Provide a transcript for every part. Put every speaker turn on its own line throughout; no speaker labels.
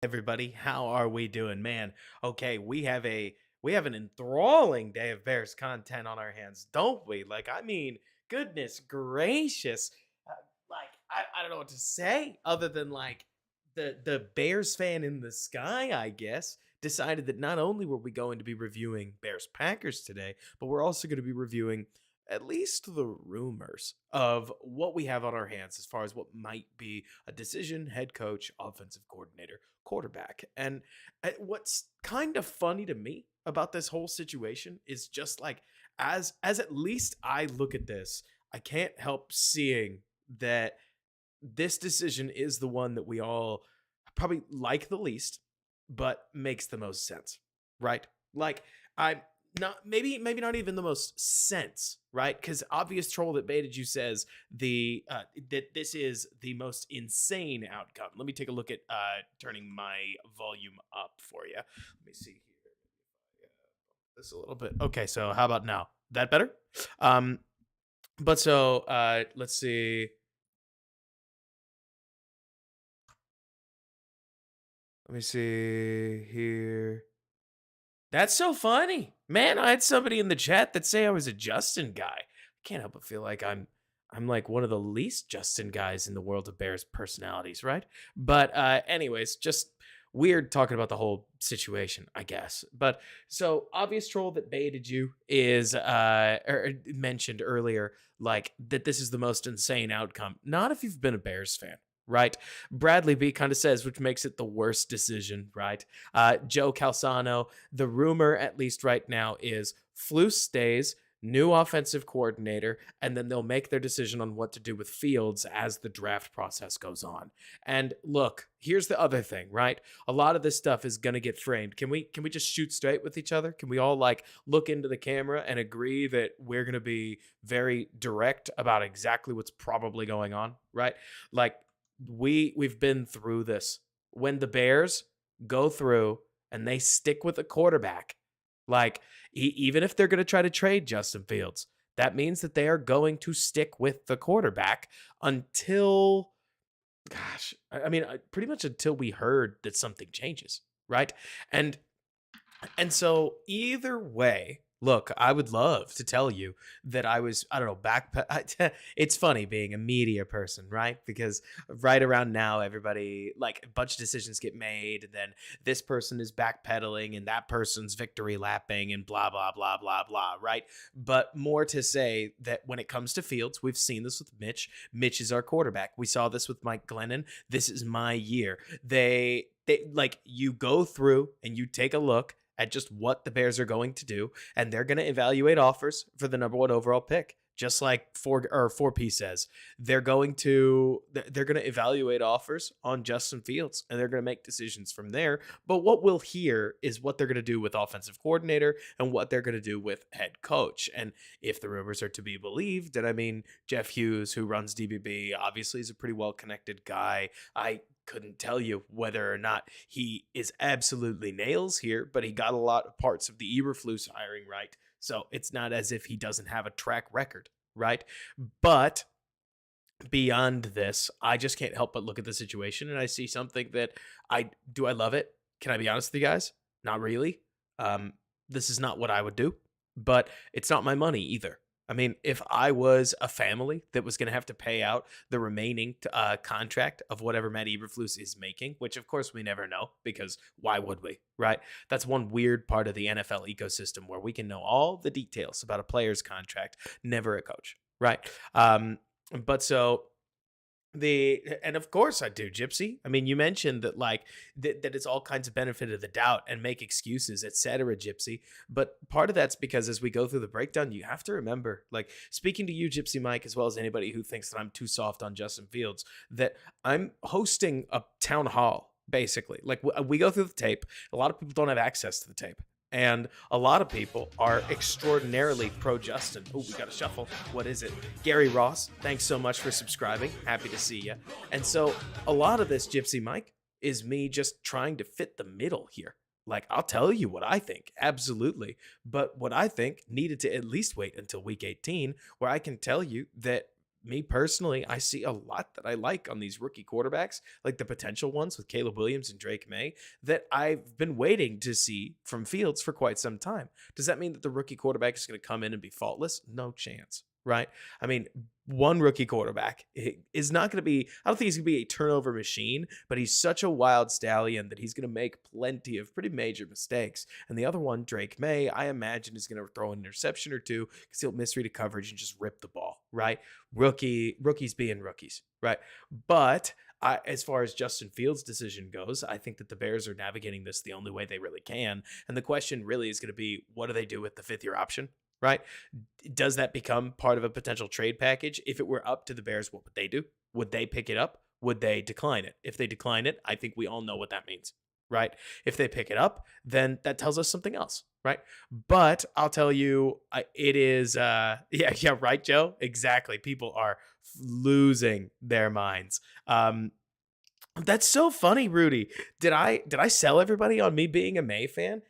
Everybody, how are we doing, man? Okay, we have an enthralling day of Bears content on our hands, don't we? Like, I mean, goodness gracious. uh, I don't know what to say other than like the Bears fan in the sky, I guess, decided that not only were we going to be reviewing Bears Packers today, but we're also going to be reviewing at least the rumors of what we have on our hands as far as what might be a decision, head coach, offensive coordinator, quarterback. And what's kind of funny to me about this whole situation is just like as at least I look at this, I can't help seeing that this decision is the one that we all probably like the least, but makes the most sense, right? Like, I not maybe not even the most sense, right? Because obvious troll that baited you says the that this is the most insane outcome. Let me take a look at turning my volume up for you. Let me see here. This a little bit. Okay, so how about now? That better? Um, but so let's see. Let me see here. That's so funny. Man, I had somebody in the chat that say I was a Justin guy. I can't help but feel like I'm like one of the least Justin guys in the world of Bears personalities, right? But anyways, just weird talking about the whole situation, I guess. But so obvious troll that baited you is mentioned earlier like that this is the most insane outcome. Not if you've been a Bears fan. Right. Bradley B kind of says, which makes it the worst decision, right? Joe Calzano, the rumor, at least right now, is Flus stays, new offensive coordinator, and then they'll make their decision on what to do with Fields as the draft process goes on. And look, here's the other thing, right? A lot of this stuff is gonna get framed. Can we just shoot straight with each other? Can we all like look into the camera and agree that we're gonna be very direct about exactly what's probably going on, right? Like we've been through this. When the Bears go through and they stick with a quarterback, like even if they're going to try to trade Justin Fields, that means that they are going to stick with the quarterback until, gosh, I mean, pretty much until we heard that something changes, right? And so either way, look, I would love to tell you that I don't know, it's funny being a media person, right? Because right around now, everybody, like a bunch of decisions get made, and then this person is backpedaling and that person's victory lapping and blah, blah, blah, blah, blah, right? But more to say that when it comes to Fields, we've seen this with Mitch. Mitch is our quarterback. We saw this with Mike Glennon. This is my year. They like you go through and you take a look at just what the Bears are going to do, and they're going to evaluate offers for the number one overall pick. Just like 4P says, they're going to evaluate offers on Justin Fields, and they're going to make decisions from there. But what we'll hear is what they're going to do with offensive coordinator and what they're going to do with head coach. And if the rumors are to be believed, and I mean Jeff Hughes, who runs DBB, obviously is a pretty well connected guy. I couldn't tell you whether or not he is absolutely nails here, but he got a lot of parts of the Eberflus hiring right. So it's not as if he doesn't have a track record, right? But beyond this, I just can't help but look at the situation and I see something that I love it. Can I be honest with you guys? Not really. Um, this is not what I would do, but it's not my money either. I mean, if I was a family that was going to have to pay out the remaining contract of whatever Matt Eberflus is making, which of course we never know because why would we, right? That's one weird part of the NFL ecosystem where we can know all the details about a player's contract, never a coach, right? But so and of course I do, Gypsy. I mean, you mentioned that like that it's all kinds of benefit of the doubt and make excuses, etc., Gypsy. But part of that's because as we go through the breakdown, you have to remember, like speaking to you, Gypsy Mike, as well as anybody who thinks that I'm too soft on Justin Fields, that I'm hosting a town hall. Basically, like we go through the tape. A lot of people don't have access to the tape. And a lot of people are extraordinarily pro Justin. Oh, we got to shuffle. What is it? Gary Ross, thanks so much for subscribing. Happy to see you. And so a lot of this, Gypsy Mike, is me just trying to fit the middle here. Like, I'll tell you what I think, absolutely. But what I think needed to at least wait until week 18, where I can tell you that me personally, I see a lot that I like on these rookie quarterbacks, like the potential ones with Caleb Williams and Drake May, that I've been waiting to see from Fields for quite some time. Does that mean that the rookie quarterback is going to come in and be faultless? No chance, right? I mean, one rookie quarterback is not going to be, I don't think he's going to be a turnover machine, but he's such a wild stallion that he's going to make plenty of pretty major mistakes. And the other one, Drake May, I imagine is going to throw an interception or two because he'll misread a coverage and just rip the ball, right? Rookies being rookies, right? But as far as Justin Fields' decision goes, I think that the Bears are navigating this the only way they really can. And the question really is going to be, what do they do with the fifth-year option, right? Does that become part of a potential trade package? If it were up to the Bears, what would they do? Would they pick it up? Would they decline it? If they decline it, I think we all know what that means, right? If they pick it up, then that tells us something else, right? But I'll tell you, it is, yeah, right, Joe? Exactly. People are losing their minds. That's so funny, Rudy. Did I sell everybody on me being a May fan?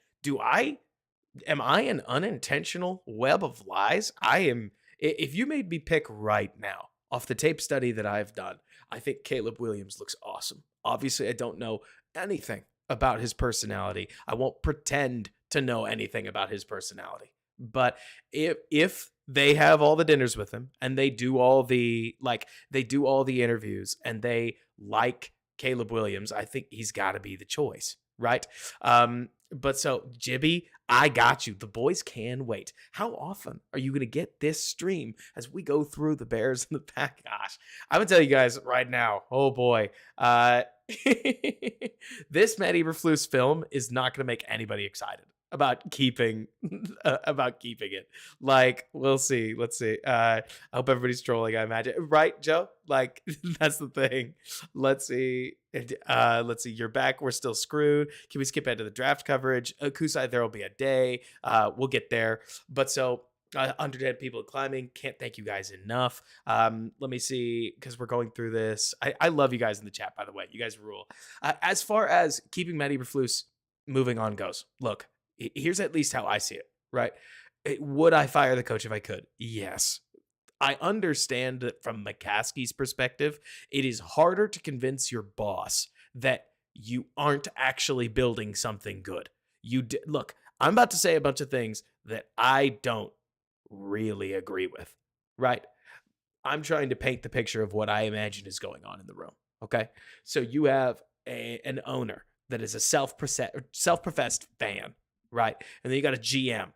Am I an unintentional web of lies? I am. If you made me pick right now off the tape study that I've done, I think Caleb Williams looks awesome. Obviously, I don't know anything about his personality. I won't pretend to know anything about his personality. But if they have all the dinners with him and they do all the interviews and they like Caleb Williams, I think he's got to be the choice, right? But so Jibby, I got you. The boys can wait. How often are you going to get this stream as we go through the Bears and the Pack? Gosh, I'm going to tell you guys right now. Oh boy. This Matt Eberflus film is not going to make anybody excited about keeping it. Like, we'll see. Let's see. I hope everybody's trolling, I imagine. Right, Joe? Like, that's the thing. Let's see. Let's see. You're back. We're still screwed. Can we skip ahead to the draft coverage? Kusai, there will be a day. We'll get there. But so under dead people climbing. Can't thank you guys enough. Let me see, because we're going through this. I love you guys in the chat, by the way. You guys rule. As far as keeping Matt Eberflus moving on goes, look, here's at least how I see it, right? Would I fire the coach if I could? Yes. I understand that from McCaskey's perspective, it is harder to convince your boss that you aren't actually building something good. Look, I'm about to say a bunch of things that I don't really agree with, right? I'm trying to paint the picture of what I imagine is going on in the room, okay? So you have an owner that is a self-professed fan, right? And then you got a GM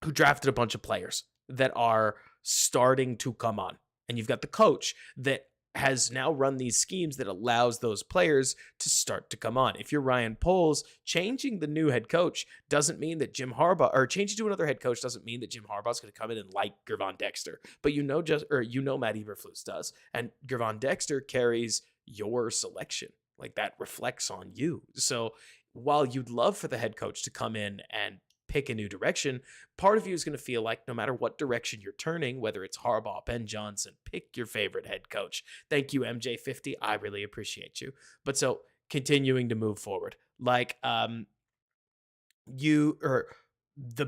who drafted a bunch of players that are starting to come on. And you've got the coach that has now run these schemes that allows those players to start to come on. If you're Ryan Poles, changing the new head coach doesn't mean that Jim Harbaugh, or changing to another head coach doesn't mean that Jim Harbaugh's going to come in and like Gervon Dexter. But Matt Eberflus does. And Gervon Dexter carries your selection. Like, that reflects on you. So while you'd love for the head coach to come in and pick a new direction, part of you is going to feel like no matter what direction you're turning, whether it's Harbaugh, Ben Johnson, pick your favorite head coach. Thank you, MJ50. I really appreciate you. But so continuing to move forward, like the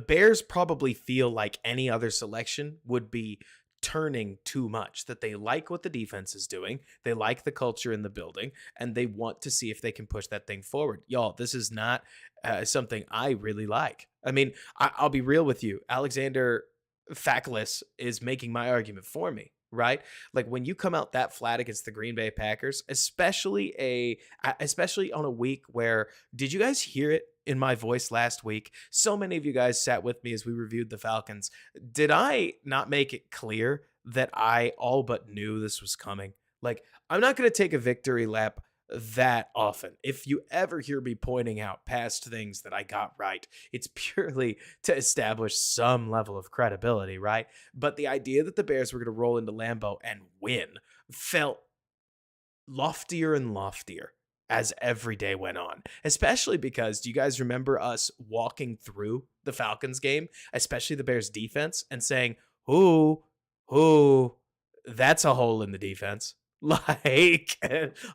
Bears probably feel like any other selection would be turning too much, that they like what the defense is doing, they like the culture in the building, and they want to see if they can push that thing forward. Y'all, this is not something I really like. I mean, I'll be real with you. Alexander Thaklis is making my argument for me, right? Like, when you come out that flat against the Green Bay Packers, especially on a week where, did you guys hear it in my voice last week? So many of you guys sat with me as we reviewed the Falcons. Did I not make it clear that I all but knew this was coming? Like, I'm not going to take a victory lap that often. If you ever hear me pointing out past things that I got right, it's purely to establish some level of credibility, right? But the idea that the Bears were going to roll into Lambeau and win felt loftier and loftier as every day went on, especially because, do you guys remember us walking through the Falcons game, especially the Bears defense, and saying, ooh, that's a hole in the defense. Like,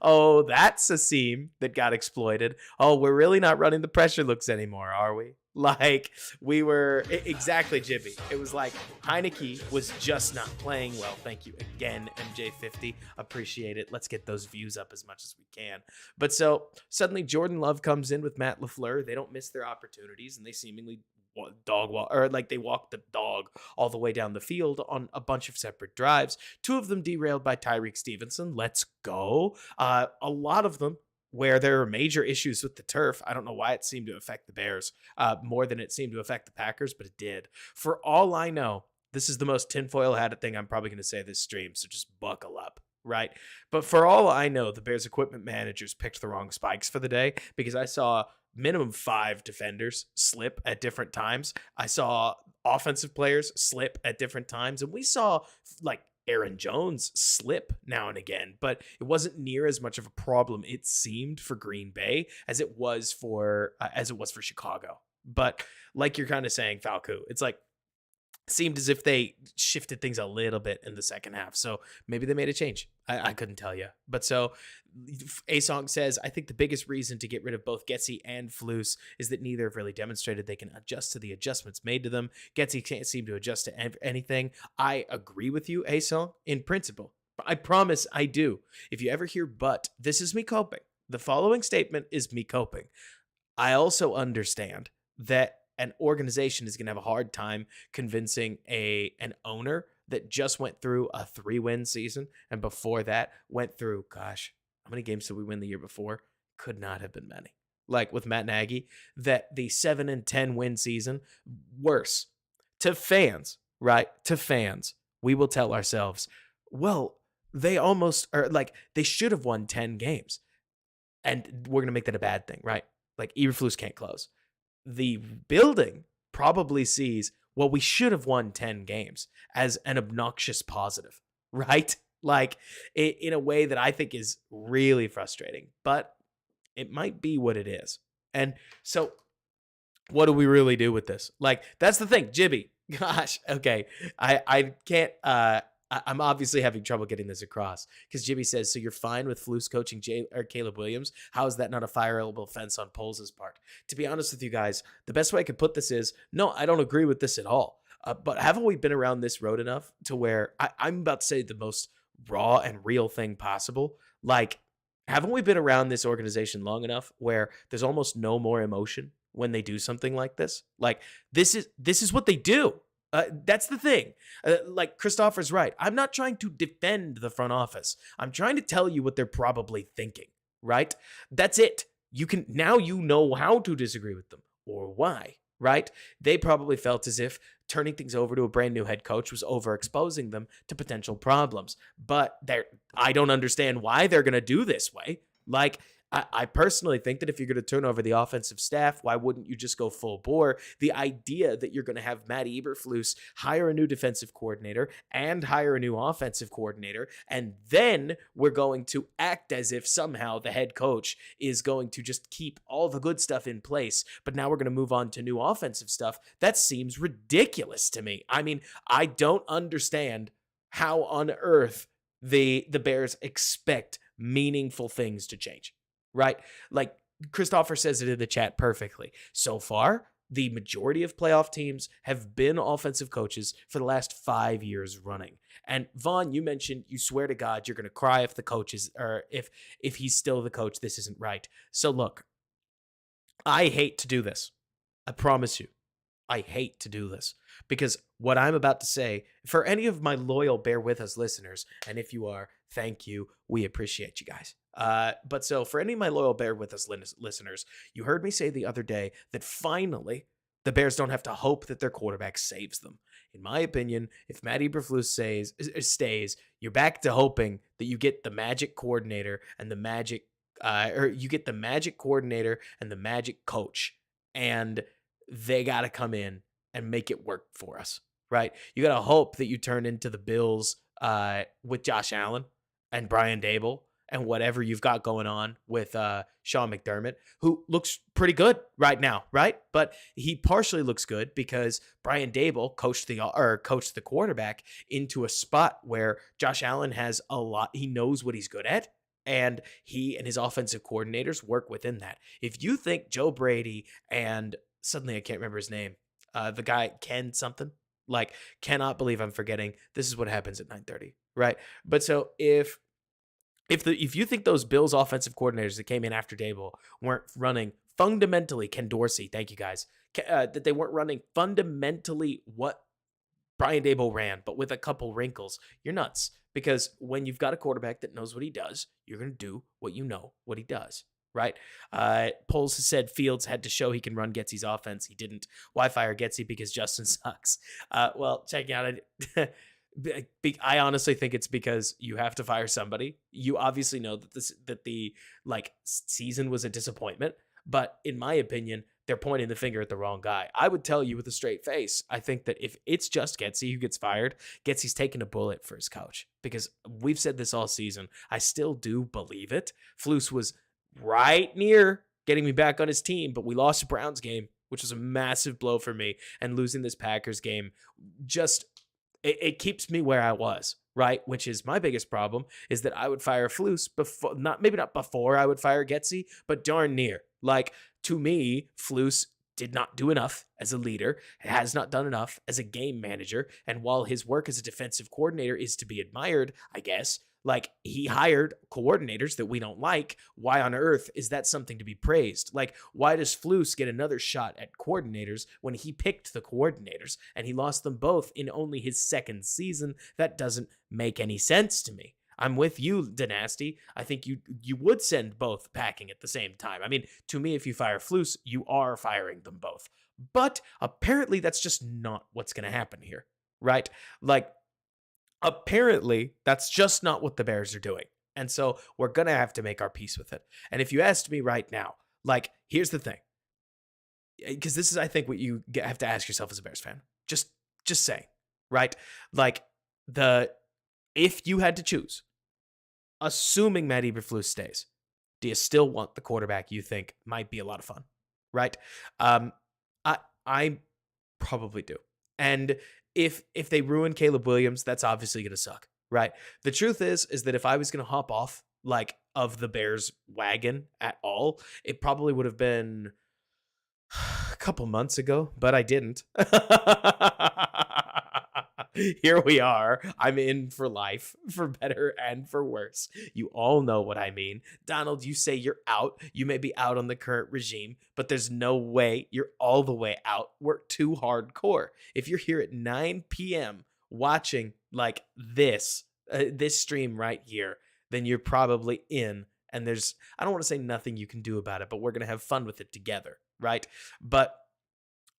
oh, that's a seam that got exploited. Oh, we're really not running the pressure looks anymore, are we? Like, we were exactly, Jibby. It was like Heineke was just not playing well. Thank you again, MJ50. Appreciate it. Let's get those views up as much as we can. But so suddenly Jordan Love comes in with Matt LaFleur. They don't miss their opportunities, and they seemingly they walk the dog all the way down the field on a bunch of separate drives. Two of them derailed by Tyreek Stevenson. Let's go. A lot of them where there are major issues with the turf. I don't know why it seemed to affect the Bears more than it seemed to affect the Packers, but it did. For all I know, this is the most tinfoil hatted thing I'm probably going to say this stream, so just buckle up, right? But for all I know, the Bears equipment managers picked the wrong spikes for the day, because I saw minimum 5 defenders slip at different times. I saw offensive players slip at different times, and we saw like Aaron Jones slip now and again, but it wasn't near as much of a problem, it seemed, for Green Bay as it was for Chicago. But like you're kind of saying, Falco, it's like, seemed as if they shifted things a little bit in the second half. So maybe they made a change. I couldn't tell you. But so A-Song says, I think the biggest reason to get rid of both Getsy and Flus is that neither have really demonstrated they can adjust to the adjustments made to them. Getsy can't seem to adjust to anything. I agree with you, A-Song, in principle. I promise I do. If you ever hear but, this is me coping. The following statement is me coping. I also understand that an organization is going to have a hard time convincing an owner that just went through a 3-win season and before that went through, gosh, how many games did we win the year before? Could not have been many. Like with Matt Nagy, that the 7-10 win season, worse. To fans, right? To fans, we will tell ourselves, well, they almost are like they should have won 10 games. And we're going to make that a bad thing, right? Like Eberflus can't close. The building probably sees, well, we should have won 10 games as an obnoxious positive, right? Like in a way that I think is really frustrating, but it might be what it is. And so what do we really do with this? Like, that's the thing, Jibby. Gosh, okay. I can't I'm obviously having trouble getting this across because Jimmy says, so you're fine with Flus coaching Caleb Williams? How is that not a fireable offense on Poles' part? To be honest with you guys, the best way I could put this is, no, I don't agree with this at all. But haven't we been around this road enough to where I'm about to say the most raw and real thing possible? Like, haven't we been around this organization long enough where there's almost no more emotion when they do something like this? Like, this is what they do. That's the thing. Like Christopher's right. I'm not trying to defend the front office. I'm trying to tell you what they're probably thinking, right? That's it. Now you know how to disagree with them or why, right? They probably felt as if turning things over to a brand new head coach was overexposing them to potential problems. But I don't understand why they're going to do this way. Like, I personally think that if you're going to turn over the offensive staff, why wouldn't you just go full bore? The idea that you're going to have Matt Eberflus hire a new defensive coordinator and hire a new offensive coordinator, and then we're going to act as if somehow the head coach is going to just keep all the good stuff in place, but now we're going to move on to new offensive stuff. That seems ridiculous to me. I mean, I don't understand how on earth the Bears expect meaningful things to change. Right? Like Christopher says it in the chat perfectly. So far, the majority of playoff teams have been offensive coaches for the last 5 years running. And Vaughn, you mentioned you swear to God you're going to cry if the coach is, or if he's still the coach, this isn't right. So look, I hate to do this. I promise you. I hate to do this because what I'm about to say, for any of my loyal Bear With Us listeners, and if you are, thank you. We appreciate you guys. But so for any of my loyal Bear With Us listeners, you heard me say the other day that finally the Bears don't have to hope that their quarterback saves them. In my opinion, if Matt Eberflus stays, you're back to hoping that you get the magic coordinator and the magic, or you get the magic coordinator and the magic coach, and they got to come in and make it work for us, right? You got to hope that you turn into the Bills with Josh Allen and Brian Dable and whatever you've got going on with Sean McDermott, who looks pretty good right now, right? But he partially looks good because Brian Dable coached the quarterback into a spot where Josh Allen has a lot. He knows what he's good at. And he and his offensive coordinators work within that. If you think Joe Brady and suddenly I can't remember his name. The guy, Ken something. Like, cannot believe I'm forgetting. This is what happens at 9:30, right? But so if you think those Bills offensive coordinators that came in after Dable weren't running fundamentally, Ken Dorsey, thank you guys, that they weren't running fundamentally what Brian Dable ran, but with a couple wrinkles, you're nuts. Because when you've got a quarterback that knows what he does, you're going to do what you know what he does. Right? Poles has said Fields had to show he can run Getsy's offense. He didn't. Why fire Getsy? Because Justin sucks. Well, check out it. I honestly think it's because you have to fire somebody. You obviously know that the season was a disappointment, but in my opinion, they're pointing the finger at the wrong guy. I would tell you with a straight face, I think that if it's just Getsy who gets fired, Getsy's taking a bullet for his coach, because we've said this all season. I still do believe it. Flus was right near getting me back on his team, but we lost the Browns game, which was a massive blow for me, and losing this Packers game just it keeps me where I was, right? Which is my biggest problem, is that I would fire Flus before, maybe not before I would fire Getsy, but darn near. Like, to me, Flus did not do enough as a leader, has not done enough as a game manager. And while his work as a defensive coordinator is to be admired, I guess, like he hired coordinators that we don't like. Why on earth is that something to be praised? Like, why does Flus get another shot at coordinators when he picked the coordinators and he lost them both in only his second season? That doesn't make any sense to me. I'm with you, Dynasty. I think you would send both packing at the same time. I mean, to me, if you fire Flus, you are firing them both. But apparently, that's just not what's going to happen here, right? Like, apparently, that's just not what the Bears are doing. And so we're going to have to make our peace with it. And if you asked me right now, like, here's the thing. Because this is, I think, what you have to ask yourself as a Bears fan. Just say, right? Like, if you had to choose, assuming Matt Eberflus stays, do you still want the quarterback you think might be a lot of fun, right? I probably do. And if they ruin Caleb Williams, that's obviously going to suck, right? The truth is that if I was going to hop off like of the Bears wagon at all, it probably would have been a couple months ago, but I didn't. Here we are. I'm in for life, for better and for worse. You all know what I mean. Donald, you say you're out. You may be out on the current regime, but there's no way you're all the way out. We're too hardcore. If you're here at 9 p.m. watching like this stream right here, then you're probably in. And there's, I don't want to say nothing you can do about it, but we're going to have fun with it together, right? But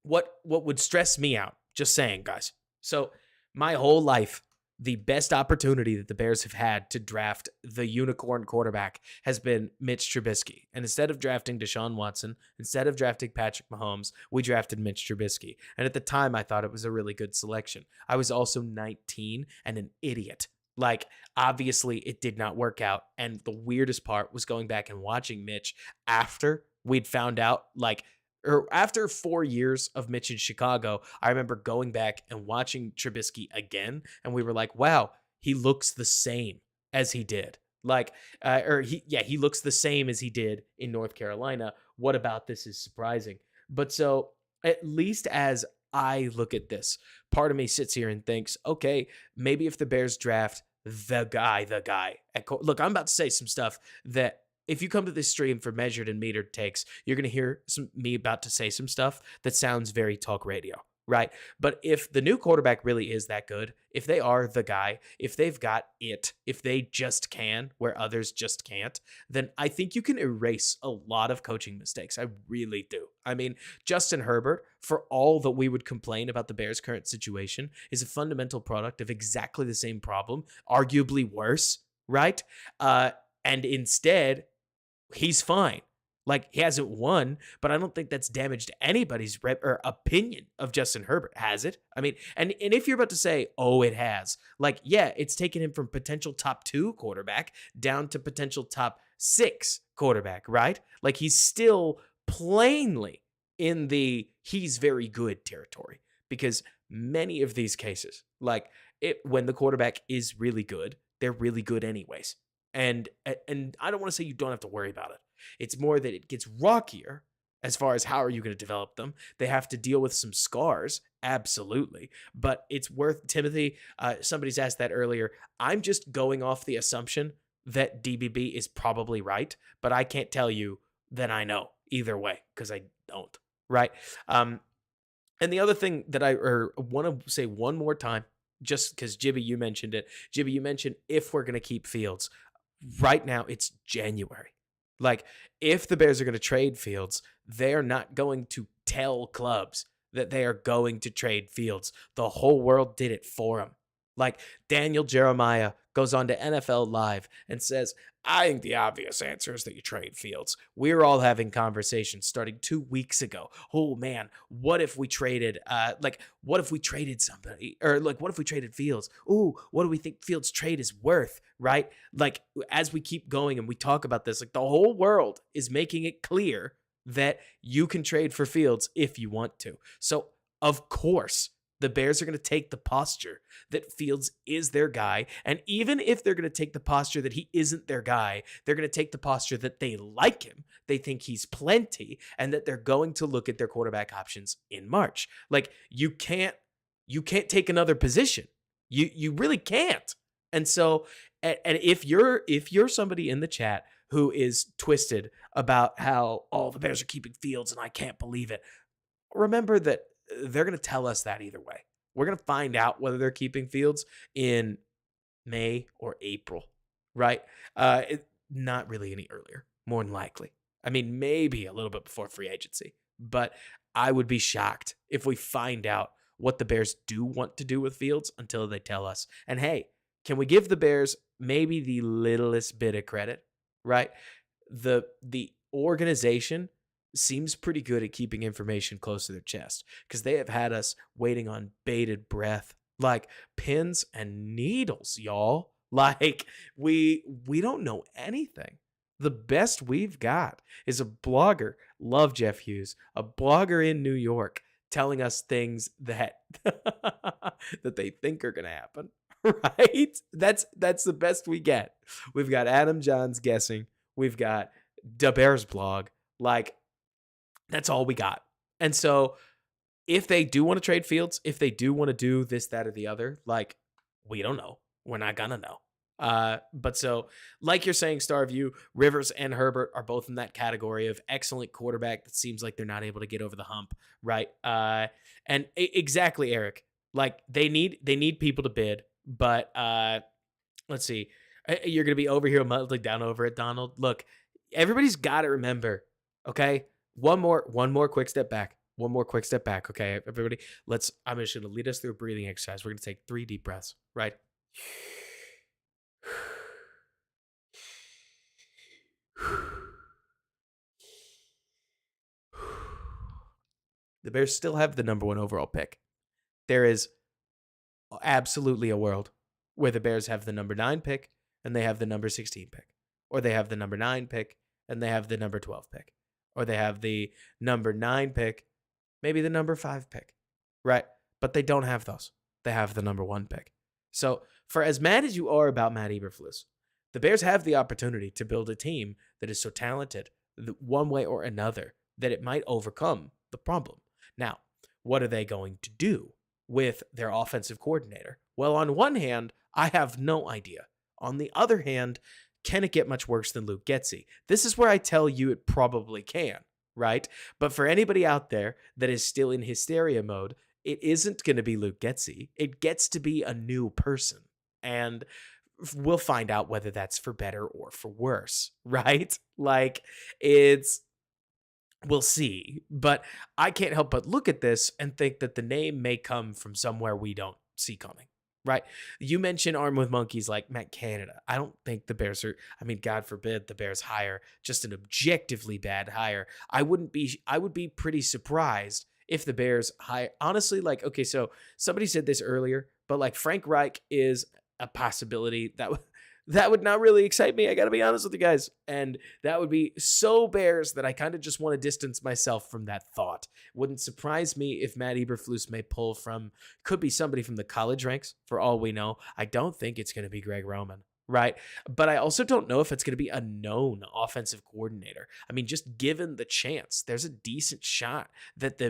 what would stress me out, just saying, guys. So my whole life, the best opportunity that the Bears have had to draft the unicorn quarterback has been Mitch Trubisky. And instead of drafting Deshaun Watson, instead of drafting Patrick Mahomes, we drafted Mitch Trubisky. And at the time, I thought it was a really good selection. I was also 19 and an idiot. Like, obviously, it did not work out. And the weirdest part was going back and watching Mitch after we'd found out, like, or after 4 years of Mitch in Chicago, I remember going back and watching Trubisky again, and we were like, wow, he looks the same as he did. Like, he looks the same as he did in North Carolina. What about this is surprising? But so, at least as I look at this, part of me sits here and thinks, okay, maybe if the Bears draft the guy, look, I'm about to say some stuff that if you come to this stream for measured and metered takes, you're going to hear me about to say some stuff that sounds very talk radio, right? But if the new quarterback really is that good, if they are the guy, if they've got it, if they just can where others just can't, then I think you can erase a lot of coaching mistakes. I really do. I mean, Justin Herbert, for all that we would complain about the Bears' current situation, is a fundamental product of exactly the same problem, arguably worse, right? And instead, he's fine. Like, he hasn't won, but I don't think that's damaged anybody's opinion of Justin Herbert, has it? I mean, and if you're about to say, oh, it has, like, yeah, it's taken him from potential top 2 quarterback down to potential top 6 quarterback, right? Like, he's still plainly in the he's very good territory, because many of these cases, like, when the quarterback is really good, they're really good anyways. And I don't want to say you don't have to worry about it. It's more that it gets rockier as far as how are you going to develop them. They have to deal with some scars, absolutely. But it's worth, Timothy, somebody's asked that earlier. I'm just going off the assumption that DBB is probably right, but I can't tell you that I know either way, because I don't, right? And the other thing that I want to say one more time, just because Jibby, you mentioned it. Jibby, you mentioned if we're going to keep Fields. Right now, it's January. Like, if the Bears are going to trade Fields, they're not going to tell clubs that they are going to trade Fields. The whole world did it for him. Like, Daniel Jeremiah goes on to NFL Live and says, I think the obvious answer is that you trade Fields. We're all having conversations starting 2 weeks ago. Oh man, what if we traded, what if we traded somebody? Or like, what if we traded Fields? Ooh, what do we think Fields' trade is worth, right? Like, as we keep going and we talk about this, like, the whole world is making it clear that you can trade for Fields if you want to. So, of course, The Bears are going to take the posture that Fields is their guy. And even if they're going to take the posture that he isn't their guy, they're going to take the posture that they like him. They think he's plenty and that they're going to look at their quarterback options in March. Like you can't take another position. You really can't. And so and if you're somebody in the chat who is twisted about how all the Bears are keeping Fields and I can't believe it, remember that they're going to tell us that either way. We're going to find out whether they're keeping Fields in May or April, right? Not really any earlier, more than likely. I mean, maybe a little bit before free agency, but I would be shocked if we find out what the Bears do want to do with Fields until they tell us. And hey, can we give the Bears maybe the littlest bit of credit, right? The organization seems pretty good at keeping information close to their chest because they have had us waiting on bated breath, like pins and needles, y'all. Like we don't know anything. The best we've got is a blogger, love Jeff Hughes, a blogger in New York telling us things that that they think are going to happen, right? That's the best we get. We've got Adam Johns guessing. We've got the Bears blog. Like, that's all we got. And so if they do want to trade Fields, if they do want to do this, that, or the other, like, we don't know. We're not going to know. But so, like you're saying, Starview, Rivers and Herbert are both in that category of excellent quarterback that seems like they're not able to get over the hump, right? And exactly, Eric. Like they need people to bid, but let's see. You're gonna be over here muddling down over it, Donald. Look, everybody's got to remember, okay? One more quick step back. One more quick step back, okay? Everybody, I'm just gonna lead us through a breathing exercise. We're gonna take 3 deep breaths, right? The Bears still have the number 1 overall pick. There is absolutely a world where the Bears have the number 9 pick and they have the number 16 pick, or they have the number 9 pick and they have the number 12 pick, or they have the number 9 pick, maybe the number 5 pick, right? But they don't have those. They have the number 1 pick. So for as mad as you are about Matt Eberflus, the Bears have the opportunity to build a team that is so talented one way or another that it might overcome the problem. Now, what are they going to do with their offensive coordinator? Well, on one hand, I have no idea. On the other hand, can it get much worse than Luke Getsy? This is where I tell you it probably can, right? But for anybody out there that is still in hysteria mode, it isn't going to be Luke Getsy. It gets to be a new person. And we'll find out whether that's for better or for worse, right? Like, we'll see. But I can't help but look at this and think that the name may come from somewhere we don't see coming, right? You mentioned Arm with Monkeys like Matt Canada. I don't think the Bears are, I mean, God forbid the Bears hire just an objectively bad hire. I would be pretty surprised if the Bears hire, honestly, like, okay, so somebody said this earlier, but like Frank Reich is a possibility that would not really excite me. I got to be honest with you guys. And that would be so Bears that I kind of just want to distance myself from that thought. Wouldn't surprise me if Matt Eberflus may pull from, could be somebody from the college ranks for all we know. I don't think it's going to be Greg Roman, right? But I also don't know if it's going to be a known offensive coordinator. I mean, just given the chance, there's a decent shot that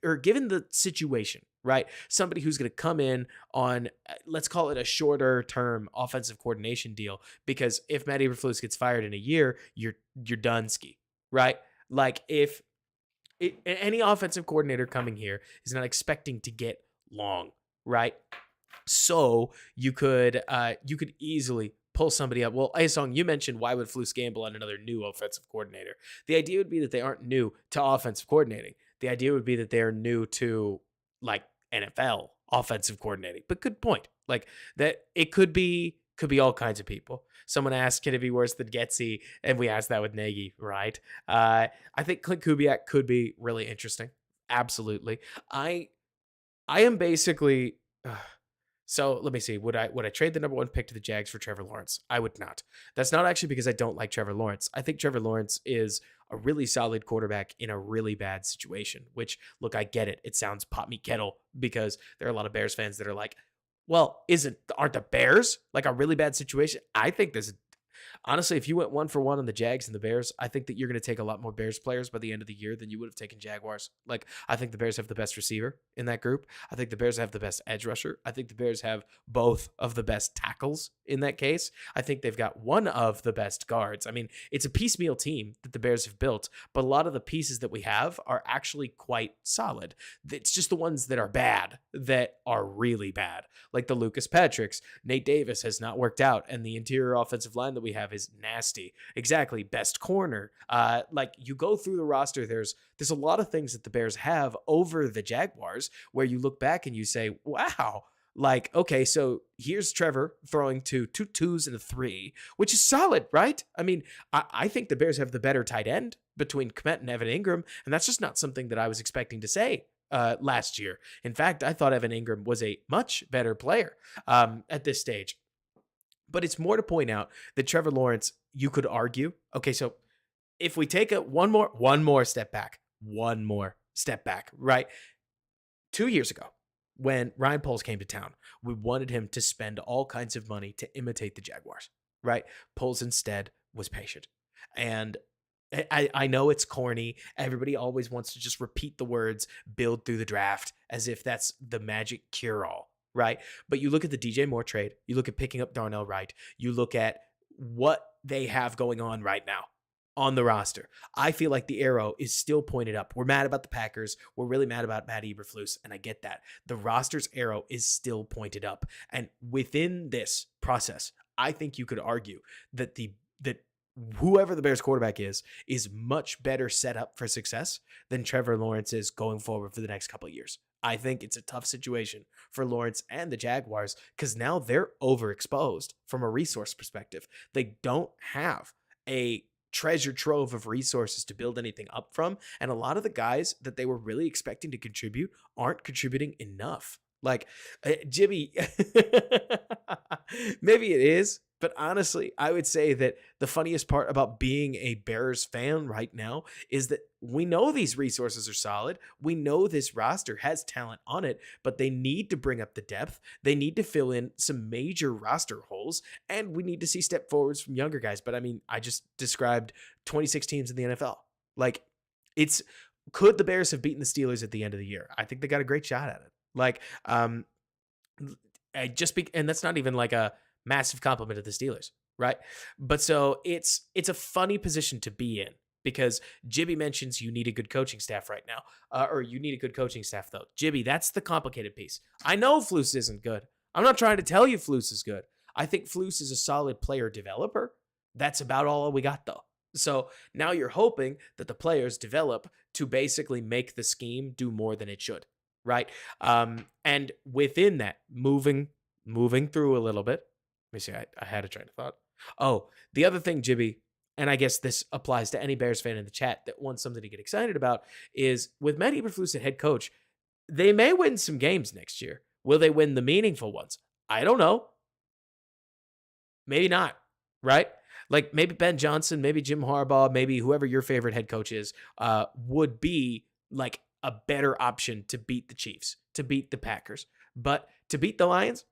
or given the situation, right? Somebody who's going to come in on, let's call it a shorter term offensive coordination deal, because if Matt Eberflus gets fired in a year, you're done ski, right? Like if any offensive coordinator coming here is not expecting to get long, right? So you could easily pull somebody up. Well, Asong, you mentioned why would Flus gamble on another new offensive coordinator? The idea would be that they aren't new to offensive coordinating. The idea would be that they're new to like NFL offensive coordinating. But good point. Like that it could be all kinds of people. Someone asked, can it be worse than Getsy? And we asked that with Nagy, right? I think Clint Kubiak could be really interesting. Absolutely. I am basically so let me see. Would I trade the number 1 pick to the Jags for Trevor Lawrence? I would not. That's not actually because I don't like Trevor Lawrence. I think Trevor Lawrence is a really solid quarterback in a really bad situation, which, look, I get it. It sounds pot meat kettle because there are a lot of Bears fans that are like, well, aren't the Bears like a really bad situation? I think this is honestly, if you went 1-for-1 on the Jags and the Bears, I think that you're going to take a lot more Bears players by the end of the year than you would have taken Jaguars. Like, I think the Bears have the best receiver in that group. I think the Bears have the best edge rusher. I think the Bears have both of the best tackles in that case. I think they've got one of the best guards. I mean, it's a piecemeal team that the Bears have built, but a lot of the pieces that we have are actually quite solid. It's just the ones that are bad that are really bad, like the Lucas Patricks. Nate Davis has not worked out, and the interior offensive line that we have is nasty. Exactly. Best corner. Like, you go through the roster, there's a lot of things that the Bears have over the Jaguars where you look back and you say, wow, like, okay, so here's Trevor throwing to 2 2s and a 3, which is solid, right? I mean, I think the Bears have the better tight end between Kmet and Evan Ingram, and that's just not something that I was expecting to say last year. In fact, I thought Evan Ingram was a much better player at this stage. But it's more to point out that Trevor Lawrence, you could argue, okay, so if we take one more step back, right? 2 years ago, when Ryan Poles came to town, we wanted him to spend all kinds of money to imitate the Jaguars, right? Poles instead was patient. And I know it's corny. Everybody always wants to just repeat the words, build through the draft, as if that's the magic cure-all, right? But you look at the DJ Moore trade, you look at picking up Darnell Wright, you look at what they have going on right now on the roster. I feel like the arrow is still pointed up. We're mad about the Packers. We're really mad about Matt Eberflus, and I get that. The roster's arrow is still pointed up. And within this process, I think you could argue that that whoever the Bears quarterback is much better set up for success than Trevor Lawrence is going forward for the next couple of years. I think it's a tough situation for Lawrence and the Jaguars because now they're overexposed from a resource perspective. They don't have a treasure trove of resources to build anything up from. And a lot of the guys that they were really expecting to contribute aren't contributing enough. Like, Jimmy, maybe it is, but honestly, I would say that the funniest part about being a Bears fan right now is that we know these resources are solid. We know this roster has talent on it, but they need to bring up the depth. They need to fill in some major roster holes, and we need to see step forwards from younger guys. But I mean, I just described 26 teams in the NFL. Like, could the Bears have beaten the Steelers at the end of the year? I think they got a great shot at it. Like, and that's not even like a massive compliment to the Steelers, right? But so it's a funny position to be in because Jibby mentions you need a good coaching staff right now, or you need a good coaching staff though. Jibby, that's the complicated piece. I know Flus isn't good. I'm not trying to tell you Flus is good. I think Flus is a solid player developer. That's about all we got though. So now you're hoping that the players develop to basically make the scheme do more than it should. Right. And within that, moving through a little bit. Let me see. I had a train of thought. Oh, the other thing, Jibby, and I guess this applies to any Bears fan in the chat that wants something to get excited about, is with Matt Eberflus at head coach, they may win some games next year. Will they win the meaningful ones? I don't know. Maybe not. Right? Like maybe Ben Johnson, maybe Jim Harbaugh, maybe whoever your favorite head coach is, would be like a better option to beat the Chiefs, to beat the Packers, but to beat the Lions,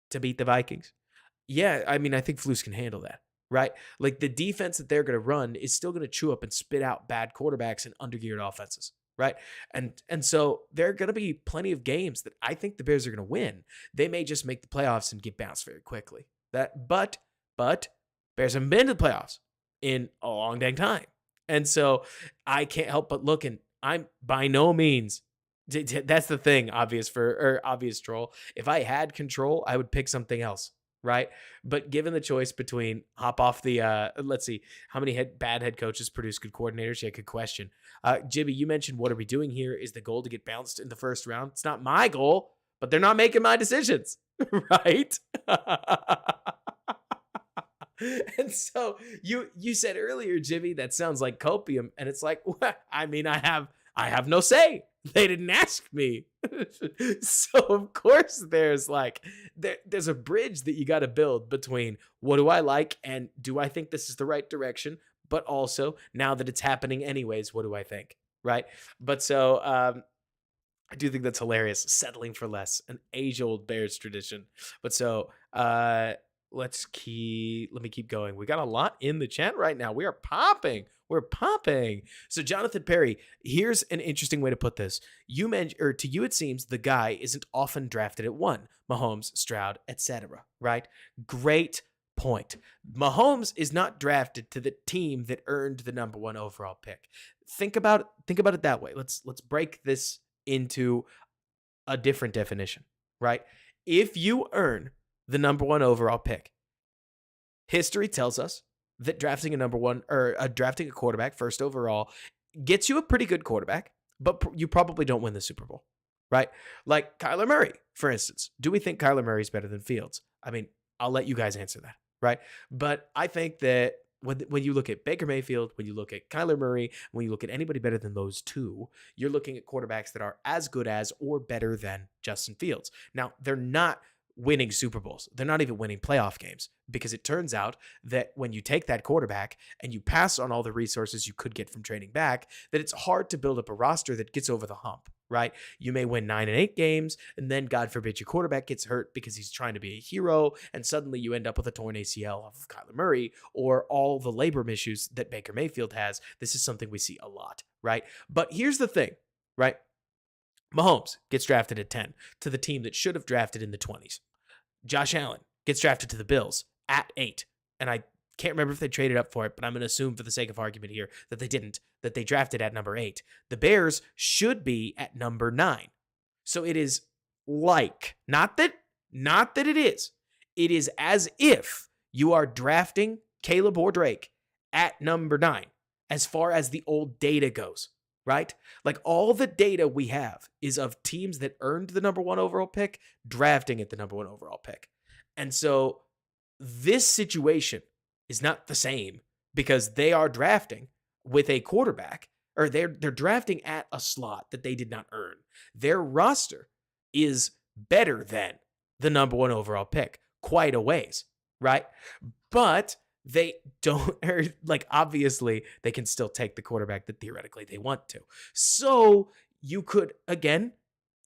to beat the Vikings. Yeah, I mean, I think Flus can handle that, right? Like the defense that they're going to run is still going to chew up and spit out bad quarterbacks and undergeared offenses, right? And so there are going to be plenty of games that I think the Bears are going to win. They may just make the playoffs and get bounced very quickly. But Bears haven't been to the playoffs in a long dang time. And so I can't help but look, and I'm by no means, that's the thing, obvious troll. If I had control, I would pick something else, right? But given the choice between hop off the, let's see, how many bad head coaches produce good coordinators? Yeah, good question. Jibby, you mentioned what are we doing here? Is the goal to get bounced in the first round? It's not my goal, but they're not making my decisions, right? And so you said earlier, Jimmy, that sounds like copium. And it's like, well, I mean, I have no say. They didn't ask me. So of course there's a bridge that you got to build between what do I like and do I think this is the right direction, but also now that it's happening anyways, what do I think? Right. But so I do think that's hilarious. Settling for less, an age-old Bears tradition. But so let me keep going. We got a lot in the chat right now. We are popping. We're popping. So Jonathan Perry, here's an interesting way to put this. You mentioned, or to you it seems the guy isn't often drafted at one. Mahomes, Stroud, etc. Right? Great point. Mahomes is not drafted to the team that earned the number one overall pick. Think about it that way. Let's break this into a different definition, right? If you earn the number one overall pick, history tells us that drafting a number one or drafting a quarterback first overall gets you a pretty good quarterback, but you probably don't win the Super Bowl, right? Like Kyler Murray, for instance. Do we think Kyler Murray is better than Fields? I mean, I'll let you guys answer that, right? But I think that when you look at Baker Mayfield, when you look at Kyler Murray, when you look at anybody better than those two, you're looking at quarterbacks that are as good as or better than Justin Fields. Now, they're not winning Super Bowls. They're not even winning playoff games because it turns out that when you take that quarterback and you pass on all the resources you could get from trading back, that it's hard to build up a roster that gets over the hump, right? You may win 9 and 8 games, and then God forbid your quarterback gets hurt because he's trying to be a hero, and suddenly you end up with a torn ACL of Kyler Murray or all the labrum issues that Baker Mayfield has. This is something we see a lot, right? But here's the thing, right? Mahomes gets drafted at 10 to the team that should have drafted in the 20s. Josh Allen gets drafted to the Bills at 8. And I can't remember if they traded up for it, but I'm going to assume for the sake of argument here that they didn't, that they drafted at number 8. The Bears should be at number 9. So it is like, not that it is. It is as if you are drafting Caleb or Drake at number 9 as far as the old data goes. Right? Like all the data we have is of teams that earned the number one overall pick drafting at the number one overall pick. And so this situation is not the same because they are drafting with a quarterback or they're drafting at a slot that they did not earn. Their roster is better than the number one overall pick quite a ways, right? But they don't, like, obviously they can still take the quarterback that theoretically they want to. So you could, again,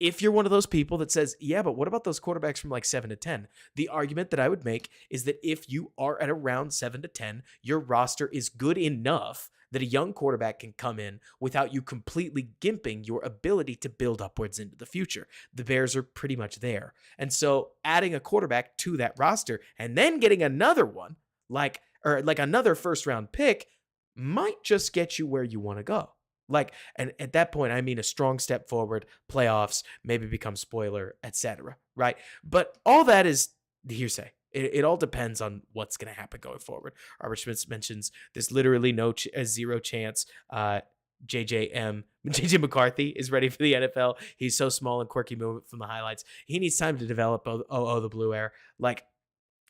if you're one of those people that says, yeah, but what about those quarterbacks from like 7 to 10? The argument that I would make is that if you are at around 7 to 10, your roster is good enough that a young quarterback can come in without you completely gimping your ability to build upwards into the future. The Bears are pretty much there. And so adding a quarterback to that roster and then getting another one, like another first round pick might just get you where you want to go. Like, and at that point, I mean a strong step forward, playoffs, maybe become spoiler, etc. Right? But all that is hearsay. It all depends on what's going to happen going forward. Robert Schmitz mentions there's literally zero chance JJ McCarthy is ready for the NFL. He's so small and quirky movement from the highlights. He needs time to develop the blue air. Like,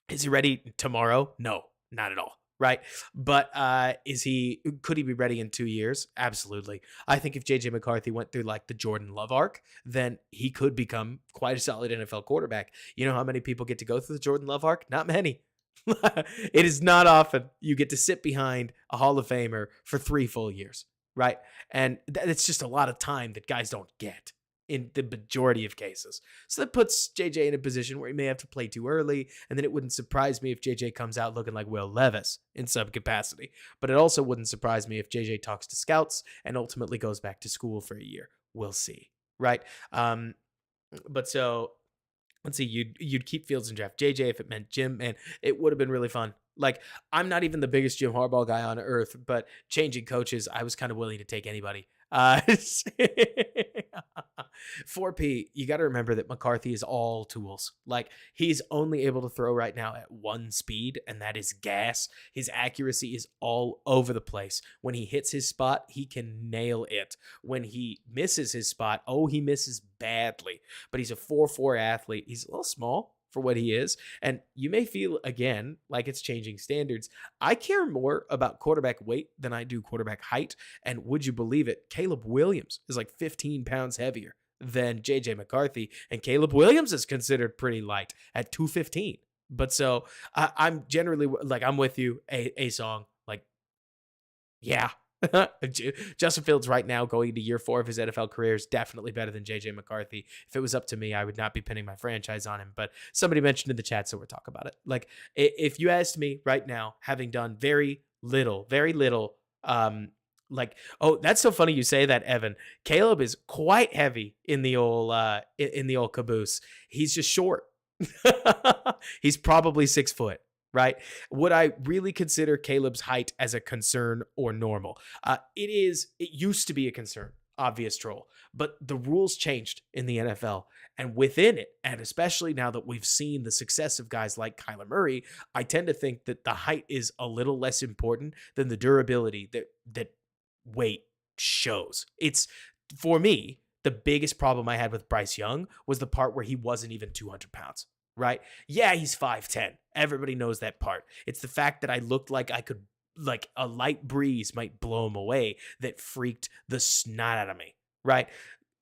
is he ready tomorrow? No, not at all. Right. But could he be ready in 2 years? Absolutely. I think if JJ McCarthy went through like the Jordan Love arc, then he could become quite a solid NFL quarterback. You know how many people get to go through the Jordan Love arc? Not many. It is not often you get to sit behind a Hall of Famer for 3 full years. Right. And it's just a lot of time that guys don't get in the majority of cases. So that puts JJ in a position where he may have to play too early, and then it wouldn't surprise me if JJ comes out looking like Will Levis in some capacity. But it also wouldn't surprise me if JJ talks to scouts and ultimately goes back to school for a year. We'll see, right? But so let's see, you'd keep Fields in draft JJ if it meant Jim, and it would have been really fun. Like, I'm not even the biggest Jim Harbaugh guy on earth, but changing coaches, I was kind of willing to take anybody. 4P, you got to remember that McCarthy is all tools. Like, he's only able to throw right now at one speed, and that is gas. His accuracy is all over the place. When he hits his spot, he can nail it. When he misses his spot, he misses badly. But he's a 4'4" athlete. He's a little small for what he is. And you may feel, again, like it's changing standards. I care more about quarterback weight than I do quarterback height. And would you believe it? Caleb Williams is like 15 pounds heavier than JJ McCarthy. And Caleb Williams is considered pretty light at 215. But so I'm generally like, I'm with you, a song. Like, Yeah. Justin Fields right now going into year 4 of his NFL career is definitely better than JJ McCarthy. If it was up to me, I would not be pinning my franchise on him, but somebody mentioned in the chat, so we're talking about it. Like, if you asked me right now, having done very little, um, like, oh, that's so funny you say that, Evan. Caleb is quite heavy in the old in the old caboose. He's just short. He's probably 6 foot, right? Would I really consider Caleb's height as a concern or normal? It used to be a concern, obvious troll, but the rules changed in the NFL. And within it, and especially now that we've seen the success of guys like Kyler Murray, I tend to think that the height is a little less important than the durability that weight shows. It's, for me, the biggest problem I had with Bryce Young was the part where he wasn't even 200 pounds, right? Yeah, he's 5'10. Everybody knows that part. It's the fact that I looked like I could, like a light breeze might blow him away, that freaked the snot out of me, right?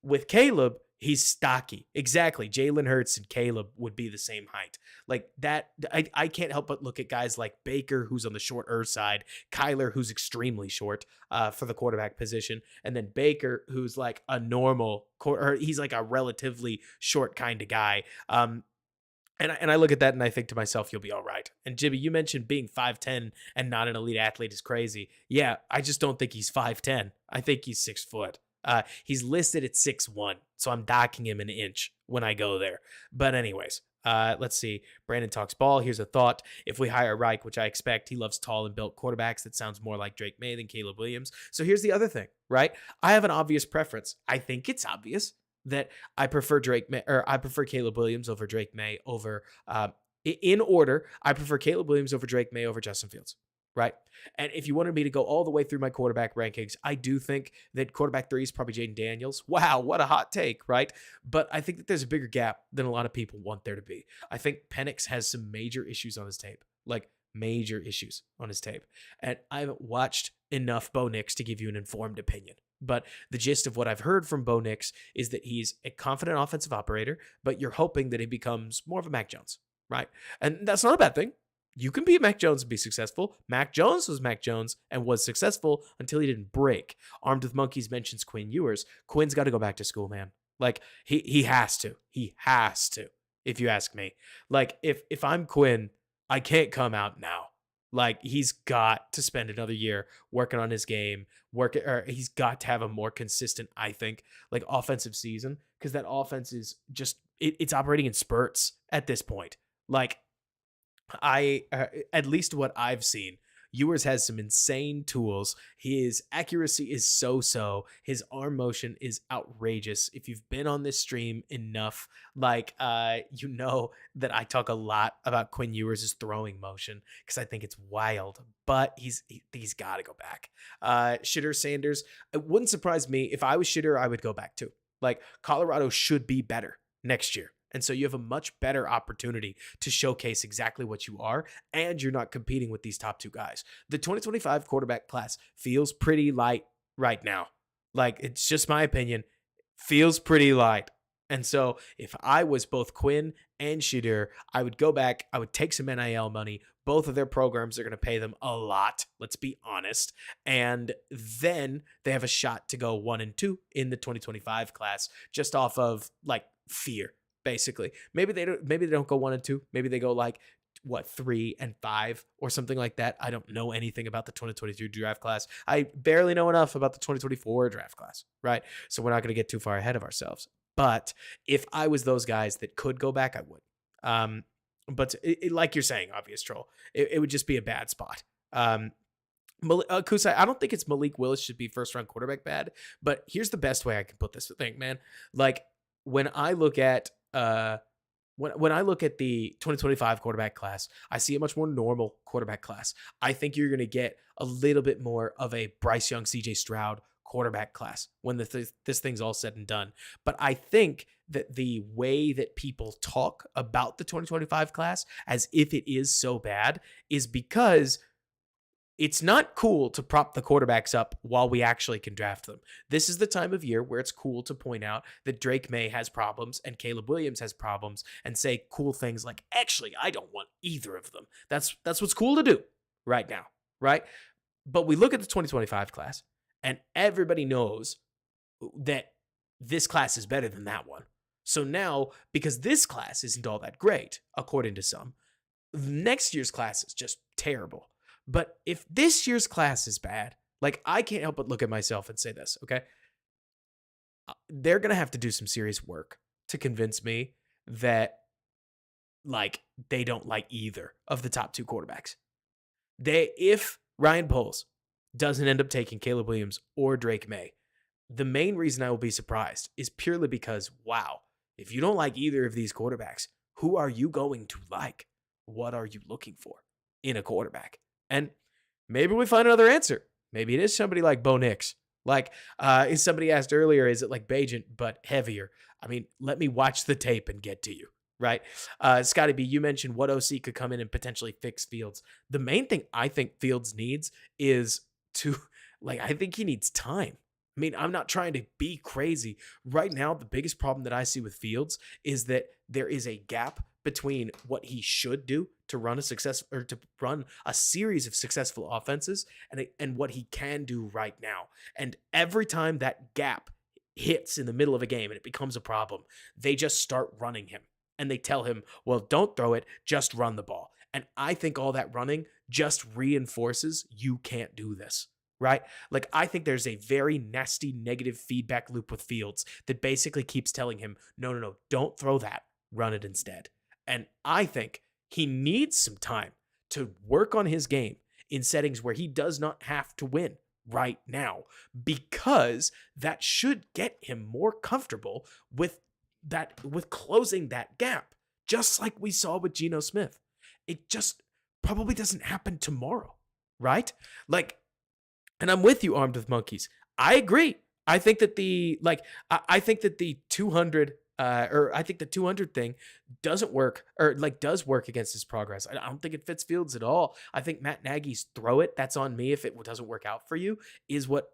With Caleb, he's stocky. Exactly. Jalen Hurts and Caleb would be the same height. Like that, I can't help but look at guys like Baker, who's on the shorter side, Kyler, who's extremely short for the quarterback position, and then Baker, who's like a normal, or he's like a relatively short kind of guy. And I look at that and I think to myself, you'll be all right. And Jimmy, you mentioned being 5'10 and not an elite athlete is crazy. Yeah, I just don't think he's 5'10. I think he's 6 foot. He's listed at 6'1, so I'm docking him an inch when I go there. But anyways, let's see. Brandon talks ball. Here's a thought. If we hire Reich, which I expect, he loves tall and built quarterbacks. That sounds more like Drake May than Caleb Williams. So here's the other thing, right? I have an obvious preference. I think it's obvious that I prefer Drake May, or I prefer Caleb Williams over Drake May over in order. I prefer Caleb Williams over Drake May over Justin Fields, right? And if you wanted me to go all the way through my quarterback rankings, I do think that quarterback 3 is probably Jaden Daniels. Wow, what a hot take, right? But I think that there's a bigger gap than a lot of people want there to be. I think Penix has some major issues on his tape, like major issues on his tape. And I haven't watched enough Bo Nix to give you an informed opinion. But the gist of what I've heard from Bo Nix is that he's a confident offensive operator, but you're hoping that he becomes more of a Mac Jones, right? And that's not a bad thing. You can be Mac Jones and be successful. Mac Jones was Mac Jones and was successful until he didn't break. Armed with Monkeys mentions Quinn Ewers. Quinn's got to go back to school, man. Like he has to. He has to, if you ask me. Like if I'm Quinn, I can't come out now. Like he's got to spend another year working on his game, or he's got to have a more consistent, I think, like offensive season, because that offense is just it's operating in spurts at this point. Like at least what I've seen, Ewers has some insane tools. His accuracy is so. His arm motion is outrageous. If you've been on this stream enough, like you know that I talk a lot about Quinn Ewers' throwing motion because I think it's wild. But he's got to go back. Shitter Sanders. It wouldn't surprise me if I was Shitter. I would go back too. Like Colorado should be better next year. And so you have a much better opportunity to showcase exactly what you are, and you're not competing with these top 2 guys. The 2025 quarterback class feels pretty light right now. Like, it's just my opinion. Feels pretty light. And so if I was both Quinn and Shadir, I would go back. I would take some NIL money. Both of their programs are going to pay them a lot. Let's be honest. And then they have a shot to go 1 and 2 in the 2025 class just off of like fear. Basically, maybe they don't go 1 and 2. Maybe they go like 3 and 5 or something like that. I don't know anything about the 2023 draft class. I barely know enough about the 2024 draft class, right? So we're not going to get too far ahead of ourselves. But if I was those guys that could go back, I would. But like you're saying, obvious troll, it would just be a bad spot. Kusai, I don't think it's Malik Willis should be first round quarterback bad, but here's the best way I can put this thing, man. Like when I look at when I look at the 2025 quarterback class, I see a much more normal quarterback class. I think you're going to get a little bit more of a Bryce Young, CJ Stroud quarterback class when this thing's all said and done. But I think that the way that people talk about the 2025 class as if it is so bad is because it's not cool to prop the quarterbacks up while we actually can draft them. This is the time of year where it's cool to point out that Drake May has problems and Caleb Williams has problems and say cool things like, actually, I don't want either of them. That's what's cool to do right now, right? But we look at the 2025 class, and everybody knows that this class is better than that one. So now, because this class isn't all that great, according to some, next year's class is just terrible. But if this year's class is bad, like I can't help but look at myself and say this, okay? They're going to have to do some serious work to convince me that like they don't like either of the top two quarterbacks. If Ryan Poles doesn't end up taking Caleb Williams or Drake May, the main reason I will be surprised is purely because, wow, if you don't like either of these quarterbacks, who are you going to like? What are you looking for in a quarterback? And maybe we find another answer. Maybe it is somebody like Bo Nix. Like, as somebody asked earlier, is it like Bajent, but heavier? I mean, let me watch the tape and get to you, right? Scotty B, you mentioned what OC could come in and potentially fix Fields. The main thing I think Fields needs is to, I think he needs time. I mean, I'm not trying to be crazy. Right now, the biggest problem that I see with Fields is that there is a gap between what he should do to run a series of successful offenses and what he can do right now. And every time that gap hits in the middle of a game and it becomes a problem, they just start running him and they tell him, well, don't throw it, just run the ball. And I think all that running just reinforces you can't do this. Right? Like, I think there's a very nasty negative feedback loop with Fields that basically keeps telling him, no, don't throw that, run it instead. And I think he needs some time to work on his game in settings where he does not have to win right now, because that should get him more comfortable with closing that gap, just like we saw with Geno Smith. It just probably doesn't happen tomorrow, right? Like, and I'm with you, Armed with Monkeys. I agree. I think that I think that the 200 I think the 200 thing doesn't work, or does work against his progress. I don't think it fits Fields at all. I think Matt Nagy's throw it, that's on me if it doesn't work out for you, is what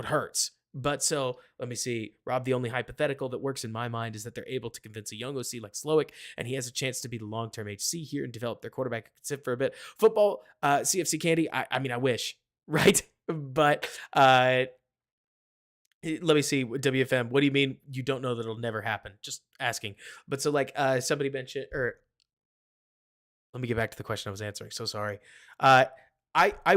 hurts. But so let me see, Rob, the only hypothetical that works in my mind is that they're able to convince a young OC like Slowick, and he has a chance to be the long-term HC here and develop their quarterback who can sit for a bit. Football, CFC Candy, I mean, I wish, right? But let me see, WFM, what do you mean you don't know that it'll never happen? Just asking. But so somebody mentioned, or let me get back to the question I was answering. So sorry. I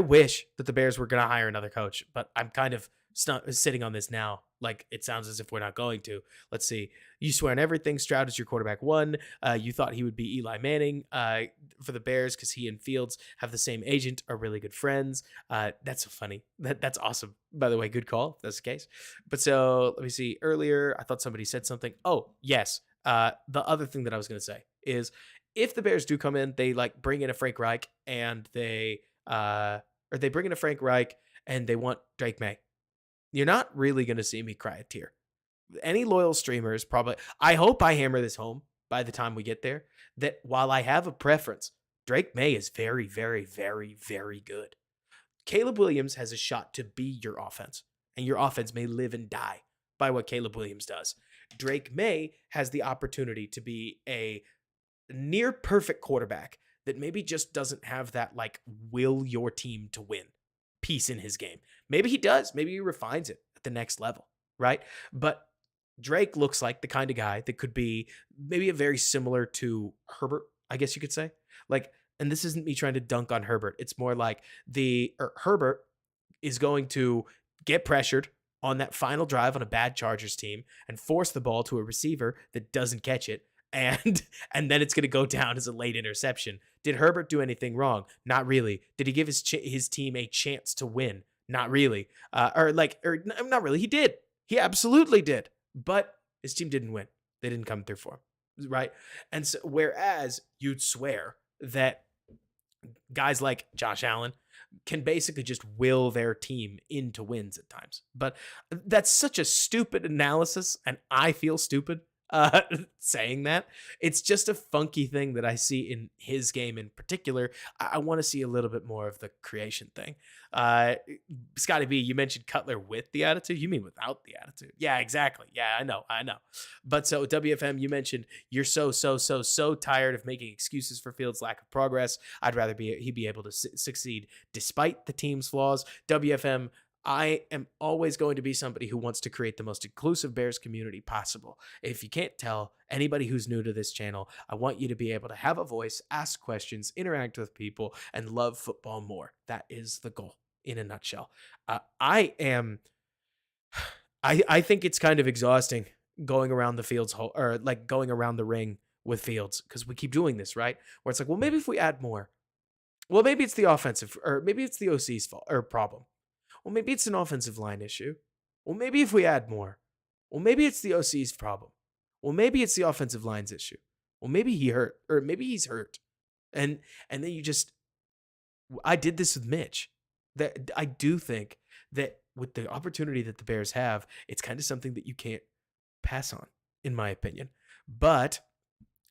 wish that the Bears were going to hire another coach, but I'm kind of sitting on this now. Like, it sounds as if we're not going to. Let's see. You swear on everything. Stroud is your quarterback one. You thought he would be Eli Manning for the Bears because he and Fields have the same agent, are really good friends. That's so funny. That's awesome. By the way, good call if that's the case. But so let me see. Earlier, I thought somebody said something. Oh, yes. The other thing that I was going to say is, if the Bears do come in, they bring in a Frank Reich and they bring in a Frank Reich and they want Drake May. You're not really going to see me cry a tear. Any loyal streamers probably, I hope I hammer this home by the time we get there, that while I have a preference, Drake May is very, very, very, very good. Caleb Williams has a shot to be your offense, and your offense may live and die by what Caleb Williams does. Drake May has the opportunity to be a near perfect quarterback that maybe just doesn't have that will your team to win piece in his game. Maybe he does. Maybe he refines it at the next level, right? But Drake looks like the kind of guy that could be maybe a very similar to Herbert, I guess you could say. And this isn't me trying to dunk on Herbert. It's more like Herbert is going to get pressured on that final drive on a bad Chargers team and force the ball to a receiver that doesn't catch it. And then it's going to go down as a late interception. Did Herbert do anything wrong? Not really. Did he give his team a chance to win? Not really. Or not really. He did. He absolutely did. But his team didn't win. They didn't come through for him, right? And so, whereas you'd swear that guys like Josh Allen can basically just will their team into wins at times. But that's such a stupid analysis, and I feel stupid saying that. It's just a funky thing that I see in his game in particular. I want to see a little bit more of the creation thing. Uh, Scotty B, you mentioned Cutler with the attitude. You mean without the attitude? Yeah, exactly. Yeah, I know. But so WFM, you mentioned you're so tired of making excuses for Fields' lack of progress. I'd rather he be able to succeed despite the team's flaws. WFM, I am always going to be somebody who wants to create the most inclusive Bears community possible. If you can't tell, anybody who's new to this channel, I want you to be able to have a voice, ask questions, interact with people, and love football more. That is the goal in a nutshell. I think it's kind of exhausting going around the fields or like going around the ring with Fields because we keep doing this, right? Where it's like, well, maybe if we add more, well, maybe it's the offensive or maybe it's the OC's fault or problem. Well, maybe it's an offensive line issue. Well, maybe if we add more. Well, maybe it's the OC's problem. Well, maybe it's the offensive line's issue. Well, maybe he hurt or maybe he's hurt. And then you just I did this with Mitch. That I do think that with the opportunity that the Bears have, it's kind of something that you can't pass on, in my opinion. But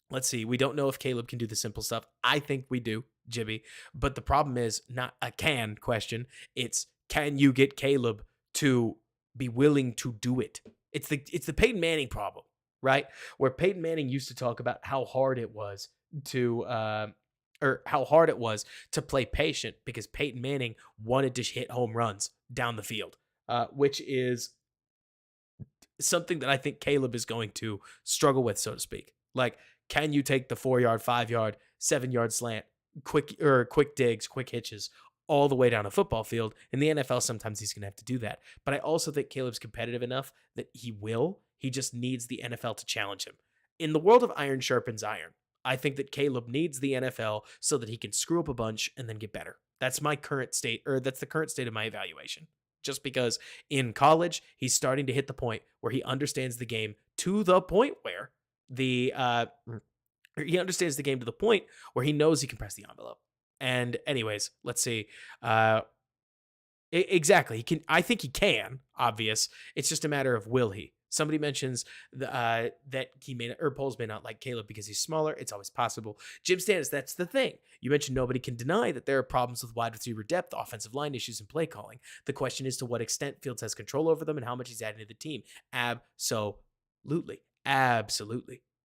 let's see. We don't know if Caleb can do the simple stuff. I think we do, Jibby. But the problem is not a can question. It's can you get Caleb to be willing to do it? It's the Peyton Manning problem, right? Where Peyton Manning used to talk about how hard it was to or how hard it was to play patient because Peyton Manning wanted to hit home runs down the field, which is something that I think Caleb is going to struggle with, so to speak. Like, can you take the 4-yard, 5-yard, 7-yard slant, quick digs, quick hitches all the way down a football field? In the NFL, sometimes he's going to have to do that. But I also think Caleb's competitive enough that he will. He just needs the NFL to challenge him. In the world of iron sharpens iron, I think that Caleb needs the NFL so that he can screw up a bunch and then get better. That's my current state, or that's the current state of my evaluation. Just because in college, he's starting to hit the point where he understands the game to the point where he understands the game to the point where he knows he can press the envelope. And anyways, let's see. Exactly. He can. I think he can. Obvious. It's just a matter of will he. Somebody mentions that he may not, or polls may not like Caleb because he's smaller. It's always possible. Jim Stannis, that's the thing. You mentioned nobody can deny that there are problems with wide receiver depth, offensive line issues, and play calling. The question is to what extent Fields has control over them and how much he's adding to the team. Absolutely.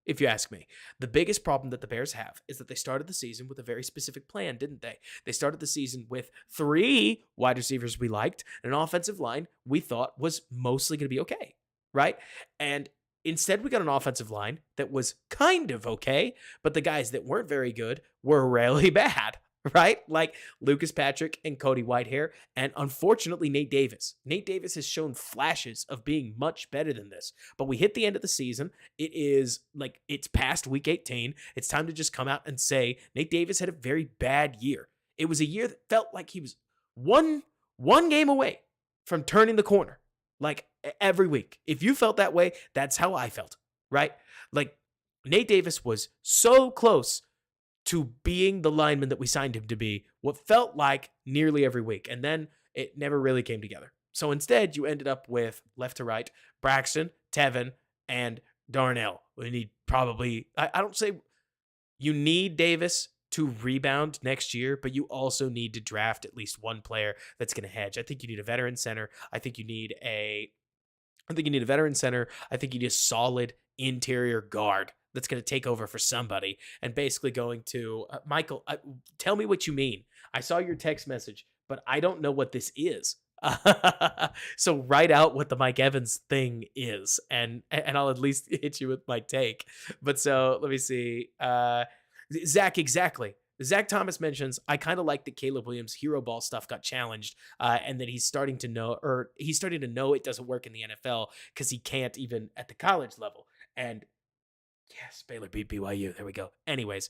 If you ask me. The biggest problem that the Bears have is that they started the season with a very specific plan, didn't they? They started the season with 3 wide receivers we liked and an offensive line we thought was mostly going to be okay. Right? And instead, we got an offensive line that was kind of okay, but the guys that weren't very good were really bad, right? Like Lucas Patrick and Cody Whitehair, and unfortunately, Nate Davis. Nate Davis has shown flashes of being much better than this, but we hit the end of the season. It is like it's past week 18. It's time to just come out and say Nate Davis had a very bad year. It was a year that felt like he was one game away from turning the corner. Like every week. If you felt that way, that's how I felt, right? Like Nate Davis was so close to being the lineman that we signed him to be what felt like nearly every week. And then it never really came together. So instead, you ended up with left to right, Braxton, Tevin, and Darnell. We need probably, I don't say you need Davis to rebound next year, but you also need to draft at least one player that's going to hedge. I think you need a veteran center. I think you need a veteran center. I think you need a solid interior guard that's going to take over for somebody and basically going to Michael, tell me what you mean. I saw your text message, but I don't know what this is. So write out what the Mike Evans thing is, and I'll at least hit you with my take. But so let me see. Zach, exactly. Zach Thomas mentions, I kind of like that Caleb Williams' hero ball stuff got challenged and that he's starting to know it doesn't work in the NFL because he can't even at the college level. And yes, Baylor beat BYU. There we go. Anyways,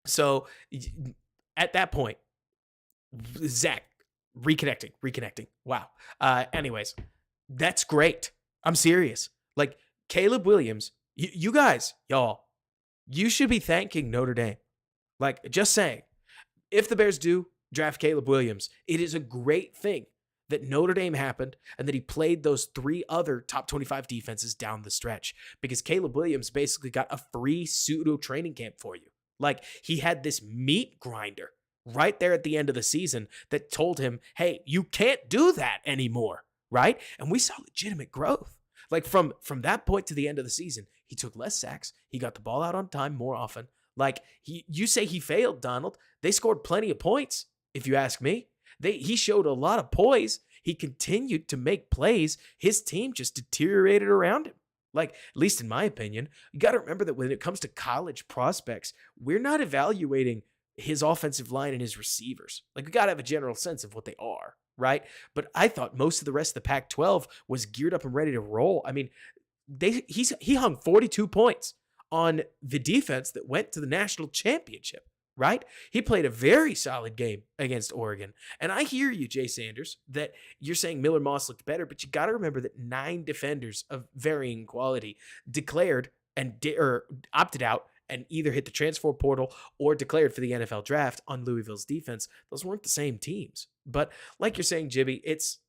so at that point, Zach, reconnecting. Wow. Anyways, that's great. I'm serious. Like Caleb Williams, you guys, y'all, you should be thanking Notre Dame. Like, just saying, if the Bears do draft Caleb Williams, it is a great thing that Notre Dame happened and that he played those three other top 25 defenses down the stretch, because Caleb Williams basically got a free pseudo training camp for you. Like, he had this meat grinder right there at the end of the season that told him, hey, you can't do that anymore, right? And we saw legitimate growth. Like, from that point to the end of the season, he took less sacks. He got the ball out on time more often. Like, you say he failed, Donald. They scored plenty of points, if you ask me. He showed a lot of poise. He continued to make plays. His team just deteriorated around him. Like, at least in my opinion, you got to remember that when it comes to college prospects, we're not evaluating his offensive line and his receivers. Like, we got to have a general sense of what they are, right? But I thought most of the rest of the Pac-12 was geared up and ready to roll. I mean, he hung 42 points on the defense that went to the national championship, right? He played a very solid game against Oregon. And I hear you, Jay Sanders, that you're saying Miller Moss looked better, but you got to remember that 9 defenders of varying quality declared and opted out and either hit the transfer portal or declared for the NFL draft on Louisville's defense. Those weren't the same teams. But like you're saying, Jibby, it's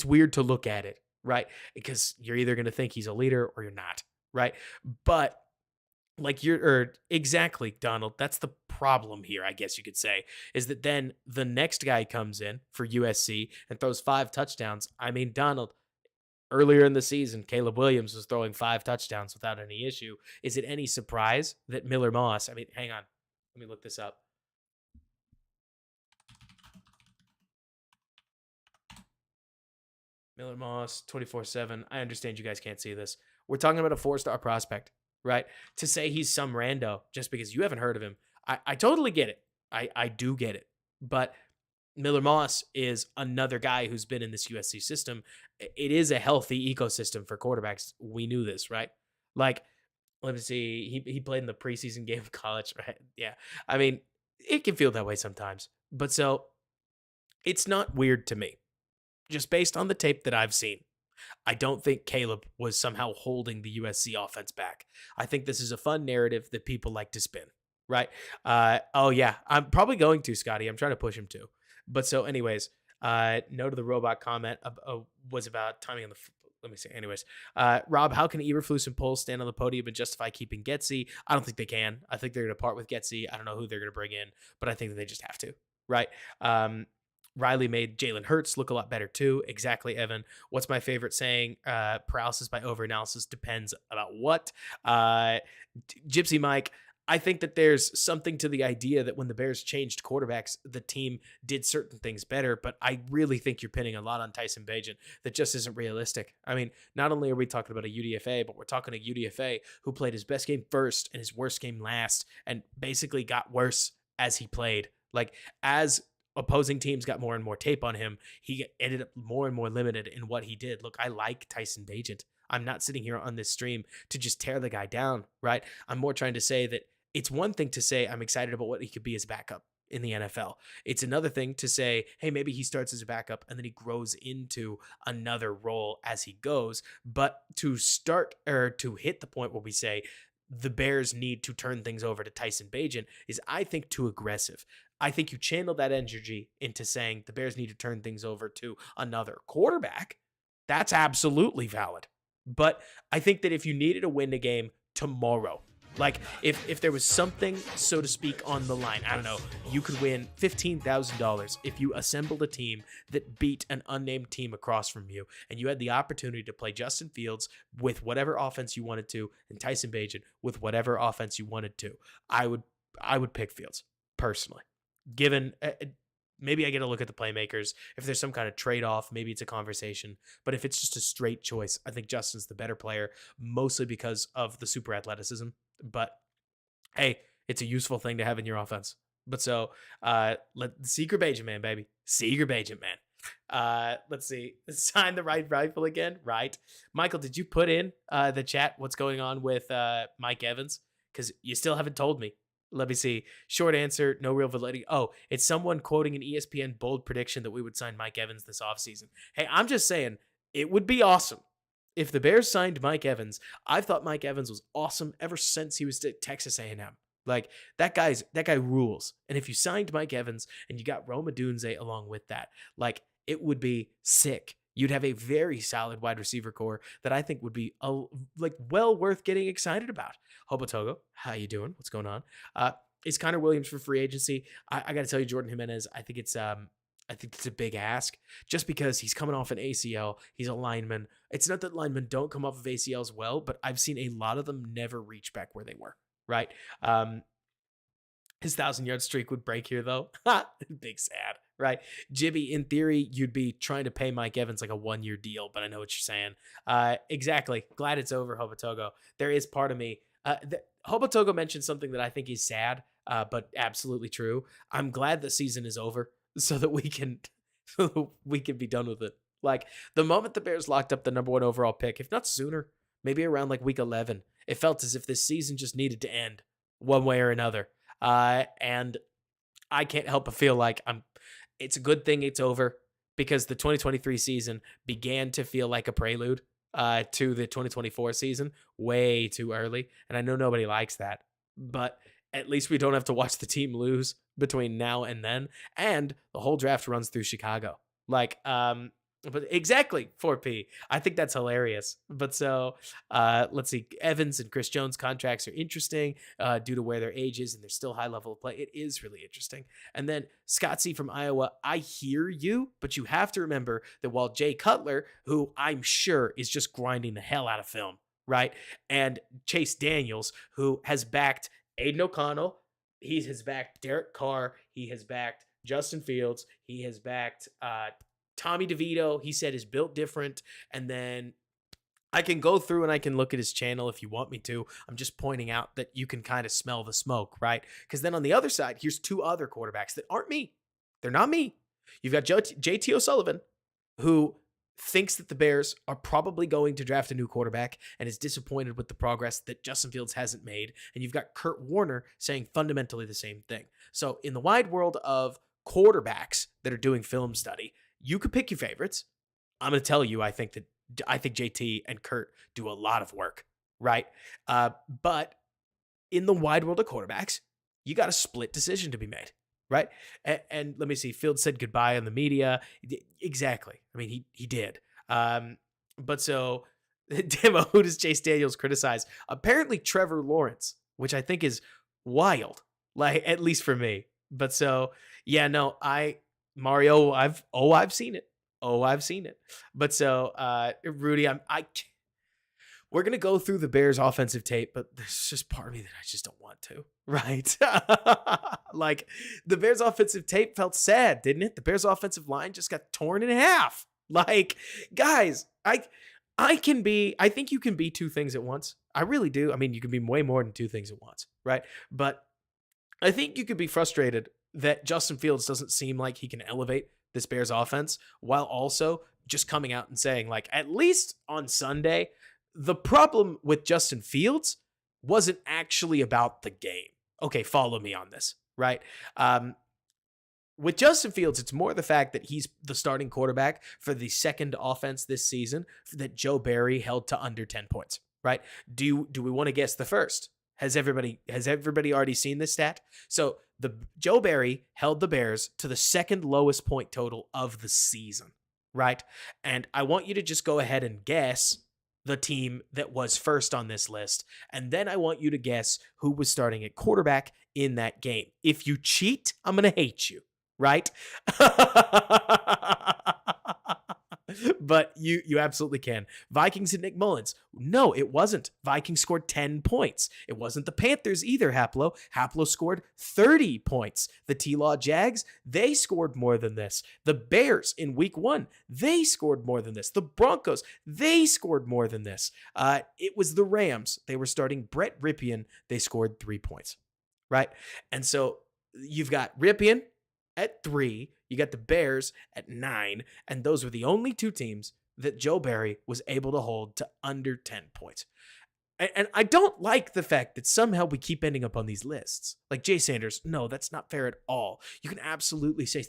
weird to look at it, right? Because you're either going to think he's a leader or you're not, right? But like exactly, Donald, that's the problem here, I guess you could say, is that then the next guy comes in for USC and throws 5 touchdowns. I mean, Donald, earlier in the season, Caleb Williams was throwing 5 touchdowns without any issue. Is it any surprise that Miller Moss, I mean, hang on, let me look this up. Miller Moss, 24/7. I understand you guys can't see this. We're talking about a 4-star prospect, right? To say he's some rando just because you haven't heard of him, I totally get it. I do get it. But Miller Moss is another guy who's been in this USC system. It is a healthy ecosystem for quarterbacks. We knew this, right? Like, let me see. He played in the preseason game of college, right? Yeah. I mean, it can feel that way sometimes. But so it's not weird to me. Just based on the tape that I've seen, I don't think Caleb was somehow holding the USC offense back. I think this is a fun narrative that people like to spin, right? Oh, yeah, I'm probably going to, Scotty. I'm trying to push him to. But so anyways, no to the robot comment was about timing on the let me see. Anyways, Rob, how can Eberflus and Poles stand on the podium and justify keeping Getsy? I don't think they can. I think they're going to part with Getsy. I don't know who they're going to bring in, but I think that they just have to, right? Riley made Jalen Hurts look a lot better too. Exactly, Evan. What's my favorite saying? Paralysis by overanalysis depends about what. Gypsy Mike, I think that there's something to the idea that when the Bears changed quarterbacks, the team did certain things better, but I really think you're pinning a lot on Tyson Bagent that just isn't realistic. I mean, not only are we talking about a UDFA, but we're talking a UDFA who played his best game first and his worst game last and basically got worse as he played. Like, as opposing teams got more and more tape on him, he ended up more and more limited in what he did. Look, I like Tyson Bagent. I'm not sitting here on this stream to just tear the guy down, right? I'm more trying to say that it's one thing to say I'm excited about what he could be as a backup in the NFL. It's another thing to say, hey, maybe he starts as a backup and then he grows into another role as he goes. But to start or to hit the point where we say the Bears need to turn things over to Tyson Bagent is, I think, too aggressive. I think you channel that energy into saying the Bears need to turn things over to another quarterback. That's absolutely valid. But I think that if you needed to win the game tomorrow, like if there was something, so to speak, on the line, I don't know, you could win $15,000 if you assembled a team that beat an unnamed team across from you, and you had the opportunity to play Justin Fields with whatever offense you wanted to, and Tyson Bagent with whatever offense you wanted to. I would pick Fields personally. Given maybe I get to look at the playmakers. If there's some kind of trade-off, maybe it's a conversation. But if it's just a straight choice, I think Justin's the better player, mostly because of the super athleticism. But hey, it's a useful thing to have in your offense. But so Secret Bagent man, baby. Secret Bagent man. Let's see. Sign the right rifle again. Right. Michael, did you put in the chat what's going on with Mike Evans? Because you still haven't told me. Let me see. Short answer, no real validity. Oh, it's someone quoting an ESPN bold prediction that we would sign Mike Evans this offseason. Hey, I'm just saying, it would be awesome if the Bears signed Mike Evans. I've thought Mike Evans was awesome ever since he was at Texas A&M. Like, that guy rules. And if you signed Mike Evans and you got Rome Odunze along with that, like, it would be sick. You'd have a very solid wide receiver core that I think would be like well worth getting excited about. Hobotogo, how you doing? What's going on? Is Connor Williams for free agency? I got to tell you, Jordan Jimenez. I think it's a big ask just because he's coming off an ACL. He's a lineman. It's not that linemen don't come off of ACLs well, but I've seen a lot of them never reach back where they were. Right. His 1,000-yard streak would break here, though. Big sad, right? Jibby, in theory, you'd be trying to pay Mike Evans like a 1-year deal, but I know what you're saying. Exactly. Glad it's over, Hobotogo. There is part of me. Hobotogo mentioned something that I think is sad, but absolutely true. I'm glad the season is over so that we can be done with it. Like, the moment the Bears locked up the number 1 overall pick, if not sooner, maybe around like week 11, it felt as if this season just needed to end one way or another. And I can't help but feel like it's a good thing it's over, because the 2023 season began to feel like a prelude to the 2024 season way too early. And I know nobody likes that, but at least we don't have to watch the team lose between now and then. And the whole draft runs through Chicago. But exactly, 4P. I think that's hilarious. But so let's see. Evans and Chris Jones contracts are interesting due to where their age is, and they're still high level of play. It is really interesting. And then Scott C. from Iowa, I hear you, but you have to remember that while Jay Cutler, who I'm sure is just grinding the hell out of film, right? And Chase Daniels, who has backed Aiden O'Connell, he has backed Derek Carr, he has backed Justin Fields, he has backed Tommy DeVito, he said, is built different. And then I can go through and I can look at his channel if you want me to. I'm just pointing out that you can kind of smell the smoke, right? Because then on the other side, here's 2 other quarterbacks that aren't me. They're not me. You've got JT O'Sullivan, who thinks that the Bears are probably going to draft a new quarterback and is disappointed with the progress that Justin Fields hasn't made. And you've got Kurt Warner saying fundamentally the same thing. So in the wide world of quarterbacks that are doing film study, you could pick your favorites. I'm going to tell you, I think JT and Kurt do a lot of work, right? But in the wide world of quarterbacks, you got a split decision to be made, right? And let me see. Fields said goodbye on the media. Exactly. I mean, he did. But so, Demo, who does Chase Daniels criticize? Apparently Trevor Lawrence, which I think is wild, like, at least for me. But so, yeah, no, Mario, I've seen it. I've seen it. But so, Rudy, we're going to go through the Bears offensive tape, but there's just part of me that I just don't want to, right? Like, the Bears offensive tape felt sad, didn't it? The Bears offensive line just got torn in half. Like, guys, I think you can be 2 things at once. I really do. I mean, you can be way more than 2 things at once, right? But I think you could be frustrated that Justin Fields doesn't seem like he can elevate this Bears offense, while also just coming out and saying, like, at least on Sunday, the problem with Justin Fields wasn't actually about the game. Okay, follow me on this, right? With Justin Fields, it's more the fact that he's the starting quarterback for the second offense this season that Joe Barry held to under 10 points, right? Do we want to guess the first? Has everybody already seen this stat? So the Joe Barry held the Bears to the second lowest point total of the season, right? And I want you to just go ahead and guess the team that was first on this list. And then I want you to guess who was starting at quarterback in that game. If you cheat, I'm going to hate you, right? But you absolutely can. Vikings and Nick Mullins. No, it wasn't. Vikings scored 10 points. It wasn't the Panthers either, Haplo. Haplo scored 30 points. The T-Law Jags, they scored more than this. The Bears in week 1, they scored more than this. The Broncos, they scored more than this. It was the Rams. They were starting Brett Ripien. They scored 3 points, right? And so you've got Ripien at 3, you got the Bears at 9, and those were the only 2 teams that Joe Barry was able to hold to under 10 points. And I don't like the fact that somehow we keep ending up on these lists. Like Jay Sanders, no, that's not fair at all. You can absolutely say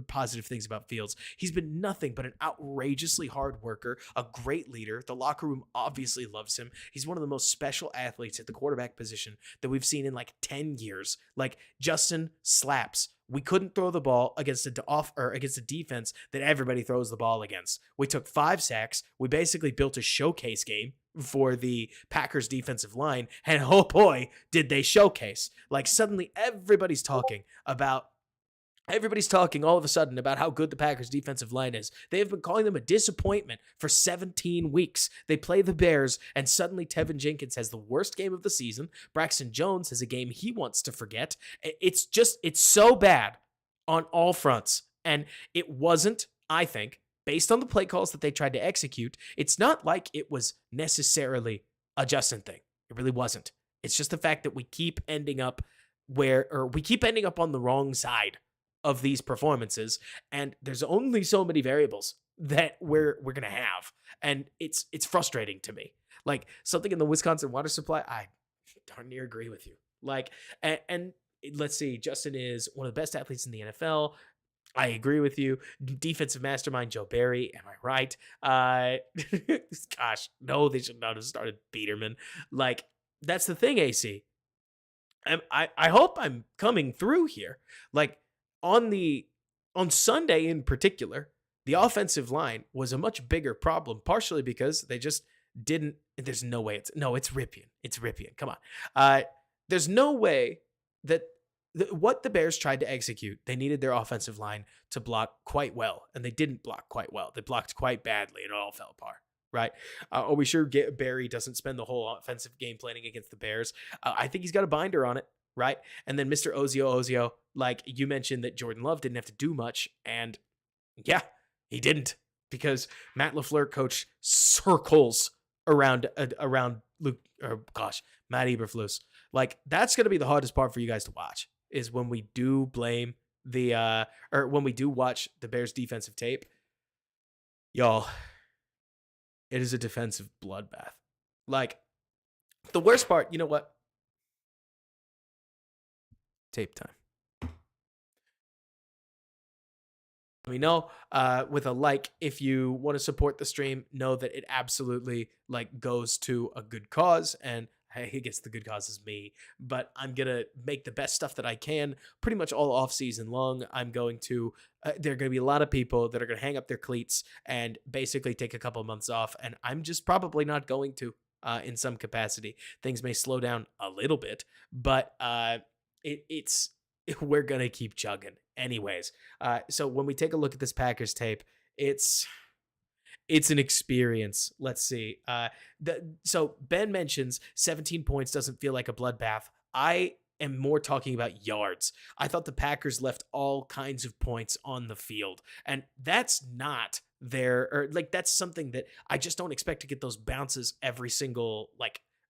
positive things about Fields. He's been nothing but an outrageously hard worker, a great leader. The locker room obviously loves him. He's one of the most special athletes at the quarterback position that we've seen in like 10 years. Like, Justin slaps we couldn't throw the ball against against a defense that everybody throws the ball against. We took 5 sacks. We basically built a showcase game for the Packers defensive line, and oh boy, did they showcase. Like suddenly everybody's talking all of a sudden about how good the Packers defensive line is. They have been calling them a disappointment for 17 weeks. They play the Bears, and suddenly Tevin Jenkins has the worst game of the season. Braxton Jones has a game he wants to forget. It's so bad on all fronts. And it wasn't, I think, based on the play calls that they tried to execute, it's not like it was necessarily a Justin thing. It really wasn't. It's just the fact that we keep ending up on the wrong side of these performances, and there's only so many variables that we're gonna have, and it's frustrating to me. Like something in the Wisconsin water supply, I darn near agree with you. Like, and let's see, Justin is one of the best athletes in the NFL. I agree with you. Defensive mastermind Joe Barry, am I right? Gosh, no, they should not have started Peterman. Like that's the thing, AC. I hope I'm coming through here. Like on Sunday in particular, the offensive line was a much bigger problem, partially because they just didn't. There's no way it's Ripien. It's Ripien. Come on. There's no way that what the Bears tried to execute, they needed their offensive line to block quite well, and they didn't block quite well. They blocked quite badly, and it all fell apart. Right? Are we sure Barry doesn't spend the whole offensive game planning against the Bears? I think he's got a binder on it. Right. And then Mr. Ozio, like you mentioned that Jordan Love didn't have to do much. And yeah, he didn't, because Matt LaFleur coached circles around Matt Eberflus. Like that's going to be the hardest part for you guys to watch, is when we do blame when we do watch the Bears defensive tape. Y'all, it is a defensive bloodbath. Like the worst part, you know what? Tape time. Let me know with a like if you want to support the stream. Know that it absolutely like goes to a good cause, and hey, I guess the good cause is me. But I'm gonna make the best stuff that I can pretty much all off season long. I'm going to there are going to be a lot of people that are going to hang up their cleats and basically take a couple of months off, and I'm just probably not going to in some capacity. Things may slow down a little bit, but we're gonna keep chugging anyways. So when we take a look at this Packers tape, it's an experience. Let's see. So Ben mentions 17 points doesn't feel like a bloodbath. I am more talking about yards. I thought the Packers left all kinds of points on the field, and that's not that's something that I just don't expect to get those bounces every single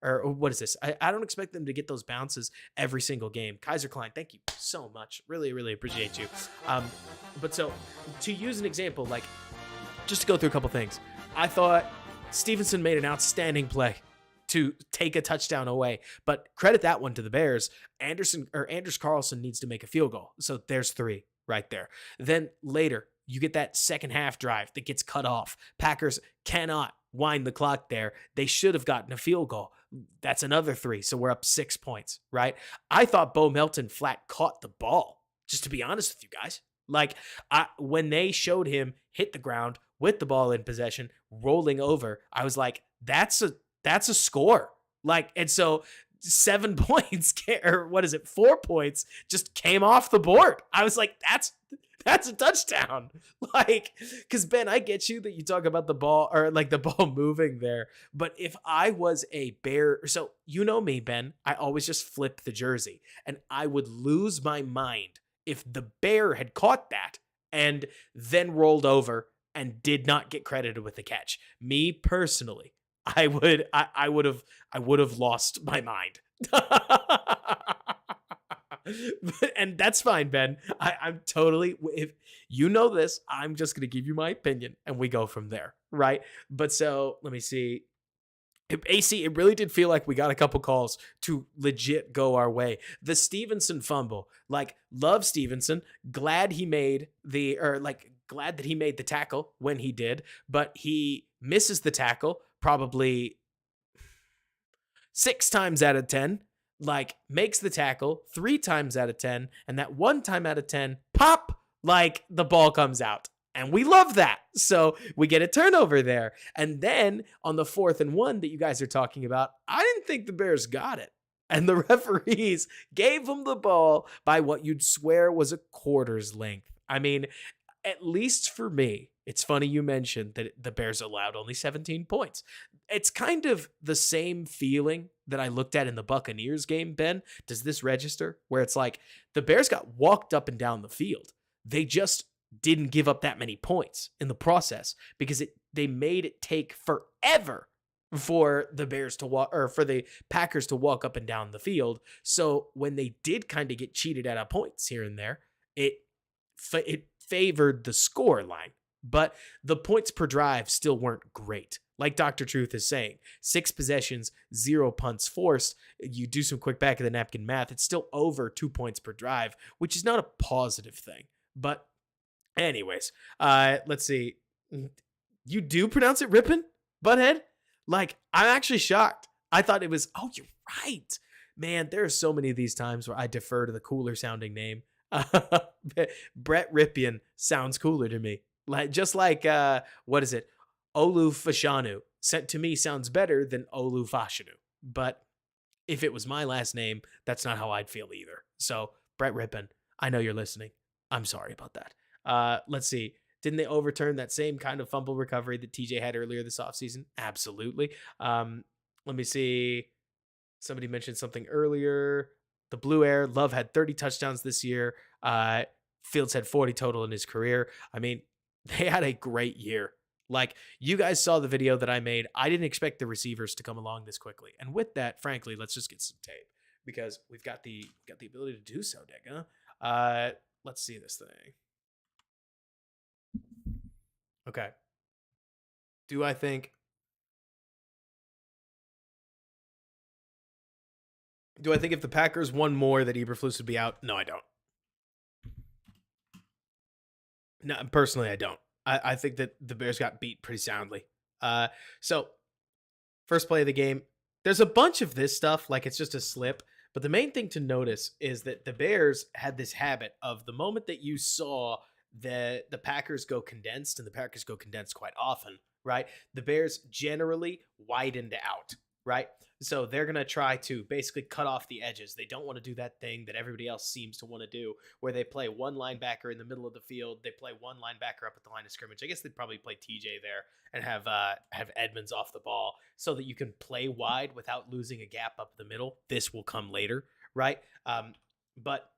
or what is this? I don't expect them to get those bounces every single game. Kaiser Klein, thank you so much. Really, really appreciate you. But so to use an example, like just to go through a couple things, I thought Stevenson made an outstanding play to take a touchdown away, but credit that one to the Bears. Anders Carlson needs to make a field goal. So there's 3 right there. Then later, you get that second half drive that gets cut off. Packers cannot wind the clock there. They should have gotten a field goal. That's another 3. So we're up 6 points, right? I thought Bo Melton flat caught the ball, just to be honest with you guys. Like when they showed him hit the ground with the ball in possession, rolling over, I was like, that's a score. Like, and so 7 points, or what is it? 4 points just came off the board. I was like, that's a touchdown. Like, because Ben, I get you that you talk about the ball or like the ball moving there. But if I was a Bear, so you know me, Ben, I always just flip the jersey, and I would lose my mind if the Bear had caught that and then rolled over and did not get credited with the catch. Me personally, I would have lost my mind. And that's fine, Ben. I'm totally, if you know this, I'm just going to give you my opinion and we go from there. Right. But so let me see. AC, it really did feel like we got a couple calls to legit go our way. The Stevenson fumble, like, love Stevenson. Glad that he made the tackle when he did, but he misses the tackle probably 6 times out of 10. like makes the tackle 3 times out of 10, and that one time out of 10, pop, like the ball comes out. And we love that. So we get a turnover there. And then on the 4th and 1 that you guys are talking about, I didn't think the Bears got it. And the referees gave them the ball by what you'd swear was a quarter's length. I mean, at least for me, it's funny you mentioned that the Bears allowed only 17 points. It's kind of the same feeling that I looked at in the Buccaneers game, Ben. Does this register? Where it's like the Bears got walked up and down the field. They just didn't give up that many points in the process because they made it take forever for the Bears to walk, or for the Packers to walk up and down the field. So when they did kind of get cheated out of points here and there, it favored the score line, but the points per drive still weren't great. Like Dr. Truth is saying, 6 possessions, 0 punts forced. You do some quick back of the napkin math, it's still over 2 points per drive, which is not a positive thing. But anyways, let's see. You do pronounce it rippin', butthead? Like, I'm actually shocked. I thought it was, oh, you're right. Man, there are so many of these times where I defer to the cooler sounding name. Brett Ripien sounds cooler to me. Like, just like, what is it? Olu Fashanu. To me sounds better than Olu Fashanu. But if it was my last name, that's not how I'd feel either. So, Brett Ripien, I know you're listening. I'm sorry about that. Let's see. Didn't they overturn that same kind of fumble recovery that TJ had earlier this offseason? Absolutely. Let me see. Somebody mentioned something earlier. The Blue Air, Love had 30 touchdowns this year. Fields had 40 total in his career. I mean, they had a great year. Like, you guys saw the video that I made. I didn't expect the receivers to come along this quickly. And with that, frankly, let's just get some tape because we've got the ability to do so, Dega. Let's see this thing. Okay. Do I think if the Packers won more that Eberflus would be out? No, I don't. No, personally, I don't. I think that the Bears got beat pretty soundly. So first play of the game, there's a bunch of this stuff like it's just a slip. But the main thing to notice is that the Bears had this habit of the moment that you saw the Packers go condensed, and the Packers go condensed quite often, right? The Bears generally widened out, right? So they're going to try to basically cut off the edges. They don't want to do that thing that everybody else seems to want to do, where they play one linebacker in the middle of the field. They play one linebacker up at the line of scrimmage. I guess they'd probably play TJ there and have Edmonds off the ball so that you can play wide without losing a gap up the middle. This will come later, right? But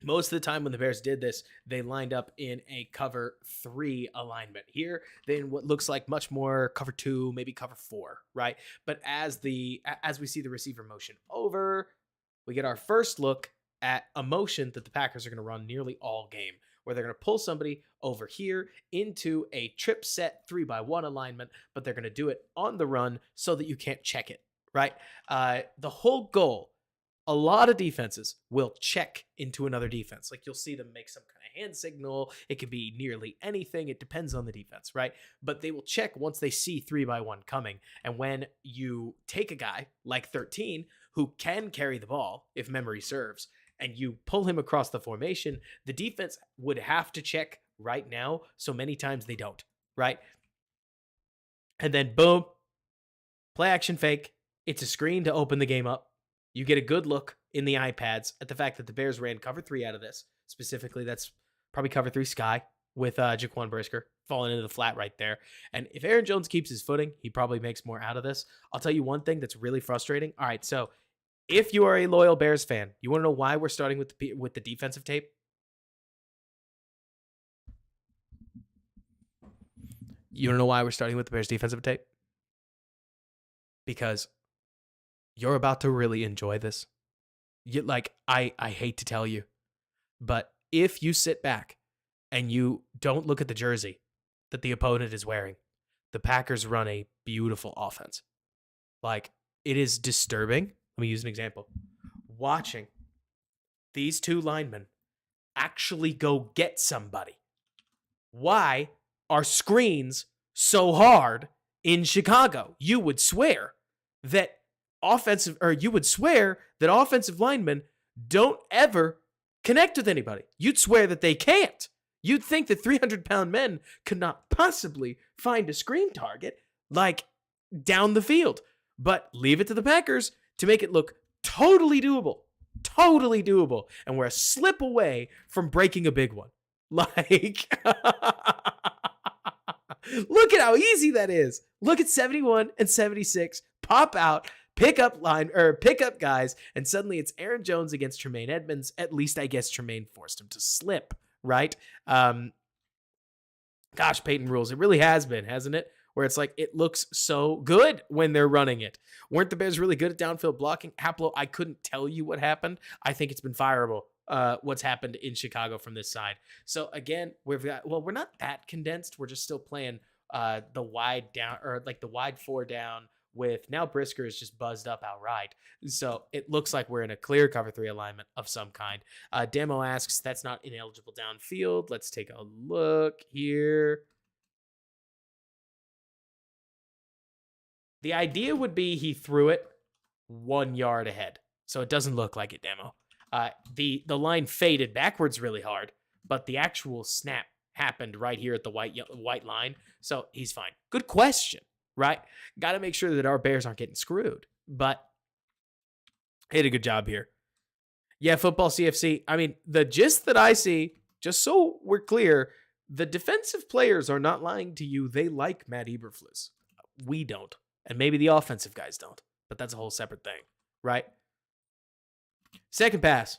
most of the time when the Bears did this, they lined up in a cover 3 alignment. Here, then what looks like much more cover 2, maybe cover 4, right? But as we see the receiver motion over, we get our first look at a motion that the Packers are going to run nearly all game, where they're going to pull somebody over here into a trip set 3-by-1 alignment, but they're going to do it on the run so that you can't check it, right? The whole goal, a lot of defenses will check into another defense. Like, you'll see them make some kind of hand signal. It could be nearly anything. It depends on the defense, right? But they will check once they see 3-by-1 coming. And when you take a guy like 13 who can carry the ball, if memory serves, and you pull him across the formation, the defense would have to check right now. So many times they don't, right? And then boom, play action fake. It's a screen to open the game up. You get a good look in the iPads at the fact that the Bears ran cover 3 out of this. Specifically, that's probably cover 3 sky with Jaquan Brisker falling into the flat right there. And if Aaron Jones keeps his footing, he probably makes more out of this. I'll tell you one thing that's really frustrating. All right, so if you are a loyal Bears fan, you want to know why we're starting with the defensive tape? You want to know why we're starting with the Bears defensive tape? Because you're about to really enjoy this. I hate to tell you, but if you sit back and you don't look at the jersey that the opponent is wearing, the Packers run a beautiful offense. Like, it is disturbing. Let me use an example. Watching these 2 linemen actually go get somebody. Why are screens so hard in Chicago? You would swear that you would swear that offensive linemen don't ever connect with anybody. You'd swear that they can't. You'd think that 300-pound men could not possibly find a screen target like down the field. But leave it to the Packers to make it look totally doable. Totally doable. And we're a slip away from breaking a big one. Like, look at how easy that is. Look at 71 and 76. Pop out, pick up guys, and suddenly it's Aaron Jones against Tremaine Edmonds. At least I guess Tremaine forced him to slip, right? Gosh, Peyton rules. It really has been, hasn't it? Where it's like, it looks so good when they're running it. Weren't the Bears really good at downfield blocking? Haplo, I couldn't tell you what happened. I think it's been fireable, what's happened in Chicago from this side. So again, we're not that condensed. We're just still playing the wide down, or like the wide 4 down, with now Brisker is just buzzed up outright. So it looks like we're in a clear cover 3 alignment of some kind. Demo asks, that's not ineligible downfield. Let's take a look here. The idea would be he threw it 1 yard ahead. So it doesn't look like it, Demo. The line faded backwards really hard, but the actual snap happened right here at the white line. So he's fine. Good question, right? Got to make sure that our Bears aren't getting screwed. But he did a good job here. Yeah, football CFC. I mean, the gist that I see, just so we're clear, the defensive players are not lying to you. They like Matt Eberflus. We don't. And maybe the offensive guys don't. But that's a whole separate thing, right? Second pass.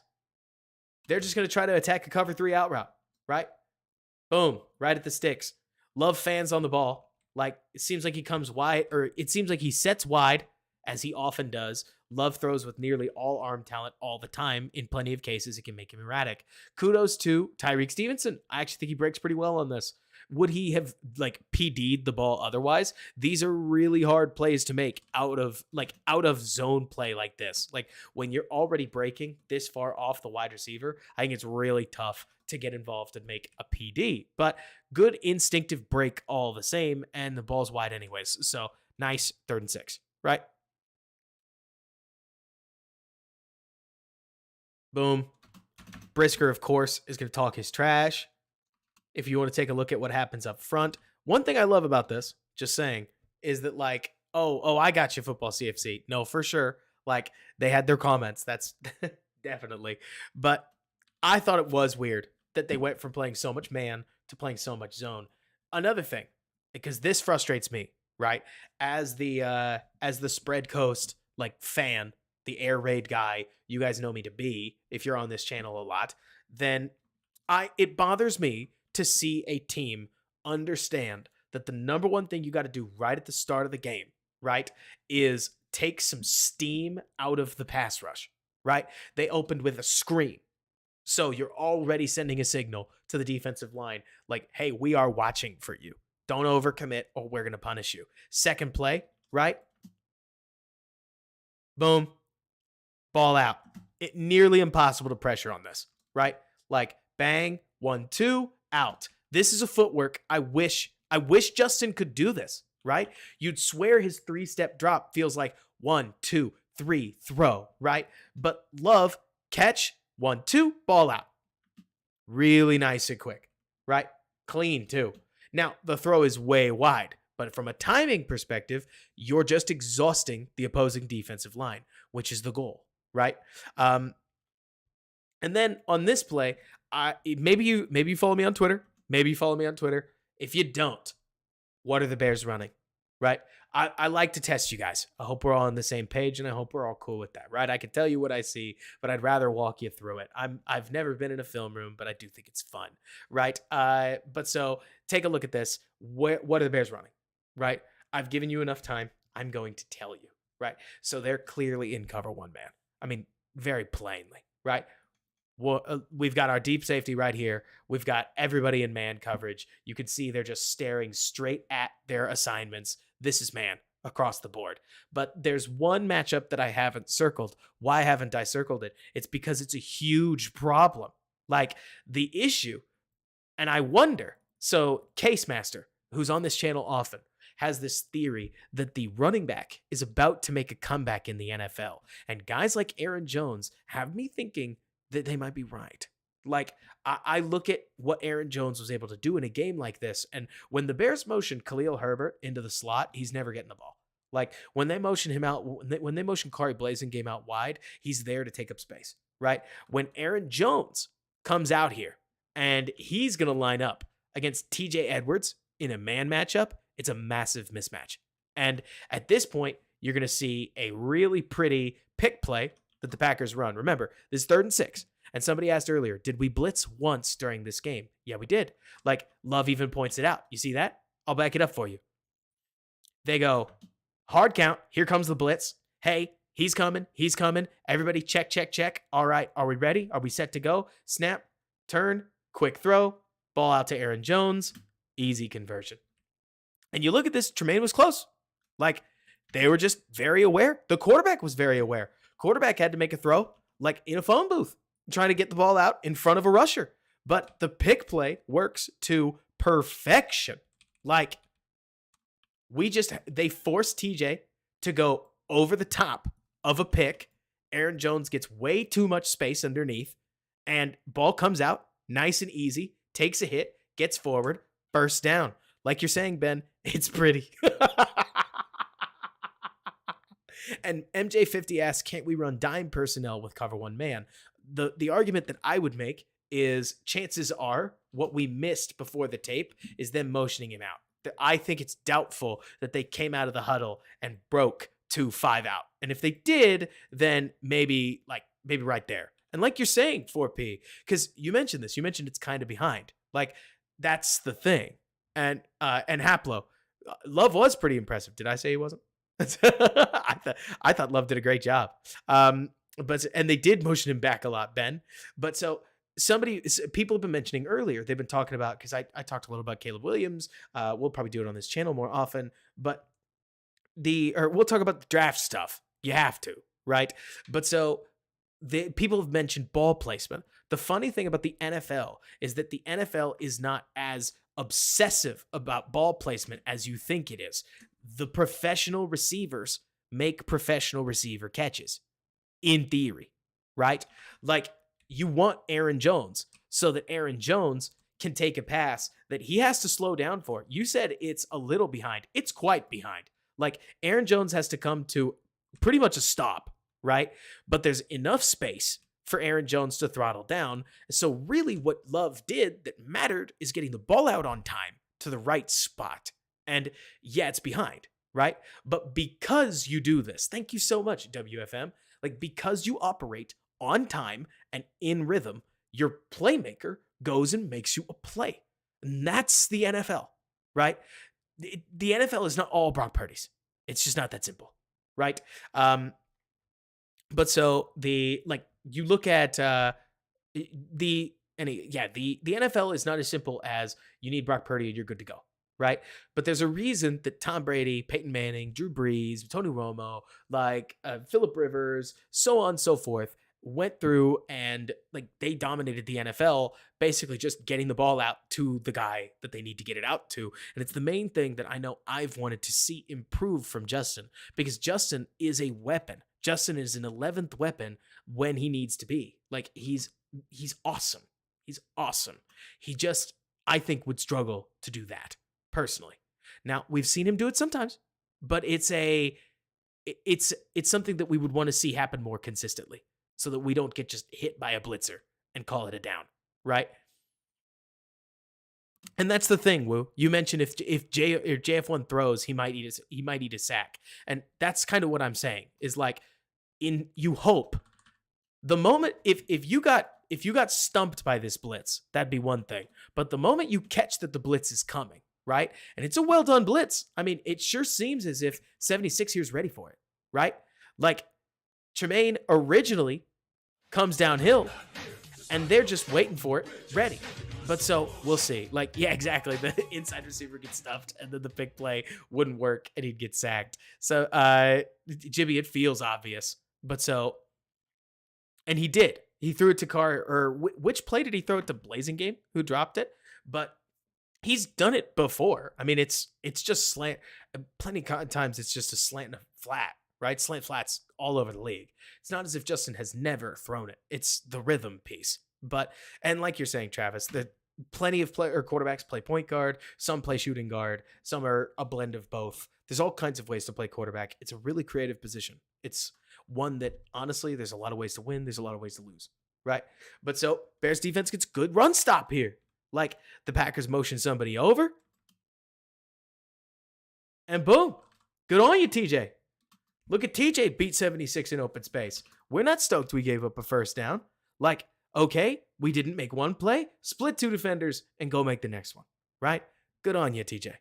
They're just going to try to attack a cover 3 out route, right? Boom, right at the sticks. Love fans on the ball. Like, it seems like he comes wide, or it seems like he sets wide, as he often does. Love throws with nearly all arm talent all the time. In plenty of cases, it can make him erratic. Kudos to Tyreek Stevenson. I actually think he breaks pretty well on this. Would he have like PD'd the ball otherwise? These are really hard plays to make out of zone play like this. Like, when you're already breaking this far off the wide receiver, I think it's really tough to get involved and make a PD. But good instinctive break all the same, and the ball's wide anyways. So nice 3rd and 6, right? Boom. Brisker, of course, is going to talk his trash. If you want to take a look at what happens up front, one thing I love about this, just saying, is that like, oh, I got you, football CFC. No, for sure. Like, they had their comments. That's definitely. But I thought it was weird that they went from playing so much man to playing so much zone. Another thing, because this frustrates me, right? As the spread coast like fan, the air raid guy, you guys know me to be, if you're on this channel a lot, then it bothers me to see a team understand that the number one thing you got to do right at the start of the game, right, is take some steam out of the pass rush, right? They opened with a screen. So you're already sending a signal to the defensive line like, hey, we are watching for you. Don't overcommit or we're going to punish you. Second play, right? Boom. Ball out. It nearly impossible to pressure on this, right? Like, bang, 1-2, out. This is a footwork. I wish Justin could do this, right? You'd swear his 3-step drop feels like 1, 2, 3, throw, right? But Love, catch, 1, 2, ball out. Really nice and quick, right? Clean too. Now, the throw is way wide, but from a timing perspective, you're just exhausting the opposing defensive line, which is the goal, right? And then on this play, maybe you follow me on Twitter. Maybe you follow me on Twitter. If you don't, what are the Bears running, right? I like to test you guys. I hope we're all on the same page, and I hope we're all cool with that, right? I can tell you what I see, but I'd rather walk you through it. I've never been in a film room, but I do think it's fun, right? But so take a look at this. What are the Bears running, right? I've given you enough time. I'm going to tell you, right? So they're clearly in cover 1 man. I mean, very plainly, right? We've got our deep safety right here. We've got everybody in man coverage. You can see they're just staring straight at their assignments. This is man across the board. But there's one matchup that I haven't circled. Why haven't I circled it? It's because it's a huge problem. Like, the issue, and I wonder, so Case Master, who's on this channel often, has this theory that the running back is about to make a comeback in the NFL. And guys like Aaron Jones have me thinking that they might be right. Like, I look at what Aaron Jones was able to do in a game like this. And when the Bears motioned Khalil Herbert into the slot, he's never getting the ball. Like, when they motion him out, when they motion Corey Blasingame out wide, he's there to take up space, right? When Aaron Jones comes out here and he's going to line up against TJ Edwards in a man matchup, it's a massive mismatch. And at this point, you're going to see a really pretty pick play that the Packers run. Remember, this is 3rd and 6. And somebody asked earlier, did we blitz once during this game? Yeah, we did. Like, Love even points it out. You see that? I'll back it up for you. They go, hard count. Here comes the blitz. Hey, he's coming. He's coming. Everybody check, check, check. All right, are we ready? Are we set to go? Snap, turn, quick throw, ball out to Aaron Jones. Easy conversion. And you look at this, Tremaine was close. Like, they were just very aware. The quarterback was very aware. Quarterback had to make a throw, like in a phone booth, trying to get the ball out in front of a rusher. But the pick play works to perfection. Like, they forced TJ to go over the top of a pick. Aaron Jones gets way too much space underneath, and ball comes out nice and easy, takes a hit, gets forward, first down. Like you're saying, Ben, it's pretty. And MJ50 asks, can't we run dime personnel with cover one man? The argument that I would make is chances are what we missed before the tape is them motioning him out. I think it's doubtful that they came out of the huddle and broke 2-5 out. And if they did, then maybe right there. And like you're saying, 4P, because you mentioned this, it's kind of behind. Like, that's the thing. And Haplo, Love was pretty impressive. Did I say he wasn't? I thought Love did a great job. But they did motion him back a lot, Ben. But so people have been mentioning earlier, they've been talking about, because I talked a little about Caleb Williams. We'll probably do it on this channel more often, but we'll talk about the draft stuff. You have to, right? But so people have mentioned ball placement. The funny thing about the NFL is that the NFL is not as obsessive about ball placement as you think it is. The professional receivers make professional receiver catches, in theory, right? Like, you want Aaron Jones so that Aaron Jones can take a pass that he has to slow down for. You said it's a little behind. It's quite behind. Like, Aaron Jones has to come to pretty much a stop, right? But there's enough space for Aaron Jones to throttle down. So really what Love did that mattered is getting the ball out on time to the right spot. And yeah, it's behind, right? But because you do this, thank you so much, WFM. Like, because you operate on time and in rhythm, your playmaker goes and makes you a play. And that's the NFL, right? The NFL is not all Brock Purdy's. It's just not that simple, right? But so you look at the NFL is not as simple as you need Brock Purdy and you're good to go, right? But there's a reason that Tom Brady, Peyton Manning, Drew Brees, Tony Romo, Phillip Rivers, so on and so forth, went through and they dominated the NFL, basically just getting the ball out to the guy that they need to get it out to. And it's the main thing that I know I've wanted to see improve from Justin, because Justin is a weapon. Justin is an 11th weapon when he needs to be. Like, he's awesome. He's awesome. He just, I think, would struggle to do that personally. Now, we've seen him do it sometimes, but it's something that we would want to see happen more consistently, so that we don't get just hit by a blitzer and call it a down, right? And that's the thing, Woo. You mentioned if JF1 throws, he might eat a sack, and that's kind of what I'm saying. Is like, you hope the moment if you got stumped by this blitz, that'd be one thing. But the moment you catch that the blitz is coming, right, and it's a well done blitz. I mean, it sure seems as if 76 years ready for it, right? Like, Tremaine originally comes downhill, and they're just waiting for it, ready. But so we'll see. Like, yeah, exactly. The inside receiver gets stuffed, and then the big play wouldn't work, and he'd get sacked. So, Jimmy, it feels obvious, but so, and he did. He threw it to Carr, or which play did he throw it to? Blasingame, who dropped it. But He's done it before. I mean, it's just slant. Plenty of times it's just a slant and a flat, right? Slant flats all over the league. It's not as if Justin has never thrown it. It's the rhythm piece. But and like you're saying, Travis, the plenty of quarterbacks play point guard. Some play shooting guard. Some are a blend of both. There's all kinds of ways to play quarterback. It's a really creative position. It's one that honestly, there's a lot of ways to win. There's a lot of ways to lose, right? But so Bears defense gets good run stop here. Like the Packers motion somebody over, and boom, good on you, TJ. Look at TJ beat 76 in open space. We're not stoked we gave up a first down. Like, okay, we didn't make one play, split two defenders, and go make the next one, right? Good on you, TJ.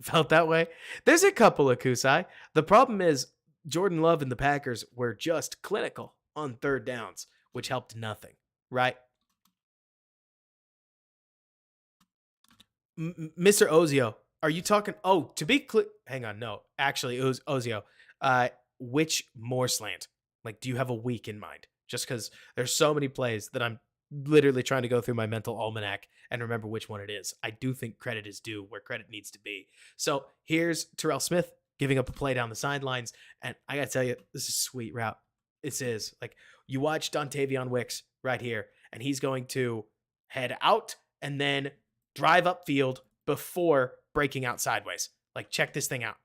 Felt that way? There's a couple of Kusai. The problem is Jordan Love and the Packers were just clinical on third downs, which helped nothing, right? Mr. Ozio, are you talking? Oh, to be clear, hang on. No, actually, it was Ozio. Which more slant? Like, do you have a week in mind? Just because there's so many plays that I'm literally trying to go through my mental almanac and remember which one it is. I do think credit is due where credit needs to be. So here's Terrell Smith giving up a play down the sidelines. And I got to tell you, this is a sweet route. This is like you watch Dontavion Wicks right here, and he's going to head out and then drive upfield before breaking out sideways. Like, check this thing out.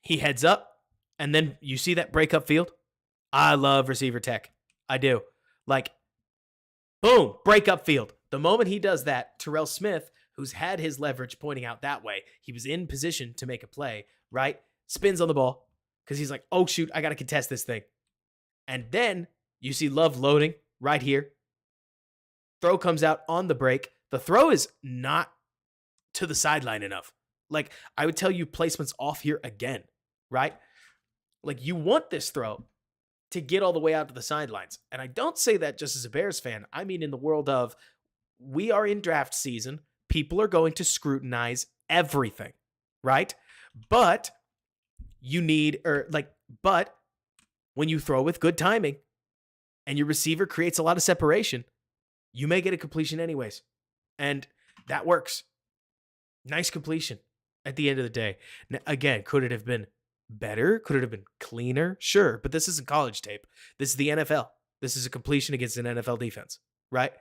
He heads up, and then you see that break up field. I love receiver tech. I do. Like, boom, break up field. The moment he does that, Terrell Smith, who's had his leverage pointing out that way, he was in position to make a play, right? Spins on the ball because he's like, oh, shoot, I got to contest this thing. And then you see Love loading right here. Throw comes out on the break. The throw is not to the sideline enough. Like, I would tell you placement's off here again, right? Like, you want this throw to get all the way out to the sidelines. And I don't say that just as a Bears fan. I mean in the world of we are in draft season. People are going to scrutinize everything, right? But you need, but when you throw with good timing and your receiver creates a lot of separation, you may get a completion anyways. And that works. Nice completion at the end of the day. Now, again, could it have been better? Could it have been cleaner? Sure, but this isn't college tape. This is the NFL. This is a completion against an NFL defense, right?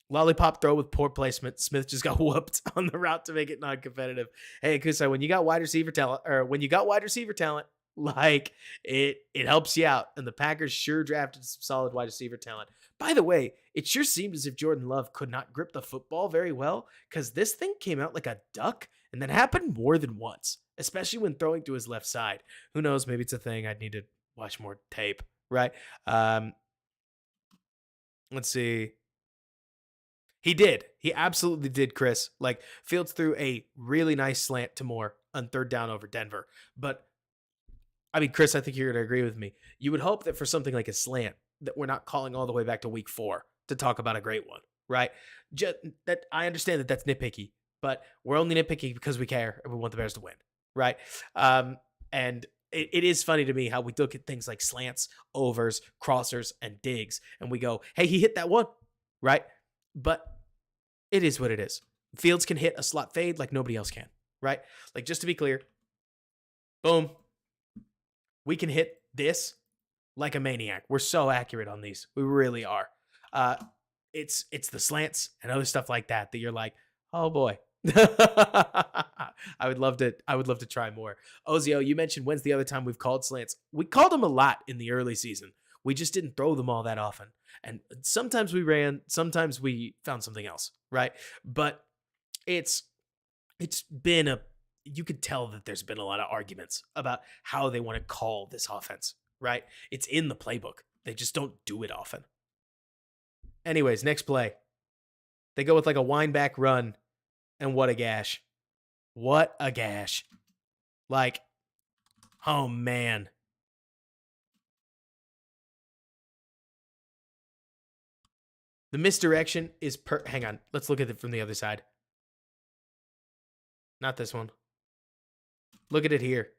Lollipop throw with poor placement. Smith just got whooped on the route to make it non-competitive. Hey, Kusai, when you got wide receiver talent, like it helps you out. And the Packers sure drafted some solid wide receiver talent. By the way, it sure seemed as if Jordan Love could not grip the football very well because this thing came out like a duck, and that happened more than once, especially when throwing to his left side. Who knows? Maybe it's a thing. I'd need to watch more tape, right? Let's see. He did. He absolutely did, Chris. Like, Fields threw a really nice slant to Moore on third down over Denver. But, I mean, Chris, I think you're going to agree with me. You would hope that for something like a slant, that we're not calling all the way back to week 4 to talk about a great one, right? That I understand that that's nitpicky, but we're only nitpicky because we care and we want the Bears to win, right? And it is funny to me how we look at things like slants, overs, crossers, and digs, and we go, hey, he hit that one, right? But it is what it is. Fields can hit a slot fade like nobody else can, right? Like, just to be clear, boom, we can hit this like a maniac. We're so accurate on these. We really are. It's the slants and other stuff like that you're like, oh boy. I would love to try more. Ozio, you mentioned when's the other time we've called slants? We called them a lot in the early season. We just didn't throw them all that often. And sometimes we ran, sometimes we found something else, right? But it's been you could tell that there's been a lot of arguments about how they want to call this offense, right? It's in the playbook. They just don't do it often. Anyways, next play. They go with like a wind back run, and what a gash. What a gash. Like, oh man. The misdirection is hang on. Let's look at it from the other side. Not this one. Look at it here.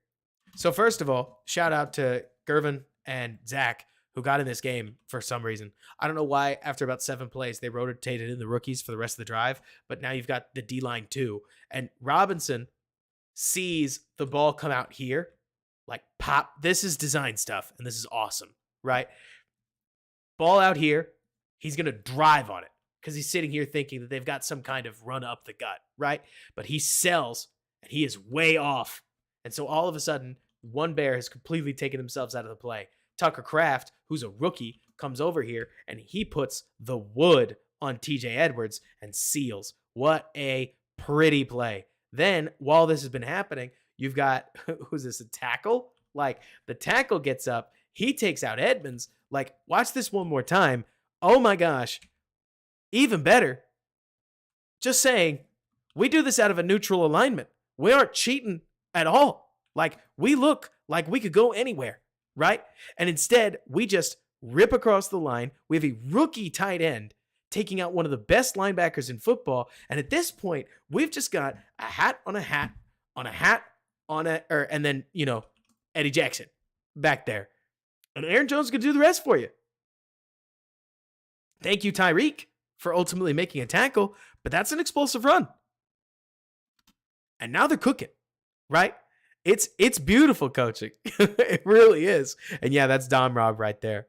So first of all, shout out to Gervin and Zach, who got in this game for some reason. I don't know why after about 7 plays they rotated in the rookies for the rest of the drive, but now you've got the D-line too. And Robinson sees the ball come out here, like pop. This is design stuff, and this is awesome, right? Ball out here, he's going to drive on it because he's sitting here thinking that they've got some kind of run up the gut, right? But he sells, and he is way off. And so all of a sudden, one Bear has completely taken themselves out of the play. Tucker Kraft, who's a rookie, comes over here, and he puts the wood on TJ Edwards and seals. What a pretty play. Then, while this has been happening, you've got, who's this, a tackle? Like, the tackle gets up, he takes out Edmonds. Like, watch this one more time. Oh my gosh. Even better. Just saying, we do this out of a neutral alignment. We aren't cheating at all. Like, we look like we could go anywhere, right? And instead, we just rip across the line. We have a rookie tight end taking out one of the best linebackers in football. And at this point, we've just got a hat on a hat on a hat on a, and then, Eddie Jackson back there. And Aaron Jones can do the rest for you. Thank you, Tyreek, for ultimately making a tackle, but that's an explosive run. And now they're cooking, right? It's beautiful coaching. It really is. And yeah, that's Dom Rob right there.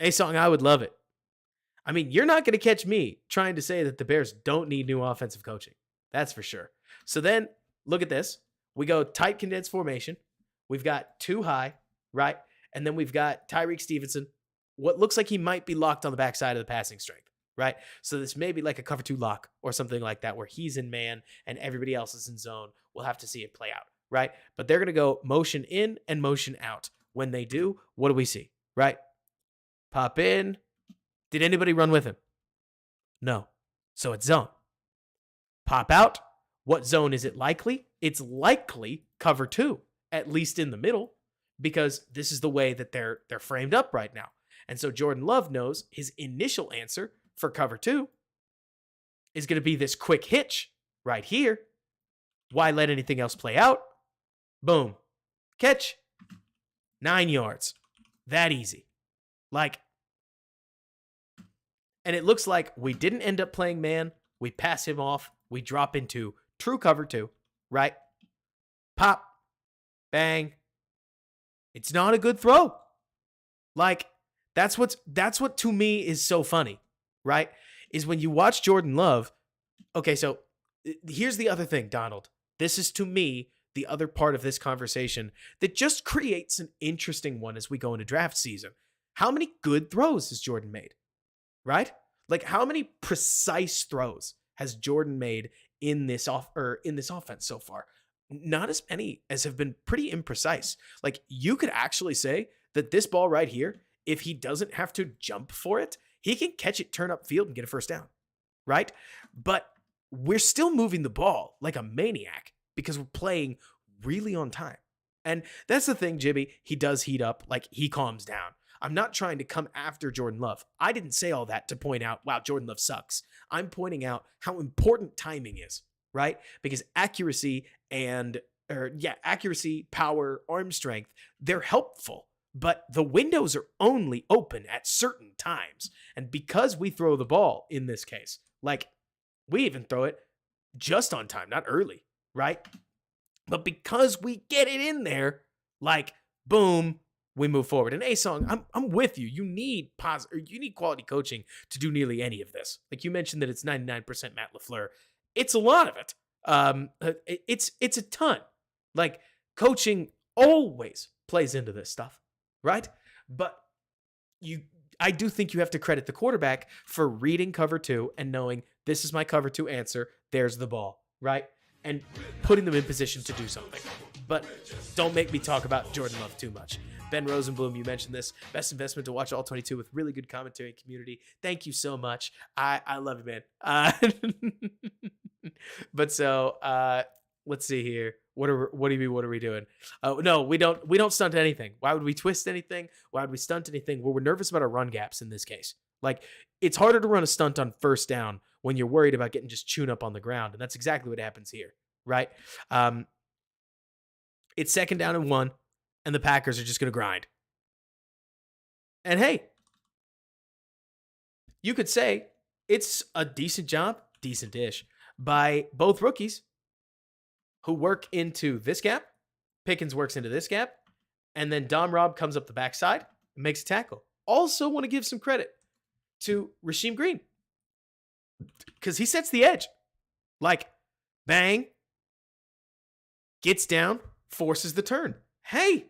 A-Song, I would love it. I mean, you're not going to catch me trying to say that the Bears don't need new offensive coaching. That's for sure. So then, look at this. We go tight condensed formation. We've got 2 high, right? And then we've got Tyreek Stevenson. What looks like he might be locked on the backside of the passing strength, right? So this may be like a cover 2 lock or something like that where he's in man and everybody else is in zone. We'll have to see it play out, right? But they're going to go motion in and motion out. When they do, what do we see, right? Pop in. Did anybody run with him? No. So it's zone. Pop out. What zone is it likely? It's likely cover 2, at least in the middle, because this is the way that they're framed up right now. And so Jordan Love knows his initial answer for cover 2 is going to be this quick hitch right here. Why let anything else play out? Boom. Catch. 9 yards. That easy. And it looks like we didn't end up playing man. We pass him off. We drop into true cover 2, right? Pop. Bang. It's not a good throw. That's what to me is so funny, right? Is when you watch Jordan Love. Okay, so here's the other thing, Donald. This is to me the other part of this conversation that just creates an interesting one as we go into draft season. How many good throws has Jordan made? Right? Like, how many precise throws has Jordan made in this offense so far? Not as many as have been pretty imprecise. Like, you could actually say that this ball right here, if he doesn't have to jump for it, he can catch it, turn upfield, and get a first down, right? But we're still moving the ball like a maniac because we're playing really on time. And that's the thing, Jimmy. He does heat up, like he calms down. I'm not trying to come after Jordan Love. I didn't say all that to point out, wow, Jordan Love sucks. I'm pointing out how important timing is, right? Because accuracy, power, arm strength, they're helpful. But the windows are only open at certain times. And because we throw the ball in this case, we even throw it just on time, not early, right? But because we get it in there, boom, we move forward. And A-Song, I'm with you. You need quality coaching to do nearly any of this. Like you mentioned that it's 99% Matt LaFleur. It's a lot of it. It's a ton. Coaching always plays into this stuff, right? But I do think you have to credit the quarterback for reading cover 2 and knowing this is my cover 2 answer. There's the ball, right? And putting them in position to do something. But don't make me talk about Jordan Love too much. Ben Rosenblum, you mentioned this. Best investment to watch all 22 with really good commentary and community. Thank you so much. I love you, man. But so let's see here. What do you mean? What are we doing? No, we don't stunt anything. Why would we twist anything? Why would we stunt anything? Well, we're nervous about our run gaps in this case. It's harder to run a stunt on first down when you're worried about getting just chewed up on the ground. And that's exactly what happens here, right? It's 2nd down and 1, and the Packers are just going to grind. And hey, you could say it's a decent job, decent-ish, by both rookies who work into this gap. Pickens works into this gap. And then Dom Robb comes up the backside and makes a tackle. Also want to give some credit to Rasheem Green because he sets the edge. Like, bang, gets down, forces the turn. Hey,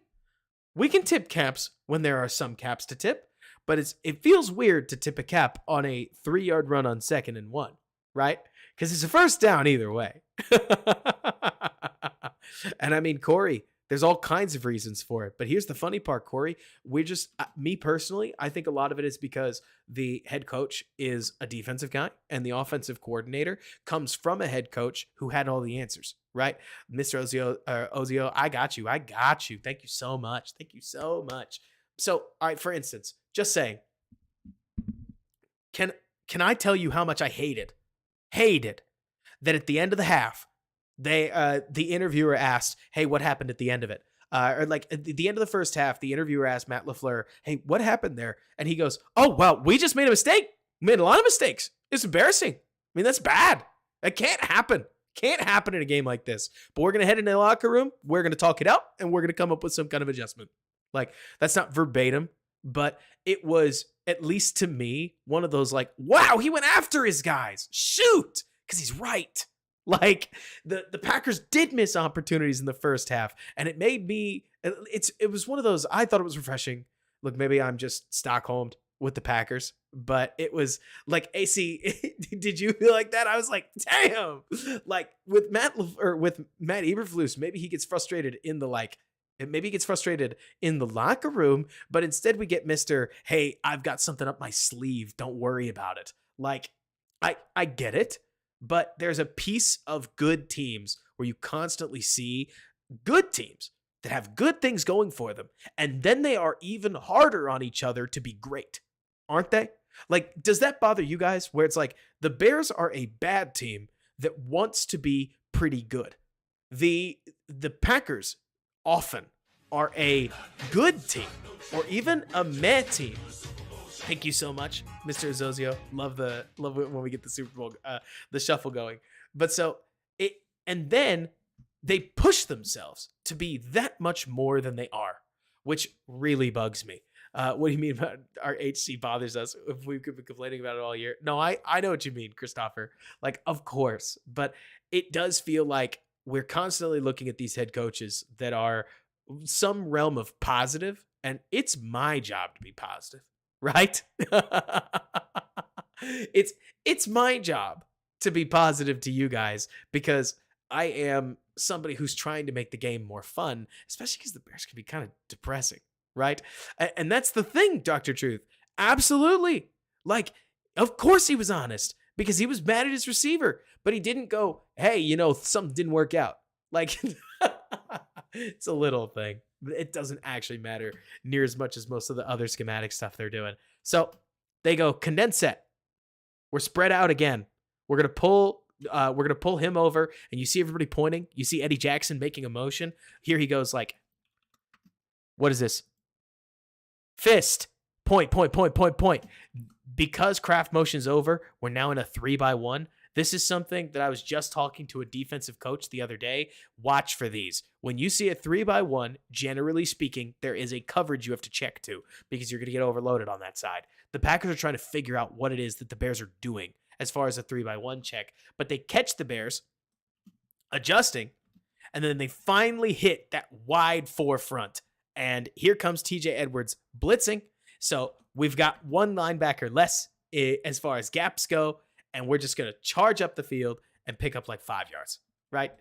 we can tip caps when there are some caps to tip, but it feels weird to tip a cap on a 3-yard run on 2nd and 1, right? Because it's a first down either way. And I mean, Corey, there's all kinds of reasons for it. But here's the funny part, Corey. Me personally, I think a lot of it is because the head coach is a defensive guy and the offensive coordinator comes from a head coach who had all the answers, right? Mr. Ozio, I got you. I got you. Thank you so much. Thank you so much. So, all right, for instance, just saying, can I tell you how much I hated that at the end of the half, the interviewer asked, "Hey, what happened at the end of it?" Or like at the end of the first half, the interviewer asked Matt LaFleur, "Hey, what happened there?" And he goes, "Oh, well, we just made a mistake. We made a lot of mistakes. It's embarrassing. I mean, that's bad. It can't happen. Can't happen in a game like this. But we're gonna head into the locker room. We're gonna talk it out, and we're gonna come up with some kind of adjustment." Like, that's not verbatim, but it was, at least to me, one of those like, wow, he went after his guys. Shoot, because he's right. Like, the Packers did miss opportunities in the first half, and it made me. It was one of those. I thought it was refreshing. Look, maybe I'm just Stockholmed with the Packers, but it was like, AC. Did you feel like that? I was like, damn. Like with Matt Eberflus, maybe he gets frustrated in the like. Maybe he gets frustrated in the locker room, but instead we get Mr. Hey, I've got something up my sleeve. Don't worry about it. Like, I get it. But there's a piece of good teams where you constantly see good teams that have good things going for them. And then they are even harder on each other to be great, aren't they? Like, does that bother you guys? Where it's like the Bears are a bad team that wants to be pretty good. The Packers often are a good team or even a meh team. Thank you so much, Mr. Zozio. Love when we get the Super Bowl, the shuffle going. But and then they push themselves to be that much more than they are, which really bugs me. What do you mean about our HC bothers us if we've been complaining about it all year? No, I know what you mean, Christopher. Like, of course, but it does feel like we're constantly looking at these head coaches that are some realm of positive, and it's my job to be positive. Right? It's my job to be positive to you guys because I am somebody who's trying to make the game more fun, especially because the Bears can be kind of depressing, right? And that's the thing, Dr. Truth. Absolutely. Like, of course he was honest because he was mad at his receiver, but he didn't go, hey, something didn't work out. Like, it's a little thing. It doesn't actually matter near as much as most of the other schematic stuff they're doing. So they go condense set. We're spread out again. We're gonna pull him over, and you see everybody pointing. You see Eddie Jackson making a motion. Here he goes like, what is this? Fist. Point. Because craft motion's over, we're now in a 3-by-1. This is something that I was just talking to a defensive coach the other day. Watch for these. When you see a 3-by-1, generally speaking, there is a coverage you have to check to because you're going to get overloaded on that side. The Packers are trying to figure out what it is that the Bears are doing as far as a 3-by-1 check, but they catch the Bears adjusting, and then they finally hit that wide forefront. And here comes TJ Edwards blitzing. So we've got one linebacker less as far as gaps go, and we're just going to charge up the field and pick up like 5 yards, right?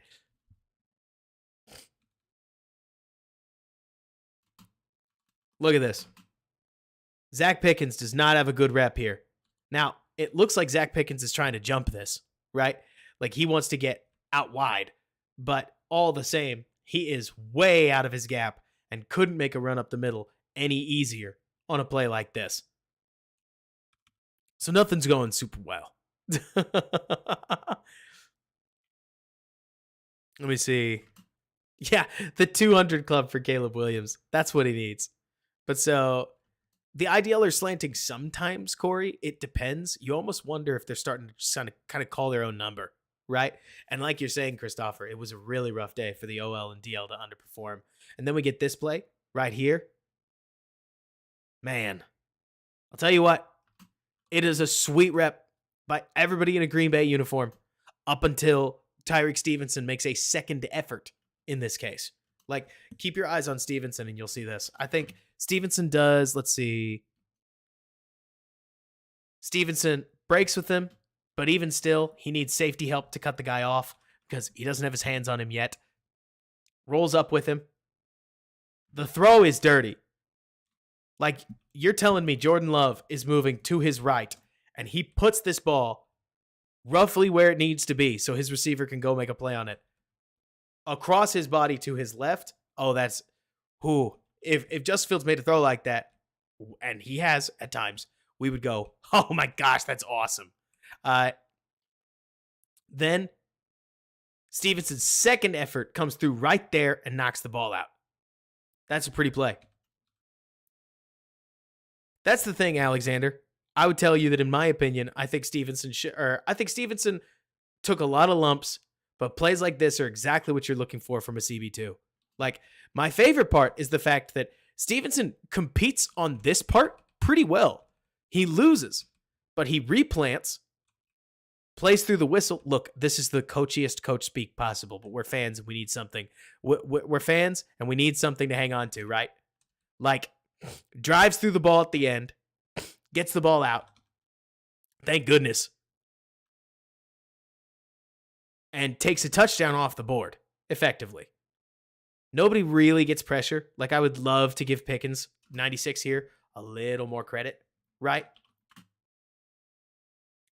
Look at this. Zach Pickens does not have a good rep here. Now, it looks like Zach Pickens is trying to jump this, right? Like he wants to get out wide, but all the same, he is way out of his gap and couldn't make a run up the middle any easier on a play like this. So nothing's going super well. Let me see. Yeah, the 200 club for Caleb Williams. That's what he needs. But so the IDL are slanting sometimes, Corey. It depends. You almost wonder if they're starting to just kind of call their own number, right? And like you're saying, Christopher, it was a really rough day for the OL and DL to underperform. And then we get this play right here. Man, I'll tell you what, it is a sweet rep by everybody in a Green Bay uniform up until Tyreek Stevenson makes a second effort in this case. Like, keep your eyes on Stevenson and you'll see this. I think Stevenson does, let's see. Stevenson breaks with him, but even still, he needs safety help to cut the guy off because he doesn't have his hands on him yet. Rolls up with him. The throw is dirty. Like, you're telling me Jordan Love is moving to his right, and he puts this ball roughly where it needs to be so his receiver can go make a play on it. Across his body to his left, oh, that's who. If Justin Fields made a throw like that, and he has at times, we would go, oh my gosh, that's awesome. Then Stevenson's second effort comes through right there and knocks the ball out. That's a pretty play. That's the thing, Alexander. I would tell you that in my opinion, I think Stevenson took a lot of lumps, but plays like this are exactly what you're looking for from a CB2. Like, my favorite part is the fact that Stevenson competes on this part pretty well. He loses, but he replants, plays through the whistle. Look, this is the coachiest coach speak possible, but we're fans and we need something. We're fans and we need something to hang on to, right? Like, drives through the ball at the end, gets the ball out. Thank goodness. And takes a touchdown off the board, effectively. Nobody really gets pressure. Like, I would love to give Pickens, 96 here, a little more credit, right?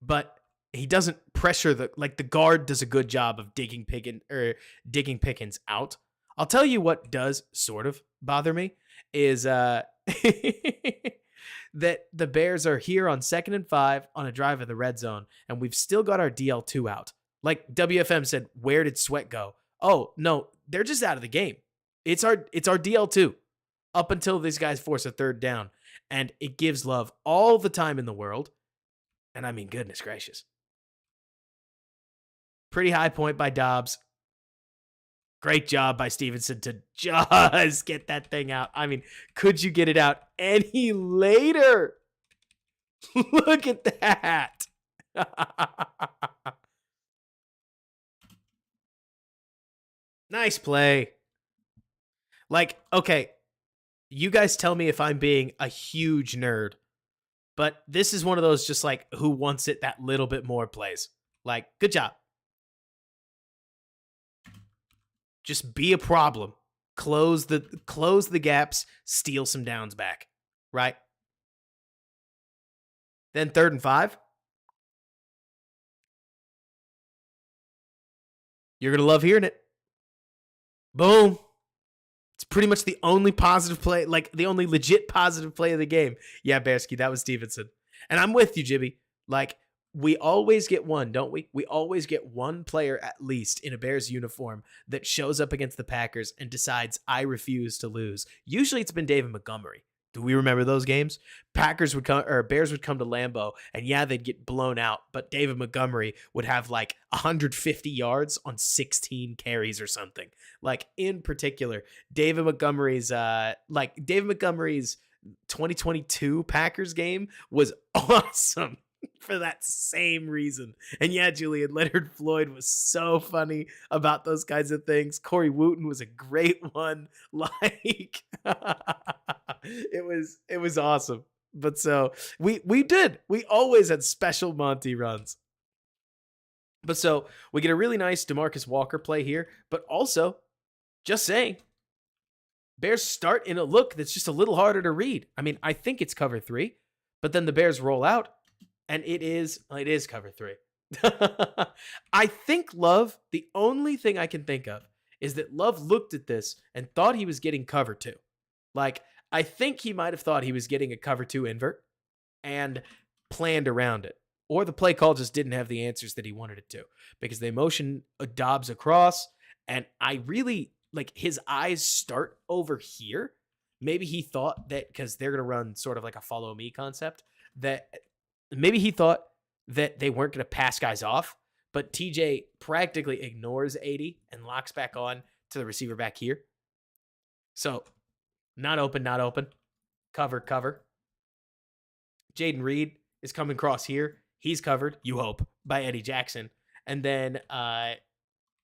But he doesn't pressure the guard does a good job of digging Pickens out. I'll tell you what does sort of bother me is that the Bears are here on 2nd and 5 on a drive in the red zone, and we've still got our DL2 out. Like WFM said, where did Sweat go? Oh, no, they're just out of the game. It's our DL2 up until these guys force a third down, and it gives Love all the time in the world. And I mean, goodness gracious. Pretty high point by Dobbs. Great job by Stevenson to just get that thing out. I mean, could you get it out any later? Look at that. Nice play. Like, okay, you guys tell me if I'm being a huge nerd, but this is one of those just like who wants it that little bit more plays. Like, good job. Just be a problem. Close the gaps, steal some downs back, right? Then 3rd and 5. You're going to love hearing it. Boom. It's pretty much the only positive play, like the only legit positive play of the game. Yeah, Bearsky, that was Stevenson. And I'm with you, Jibby. Like, we always get one, don't we? We always get one player at least in a Bears uniform that shows up against the Packers and decides, I refuse to lose. Usually it's been David Montgomery. Do we remember those games? Bears would come to Lambeau, and yeah, they'd get blown out, but David Montgomery would have like 150 yards on 16 carries or something. Like, in particular, David Montgomery's 2022 Packers game was awesome for that same reason. And yeah, Julian, Leonard Floyd was so funny about those kinds of things. Corey Wooten was a great one. Like, it was awesome. But so we always had special Monty runs. But so we get a really nice DeMarcus Walker play here, but also, just saying, Bears start in a look that's just a little harder to read. I mean, I think it's cover 3, but then the Bears roll out, and it is cover 3. I think Love, the only thing I can think of is that Love looked at this and thought he was getting cover 2. Like, I think he might have thought he was getting a cover 2 invert and planned around it. Or the play call just didn't have the answers that he wanted it to, because they motion Dobbs across, and I really, like, his eyes start over here, maybe he thought that because they're going to run sort of like a follow me concept, that maybe he thought that they weren't going to pass guys off, but TJ practically ignores 80 and locks back on to the receiver back here. So not open, not open. Cover, cover. Jaden Reed is coming across here. He's covered, you hope, by Eddie Jackson. And then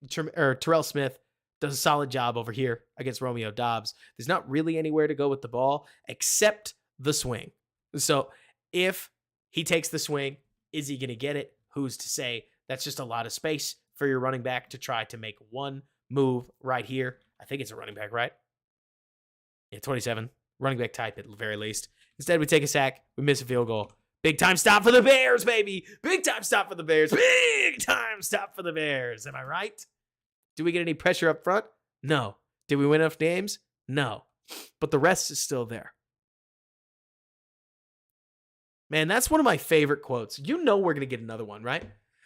Terrell Smith does a solid job over here against Romeo Dobbs. There's not really anywhere to go with the ball except the swing. So if he takes the swing, is he going to get it? Who's to say? That's just a lot of space for your running back to try to make one move right here. I think it's a running back, right? Yeah, 27. Running back type at the very least. Instead, we take a sack. We miss a field goal. Big time stop for the Bears, baby. Big time stop for the Bears. Big time stop for the Bears. Am I right? Do we get any pressure up front? No. Did we win enough games? No. But the rest is still there. Man, that's one of my favorite quotes. You know we're going to get another one, right?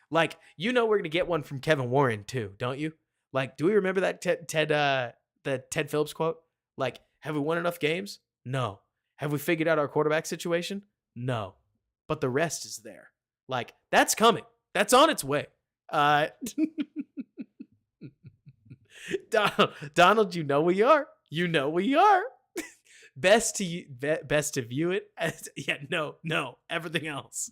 Like, you know we're going to get one from Kevin Warren too, don't you? Like, do we remember that the Ted Phillips quote? Like, have we won enough games? No. Have we figured out our quarterback situation? No. But the rest is there. Like, that's coming. That's on its way. Donald, you know we are. You know we are. Best to view it as no, everything else.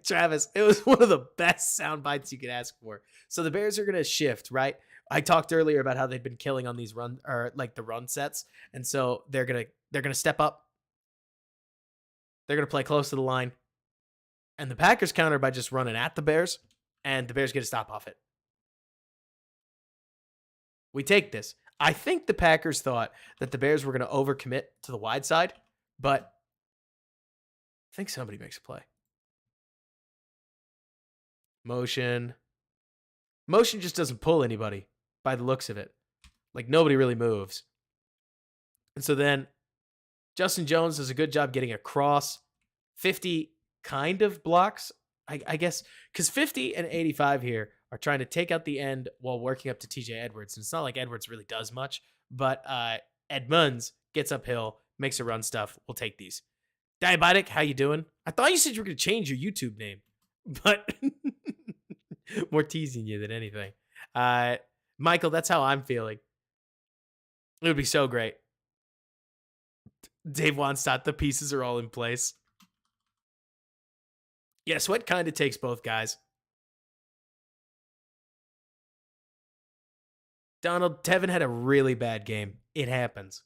Travis, it was one of the best sound bites you could ask for. So the Bears are going to shift, right? I talked earlier about how they've been killing on these run or like the run sets. And so they're going to step up. They're going to play close to the line. And the Packers counter by just running at the Bears, and the Bears get a stop off it. We take this. I think the Packers thought that the Bears were going to overcommit to the wide side, but I think somebody makes a play. Motion just doesn't pull anybody by the looks of it. Like, nobody really moves. And so then Justin Jones does a good job getting across. 50 kind of blocks, I guess, because 50 and 85 here are trying to take out the end while working up to TJ Edwards. And it's not like Edwards really does much, but Edmunds gets uphill, makes a run stuff. We'll take these. Diabetic, how you doing? I thought you said you were going to change your YouTube name, but more teasing you than anything. Michael, that's how I'm feeling. It would be so great. Dave Wannstedt, the pieces are all in place. Yeah, Sweat kind of takes both guys. Donald, Tevin had a really bad game. It happens.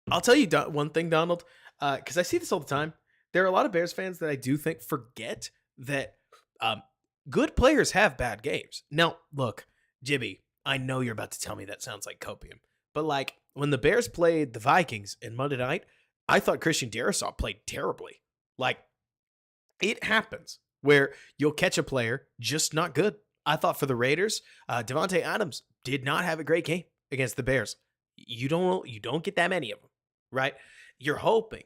I'll tell you one thing, Donald, because I see this all the time. There are a lot of Bears fans that I do think forget that good players have bad games. Now, look, Jibby, I know you're about to tell me that sounds like copium, but like when the Bears played the Vikings in Monday night, I thought Christian Darrisaw played terribly. Like, it happens where you'll catch a player just not good. I thought for the Raiders, Devontae Adams did not have a great game against the Bears. You don't get that many of them, right? You're hoping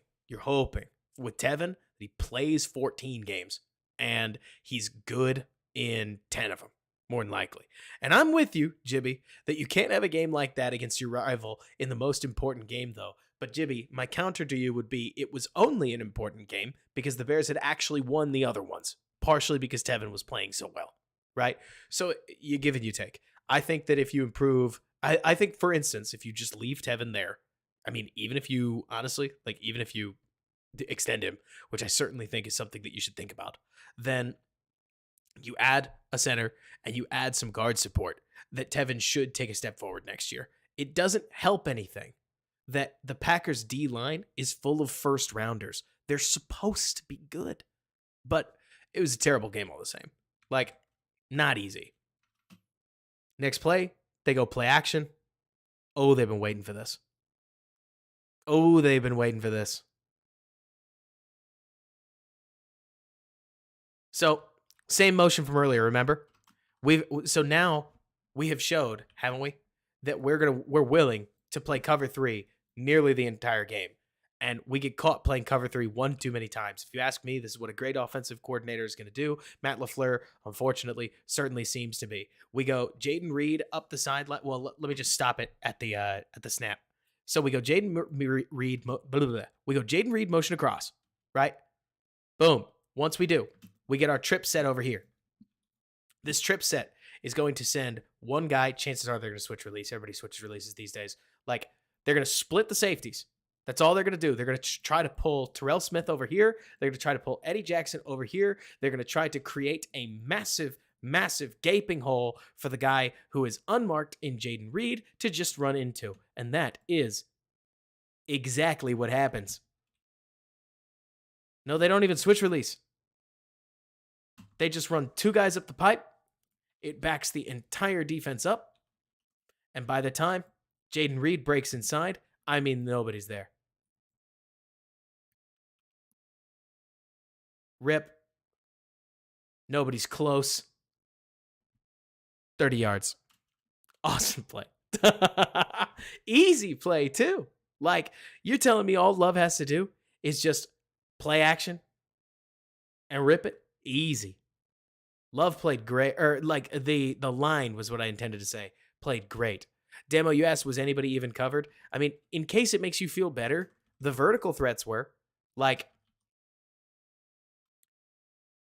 with Tevin that he plays 14 games and he's good in 10 of them, more than likely. And I'm with you, Jibby, that you can't have a game like that against your rival in the most important game, though. But Jibby, my counter to you would be it was only an important game because the Bears had actually won the other ones, partially because Tevin was playing so well, right? So you give and you take. I think that if you improve, I think, for instance, if you just leave Tevin there, I mean, even if you extend him, which I certainly think is something that you should think about, then you add a center and you add some guard support, that Tevin should take a step forward next year. It doesn't help anything that the Packers D line is full of first rounders. They're supposed to be good, but it was a terrible game all the same. Like, not easy. Next play, they go play action. Oh, they've been waiting for this. So, same motion from earlier, remember? So now we have showed, haven't we, that we're willing to play cover 3 nearly the entire game. and we get caught playing cover three one too many times. If you ask me, this is what a great offensive coordinator is going to do. Matt LaFleur, unfortunately, certainly seems to be. We go Jaden Reed up the sideline. Well, let me just stop it at the snap. So we go Jaden Reed. We go Jaden Reed motion across, right? Boom. Once we do, we get our trip set over here. This trip set is going to send one guy. Chances are they're going to switch release. Everybody switches releases these days. Like, they're going to split the safeties. That's all they're going to do. They're going to try to pull Terrell Smith over here. They're going to try to pull Eddie Jackson over here. They're going to try to create a massive, massive gaping hole for the guy who is unmarked in Jaden Reed to just run into. And that is exactly what happens. No, they don't even switch release. They just run two guys up the pipe. It backs the entire defense up. And by the time Jaden Reed breaks inside, I mean, nobody's there. Rip. Nobody's close. 30 yards. Awesome play. Easy play, too. Like, you're telling me all Love has to do is just play action and rip it? Easy. Love played great. Or, like, the line was what I intended to say. Played great. Demo, you asked, was anybody even covered? I mean, in case it makes you feel better, the vertical threats were. Like,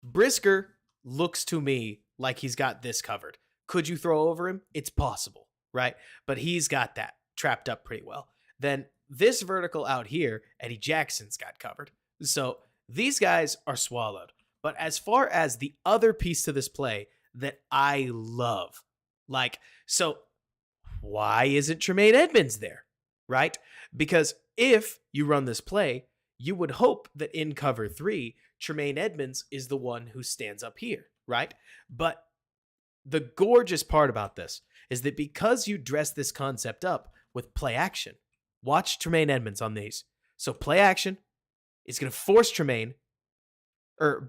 Brisker looks to me like he's got this covered. Could you throw over him? It's possible, right? But he's got that trapped up pretty well. Then this vertical out here, Eddie Jackson's got covered. So these guys are swallowed. But as far as the other piece to this play that I love, like, so why isn't Tremaine Edmonds there, right? Because if you run this play, you would hope that in cover three, Tremaine Edmonds is the one who stands up here, right? But the gorgeous part about this is that because you dress this concept up with play action, watch Tremaine Edmonds on these. So play action is going to force Tremaine, or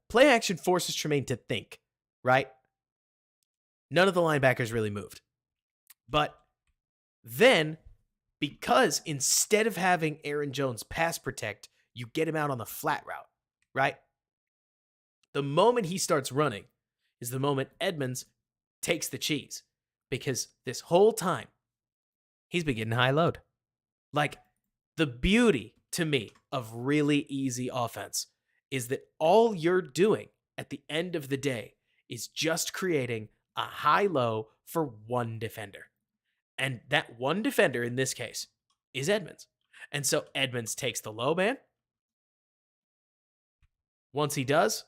play action forces Tremaine to think, right? None of the linebackers really moved. But then, because instead of having Aaron Jones pass protect, you get him out on the flat route, right? The moment he starts running is the moment Edmonds takes the cheese. Because this whole time, he's been getting high load. Like, the beauty to me of really easy offense is that all you're doing at the end of the day is just creating a high-low for one defender. And that one defender in this case is Edmonds. And so Edmonds takes the low man. Once he does,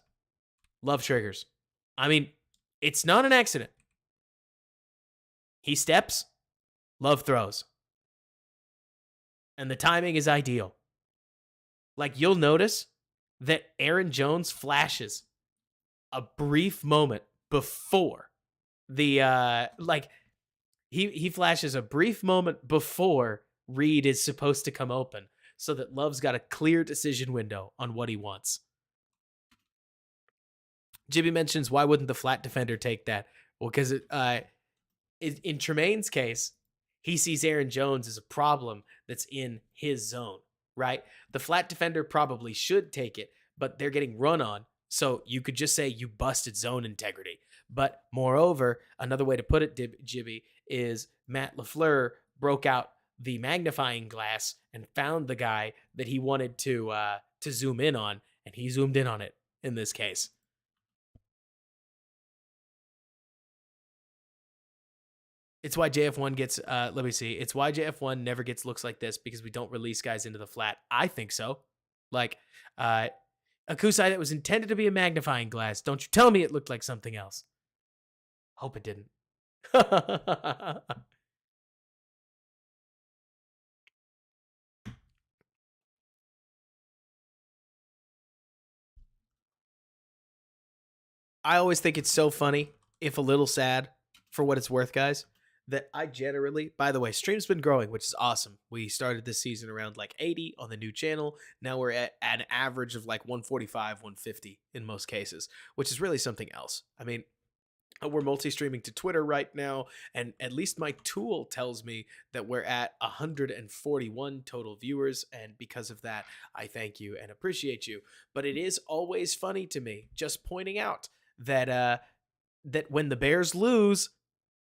Love triggers. I mean, it's not an accident. He steps, Love throws. And the timing is ideal. Like, you'll notice that Aaron Jones flashes a brief moment before the he flashes a brief moment before Reed is supposed to come open, so that Love's got a clear decision window on what he wants. Jimmy mentions, why wouldn't the flat defender take that? Well, because in Tremaine's case, he sees Aaron Jones as a problem that's in his zone, right? The flat defender probably should take it, but they're getting run on. So you could just say you busted zone integrity. But moreover, another way to put it, Jibby, is Matt LaFleur broke out the magnifying glass and found the guy that he wanted to zoom in on, and he zoomed in on it in this case. It's why JF1 gets, let me see. It's why JF1 never gets looks like this, because we don't release guys into the flat. I think so. Like, a Kusai that was intended to be a magnifying glass. Don't you tell me it looked like something else. Hope it didn't. I always think it's so funny, if a little sad, for what it's worth, guys, that I generally, by the way, stream's been growing, which is awesome. We started this season around like 80 on the new channel. Now we're at an average of like 145, 150 in most cases, which is really something else. I mean, We're multi-streaming to Twitter right now, and at least my tool tells me that we're at 141 total viewers, and because of that, I thank you and appreciate you. But it is always funny to me just pointing out that that when the Bears lose,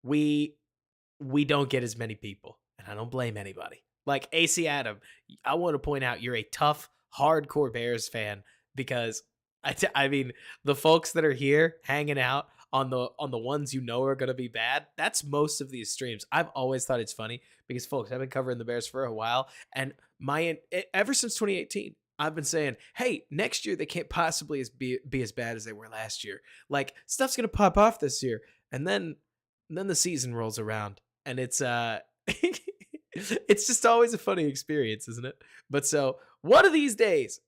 we we don't get as many people, and I don't blame anybody. Like AC Adam, I want to point out you're a tough, hardcore Bears fan because I mean the folks that are here hanging out on the ones you know are going to be bad. That's most of these streams. I've always thought it's funny because folks, I've been covering the Bears for a while, and ever since 2018. I've been saying, hey, next year they can't possibly be as bad as they were last year. Like stuff's gonna pop off this year, and then the season rolls around, and it's it's just always a funny experience, isn't it? But so one of these days,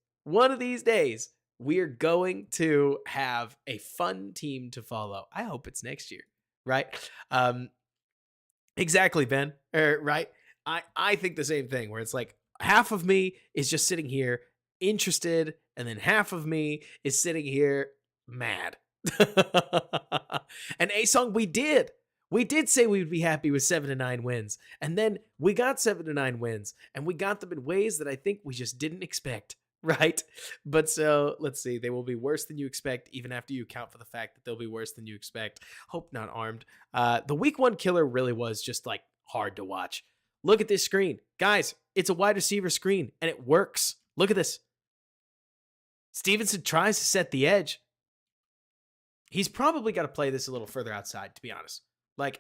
we're going to have a fun team to follow. I hope it's next year, right? Um, exactly, Ben. Right? I think the same thing. Where it's like half of me is just sitting here interested, and then half of me is sitting here mad. And A Song, we did say we would be happy with 7 to 9 wins. And then we got 7 to 9 wins. And we got them in ways that I think we just didn't expect. Right? But so let's see. They will be worse than you expect, even after you account for the fact that they'll be worse than you expect. Hope not armed. The week one killer really was just like hard to watch. Look at this screen. Guys, it's a wide receiver screen and it works. Look at this. Stevenson tries to set the edge. He's probably got to play this a little further outside, to be honest. Like,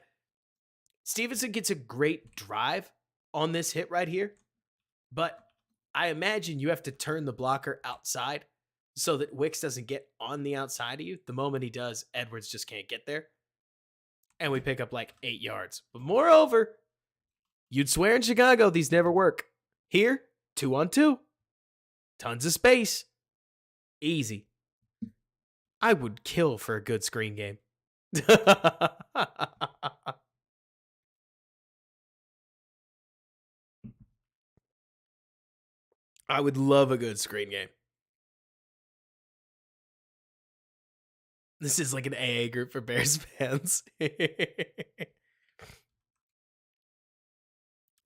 Stevenson gets a great drive on this hit right here, but I imagine you have to turn the blocker outside so that Wicks doesn't get on the outside of you. The moment he does, Edwards just can't get there. And we pick up like 8 yards. But moreover, you'd swear in Chicago these never work. Here, 2-on-2. Tons of space. Easy. I would kill for a good screen game. I would love a good screen game. This is like an AA group for Bears fans.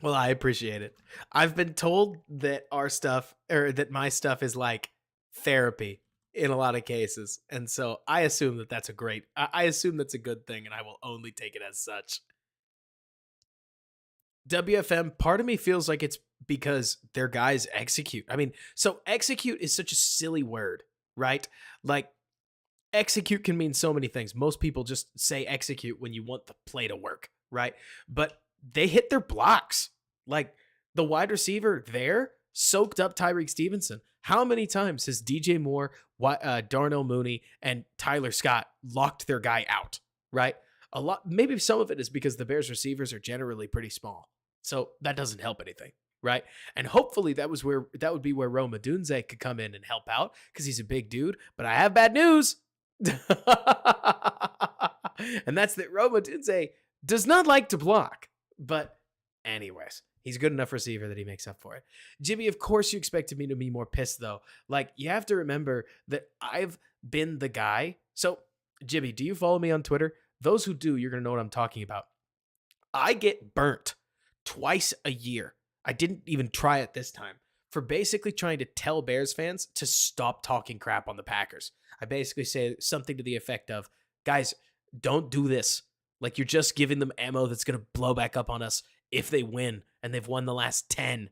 Well, I appreciate it. I've been told that our stuff, or that my stuff, is like therapy in a lot of cases, and so I assume that that's a great. I assume that's a good thing, and I will only take it as such. WFM, part of me feels like it's because their guys execute. I mean, so execute is such a silly word, right? Like execute can mean so many things. Most people just say execute when you want the play to work, right? But they hit their blocks. Like the wide receiver there soaked up Tyreek Stevenson. How many times has DJ Moore, Darnell Mooney, and Tyler Scott locked their guy out, right? A lot. Maybe some of it is because the Bears receivers are generally pretty small. So that doesn't help anything, right? And hopefully that would be where Roma Dunze could come in and help out because he's a big dude. But I have bad news. And that's that Roma Dunze does not like to block. But anyways, he's a good enough receiver that he makes up for it. Jimmy, of course you expected me to be more pissed though. Like you have to remember that I've been the guy. So Jimmy, do you follow me on Twitter? Those who do, you're going to know what I'm talking about. I get burnt twice a year. I didn't even try it this time for basically trying to tell Bears fans to stop talking crap on the Packers. I basically say something to the effect of, guys, don't do this. Like you're just giving them ammo that's going to blow back up on us if they win, and they've won the last 10.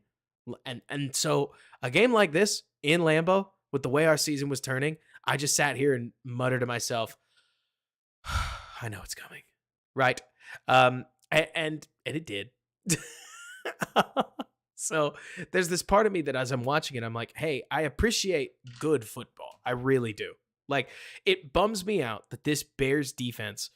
And so a game like this in Lambeau, with the way our season was turning, I just sat here and muttered to myself, I know it's coming. Right? And it did. So there's this part of me that as I'm watching it, I'm like, hey, I appreciate good football. I really do. Like, it bums me out that this Bears defense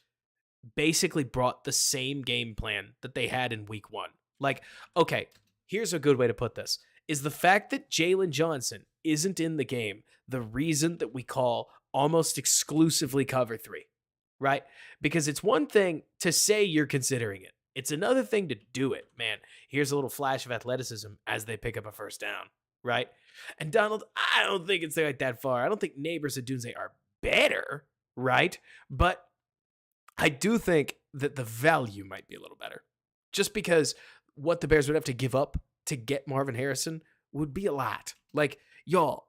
basically brought the same game plan that they had in week one. Like, okay, here's a good way to put this. Is the fact that Jalen Johnson isn't in the game the reason that we call almost exclusively cover 3, right? Because it's one thing to say you're considering it. It's another thing to do it, man. Here's a little flash of athleticism as they pick up a first down, right? And Donald, I don't think it's like that far. I don't think Neighbors and Dunze are better, right? But I do think that the value might be a little better, just because what the Bears would have to give up to get Marvin Harrison would be a lot. Like, y'all,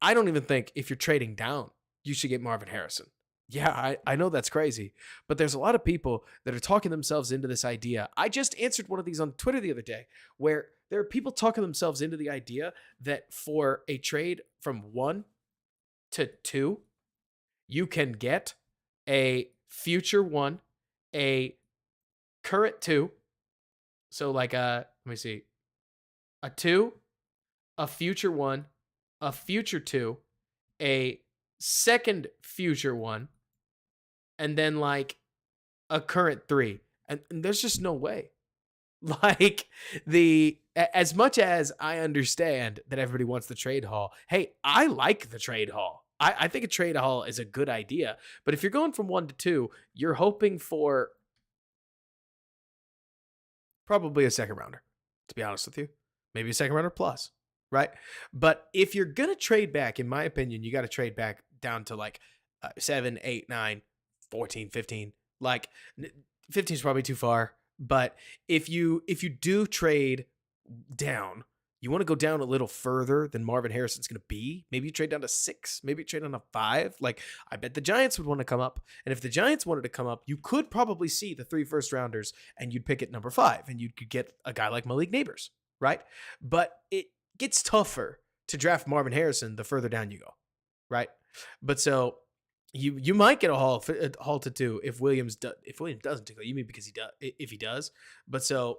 I don't even think if you're trading down, you should get Marvin Harrison. Yeah, I know that's crazy, but there's a lot of people that are talking themselves into this idea. I just answered one of these on Twitter the other day where there are people talking themselves into the idea that for a trade from 1 to 2, you can get a future 1, a current 2. So like let me see. A 2, a future 1, a future 2, a second future 1, and then like a current 3. And there's just no way. Like as much as I understand that everybody wants the trade haul, hey, I like the trade haul. I think a trade haul is a good idea. But if you're going from 1 to 2, you're hoping for probably a second rounder, to be honest with you. Maybe a second rounder plus, right? But if you're going to trade back, in my opinion, you got to trade back down to like 7, 8, 9, 14, 15. Like 15 is probably too far. But if you do trade down, you want to go down a little further than Marvin Harrison's going to be. Maybe you trade down to 6. Maybe you trade down to 5. Like, I bet the Giants would want to come up. And if the Giants wanted to come up, you could probably see the 3 first rounders and you'd pick at number 5 and you could get a guy like Malik Neighbors, right? But it gets tougher to draft Marvin Harrison the further down you go, right? But so you might get a haul to 2 if Williams doesn't tickle. You mean because he does, if he does. But so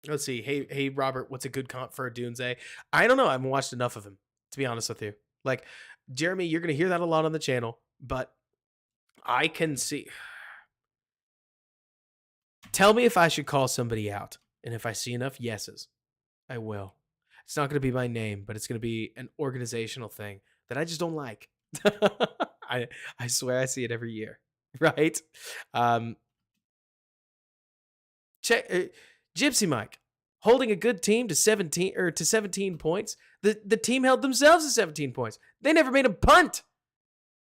let's see. Hey, Robert, what's a good comp for a Dunze? I don't know. I haven't watched enough of him, to be honest with you. Like, Jeremy, you're going to hear that a lot on the channel, but I can see. Tell me if I should call somebody out. And if I see enough yeses, I will. It's not going to be my name, but it's going to be an organizational thing that I just don't like. I swear I see it every year, right? Gypsy Mike holding a good team to 17 points. The team held themselves to 17 points. They never made a punt.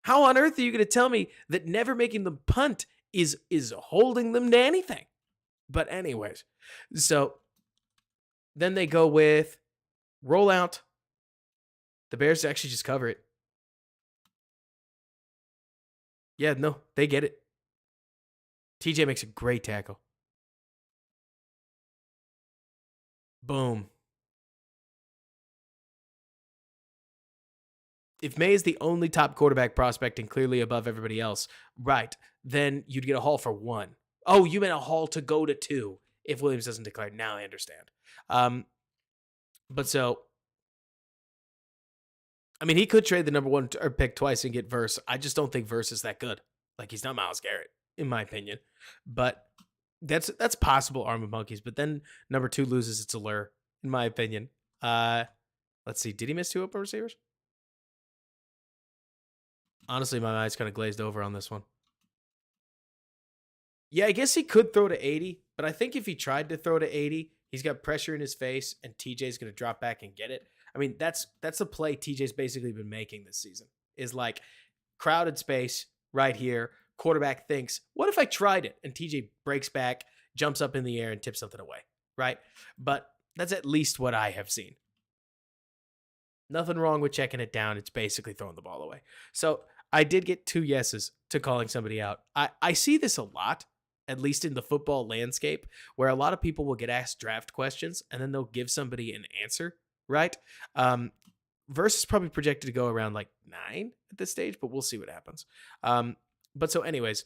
How on earth are you going to tell me that never making them punt is holding them to anything? But anyways, so then they go with rollout. The Bears actually just cover it. Yeah, no, they get it. TJ makes a great tackle. Boom. If May is the only top quarterback prospect and clearly above everybody else, right, then you'd get a haul for 1. Oh, you meant a haul to go to 2 if Williams doesn't declare. Now I understand. But so, I mean, he could trade the number 1 pick twice and get Verse. I just don't think Verse is that good. Like, he's not Myles Garrett, in my opinion. But that's possible, Arm of Monkeys. But then number 2 loses its allure, in my opinion. Let's see. Did he miss 2 open receivers? Honestly, my eyes kind of glazed over on this one. Yeah, I guess he could throw to 80, but I think if he tried to throw to 80, he's got pressure in his face, and TJ's going to drop back and get it. I mean, that's a play TJ's basically been making this season, is like crowded space right here. Quarterback thinks, what if I tried it? And TJ breaks back, jumps up in the air, and tips something away, right? But that's at least what I have seen. Nothing wrong with checking it down. It's basically throwing the ball away. So I did get 2 yeses to calling somebody out. I see this a lot, at least in the football landscape, where a lot of people will get asked draft questions and then they'll give somebody an answer, right? Verse is probably projected to go around like 9 at this stage, but we'll see what happens. But so anyways,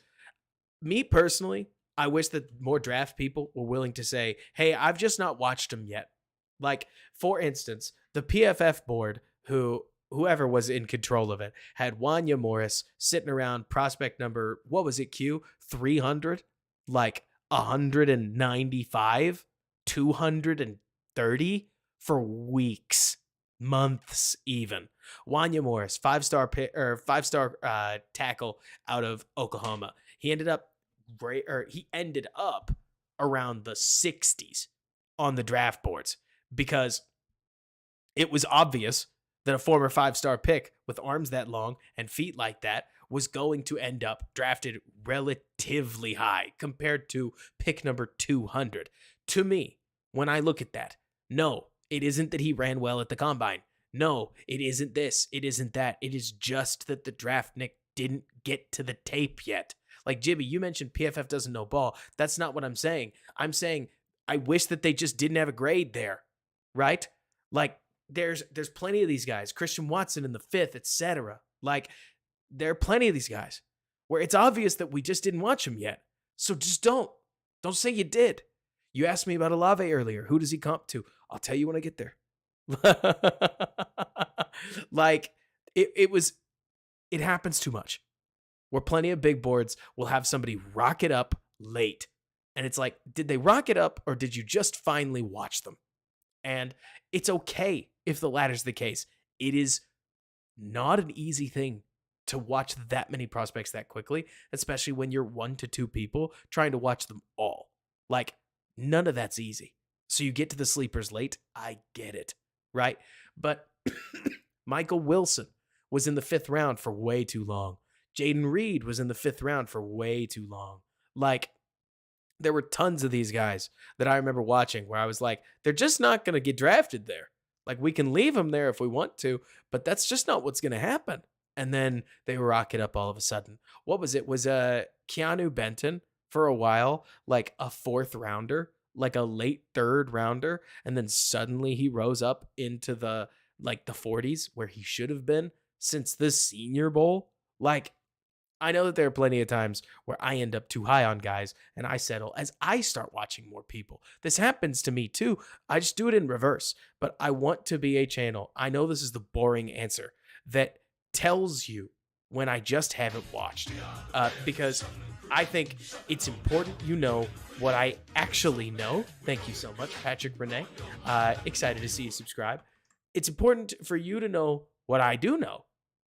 me personally, I wish that more draft people were willing to say, hey, I've just not watched them yet. Like, for instance, the PFF board, whoever was in control of it, had Wanya Morris sitting around prospect number, what was it, Q? 300? Like 195? 230? For weeks. Months even. Wanya Morris, 5-star tackle out of Oklahoma. He ended up around the 60s on the draft boards because it was obvious that a former 5-star pick with arms that long and feet like that was going to end up drafted relatively high compared to pick number 200. To me, when I look at that, no, it isn't that he ran well at the combine. No, it isn't this. It isn't that. It is just that the draft Nick didn't get to the tape yet. Like Jibby, you mentioned PFF doesn't know ball. That's not what I'm saying. I'm saying I wish that they just didn't have a grade there, right? Like there's plenty of these guys, Christian Watson in the fifth, etc. Like there are plenty of these guys where it's obvious that we just didn't watch them yet. So just don't say you did. You asked me about Olave earlier. Who does he comp to? I'll tell you when I get there. Like it happens too much. Where plenty of big boards will have somebody rock it up late. And it's like, did they rock it up or did you just finally watch them? And it's okay if the latter's the case. It is not an easy thing to watch that many prospects that quickly, especially when you're 1 to 2 people trying to watch them all. Like, none of that's easy. So you get to the sleepers late. I get it, right? But Michael Wilson was in the 5th round for way too long. Jaden Reed was in the 5th round for way too long. Like, there were tons of these guys that I remember watching where I was like, they're just not going to get drafted there. Like, we can leave them there if we want to, but that's just not what's going to happen. And then they rock it up all of a sudden. What was it? Was Keanu Benton for a while, like a 4th rounder, like a late 3rd rounder, and then suddenly he rose up into the 40s where he should have been since the Senior Bowl. Like, I know that there are plenty of times where I end up too high on guys and I settle as I start watching more people. This happens to me too. I just do it in reverse, but I want to be a channel. I know this is the boring answer that tells you when I just haven't watched, because I think it's important you know what I actually know. Thank you so much, Patrick Renee. Excited to see you subscribe. It's important for you to know what I do know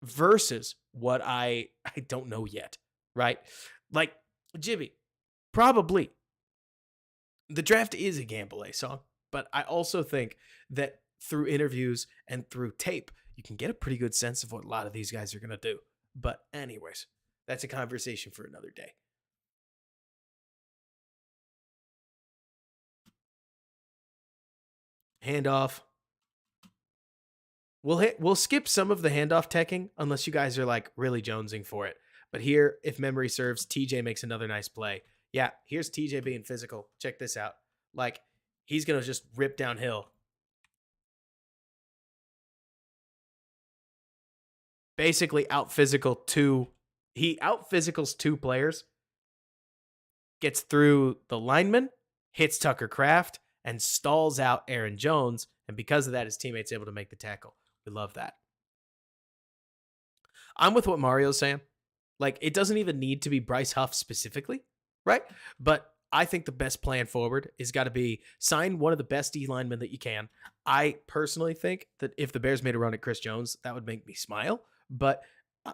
versus what I don't know yet, right? Like, Jibby, probably the draft is a gamble, song, but I also think that through interviews and through tape, you can get a pretty good sense of what a lot of these guys are going to do. But anyways, that's a conversation for another day. Handoff. We'll skip some of the handoff teching unless you guys are like really jonesing for it. But here, if memory serves, TJ makes another nice play. Yeah, here's TJ being physical. Check this out. Like, he's going to just rip downhill. Basically out physicals 2 players, gets through the lineman, hits Tucker Kraft, and stalls out Aaron Jones. And because of that, his teammate's able to make the tackle. We love that. I'm with what Mario's saying. Like, it doesn't even need to be Bryce Huff specifically, right? But I think the best plan forward is got to be sign one of the best D linemen that you can. I personally think that if the Bears made a run at Chris Jones, that would make me smile. But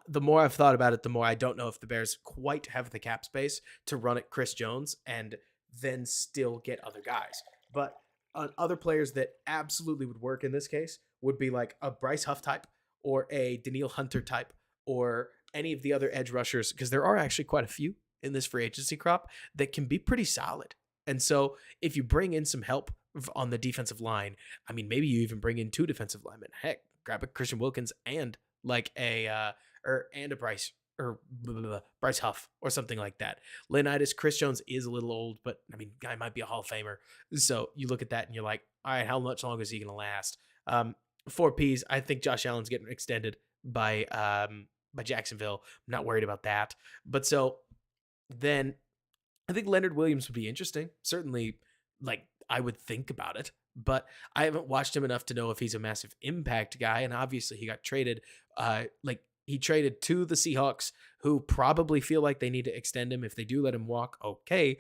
the more I've thought about it, the more I don't know if the Bears quite have the cap space to run at Chris Jones and then still get other guys. But other players that absolutely would work in this case would be like a Bryce Huff type or a Daniil Hunter type or any of the other edge rushers, because there are actually quite a few in this free agency crop that can be pretty solid. And so if you bring in some help on the defensive line, I mean, maybe you even bring in 2 defensive linemen. Heck, grab a Christian Wilkins and like a Bryce or Bryce Huff or something like that. Leonidas, Chris Jones is a little old, but I mean, guy might be a Hall of Famer. So you look at that and you're like, all right, how much longer is he going to last? 4Ps, I think Josh Allen's getting extended by Jacksonville. I'm not worried about that. But so then I think Leonard Williams would be interesting. Certainly, like, I would think about it, but I haven't watched him enough to know if he's a massive impact guy. And obviously he got traded, he traded to the Seahawks, who probably feel like they need to extend him. If they do let him walk, okay.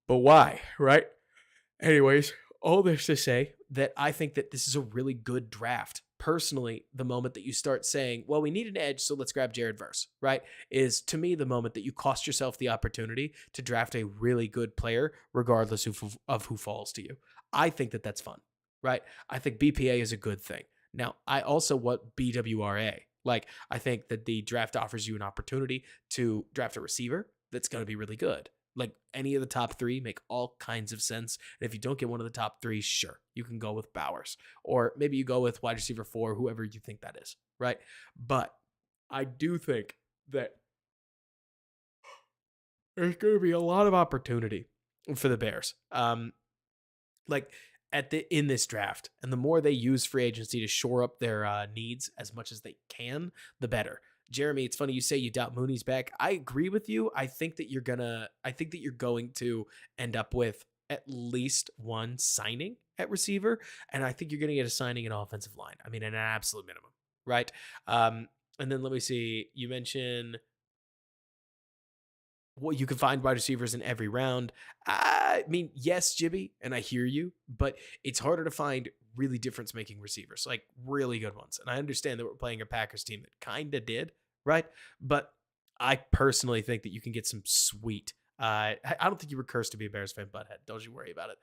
But why, right? Anyways, all this to say that I think that this is a really good draft. Personally, the moment that you start saying, well, we need an edge, so let's grab Jared Verse, right, is to me the moment that you cost yourself the opportunity to draft a really good player, regardless of who falls to you. I think that that's fun, right? I think BPA is a good thing. Now, I also want BWRA Like, I think that the draft offers you an opportunity to draft a receiver that's going to be really good. Like, any of the top three make all kinds of sense. And if you don't get one of the top three, sure, you can go with Bowers. Or maybe you go with wide receiver 4, whoever you think that is, right? But I do think that there's going to be a lot of opportunity for the Bears. Like in this draft, and the more they use free agency to shore up their needs as much as they can, the better. Jeremy, it's funny you say you doubt Mooney's back. I agree with you. I think that you're going to end up with at least one signing at receiver, and I think you're going to get a signing in offensive line. I mean, an absolute minimum, right? And then let me see. You mentioned, well, you can find wide receivers in every round. I mean, yes, Jibby, and I hear you, but it's harder to find really difference making receivers, like really good ones. And I understand that we're playing a Packers team that kind of did, right? But I personally think that you can get some sweet. I don't think you were cursed to be a Bears fan, butthead. Don't you worry about it.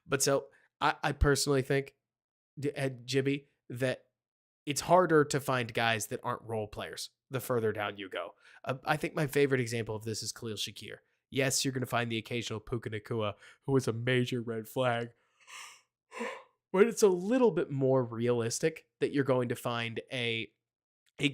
But so I personally think, Jibby, that it's harder to find guys that aren't role players the further down you go. I think my favorite example of this is Khalil Shakir. Yes, you're going to find the occasional Puka Nakua, who is a major red flag, but it's a little bit more realistic that you're going to find a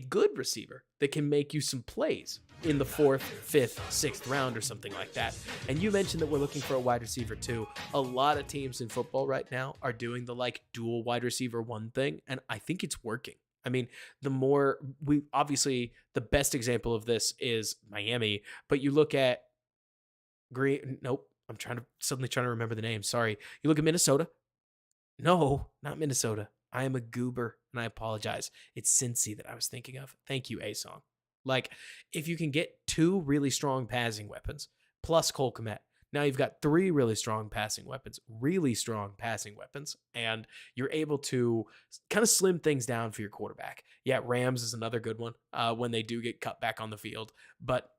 good receiver that can make you some plays in the 4th, 5th, 6th round or something like that. And you mentioned that we're looking for a wide receiver too. A lot of teams in football right now are doing the like dual wide receiver one thing, and I think it's working. I mean, the more we obviously the best example of this is Miami, but you look at Green. Nope, I'm suddenly trying to remember the name. Sorry. You look at Minnesota. No, not Minnesota. I am a goober, and I apologize. It's Cincy that I was thinking of. Thank you, A-Song. Like, if you can get 2 really strong passing weapons, plus Cole Kmet, now you've got 3 really strong passing weapons, and you're able to kind of slim things down for your quarterback. Yeah, Rams is another good one when they do get cut back on the field, but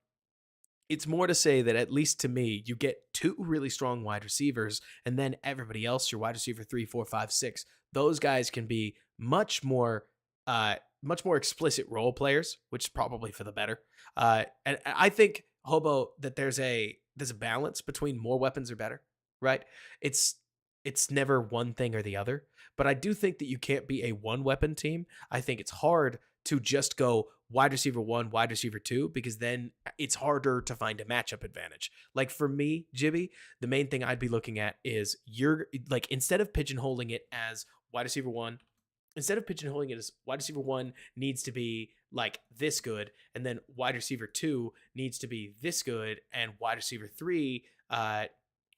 it's more to say that, at least to me, you get 2 really strong wide receivers, and then everybody else, your wide receiver 3, 4, 5, 6, those guys can be much more explicit role players, which is probably for the better. And I think, Hobo, that there's a balance between more weapons are better, right? It's never one thing or the other, but I do think that you can't be a one weapon team. I think it's hard to just go wide receiver 1, wide receiver 2, because then it's harder to find a matchup advantage. Like for me, Jibby, the main thing I'd be looking at is you're like, instead of pigeonholing it as wide receiver 1, needs to be like this good, and then wide receiver 2 needs to be this good, and wide receiver 3,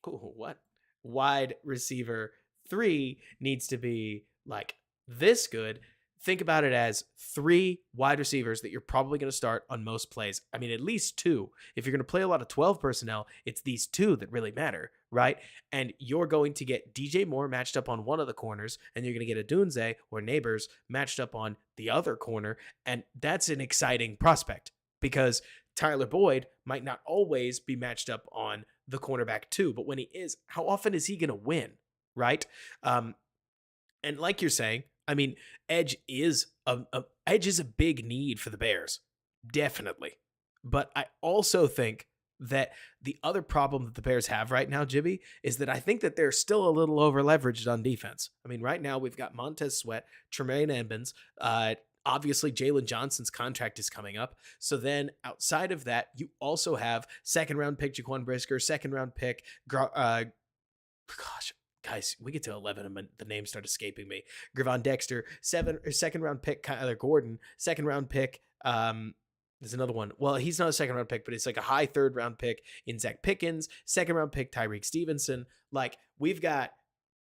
what? Wide receiver 3 needs to be like this good. Think about it as 3 wide receivers that you're probably going to start on most plays. I mean, at least 2. If you're going to play a lot of 12 personnel, it's these 2 that really matter, right? And you're going to get DJ Moore matched up on one of the corners, and you're going to get Adunze or Neighbors matched up on the other corner. And that's an exciting prospect, because Tyler Boyd might not always be matched up on the cornerback too, but when he is, how often is he going to win, right? And like you're saying, I mean, edge is a big need for the Bears, definitely. But I also think that the other problem that the Bears have right now, Jibby, is that I think that they're still a little over leveraged on defense. I mean, right now we've got Montez Sweat, Tremaine Edmonds, obviously Jalen Johnson's contract is coming up. So then outside of that, you also have 2nd round pick Jaquan Brisker, 2nd round pick, gosh, guys, we get to 11 and the names start escaping me. Gravon Dexter, 2nd round pick Kyler Gordon, 2nd round pick. There's another one. Well, he's not a 2nd round pick, but it's like a high 3rd round pick in Zach Pickens, 2nd round pick Tyreek Stevenson. Like, we've got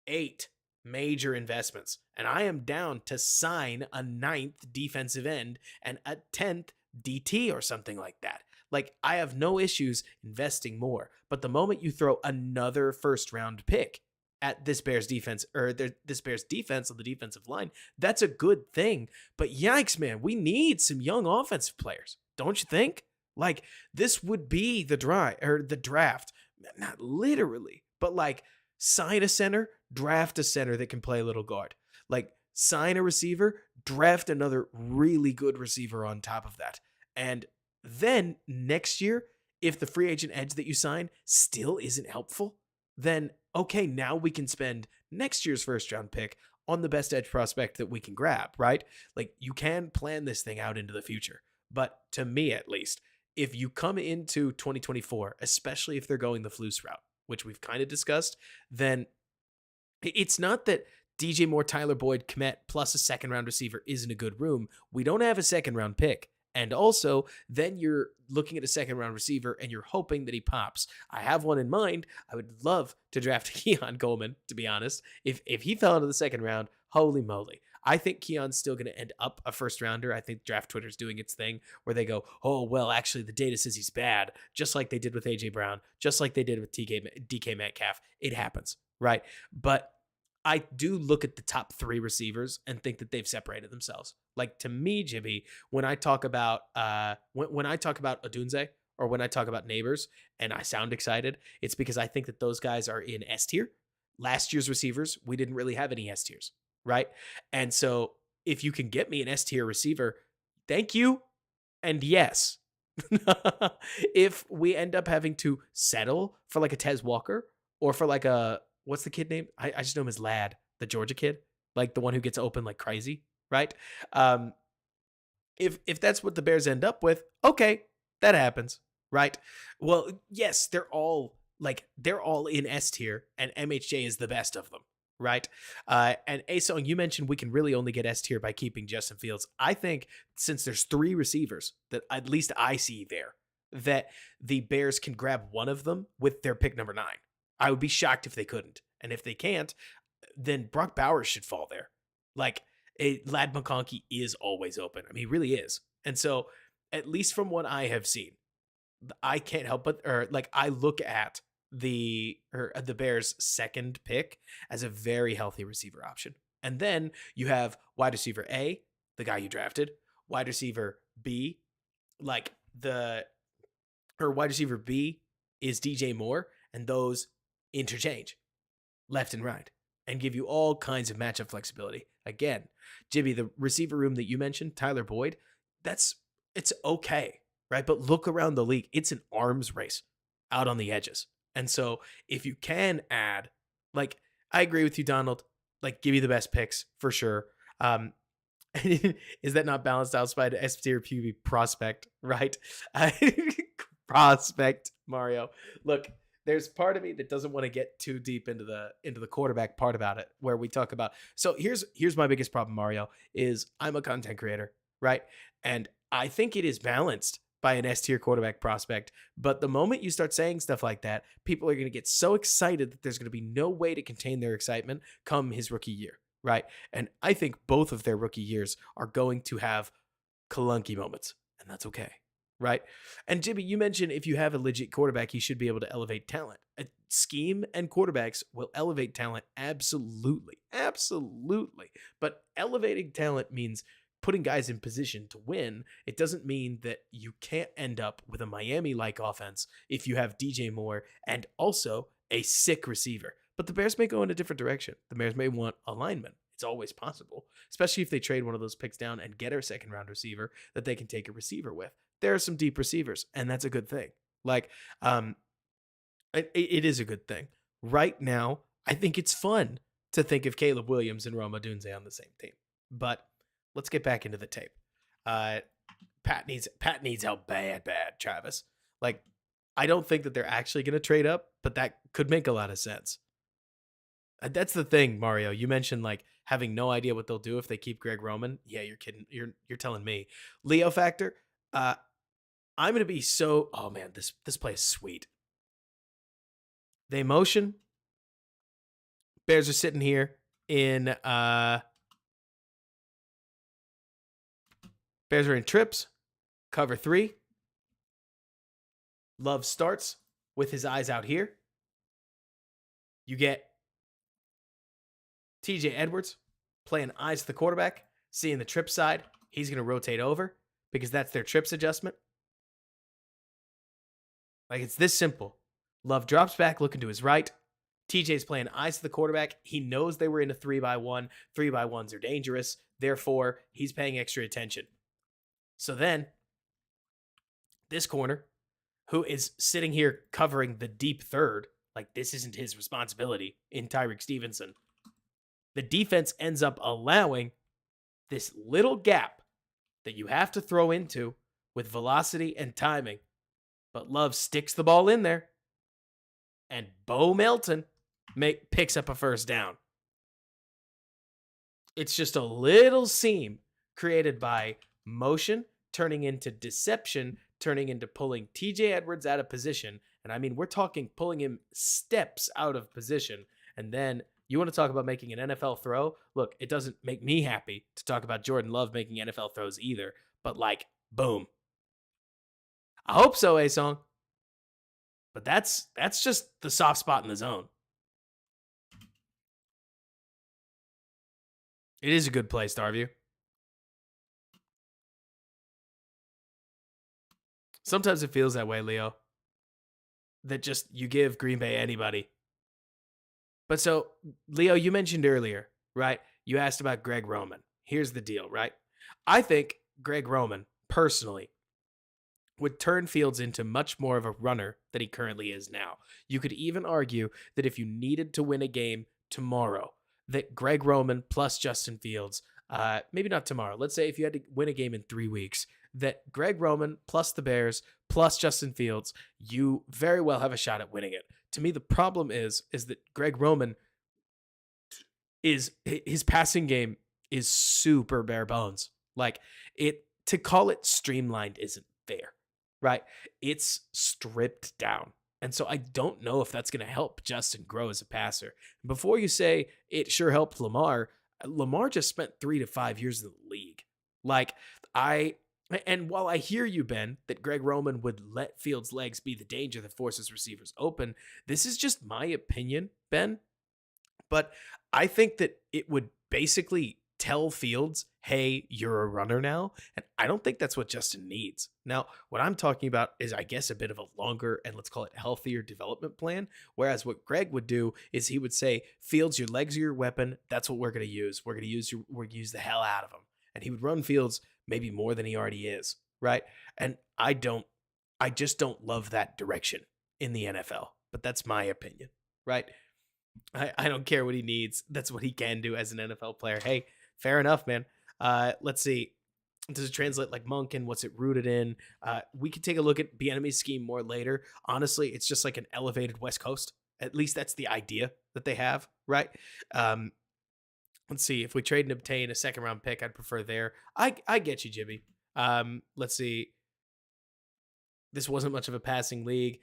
8 major investments, and I am down to sign a 9th defensive end and a 10th DT or something like that. Like, I have no issues investing more, but the moment you throw another 1st round pick at this Bears defense, or this Bears defense on the defensive line, that's a good thing. But yikes, man, we need some young offensive players, don't you think? Like, this would be the draft, not literally, but like, sign a center, draft a center that can play a little guard. Like, sign a receiver, draft another really good receiver on top of that. And then next year, if the free agent edge that you sign still isn't helpful, then okay, now we can spend next year's first round pick on the best edge prospect that we can grab, right? Like you can plan this thing out into the future. But to me, at least, if you come into 2024, especially if they're going the Flus route, which we've kind of discussed, then it's not that DJ Moore, Tyler Boyd, Kmet plus a second round receiver isn't a good room. We don't have a second round pick. And also, then you're looking at a second round receiver and you're hoping that he pops. I have one in mind. I would love to draft Keon Coleman, to be honest. If he fell into the second round, holy moly. I think Keon's still going to end up a first rounder. I think Draft Twitter's doing its thing where they go, oh, well, actually, the data says he's bad, just like they did with A.J. Brown, just like they did with DK Metcalf. It happens, right? But I do look at the top 3 receivers and think that they've separated themselves. Like to me, Jimmy, when I talk about when I talk about Odunze or when I talk about Neighbors and I sound excited, it's because I think that those guys are in S tier. Last year's receivers, we didn't really have any S tiers, right? And so if you can get me an S tier receiver, thank you. And yes, if we end up having to settle for like a Tez Walker or for like a, what's the kid name? I just know him as Lad, the Georgia kid, like the one who gets open like crazy, right? If that's what the Bears end up with, okay, that happens, right? Well, yes, they're all in S tier, and MHJ is the best of them, right? And Asong, you mentioned we can really only get S tier by keeping Justin Fields. I think since there's 3 receivers that at least I see there, that the Bears can grab one of them with their pick number 9. I would be shocked if they couldn't. And if they can't, then Brock Bowers should fall there. Like, Lad McConkey is always open. I mean, he really is. And so, at least from what I have seen, I can't help but, I look at the Bears' second pick as a very healthy receiver option. And then you have wide receiver A, the guy you drafted, wide receiver B, wide receiver B is DJ Moore, and those interchange left and right and give you all kinds of matchup flexibility. Again, Jimmy, the receiver room that you mentioned, Tyler Boyd, it's okay, right? But look around the league. It's an arms race out on the edges. And so if you can add, like, I agree with you, Donald, like, give me the best picks for sure. Is that not balanced out by the S tier PB prospect, right? Prospect, Mario. Look, there's part of me that doesn't want to get too deep into the quarterback part about it, where we talk about. So here's my biggest problem, Mario, is I'm a content creator, right? And I think it is balanced by an S tier quarterback prospect. But the moment you start saying stuff like that, people are going to get so excited that there's going to be no way to contain their excitement come his rookie year, right? And I think both of their rookie years are going to have clunky moments, and that's okay. Right. And Jimmy, you mentioned if you have a legit quarterback, he should be able to elevate talent. A scheme and quarterbacks will elevate talent. Absolutely. Absolutely. But elevating talent means putting guys in position to win. It doesn't mean that you can't end up with a Miami-like offense if you have DJ Moore and also a sick receiver. But the Bears may go in a different direction. The Bears may want alignment. It's always possible, especially if they trade one of those picks down and get a second round receiver that they can take a receiver with. There are some deep receivers, and that's a good thing. Like, it is a good thing. Right now, I think it's fun to think of Caleb Williams and Rome Odunze on the same team. But let's get back into the tape. Pat needs help bad, Travis. Like, I don't think that they're actually going to trade up, but that could make a lot of sense. That's the thing, Mario. You mentioned like having no idea what they'll do if they keep Greg Roman. Yeah, you're kidding. You're telling me. Leo factor. I'm gonna be so. Oh man, this play is sweet. They motion. Bears are sitting here in. Bears are in trips. Cover 3. Love starts with his eyes out here. You get TJ Edwards playing eyes to the quarterback, seeing the trip side. He's going to rotate over because that's their trips adjustment. Like, it's this simple. Love drops back, looking to his right. TJ's playing eyes to the quarterback. He knows they were in a 3-by-1. 3-by-1s are dangerous. Therefore, he's paying extra attention. So then, this corner, who is sitting here covering the deep third, like this isn't his responsibility in Tyreek Stevenson. The defense ends up allowing this little gap that you have to throw into with velocity and timing. But Love sticks the ball in there, and Bo Melton picks up a first down. It's just a little seam created by motion turning into deception, turning into pulling TJ Edwards out of position. And I mean, we're talking pulling him steps out of position. And then you want to talk about making an NFL throw? Look, it doesn't make me happy to talk about Jordan Love making NFL throws either. But like, boom. I hope so, A-Song. But that's just the soft spot in the zone. It is a good play, Starview. Sometimes it feels that way, Leo. That just you give Green Bay anybody. But so, Leo, you mentioned earlier, right? You asked about Greg Roman. Here's the deal, right? I think Greg Roman, personally, would turn Fields into much more of a runner than he currently is now. You could even argue that if you needed to win a game tomorrow, that Greg Roman plus Justin Fields, maybe not tomorrow, let's say if you had to win a game in 3 weeks, that Greg Roman plus the Bears plus Justin Fields, you very well have a shot at winning it. To me, the problem is that Greg Roman his passing game is super bare bones. Like to call it streamlined isn't fair, right? It's stripped down. And so I don't know if that's going to help Justin grow as a passer. Before you say it sure helped Lamar just spent 3 to 5 years in the league. And while I hear you, Ben, that Greg Roman would let Fields' legs be the danger that forces receivers open, this is just my opinion, Ben. But I think that it would basically tell Fields, hey, you're a runner now. And I don't think that's what Justin needs. Now, what I'm talking about is, I guess, a bit of a longer and let's call it healthier development plan. Whereas what Greg would do is he would say, Fields, your legs are your weapon. That's what we're going to use. We're going to use the hell out of them. And he would run Fields maybe more than he already is, right? And I just don't love that direction in the NFL. But that's my opinion, right? I don't care what he needs. That's what he can do as an NFL player. Hey, fair enough, man. Let's see. Does it translate like Monken? What's it rooted in? We could take a look at Bieniemy's scheme more later. Honestly, it's just like an elevated West Coast. At least that's the idea that they have, right? Let's see. If we trade and obtain a second-round pick, I'd prefer there. I get you, Jimmy. Let's see. This wasn't much of a passing league.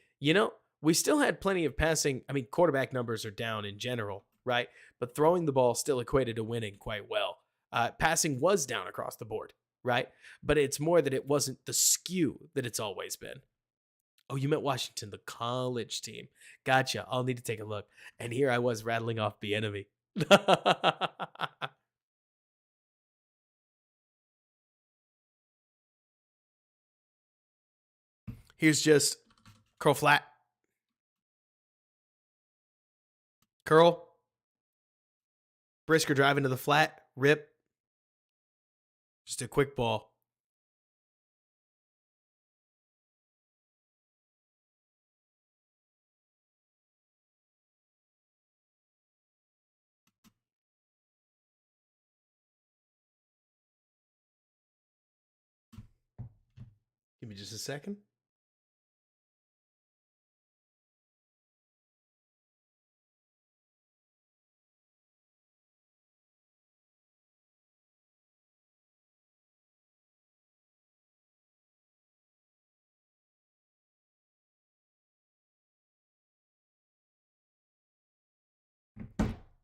We still had plenty of passing. I mean, quarterback numbers are down in general, right? But throwing the ball still equated to winning quite well. Passing was down across the board, right? But it's more that it wasn't the skew that it's always been. Oh, you meant Washington, the college team. Gotcha. I'll need to take a look. And here I was rattling off the enemy. Here's just curl flat. Curl. Brisker drive into the flat. Rip. Just a quick ball. Give me just a second.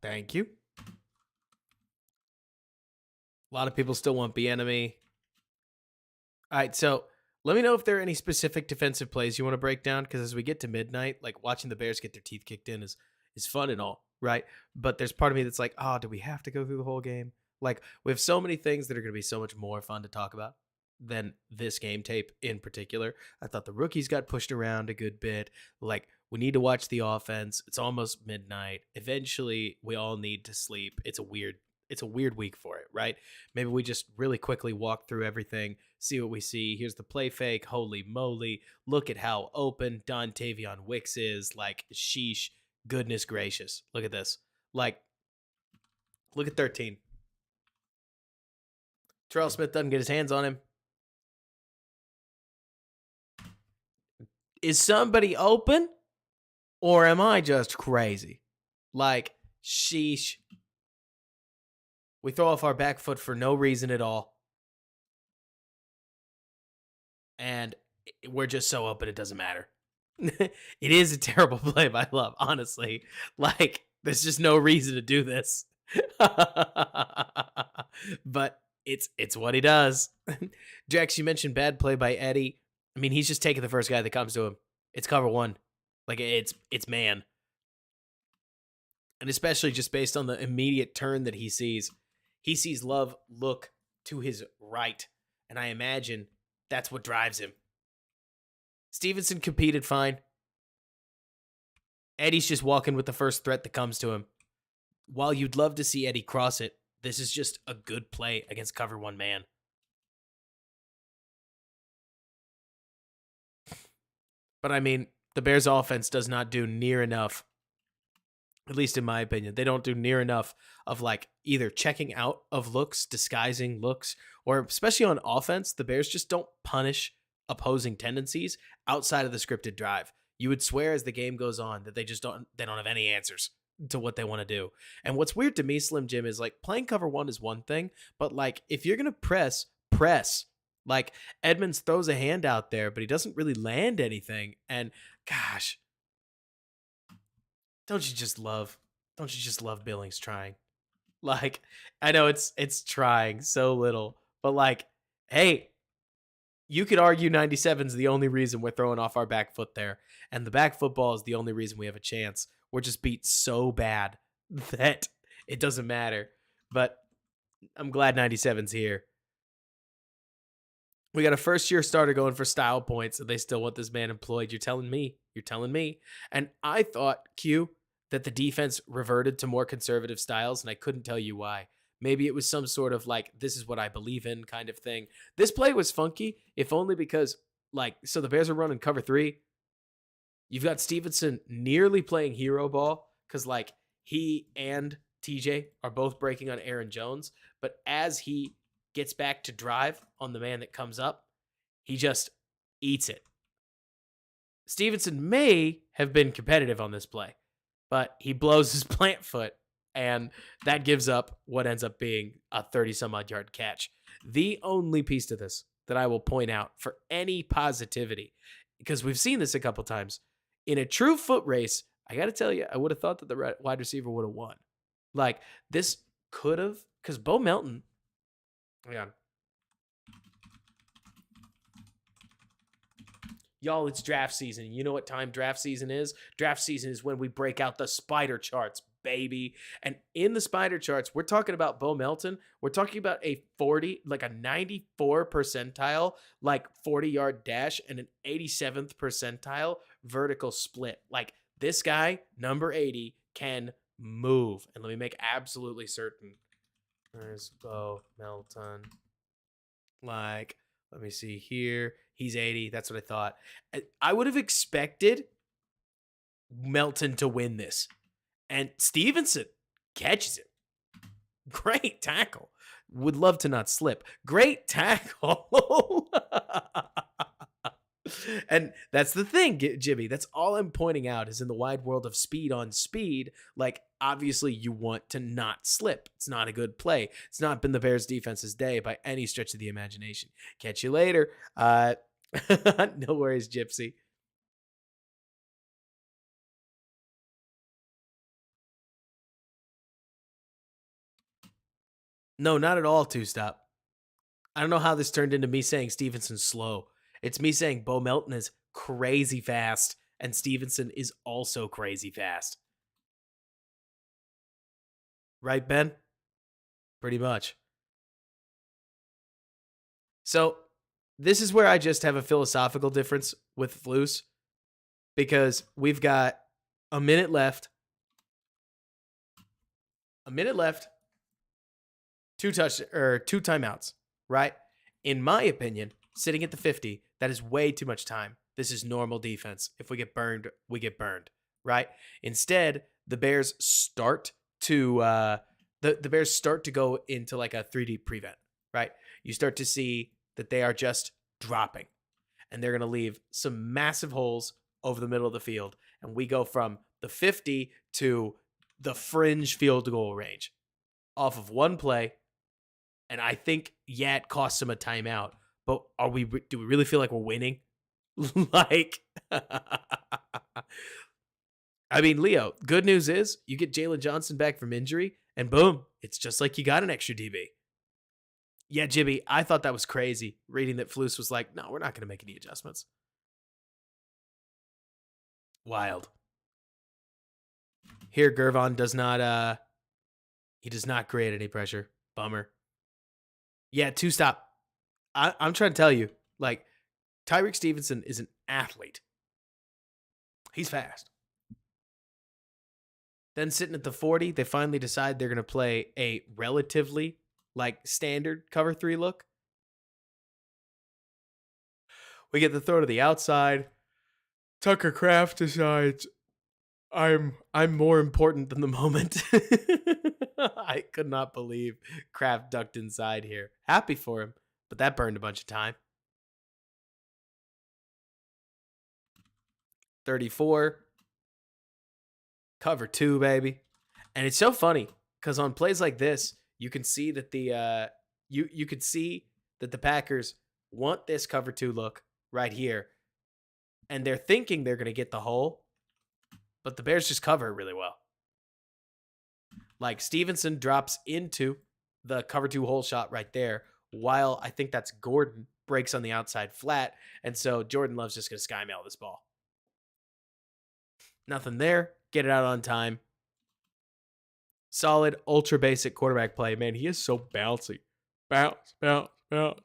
Thank you. A lot of people still want Bieniemy. All right, so let me know if there are any specific defensive plays you want to break down, because as we get to midnight, like watching the Bears get their teeth kicked in is fun and all, right? But there's part of me that's like, oh, do we have to go through the whole game? Like, we have so many things that are going to be so much more fun to talk about. than this game tape in particular. I thought the rookies got pushed around a good bit. Like, we need to watch the offense. It's almost midnight. Eventually, we all need to sleep. It's a weird week for it, right? Maybe we just really quickly walk through everything, see what we see. Here's the play fake. Holy moly. Look at how open Dontavion Wicks is. Like, sheesh. Goodness gracious. Look at this. Like, look at 13. Terrell Smith doesn't get his hands on him. Is somebody open? Or am I just crazy? Like, sheesh. We throw off our back foot for no reason at all. And we're just so open it doesn't matter. It is a terrible play by Love, honestly. Like, there's just no reason to do this. But it's what he does. Jax, you mentioned bad play by Eddie. I mean, he's just taking the first guy that comes to him. It's cover one. Like, it's man. And especially just based on the immediate turn that he sees Love look to his right. And I imagine that's what drives him. Stevenson competed fine. Eddie's just walking with the first threat that comes to him. While you'd love to see Eddie cross it, this is just a good play against cover one man. But I mean, the Bears offense does not do near enough, at least in my opinion. They don't do near enough of like either checking out of looks, disguising looks, or especially on offense, the Bears just don't punish opposing tendencies outside of the scripted drive. You would swear as the game goes on that they don't have any answers to what they want to do. And what's weird to me, Slim Jim, is like playing cover one is one thing, but like if you're gonna press. Like Edmonds throws a hand out there, but he doesn't really land anything. And gosh, don't you just love Billings trying? Like, I know it's trying so little, but like, hey, you could argue 97 is the only reason we're throwing off our back foot there. And the back football is the only reason we have a chance. We're just beat so bad that it doesn't matter. But I'm glad 97's here. We got a first-year starter going for style points, and they still want this man employed. You're telling me. And I thought, Q, that the defense reverted to more conservative styles, and I couldn't tell you why. Maybe it was some sort of like, this is what I believe in kind of thing. This play was funky, if only because, like, so the Bears are running cover three. You've got Stevenson nearly playing hero ball because, like, he and TJ are both breaking on Aaron Jones. But as he gets back to drive on the man that comes up, he just eats it. Stevenson may have been competitive on this play, but he blows his plant foot, and that gives up what ends up being a 30-some-odd yard catch. The only piece to this that I will point out for any positivity, because we've seen this a couple times, in a true foot race, I got to tell you, I would have thought that the wide receiver would have won. Like, this could have, because Bo Melton, hang on. Y'all, it's draft season. You know what time draft season is? Draft season is when we break out the spider charts, baby. And in the spider charts, we're talking about Bo Melton. We're talking about a 40, like a 94 percentile, like 40-yard dash and an 87th percentile vertical split. Like, this guy, number 80, can move. And let me make absolutely certain. Where's Bo Melton? Like, let me see here. He's 80. That's what I thought. I would have expected Melton to win this. And Stevenson catches it. Great tackle. Would love to not slip. Great tackle. And that's the thing, Jimmy. That's all I'm pointing out is in the wide world of speed on speed, like, obviously you want to not slip. It's not a good play. It's not been the Bears defense's day by any stretch of the imagination. Catch you later. No worries, Gypsy. No, not at all, two-stop. I don't know how this turned into me saying Stevenson's slow. It's me saying Bo Melton is crazy fast, and Stevenson is also crazy fast. Right, Ben? Pretty much. So this is where I just have a philosophical difference with Flus because we've got a minute left. A minute left. Two timeouts, right? In my opinion, sitting at the 50, that is way too much time. This is normal defense. If we get burned, we get burned, right? Instead, the Bears start to the Bears start to go into like a 3D prevent, right? You start to see that they are just dropping, and they're going to leave some massive holes over the middle of the field, and we go from the 50 to the fringe field goal range off of one play. And I think, yeah, it costs him a timeout. But do we really feel like we're winning? Like, I mean, Leo, good news is you get Jalen Johnson back from injury, and boom, it's just like you got an extra DB. Yeah, Jimmy, I thought that was crazy. Reading that Flus was like, no, we're not going to make any adjustments. Wild. Here, Gervon does not, he does not create any pressure. Bummer. Yeah, two stop. I'm trying to tell you, like, Tyreek Stevenson is an athlete. He's fast. Then sitting at the 40, they finally decide they're going to play a relatively, like, standard cover 3 look. We get the throw to the outside. Tucker Kraft decides I'm more important than the moment. I could not believe Kraft ducked inside here. Happy for him, but that burned a bunch of time. 34. Cover 2, baby. And it's so funny because on plays like this, you can see that you could see that the Packers want this cover 2 look right here. And they're thinking they're going to get the hole, but the Bears just cover it really well. Like, Stevenson drops into the cover 2 hole shot right there, while I think that's Gordon breaks on the outside flat. And so Jordan Love's just going to sky mail this ball. Nothing there. Get it out on time. Solid, ultra basic quarterback play. Man, he is so bouncy. Bounce, bounce, bounce.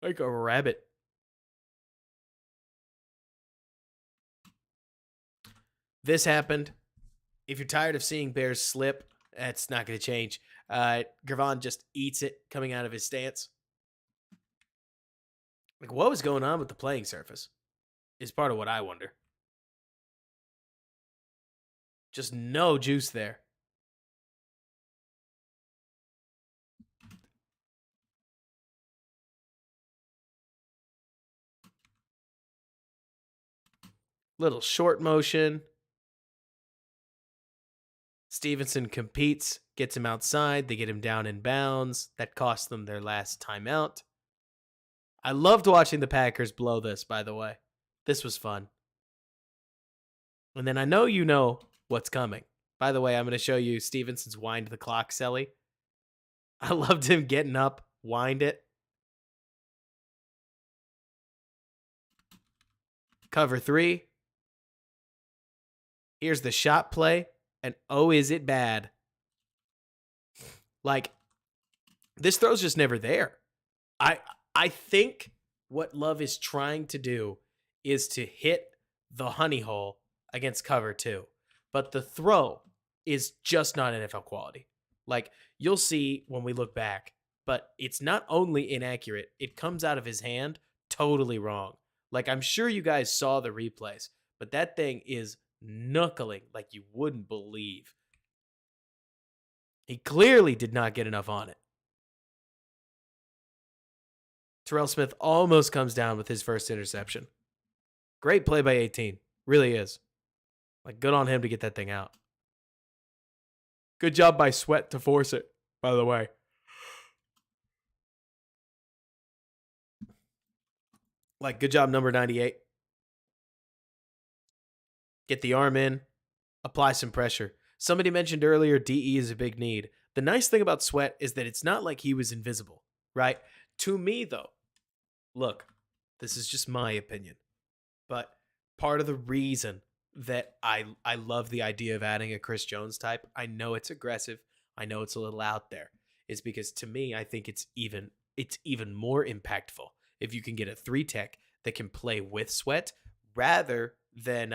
Like a rabbit. This happened. If you're tired of seeing Bears slip, that's not going to change. Gervon just eats it coming out of his stance. Like, what was going on with the playing surface is part of what I wonder. Just no juice there. Little short motion. Stevenson competes, gets him outside. They get him down in bounds. That cost them their last timeout. I loved watching the Packers blow this, by the way. This was fun. And then I know you know what's coming. By the way, I'm going to show you Stevenson's wind the clock, Selly. I loved him getting up, wind it. Cover 3. Here's the shot play. And oh, is it bad. Like, this throw's just never there. I think what Love is trying to do is to hit the honey hole against cover 2. But the throw is just not NFL quality. Like, you'll see when we look back, but it's not only inaccurate, it comes out of his hand totally wrong. Like, I'm sure you guys saw the replays, but that thing is knuckling like you wouldn't believe. He clearly did not get enough on it. Terrell Smith almost comes down with his first interception. Great play by 18. Really is. Like, good on him to get that thing out. Good job by Sweat to force it, by the way. Like, good job, number 98. Get the arm in. Apply some pressure. Somebody mentioned earlier DE is a big need. The nice thing about Sweat is that it's not like he was invisible, right? To me, though, look, this is just my opinion, but part of the reason that I love the idea of adding a Chris Jones type, I know it's aggressive, I know it's a little out there, is because to me, I think it's even more impactful if you can get a 3 tech that can play with Sweat rather than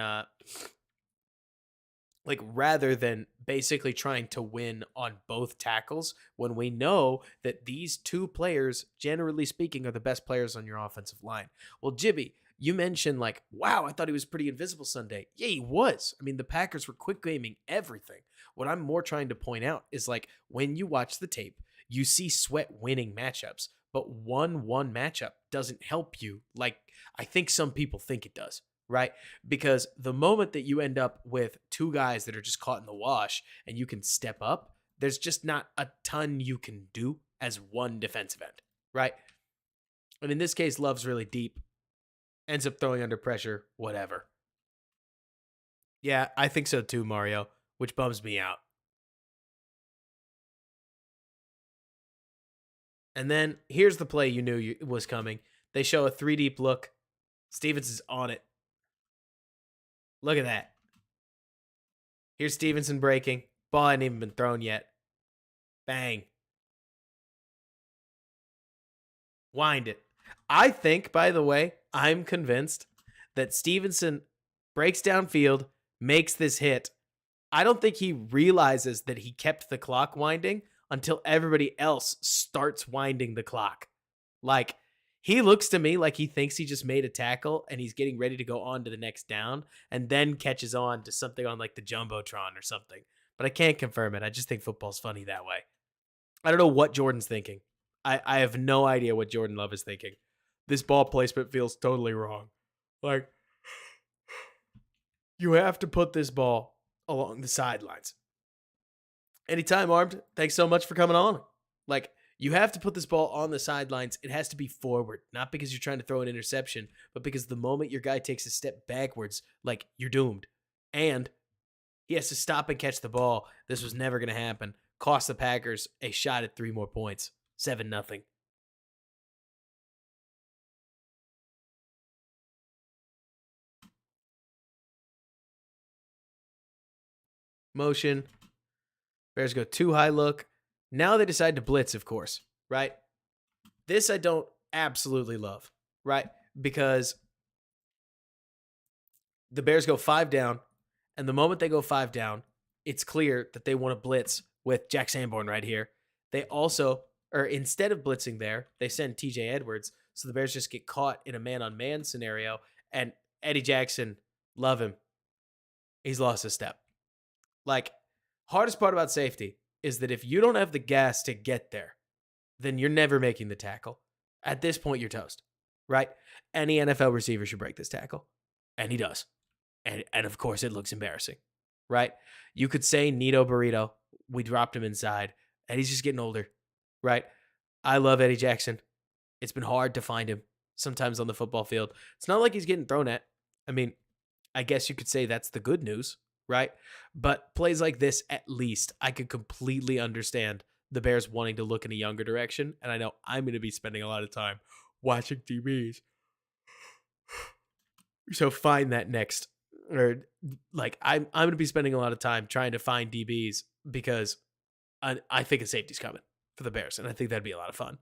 rather than basically trying to win on both tackles when we know that these two players, generally speaking, are the best players on your offensive line. Well, Jibby, you mentioned like, wow, I thought he was pretty invisible Sunday. Yeah, he was. I mean, the Packers were quick gaming everything. What I'm more trying to point out is like when you watch the tape, you see Sweat winning matchups, but 1-1 matchup doesn't help you like I think some people think it does, right? Because the moment that you end up with two guys that are just caught in the wash and you can step up, there's just not a ton you can do as one defensive end, right? And in this case, Love's really deep, ends up throwing under pressure, whatever. Yeah, I think so too, Mario, which bums me out. And then here's the play you knew was coming. They show a 3 deep look. Stevens is on it. Look at that. Here's Stevenson breaking. Ball hadn't even been thrown yet. Bang. Wind it. I think, by the way, I'm convinced that Stevenson breaks downfield, makes this hit. I don't think he realizes that he kept the clock winding until everybody else starts winding the clock. Like, he looks to me like he thinks he just made a tackle and he's getting ready to go on to the next down and then catches on to something on like the Jumbotron or something. But I can't confirm it. I just think football's funny that way. I don't know what Jordan's thinking. I have no idea what Jordan Love is thinking. This ball placement feels totally wrong. Like, you have to put this ball along the sidelines. Anytime, Armed. Thanks so much for coming on. Like, you have to put this ball on the sidelines. It has to be forward, not because you're trying to throw an interception, but because the moment your guy takes a step backwards, like, you're doomed. And he has to stop and catch the ball. This was never going to happen. Cost the Packers a shot at 3 more points. 7-0. Motion. Bears go 2 high look. Now they decide to blitz, of course, right? This I don't absolutely love, right? Because the Bears go 5 down, and the moment they go 5 down, it's clear that they want to blitz with Jack Sanborn right here. They also, or instead of blitzing there, they send TJ Edwards, so the Bears just get caught in a man-on-man scenario, and Eddie Jackson, love him. He's lost a step. Like, hardest part about safety is that if you don't have the gas to get there, then you're never making the tackle. At this point, you're toast, right? Any NFL receiver should break this tackle, and he does. And of course, it looks embarrassing, right? You could say Nito Burrito. We dropped him inside, and he's just getting older, right? I love Eddie Jackson. It's been hard to find him sometimes on the football field. It's not like he's getting thrown at. I mean, I guess you could say that's the good news, right? But plays like this, at least, I could completely understand the Bears wanting to look in a younger direction. And I know I'm going to be spending a lot of time watching DBs. So find that next. Or like I'm going to be spending a lot of time trying to find DBs because I think a safety's coming for the Bears. And I think that'd be a lot of fun.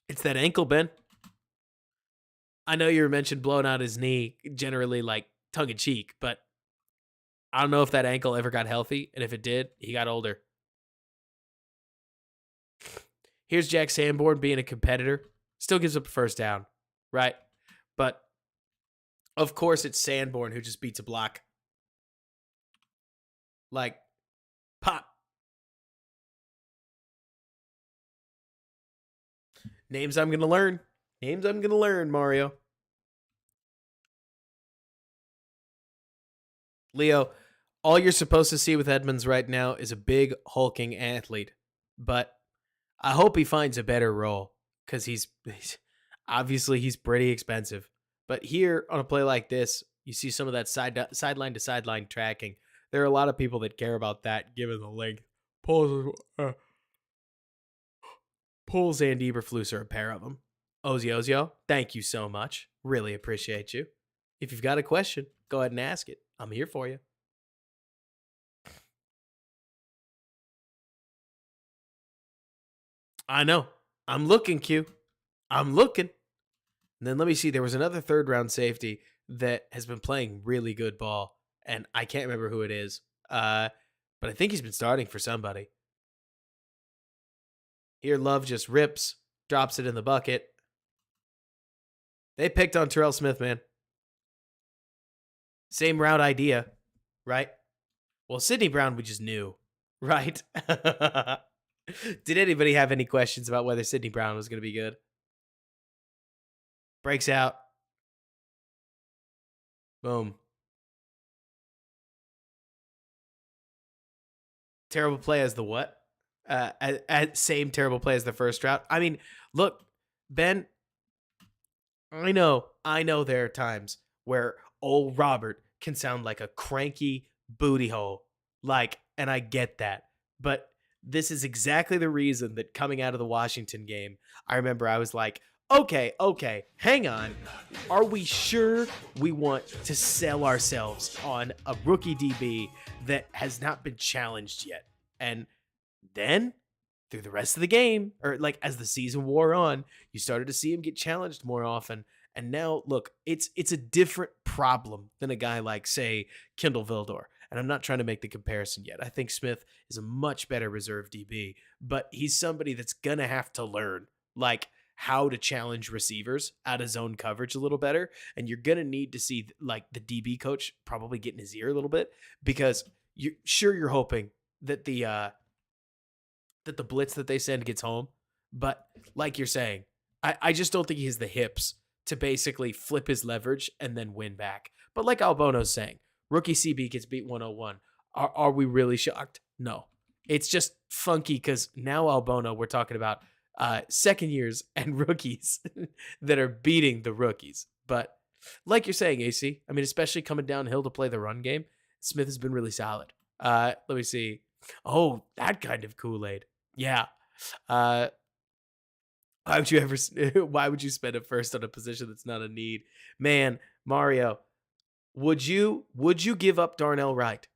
It's that ankle, Ben. I know you mentioned blowing out his knee, generally like tongue in cheek, but I don't know if that ankle ever got healthy. And if it did, he got older. Here's Jack Sanborn being a competitor. Still gives up a first down, right? But of course, it's Sanborn who just beats a block. Like, pop. Names I'm going to learn. Names I'm going to learn, Mario. Leo, all you're supposed to see with Edmonds right now is a big, hulking athlete. But I hope he finds a better role because he's obviously he's pretty expensive. But here on a play like this, you see some of that sideline to sideline tracking. There are a lot of people that care about that given the length. Pulls and Eberflus are a pair of them. Ozio, thank you so much. Really appreciate you. If you've got a question, go ahead and ask it. I'm here for you. I know. I'm looking, Q. I'm looking. And then let me see. There was another third round safety that has been playing really good ball, and I can't remember who it is. But I think he's been starting for somebody. Here, Love just rips, drops it in the bucket. They picked on Terrell Smith, man. Same route idea, right? Well, Sidney Brown, we just knew, right? Did anybody have any questions about whether Sidney Brown was going to be good? Breaks out. Boom. Terrible play as the what? Same terrible play as the first route. I mean, look, Ben, I know there are times where old Robert can sound like a cranky booty hole. Like, and I get that. But this is exactly the reason that coming out of the Washington game, I remember I was like, okay, hang on. Are we sure we want to sell ourselves on a rookie DB that has not been challenged yet? And then through the rest of the game, or like as the season wore on, you started to see him get challenged more often. And now, look, it's a different problem than a guy like, say, Kendall Vildor. And I'm not trying to make the comparison yet. I think Smith is a much better reserve DB, but he's somebody that's gonna have to learn like how to challenge receivers out of zone coverage a little better. And you're gonna need to see like the DB coach probably get in his ear a little bit, because you're hoping that the blitz that they send gets home. But like you're saying, I just don't think he has the hips to basically flip his leverage and then win back. But like Albono's saying, rookie CB gets beat 101. Are we really shocked? No. It's just funky because now Albono, we're talking about second years and rookies that are beating the rookies. But like you're saying, AC, I mean, especially coming downhill to play the run game, Smith has been really solid. Let me see. Oh, that kind of Kool-Aid. Yeah. Uh, why would you ever? Why would you spend it first on a position that's not a need, man? Mario, would you give up Darnell Wright,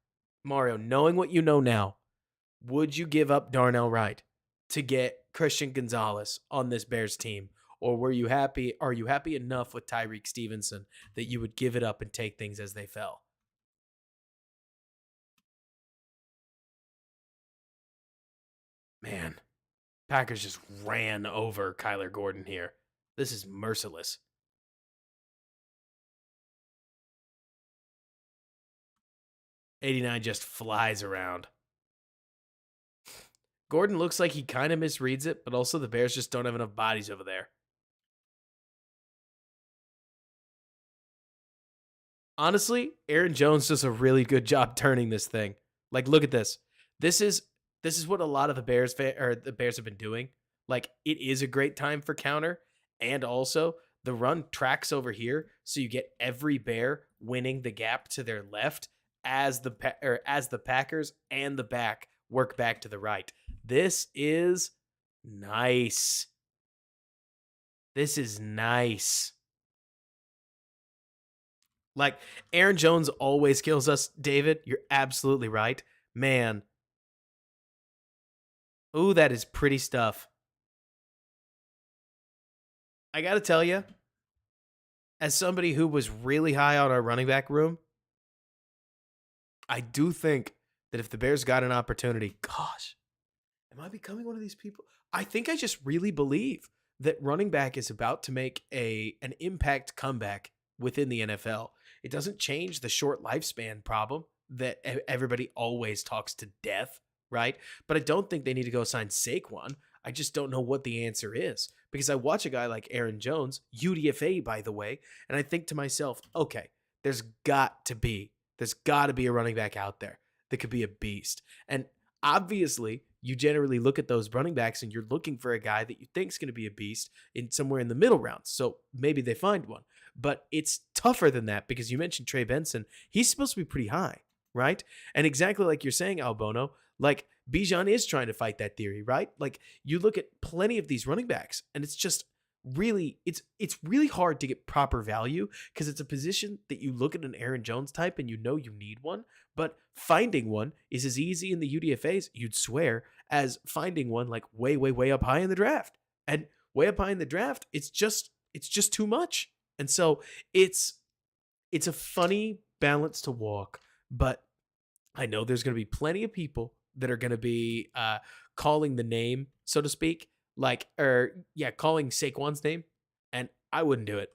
Mario? Knowing what you know now, would you give up Darnell Wright to get Christian Gonzalez on this Bears team, or were you happy? Are you happy enough with Tyreek Stevenson that you would give it up and take things as they fell? Man, Packers just ran over Kyler Gordon here. This is merciless. 89 just flies around. Gordon looks like he kind of misreads it, but also the Bears just don't have enough bodies over there. Honestly, Aaron Jones does a really good job turning this thing. Like, look at this. This is this is what a lot of the Bears have been doing. Like, it is a great time for counter, and also the run tracks over here, so you get every Bear winning the gap to their left as the Packers and the back work back to the right. This is nice. This is nice. Like, Aaron Jones always kills us, David. You're absolutely right. Man. Ooh, that is pretty stuff. I got to tell you, as somebody who was really high on our running back room, I do think that if the Bears got an opportunity, gosh, am I becoming one of these people? I think I just really believe that running back is about to make an impact comeback within the NFL. It doesn't change the short lifespan problem that everybody always talks to death, right? But I don't think they need to go sign Saquon. I just don't know what the answer is, because I watch a guy like Aaron Jones, UDFA by the way, and I think to myself, okay, there's got to be a running back out there that could be a beast. And obviously, you generally look at those running backs and you're looking for a guy that you think is going to be a beast in somewhere in the middle rounds. So maybe they find one. But it's tougher than that, because you mentioned Trey Benson. He's supposed to be pretty high, right? And exactly like you're saying, Albono, like Bijan is trying to fight that theory, right? Like, you look at plenty of these running backs and it's just really it's really hard to get proper value, because it's a position that you look at an Aaron Jones type and you know you need one, but finding one is as easy in the UDFAs, you'd swear, as finding one like way up high in the draft. And way up high in the draft, it's just too much. And so it's it's a funny balance to walk, but I know there's going to be plenty of people that are going to be calling the name, so to speak, like, or yeah, calling Saquon's name, and I wouldn't do it.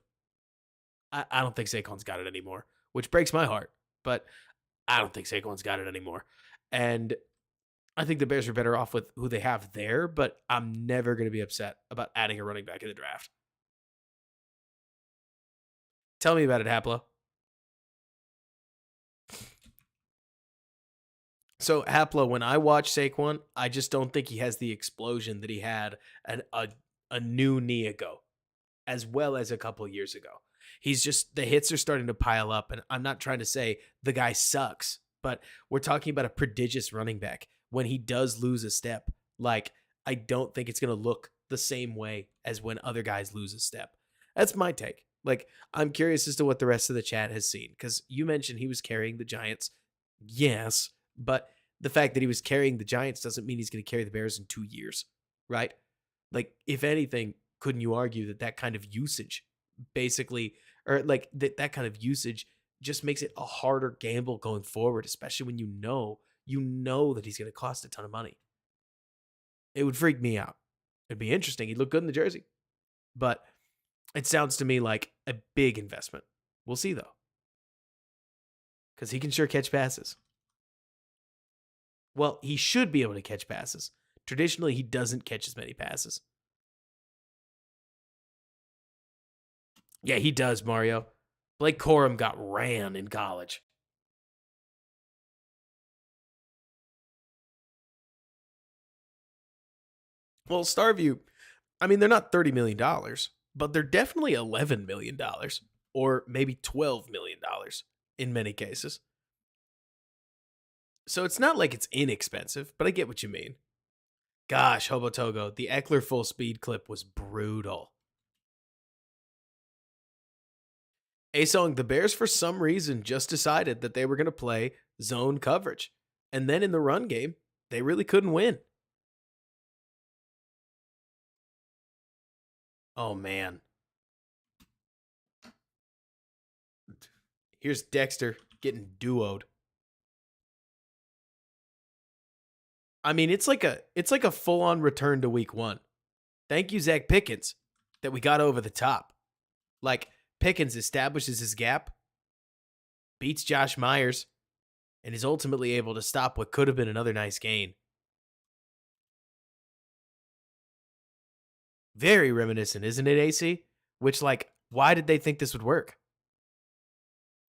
I don't think Saquon's got it anymore, which breaks my heart, but I don't think Saquon's got it anymore. And I think the Bears are better off with who they have there, but I'm never going to be upset about adding a running back in the draft. Tell me about it, Haplo. So Haplo, when I watch Saquon, I just don't think he has the explosion that he had a new knee ago, as well as a couple years ago. He's just the hits are starting to pile up, and I'm not trying to say the guy sucks, but we're talking about a prodigious running back. When he does lose a step, like I don't think it's going to look the same way as when other guys lose a step. That's my take. Like I'm curious as to what the rest of the chat has seen because you mentioned he was carrying the Giants. Yes, but the fact that he was carrying the Giants doesn't mean he's going to carry the Bears in 2 years, right? Like, if anything, couldn't you argue that that kind of usage basically, or like that kind of usage just makes it a harder gamble going forward, especially when you know that he's going to cost a ton of money. It would freak me out. It'd be interesting. He'd look good in the jersey, but it sounds to me like a big investment. We'll see though, because he can sure catch passes. Well, he should be able to catch passes. Traditionally, he doesn't catch as many passes. Yeah, he does, Mario. Blake Corum got ran in college. Well, Starview, I mean, they're not $30 million, but they're definitely $11 million or maybe $12 million in many cases. So it's not like it's inexpensive, but I get what you mean. Gosh, Hobotogo, the Eckler full speed clip was brutal. Asong, the Bears for some reason just decided that they were going to play zone coverage. And then in the run game, they really couldn't win. Oh, man. Here's Dexter getting duoed. I mean, it's like a full-on return to week 1. Thank you, Zach Pickens, that we got over the top. Like, Pickens establishes his gap, beats Josh Myers, and is ultimately able to stop what could have been another nice gain. Very reminiscent, isn't it, AC? Which, like, why did they think this would work?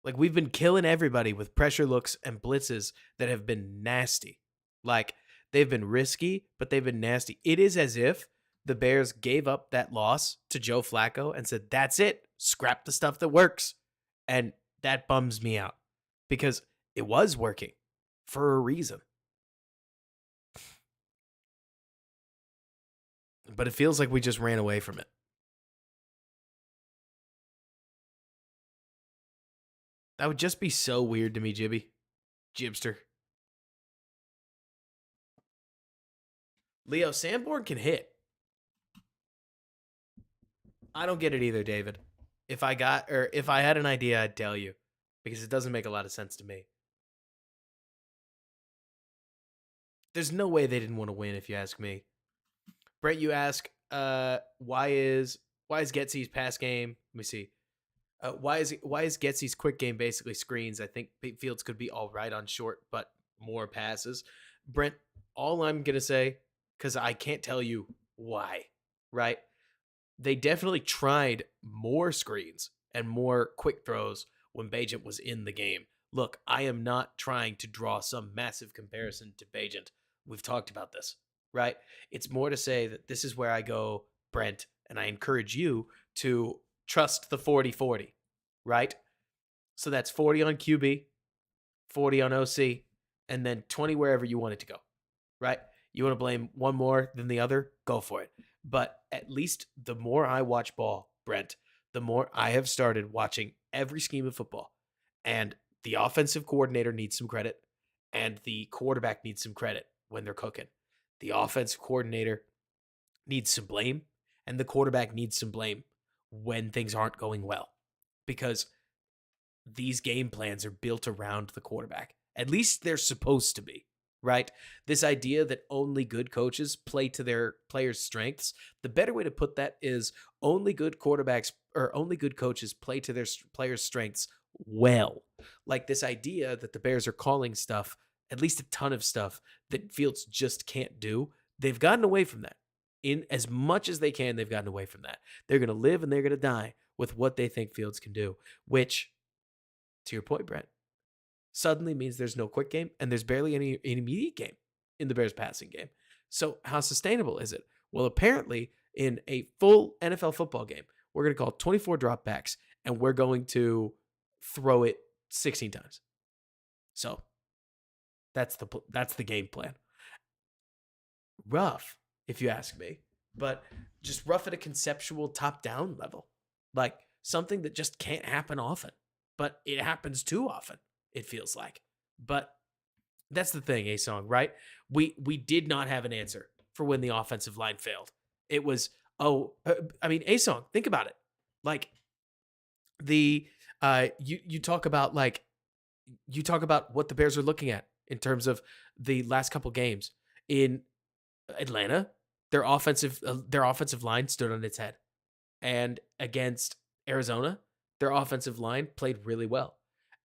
Like, we've been killing everybody with pressure looks and blitzes that have been nasty. Like, they've been risky, but they've been nasty. It is as if the Bears gave up that loss to Joe Flacco and said, that's it. Scrap the stuff that works. And that bums me out because it was working for a reason. But it feels like we just ran away from it. That would just be so weird to me, Jibby. Jibster. Leo Sanborn can hit. I don't get it either, David. If I had an idea, I'd tell you because it doesn't make a lot of sense to me. There's no way they didn't want to win, if you ask me. Brett, you ask, why is Getsy's pass game? Let me see. Why is Getsy's quick game basically screens? I think Fields could be all right on short, but more passes. Brent, all I'm gonna say, because I can't tell you why, right? They definitely tried more screens and more quick throws when Bajent was in the game. Look, I am not trying to draw some massive comparison to Bajent. We've talked about this, right? It's more to say that this is where I go, Brent, and I encourage you to trust the 40-40, right? So that's 40 on QB, 40 on OC, and then 20 wherever you want it to go, right? You want to blame one more than the other? Go for it. But at least the more I watch ball, Brent, the more I have started watching every scheme of football. And the offensive coordinator needs some credit, and the quarterback needs some credit when they're cooking. The offensive coordinator needs some blame, and the quarterback needs some blame when things aren't going well, because these game plans are built around the quarterback. At least they're supposed to be, right? This idea that only good coaches play to their players' strengths, the better way to put that is only good quarterbacks or only good coaches play to their players' strengths well. Like this idea that the Bears are calling stuff, at least a ton of stuff that Fields just can't do. They've gotten away from that. In as much as they can, they've gotten away from that. They're going to live and they're going to die with what they think Fields can do, which, to your point, Brent, suddenly means there's no quick game and there's barely any immediate game in the Bears passing game. So how sustainable is it? Well, apparently in a full NFL football game, we're going to call 24 dropbacks and we're going to throw it 16 times. So that's the game plan. Rough, if you ask me, but just rough at a conceptual top-down level. Like something that just can't happen often, but it happens too often, it feels like. But that's the thing, A-Song, right? We did not have an answer for when the offensive line failed. It was, A-Song, think about it. Like you talk about what the Bears are looking at in terms of the last couple games. In Atlanta, their offensive line stood on its head. And against Arizona, their offensive line played really well.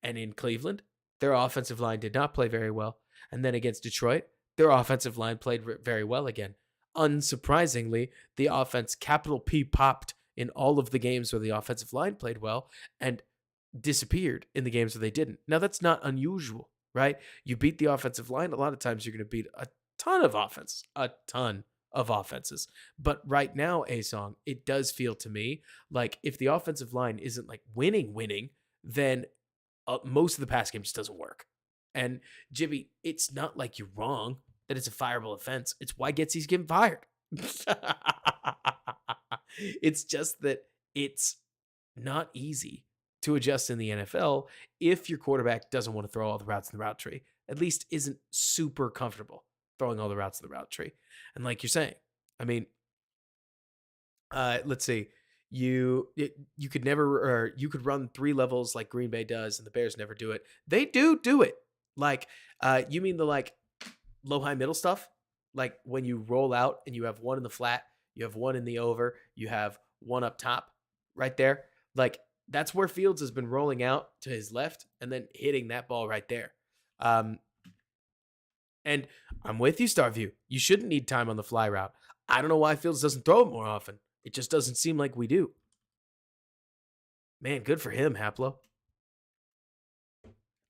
And in Cleveland, their offensive line did not play very well. And then against Detroit, their offensive line played very well again. Unsurprisingly, the offense, capital P, popped in all of the games where the offensive line played well and disappeared in the games where they didn't. Now, that's not unusual, right? You beat the offensive line. A lot of times you're going to beat a ton of offenses. But right now, A-Song, it does feel to me like if the offensive line isn't like winning, then most of the pass game just doesn't work. And Jibby, it's not like you're wrong that it's a fireable offense. It's why Getsy's getting fired. It's just that it's not easy to adjust in the NFL if your quarterback doesn't want to throw all the routes in the route tree, at least isn't super comfortable throwing all the routes in the route tree. And like you're saying, I mean, let's see, you could never, or you could run 3 levels like Green Bay does, and the Bears never do it. They do it. Like, you mean the like low, high, middle stuff? Like when you roll out and you have one in the flat, you have one in the over, you have one up top right there. Like that's where Fields has been rolling out to his left and then hitting that ball right there. And I'm with you, Starview. You shouldn't need time on the fly route. I don't know why Fields doesn't throw it more often. It just doesn't seem like we do. Man, good for him, Haplo.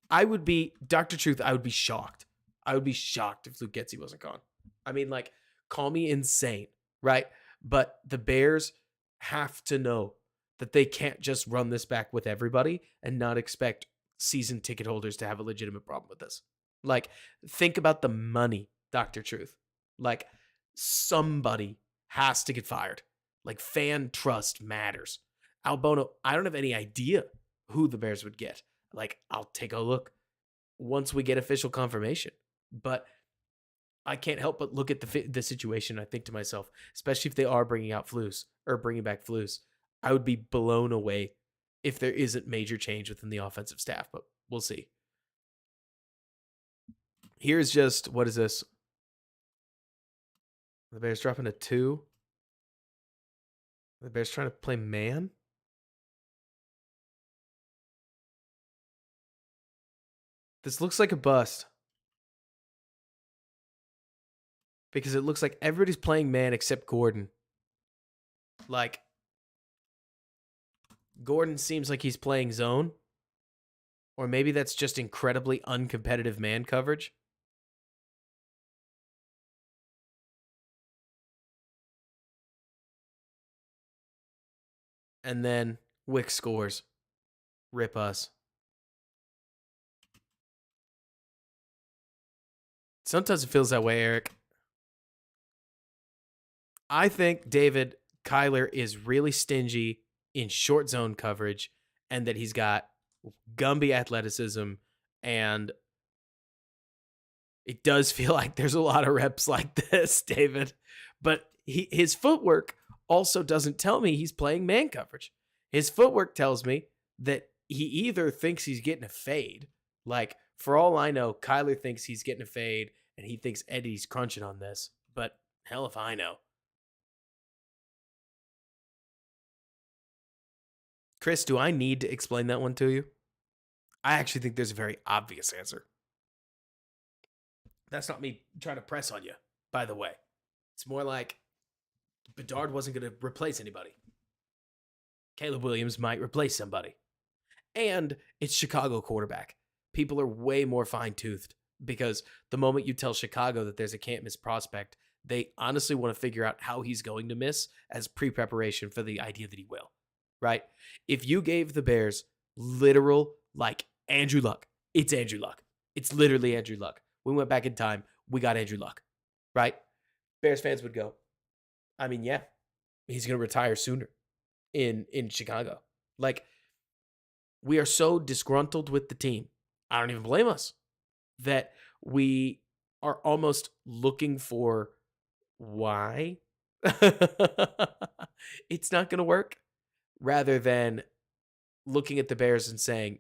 Dr. Truth, I would be shocked. I would be shocked if Luke Getsy wasn't gone. I mean, like, call me insane, right? But the Bears have to know that they can't just run this back with everybody and not expect season ticket holders to have a legitimate problem with this. Like, think about the money, Dr. Truth. Like, somebody has to get fired. Like, fan trust matters. Albono, I don't have any idea who the Bears would get. Like, I'll take a look once we get official confirmation. But I can't help but look at the situation. I think to myself, especially if they are bringing back Flus, I would be blown away if there isn't major change within the offensive staff. But we'll see. Here's just, what is this? The Bears dropping a 2. The Bears trying to play man. This looks like a bust. Because it looks like everybody's playing man except Gordon. Like, Gordon seems like he's playing zone. Or maybe that's just incredibly uncompetitive man coverage. And then Wick scores. Rip us. Sometimes it feels that way, Eric. I think David Kyler is really stingy in short zone coverage and that he's got Gumby athleticism, and it does feel like there's a lot of reps like this, David. But his footwork also doesn't tell me he's playing man coverage. His footwork tells me that he either thinks he's getting a fade, like for all I know, Kyler thinks he's getting a fade and he thinks Eddie's crunching on this, but hell if I know. Chris, do I need to explain that one to you? I actually think there's a very obvious answer. That's not me trying to press on you, by the way. It's more like Bedard wasn't going to replace anybody. Caleb Williams might replace somebody. And it's Chicago quarterback. People are way more fine toothed because the moment you tell Chicago that there's a can't miss prospect, they honestly want to figure out how he's going to miss as pre preparation for the idea that he will. Right? If you gave the Bears literal, like Andrew Luck, it's Andrew Luck. It's literally Andrew Luck. We went back in time, we got Andrew Luck. Right? Bears fans would go, I mean, yeah, he's going to retire sooner in Chicago. Like, we are so disgruntled with the team. I don't even blame us that we are almost looking for why it's not going to work rather than looking at the Bears and saying,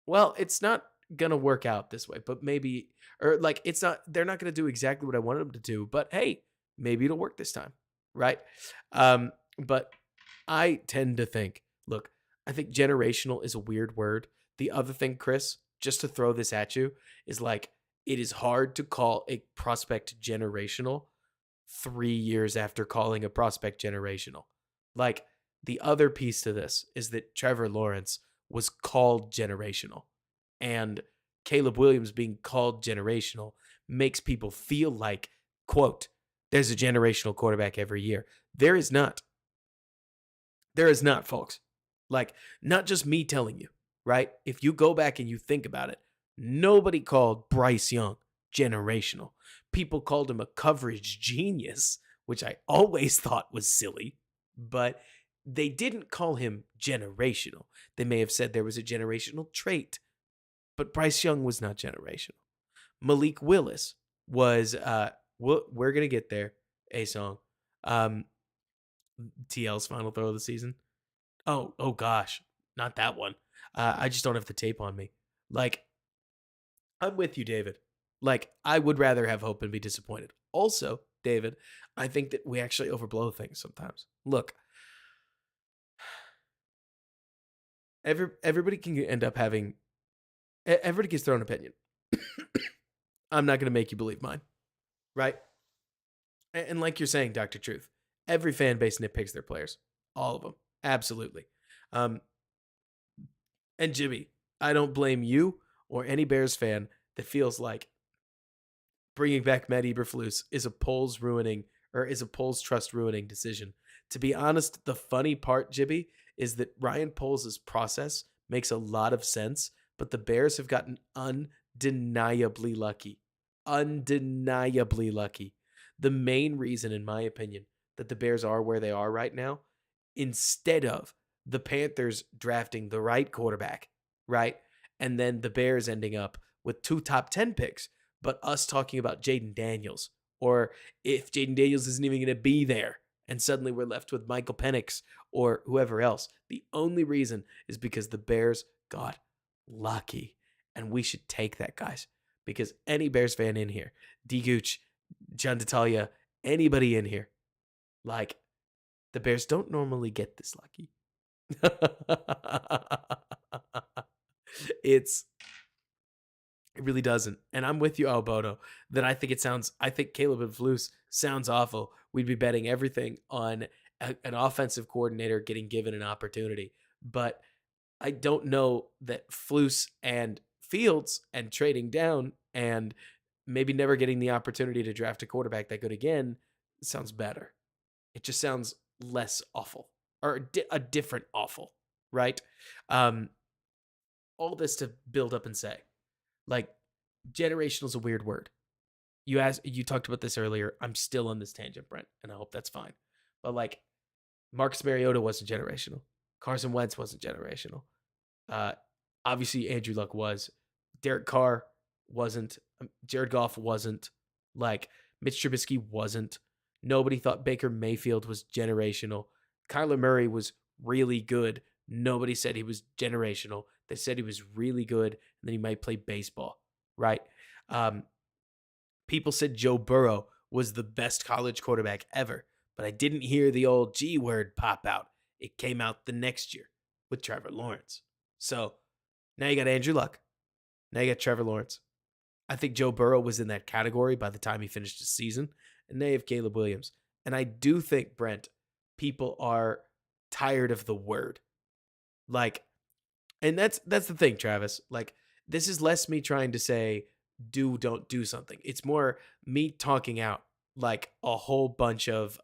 well, it's not going to work out this way, but maybe, or like, it's not, they're not going to do exactly what I wanted them to do, but hey, maybe it'll work this time. Right. But I tend to think, look, I think generational is a weird word. The other thing, Chris, just to throw this at you, is like it is hard to call a prospect generational 3 years after calling a prospect generational. Like the other piece to this is that Trevor Lawrence was called generational, and Caleb Williams being called generational makes people feel like, quote, there's a generational quarterback every year. There is not. There is not, folks. Like, not just me telling you, right? If you go back and you think about it, nobody called Bryce Young generational. People called him a coverage genius, which I always thought was silly, but they didn't call him generational. They may have said there was a generational trait, but Bryce Young was not generational. Malik Willis was, we're going to get there, a song. TL's final throw of the season. Oh gosh, not that one. I just don't have the tape on me. Like, I'm with you, David. Like, I would rather have hope and be disappointed. Also, David, I think that we actually overblow things sometimes. Look, everybody can end up having. Everybody gets their own opinion. I'm not going to make you believe mine, right? And like you're saying, Dr. Truth, every fan base nitpicks their players. All of them. Absolutely. And Jimmy, I don't blame you or any Bears fan that feels like bringing back Matt Eberflus is a polls trust ruining decision. To be honest, the funny part, Jimmy, is that Ryan Poles' process makes a lot of sense, but the Bears have gotten undeniably lucky. Undeniably lucky. The main reason, in my opinion, that the Bears are where they are right now, instead of the Panthers drafting the right quarterback, right? And then the Bears ending up with 2 top 10 picks, but us talking about Jaden Daniels, or if Jaden Daniels isn't even going to be there, and suddenly we're left with Michael Penix or whoever else. The only reason is because the Bears got lucky, and we should take that, guys, because any Bears fan in here, D Gooch, John D'Italia, anybody in here, like, the Bears don't normally get this lucky. It really doesn't. And I'm with you, Albono, that I think Caleb and Flus sounds awful. We'd be betting everything on an offensive coordinator getting given an opportunity. But I don't know that Flus and Fields and trading down and maybe never getting the opportunity to draft a quarterback that good again sounds better. It just sounds less awful, or a different awful, right? All this to build up and say, like, generational is a weird word. You talked about this earlier. I'm still on this tangent, Brent, and I hope that's fine. But like, Marcus Mariota wasn't generational. Carson Wentz wasn't generational. Obviously, Andrew Luck was. Derek Carr wasn't. Jared Goff wasn't. Like, Mitch Trubisky wasn't. Nobody thought Baker Mayfield was generational. Kyler Murray was really good. Nobody said he was generational. They said he was really good and that he might play baseball, right? Um, People said Joe Burrow was the best college quarterback ever, but I didn't hear the old G word pop out. It came out the next year with Trevor Lawrence. So now you got Andrew Luck. Now you got Trevor Lawrence. I think Joe Burrow was in that category by the time he finished his season, and now you have Caleb Williams. And I do think, Brent, people are tired of the word. Like, and that's the thing, Travis. Like, this is less me trying to say don't do something. It's more me talking out like a whole bunch of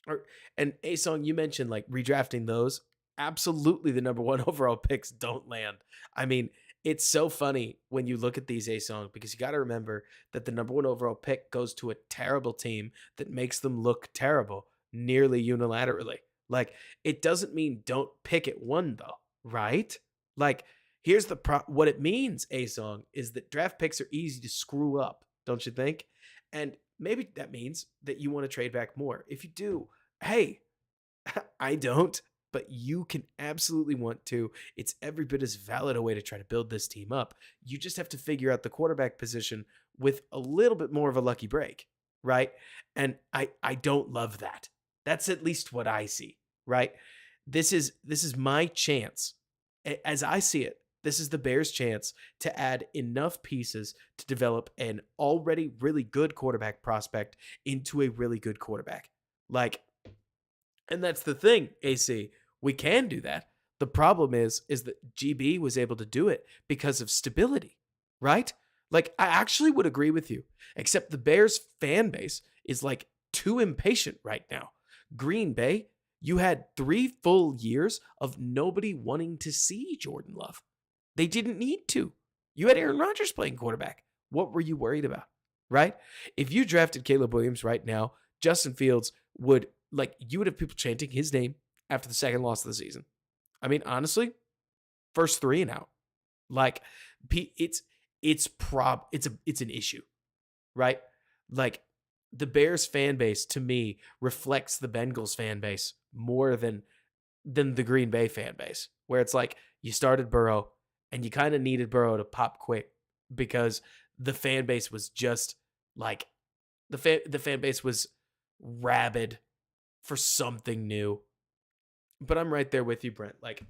or and a song you mentioned, like redrafting those. Absolutely, the number one overall picks don't land. I mean, it's so funny when you look at these A song because you got to remember that the number one overall pick goes to a terrible team that makes them look terrible nearly unilaterally. Like, it doesn't mean don't pick at one though, right? Like, here's what it means. A song is that draft picks are easy to screw up, don't you think? And maybe that means that you want to trade back more. If you do, hey, I don't, but you can absolutely want to. It's every bit as valid a way to try to build this team up. You just have to figure out the quarterback position with a little bit more of a lucky break, right? And I don't love that. That's at least what I see, right? This is my chance. As I see it, this is the Bears' chance to add enough pieces to develop an already really good quarterback prospect into a really good quarterback. Like, and that's the thing, AC. We can do that. The problem is that GB was able to do it because of stability, right? Like, I actually would agree with you, except the Bears fan base is like too impatient right now. Green Bay, you had 3 full years of nobody wanting to see Jordan Love. They didn't need to. You had Aaron Rodgers playing quarterback. What were you worried about? Right? If you drafted Caleb Williams right now, Justin Fields would, like, you would have people chanting his name after the second loss of the season. I mean, honestly, first three and out. Like, it's an issue, right? Like, the Bears fan base to me reflects the Bengals fan base more than the Green Bay fan base, where it's like you started Burrow and you kind of needed Burrow to pop quick because the fan base was just like the fan base was rabid for something new. But I'm right there with you, Brent. Like,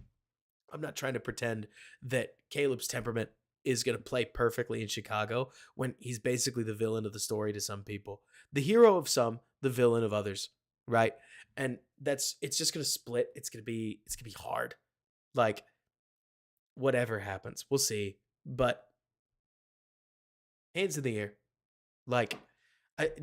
I'm not trying to pretend that Caleb's temperament is going to play perfectly in Chicago when he's basically the villain of the story to some people. The hero of some, the villain of others, right? And it's just going to split. It's going to be hard. Like, whatever happens, we'll see. But hands in the air. Like,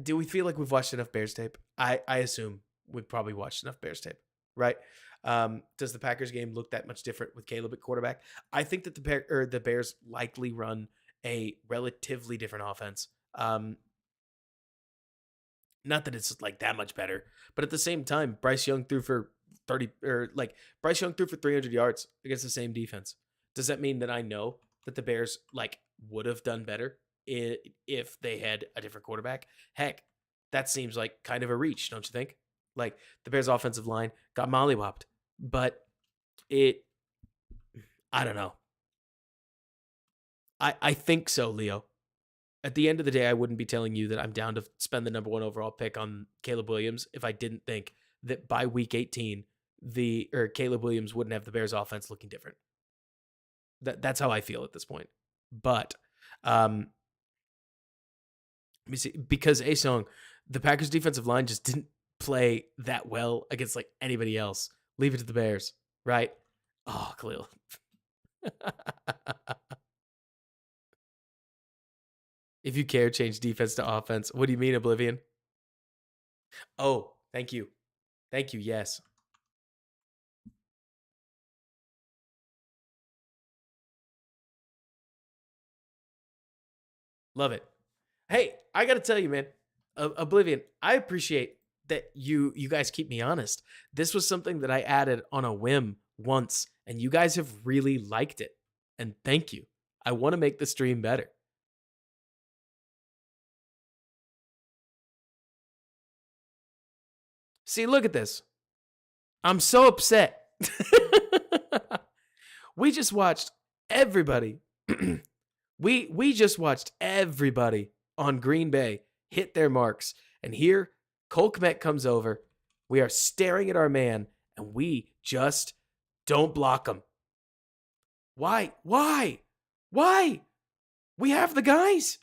do we feel like we've watched enough Bears tape? I assume we've probably watched enough Bears tape, right? Does the Packers game look that much different with Caleb at quarterback? I think that the Bears likely run a relatively different offense. Not that it's like that much better, but at the same time, Bryce Young threw for 300 yards against the same defense. Does that mean that I know that the Bears like would have done better if they had a different quarterback? Heck, that seems like kind of a reach, don't you think? Like, the Bears offensive line got mollywopped, but it, I don't know. I think so, Leo. At the end of the day, I wouldn't be telling you that I'm down to spend the number one overall pick on Caleb Williams if I didn't think that by week 18, Caleb Williams wouldn't have the Bears offense looking different. That's how I feel at this point. But let me see, because A-Song, the Packers defensive line just didn't play that well against like anybody else. Leave it to the Bears, right? Oh, Khalil. If you care, change defense to offense. What do you mean, Oblivion? Oh, thank you. Thank you. Yes. Love it. Hey, I got to tell you, man, Oblivion, I appreciate that you guys keep me honest. This was something that I added on a whim once, and you guys have really liked it. And thank you. I want to make the stream better. See, look at this. I'm so upset. We just watched everybody. we just watched everybody on Green Bay hit their marks. And here, Cole Kmet comes over. We are staring at our man, and we just don't block him. Why? Why? Why? We have the guys.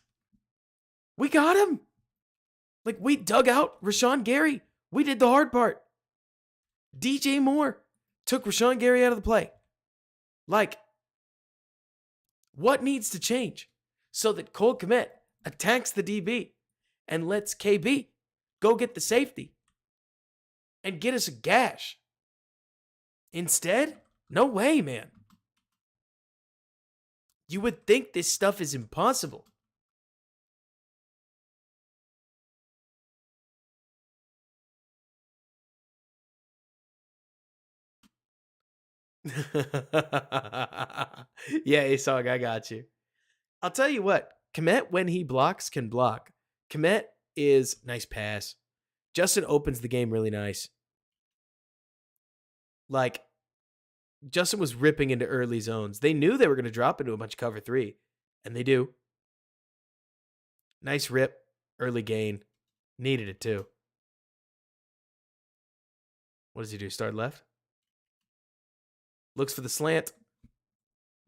We got him. Like, we dug out Rashawn Gary. We did the hard part. DJ Moore took Rashawn Gary out of the play. Like, what needs to change so that Cole Kmet attacks the DB and lets KB go get the safety and get us a gash? Instead, no way, man. You would think this stuff is impossible. Yeah, Asog, I got you. I'll tell you what, Kmet, when he blocks, can block. Kmet is nice pass. Justin opens the game really nice. Like, Justin was ripping into early zones. They knew they were going to drop into a bunch of cover 3, and they do. Nice rip, early gain. Needed it too. What does he do? Start left? Looks for the slant.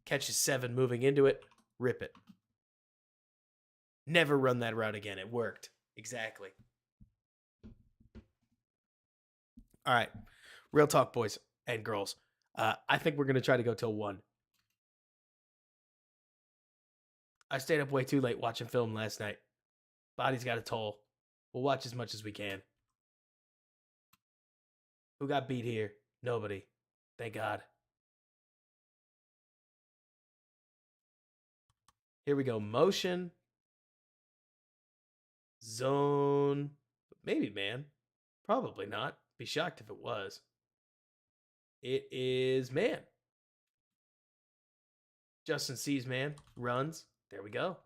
Catches 7 moving into it. Rip it. Never run that route again. It worked. Exactly. All right. Real talk, boys and girls. I think we're going to try to go till 1. I stayed up way too late watching film last night. Body's got a toll. We'll watch as much as we can. Who got beat here? Nobody. Thank God. Here we go. Motion. Zone. Maybe man. Probably not. Be shocked if it was. It is man. Justin sees man. Runs. There we go.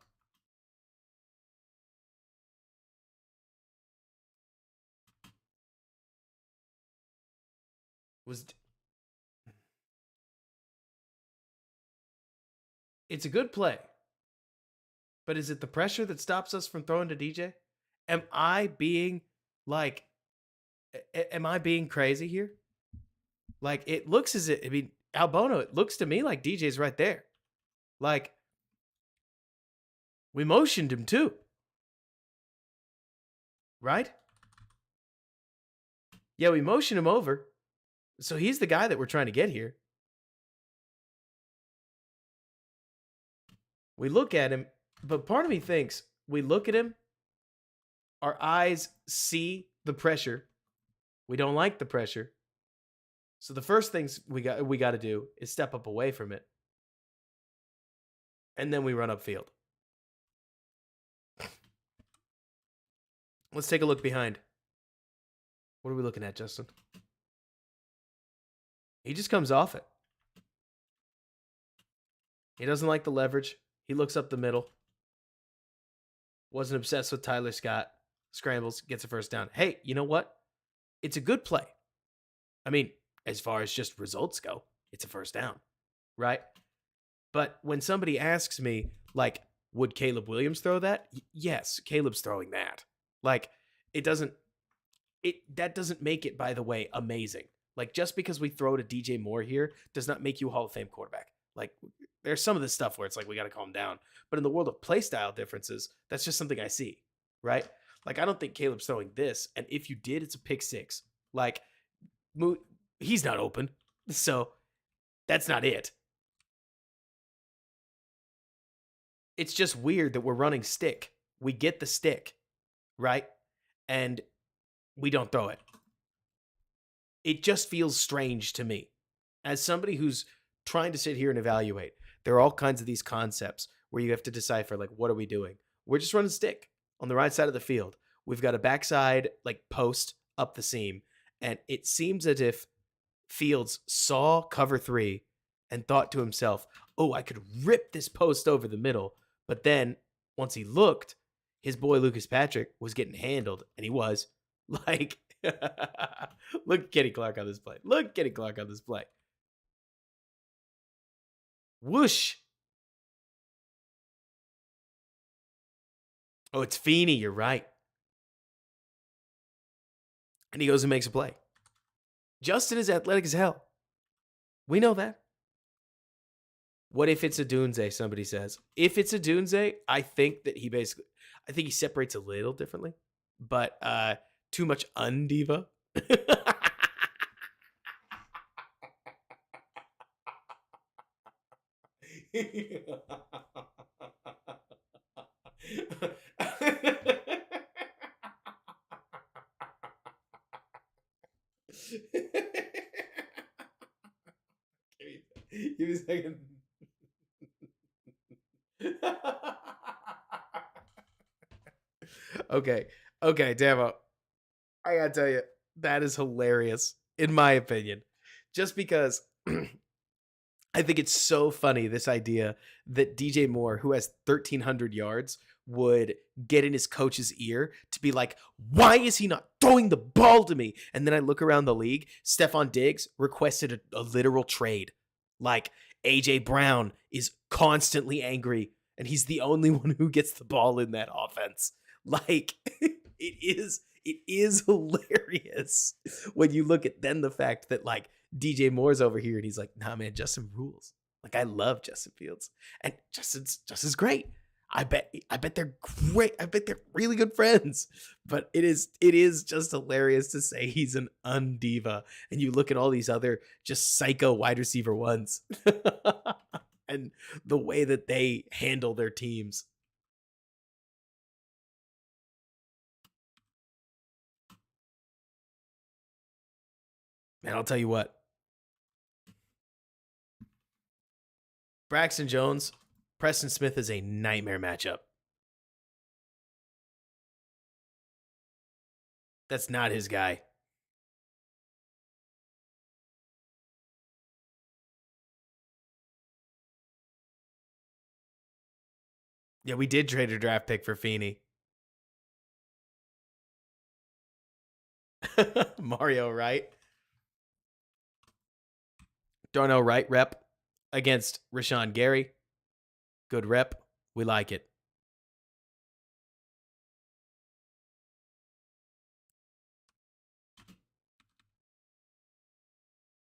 It's a good play. But is it the pressure that stops us from throwing to DJ? Am I being crazy here? Like, it looks as if, Albono, it looks to me like DJ's right there. Like, we motioned him too. Right? Yeah, we motioned him over. So he's the guy that we're trying to get here. We look at him, but part of me thinks we look at him, our eyes see the pressure. We don't like the pressure. So the first things we got to do is step up away from it. And then we run upfield. Let's take a look behind. What are we looking at, Justin? He just comes off it. He doesn't like the leverage. He looks up the middle. Wasn't obsessed with Tyler Scott. Scrambles, gets a first down. Hey, you know what? It's a good play. I mean, as far as just results go, it's a first down, right? But when somebody asks me, like, would Caleb Williams throw that? Yes, Caleb's throwing that. Like, that doesn't make it, by the way, amazing. Like, just because we throw to DJ Moore here does not make you a Hall of Fame quarterback. Like, there's some of this stuff where it's like, we got to calm down. But in the world of play style differences, that's just something I see, right? Like, I don't think Caleb's throwing this. And if you did, it's a pick 6. Like, he's not open. So that's not it. It's just weird that we're running stick. We get the stick, right? And we don't throw it. It just feels strange to me. As somebody who's trying to sit here and evaluate, there are all kinds of these concepts where you have to decipher, like, what are we doing? We're just running stick on the right side of the field. We've got a backside, like, post up the seam. And it seems as if Fields saw cover 3 and thought to himself, oh, I could rip this post over the middle. But then once he looked, his boy Lucas Patrick was getting handled, and he was. Like, Look at Kenny Clark on this play. Look at Kenny Clark on this play. Whoosh. Oh, it's Feeney. You're right. And he goes and makes a play. Justin is athletic as hell. We know that. What if it's a Dunze, somebody says? If it's a Dunze, I think he separates a little differently, but too much undiva. Give me a second. Okay. Okay, Damo. I gotta tell you, that is hilarious, in my opinion. Just because I think it's so funny, this idea that DJ Moore, who has 1,300 yards, would get in his coach's ear to be like, why is he not throwing the ball to me? And then I look around the league, Stephon Diggs requested a literal trade. Like, AJ Brown is constantly angry, and he's the only one who gets the ball in that offense. Like, it is hilarious when you look at then the fact that, like, DJ Moore's over here and he's like, nah, man, Justin rules. Like, I love Justin Fields, and Justin's great. I bet they're great. I bet they're really good friends. But it is just hilarious to say he's an undiva. And you look at all these other just psycho wide receiver ones and the way that they handle their teams. Man, I'll tell you what. Braxton Jones, Preston Smith is a nightmare matchup. That's not his guy. Yeah, we did trade a draft pick for Feeney. Mario Wright. Darnell Wright rep against Rashawn Gary. Good rep. We like it.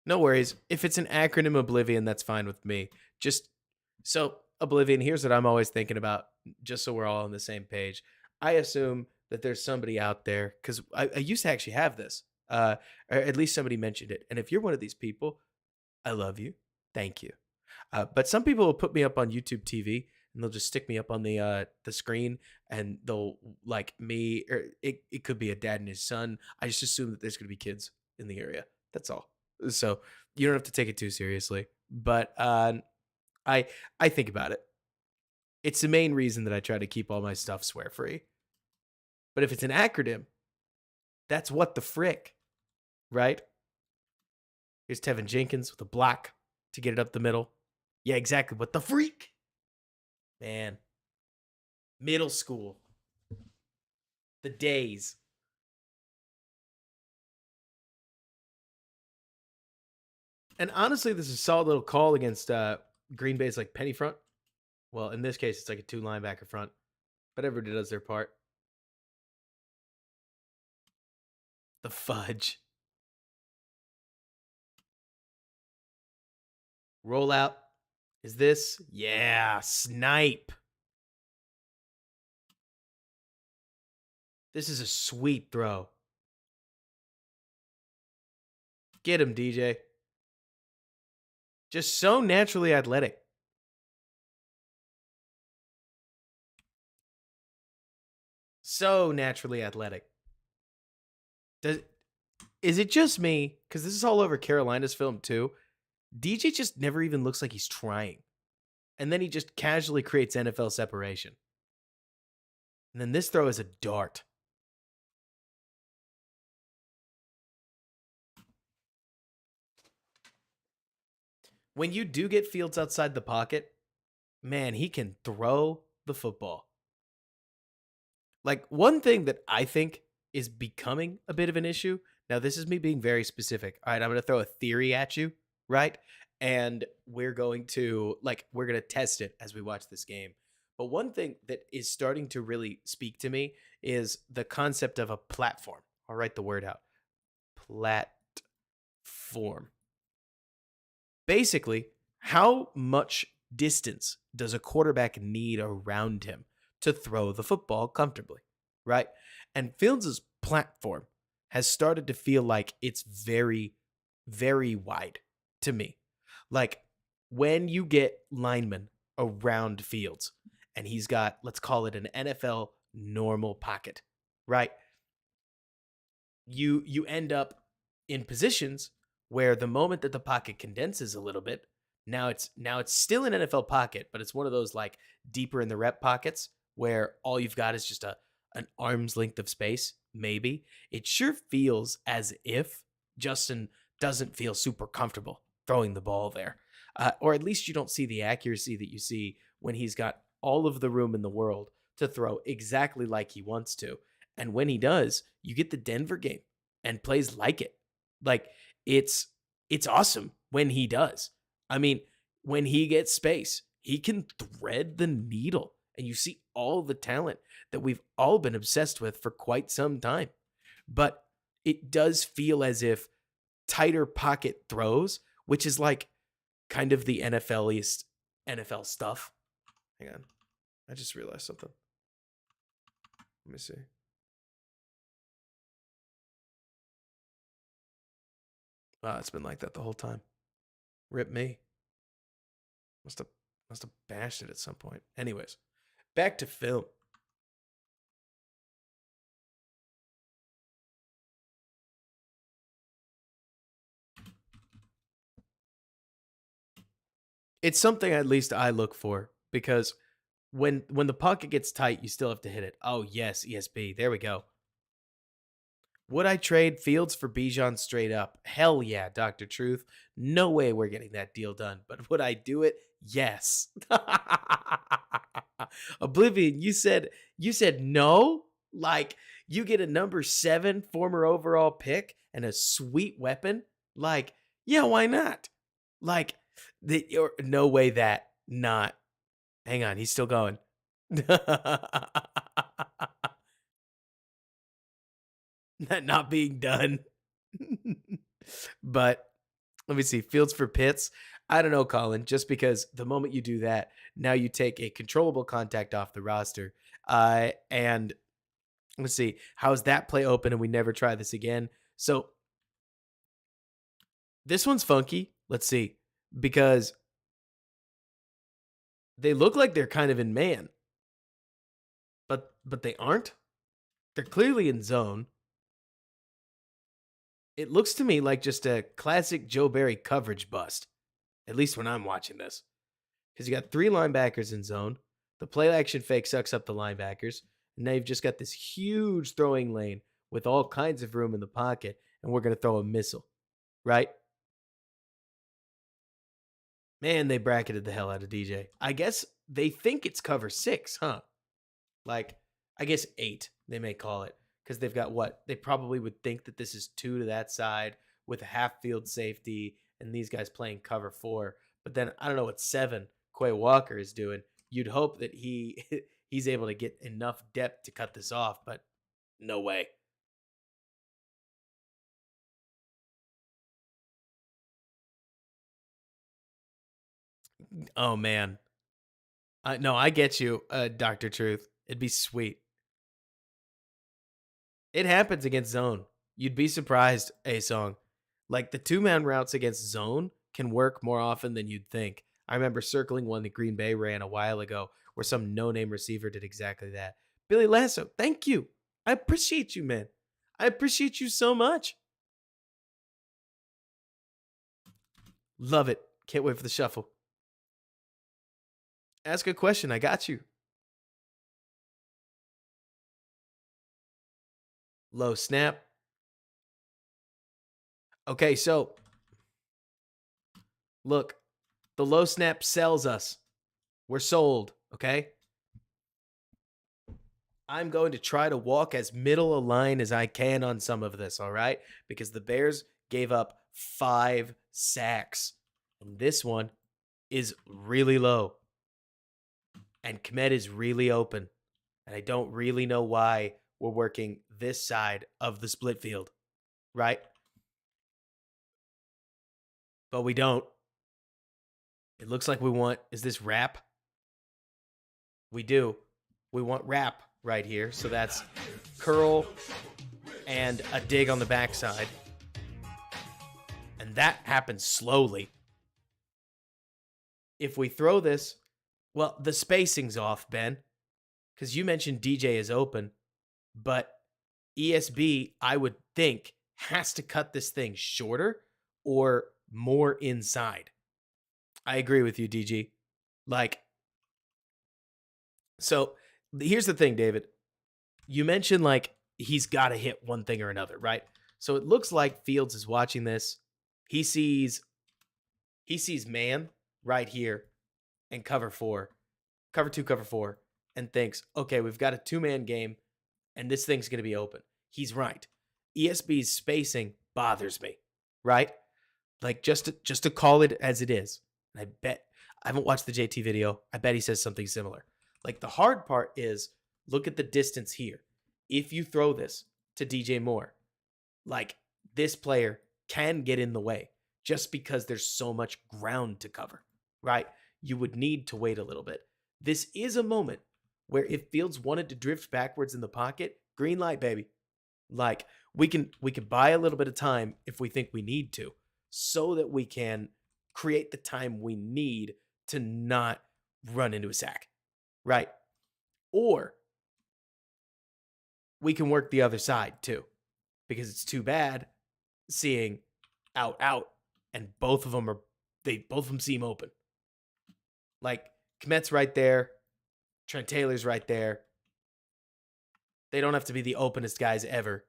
No worries. If it's an acronym Oblivion, that's fine with me. Just so Oblivion, here's what I'm always thinking about, just so we're all on the same page. I assume that there's somebody out there, because I used to actually have this. Or at least somebody mentioned it. And if you're one of these people, I love you. Thank you. But some people will put me up on YouTube TV and they'll just stick me up on the screen and they'll like me, or it could be a dad and his son. I just assume that there's going to be kids in the area. That's all. So you don't have to take it too seriously. But I think about it. It's the main reason that I try to keep all my stuff swear free. But if it's an acronym, that's what the frick, right? Here's Tevin Jenkins with a block to get it up the middle. Yeah, exactly. What the freak? Man. Middle school. The days. And honestly, this is a solid little call against Green Bay's like penny front. Well, in this case, it's like a 2 linebacker front. But everybody does their part. The fudge. Rollout. Is this? Yeah, snipe. This is a sweet throw. Get him, DJ. Just so naturally athletic. So naturally athletic. Is it just me? Because this is all over Carolina's film too. DJ just never even looks like he's trying. And then he just casually creates NFL separation. And then this throw is a dart. When you do get Fields outside the pocket, man, he can throw the football. Like, one thing that I think is becoming a bit of an issue. Now, this is me being very specific. All right, I'm going to throw a theory at you, right? And we're going to test it as we watch this game. But one thing that is starting to really speak to me is the concept of a platform. I'll write the word out. Platform. Basically, how much distance does a quarterback need around him to throw the football comfortably, right? And Fields' platform has started to feel like it's very, very wide to me. Like when you get linemen around Fields and he's got, let's call it an NFL normal pocket, right? You end up in positions where the moment that the pocket condenses a little bit, now it's still an NFL pocket, but it's one of those like deeper in the rep pockets where all you've got is just a an arm's length of space, maybe. It sure feels as if Justin doesn't feel super comfortable throwing the ball there. Or at least you don't see the accuracy that you see when he's got all of the room in the world to throw exactly like he wants to. And when he does, you get the Denver game and plays like it. Like it's it's awesome when he does. I mean, when he gets space, he can thread the needle and you see all the talent that we've all been obsessed with for quite some time. But it does feel as if tighter pocket throws, which is like kind of the NFL-iest NFL stuff. Hang on. I just realized something. Let me see. It's been like that the whole time. Rip me. Must have must have bashed it at some point. Anyways, back to film. It's something at least I look for because when the pocket gets tight, you still have to hit it. Oh yes, ESB. There we go. Would I trade Fields for Bijan straight up? Hell yeah, Dr. Truth. No way we're getting that deal done. But would I do it? Yes. Oblivion, you said no? Like you get a number 7 former overall pick and a sweet weapon? Like, yeah, why not? Like or no way that not. Hang on, he's still going. That not being done. But let me see. Fields for Pitts. I don't know, Colin, just because the moment you do that, now you take a controllable contact off the roster. And let's see, how's that play open and we never try this again? So this one's funky. Let's see, because they look like they're kind of in man, but they aren't. They're clearly in zone. It looks to me like just a classic Joe Barry coverage bust, at least when I'm watching this. Because you got 3 linebackers in zone. The play action fake sucks up the linebackers. And now you've just got this huge throwing lane with all kinds of room in the pocket, and we're going to throw a missile, right? Man, they bracketed the hell out of DJ. I guess they think it's cover 6, huh? Like, I guess 8, they may call it. Because they've got what? They probably would think that this is 2 to that side with a half field safety and these guys playing cover 4. But then I don't know what 7 Quay Walker is doing. You'd hope that he's able to get enough depth to cut this off, but no way. Oh man. No, I get you, Dr. Truth. It'd be sweet. It happens against zone. You'd be surprised, A Song. Like the 2-man routes against zone can work more often than you'd think. I remember circling one that Green Bay ran a while ago where some no-name receiver did exactly that. Billy Lasso, thank you. I appreciate you, man. I appreciate you so much. Love it. Can't wait for the shuffle. Ask a question. I got you. Low snap. Okay, so look, the low snap sells us. We're sold, okay? I'm going to try to walk as middle a line as I can on some of this, all right? Because the Bears gave up 5 sacks. And this one is really low. And Kmet is really open. And I don't really know why we're working this side of the split field, right? But we don't. It looks like we want, is this wrap? We do. We want wrap right here. So that's curl and a dig on the backside. And that happens slowly. If we throw this, well, the spacing's off, Ben, because you mentioned DJ is open, but ESB, I would think, has to cut this thing shorter or more inside. I agree with you, DG. Like, so here's the thing, David. You mentioned like he's got to hit one thing or another, right? So it looks like Fields is watching this. He sees man right here and cover 4, cover 2, cover 4, and thinks, okay, we've got a 2-man game and this thing's going to be open. He's right. ESB's spacing bothers me, right? Like just to call it as it is. And I bet I haven't watched the JT video. I bet he says something similar. Like the hard part is look at the distance here. If you throw this to DJ Moore, like this player can get in the way just because there's so much ground to cover, right? You would need to wait a little bit. This is a moment where if Fields wanted to drift backwards in the pocket, green light, baby. Like we can buy a little bit of time if we think we need to, so that we can create the time we need to not run into a sack, right? Or we can work the other side too, because it's too bad seeing out, and both of them seem open. Like Kmet's right there, Trent Taylor's right there. They don't have to be the openest guys ever,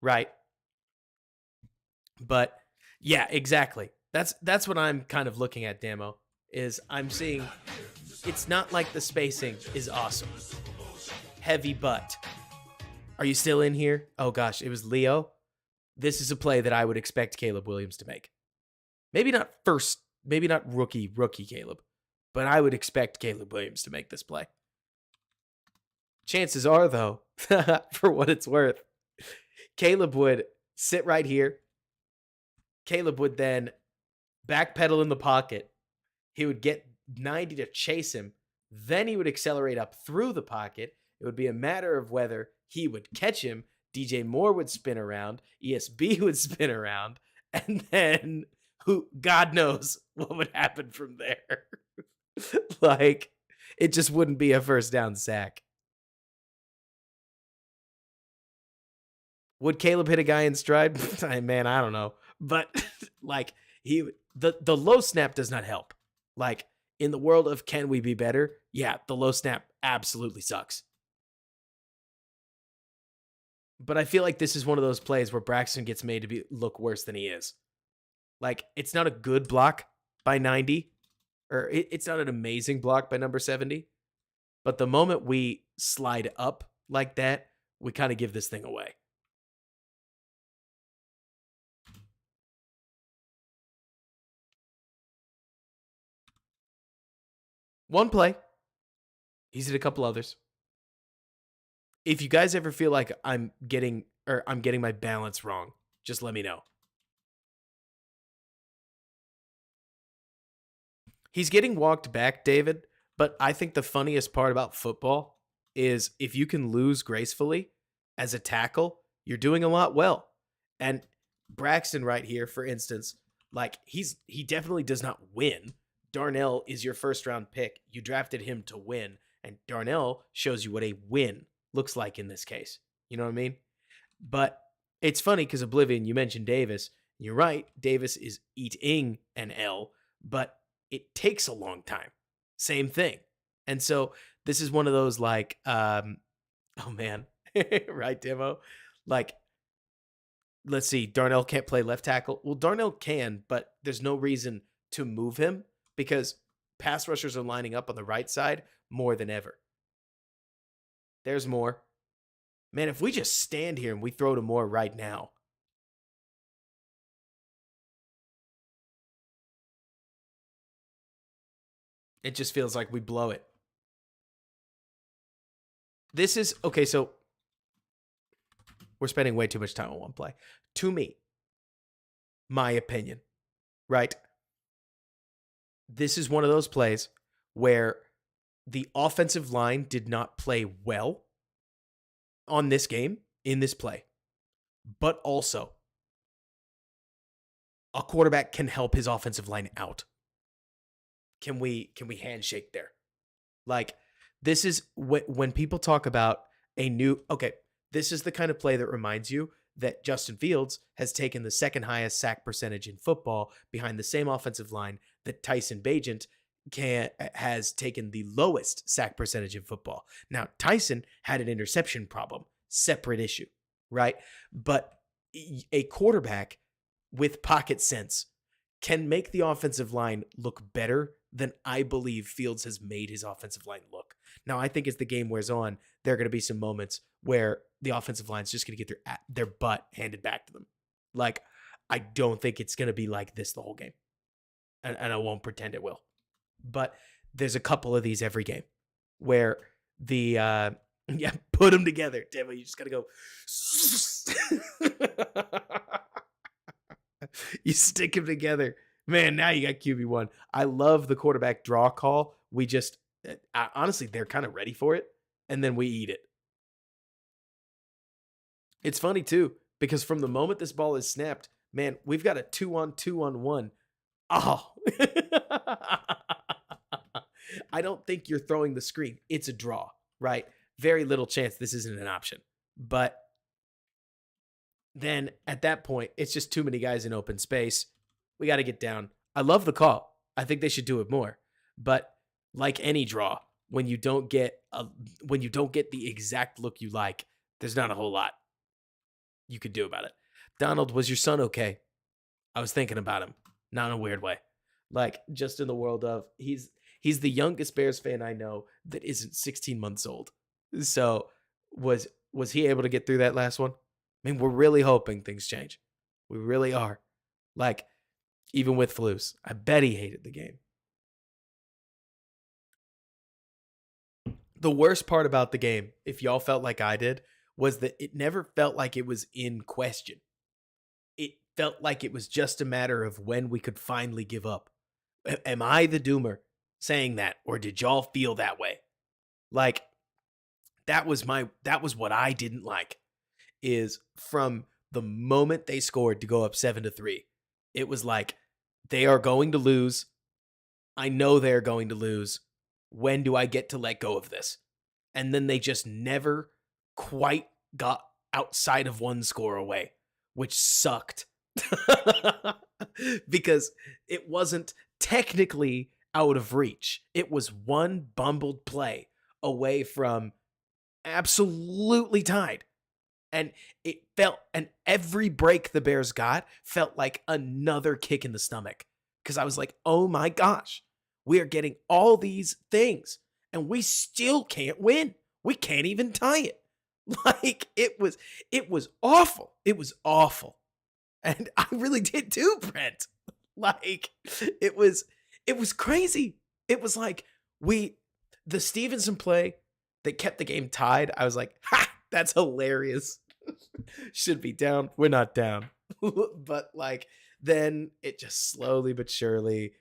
right? But yeah, exactly. That's what I'm kind of looking at, Damo, is I'm seeing it's not like the spacing is awesome. Heavy butt. Are you still in here? Oh gosh, it was Leo. This is a play that I would expect Caleb Williams to make. Maybe not rookie Caleb, but I would expect Caleb Williams to make this play. Chances are, though, for what it's worth, Caleb would sit right here. Caleb would then backpedal in the pocket. He would get 90 to chase him. Then he would accelerate up through the pocket. It would be a matter of whether he would catch him. DJ Moore would spin around. ESB would spin around. And then God knows what would happen from there. Like, it just wouldn't be a first down sack. Would Caleb hit a guy in stride? Man, I don't know. But like the low snap does not help. Like in the world of can we be better? Yeah, the low snap absolutely sucks. But I feel like this is one of those plays where Braxton gets made to look worse than he is. Like it's not a good block by 90, or it's not an amazing block by number 70. But the moment we slide up like that, we kind of give this thing away. One play. He's hit a couple others. If you guys ever feel like I'm getting my balance wrong, just let me know. He's getting walked back, David, but I think the funniest part about football is if you can lose gracefully as a tackle, you're doing a lot well. And Braxton right here, for instance, like he definitely does not win. Darnell is your first round pick. You drafted him to win, and Darnell shows you what a win looks like in this case. You know what I mean? But it's funny because Oblivion, you mentioned Davis. You're right. Davis is eating an L, but it takes a long time. Same thing. And so this is one of those like, oh man, right, Demo? Like, let's see, Darnell can't play left tackle. Well, Darnell can, but there's no reason to move him because pass rushers are lining up on the right side more than ever. There's more. Man, if we just stand here and we throw to Moore right now, it just feels like we blow it. This is okay. So we're spending way too much time on one play. To me, my opinion, right? This is one of those plays where the offensive line did not play well on this game in this play, but also a quarterback can help his offensive line out. Can we handshake there? Like, this is when people talk about a new, okay, this is the kind of play that reminds you that Justin Fields has taken the second highest sack percentage in football behind the same offensive line that Tyson Bagent has taken the lowest sack percentage in football. Now, Tyson had an interception problem, separate issue, right? But a quarterback with pocket sense can make the offensive line look better than I believe Fields has made his offensive line look. Now, I think as the game wears on, there are going to be some moments where the offensive line is just going to get their butt handed back to them. Like, I don't think it's going to be like this the whole game. And I won't pretend it will. But there's a couple of these every game where the, put them together. Damn it, you just got to go. You stick them together. Man, now you got QB1. I love the quarterback draw call. We just, honestly, they're kind of ready for it, and then we eat it. It's funny, too, because from the moment this ball is snapped, man, we've got a 2-on-2-on-1. Oh. I don't think you're throwing the screen. It's a draw, right? Very little chance this isn't an option. But then at that point, it's just too many guys in open space. We got to get down. I love the call. I think they should do it more. But like any draw, when you don't get the exact look you like, there's not a whole lot you could do about it. Donald, was your son okay? I was thinking about him, not in a weird way. Like, just in the world of he's the youngest Bears fan I know that isn't 16 months old. So was he able to get through that last one? I mean, we're really hoping things change. We really are. Like, even with Flus, I bet he hated the game. The worst part about the game, if y'all felt like I did, was that it never felt like it was in question. It felt like it was just a matter of when we could finally give up. Am I the doomer saying that, or did y'all feel that way? Like, that was what I didn't like, is from the moment they scored to go up 7-3, it was like, they are going to lose. I know they're going to lose. When do I get to let go of this? And then they just never quite got outside of one score away, which sucked. Because it wasn't technically out of reach. It was one bumbled play away from absolutely tied. And it felt, and every break the Bears got felt like another kick in the stomach. Because I was like, oh my gosh, we are getting all these things and we still can't win. We can't even tie it. Like, it was awful. It was awful. And I really did too, Brent. Like, it was crazy. It was like the Stevenson play that kept the game tied. I was like, ha, that's hilarious. Should be down. We're not down. But like, then it just slowly but surely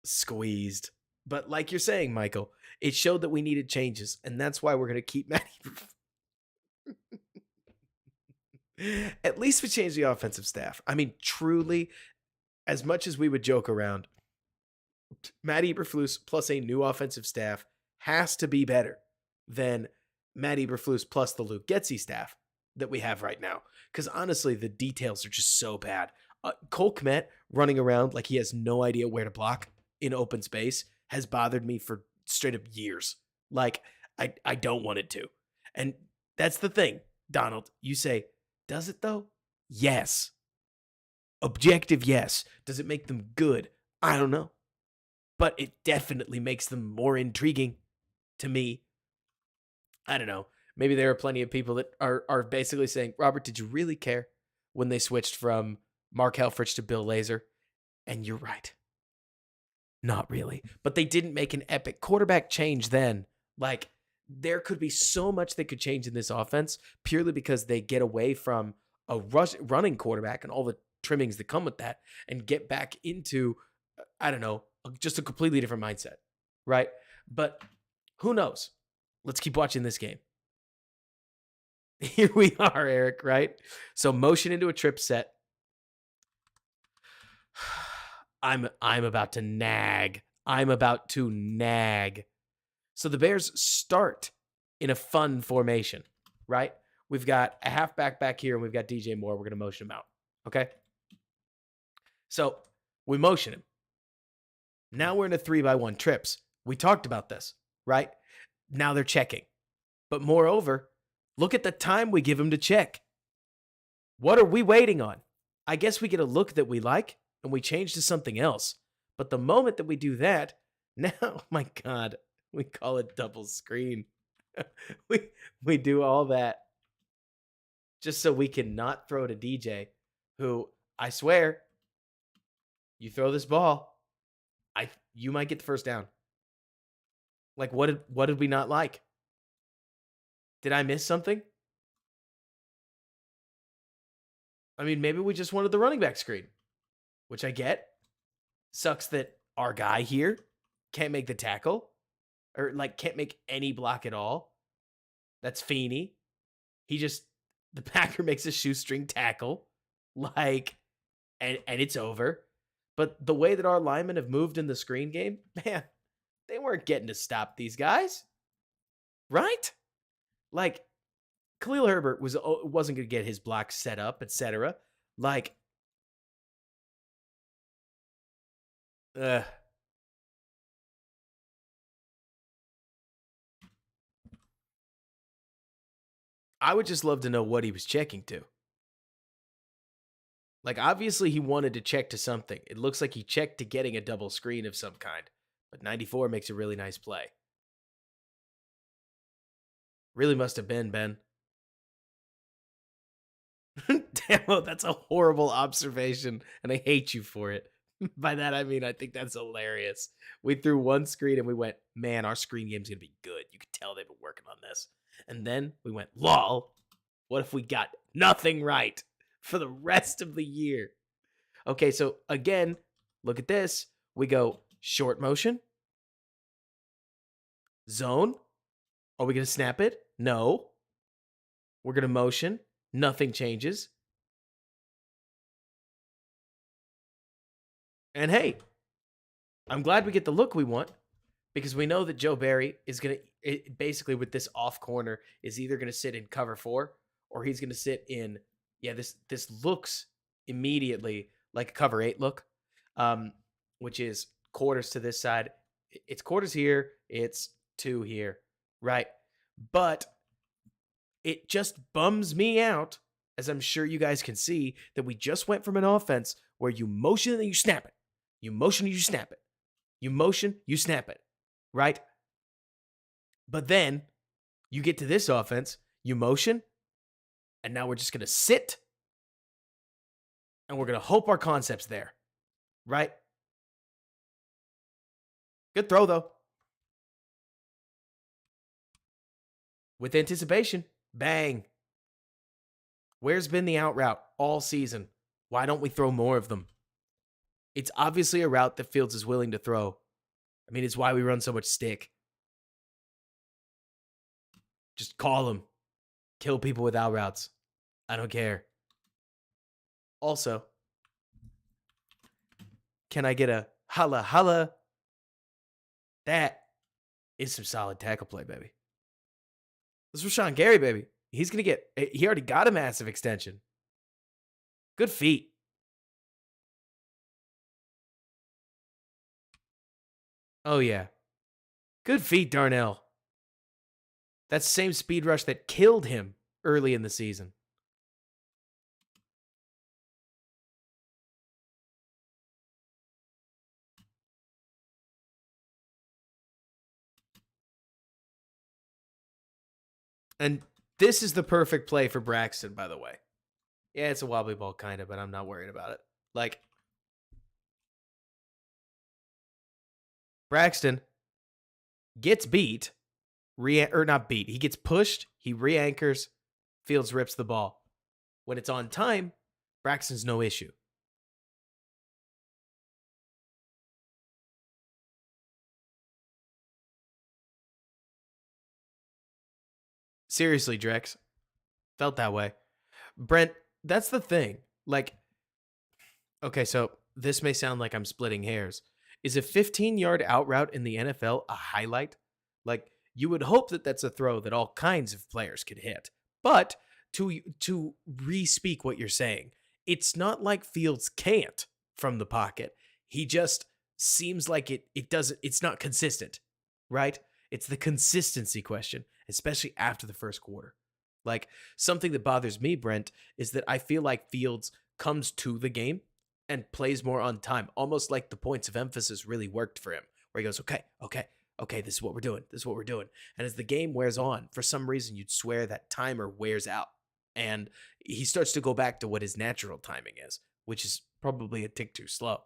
squeezed. But like you're saying, Michael, it showed that we needed changes. And that's why we're going to keep Matty. At least we changed the offensive staff. I mean, truly, as much as we would joke around, Matt Eberflus plus a new offensive staff has to be better than Matt Eberflus plus the Luke Getsy staff that we have right now. Because honestly, the details are just so bad. Cole Kmet running around like he has no idea where to block in open space has bothered me for straight up years. Like, I don't want it to. And that's the thing, Donald. You say, does it though? Yes. Objective, yes. Does it make them good? I don't know. But it definitely makes them more intriguing to me. I don't know. maybe there are plenty of people that are basically saying, Robert, did you really care when they switched from Mark Helfrich to Bill Lazor? And you're right. Not really. But they didn't make an epic quarterback change then. Like, there could be so much that could change in this offense purely because they get away from a running quarterback and all the trimmings that come with that and get back into, I don't know, just a completely different mindset, right? But who knows? Let's keep watching this game. Here we are, Eric, right? So motion into a trip set. I'm about to nag. I'm about to nag. So the Bears start in a fun formation, right? We've got a halfback back here, and we've got DJ Moore. We're going to motion him out, okay? So we motion him. Now we're in a 3-by-1 trips. We talked about this, right? Now they're checking. But moreover, look at the time we give them to check. What are we waiting on? I guess we get a look that we like, and we change to something else. But the moment that we do that, now, oh my God, we call it double screen. we do all that just so we can not throw to DJ, who, I swear, you throw this ball, you might get the first down. Like, what did we not like? Did I miss something? I mean, maybe we just wanted the running back screen, which I get. Sucks that our guy here can't make the tackle or like can't make any block at all. That's Feeney. The Packer makes a shoestring tackle, like, and it's over. But the way that our linemen have moved in the screen game, man, they weren't getting to stop these guys, right? Like, Khalil Herbert wasn't going to get his block set up, etc. Like, I would just love to know what he was checking to. Like, obviously, he wanted to check to something. It looks like he checked to getting a double screen of some kind. But 94 makes a really nice play. Really must have been, Ben. Damn, that's a horrible observation, and I hate you for it. By that, I mean, I think that's hilarious. We threw one screen and we went, man, our screen game's going to be good. You could tell they've been working on this. And then we went, lol, what if we got nothing right for the rest of the year? Okay, so again, look at this. We go short motion, zone. Are we going to snap it? No. We're going to motion. Nothing changes. And hey, I'm glad we get the look we want because we know that Joe Barry is going to basically with this off corner is either going to sit in cover 4 or he's going to sit in, this looks immediately like a cover 8 look, which is quarters to this side. It's quarters here. It's 2 here, right? But it just bums me out, as I'm sure you guys can see, that we just went from an offense where you motion and you snap it. You motion, you snap it. You motion, you snap it, right? But then you get to this offense, you motion, and now we're just going to sit, and we're going to hope our concept's there, right? Good throw, though. With anticipation, bang. Where's been the out route all season? Why don't we throw more of them? It's obviously a route that Fields is willing to throw. I mean, it's why we run so much stick. Just call them. Kill people with out routes. I don't care. Also, can I get a holla holla? That is some solid tackle play, baby. This is Rashawn Gary, baby. He already got a massive extension. Good feet. Oh, yeah. Good feet, Darnell. That's the same speed rush that killed him early in the season. And This is the perfect play for Braxton, by the way. Yeah, it's a wobbly ball, kind of, but I'm not worried about it. Like, Braxton gets beat, or not beat. He gets pushed, he re-anchors, Fields rips the ball. When it's on time, Braxton's no issue. Seriously, Drex. Felt that way. Brent, that's the thing. Like, okay, so this may sound like I'm splitting hairs. Is a 15-yard out route in the NFL a highlight? Like, you would hope that that's a throw that all kinds of players could hit. But to re-speak what you're saying, it's not like Fields can't from the pocket. He just seems like it doesn't, it's not consistent, right? It's the consistency question, especially after the first quarter. Like, something that bothers me, Brent, is that I feel like Fields comes to the game and plays more on time, almost like the points of emphasis really worked for him, where he goes, okay, this is what we're doing. This is what we're doing. And as the game wears on, for some reason, you'd swear that timer wears out. And he starts to go back to what his natural timing is, which is probably a tick too slow.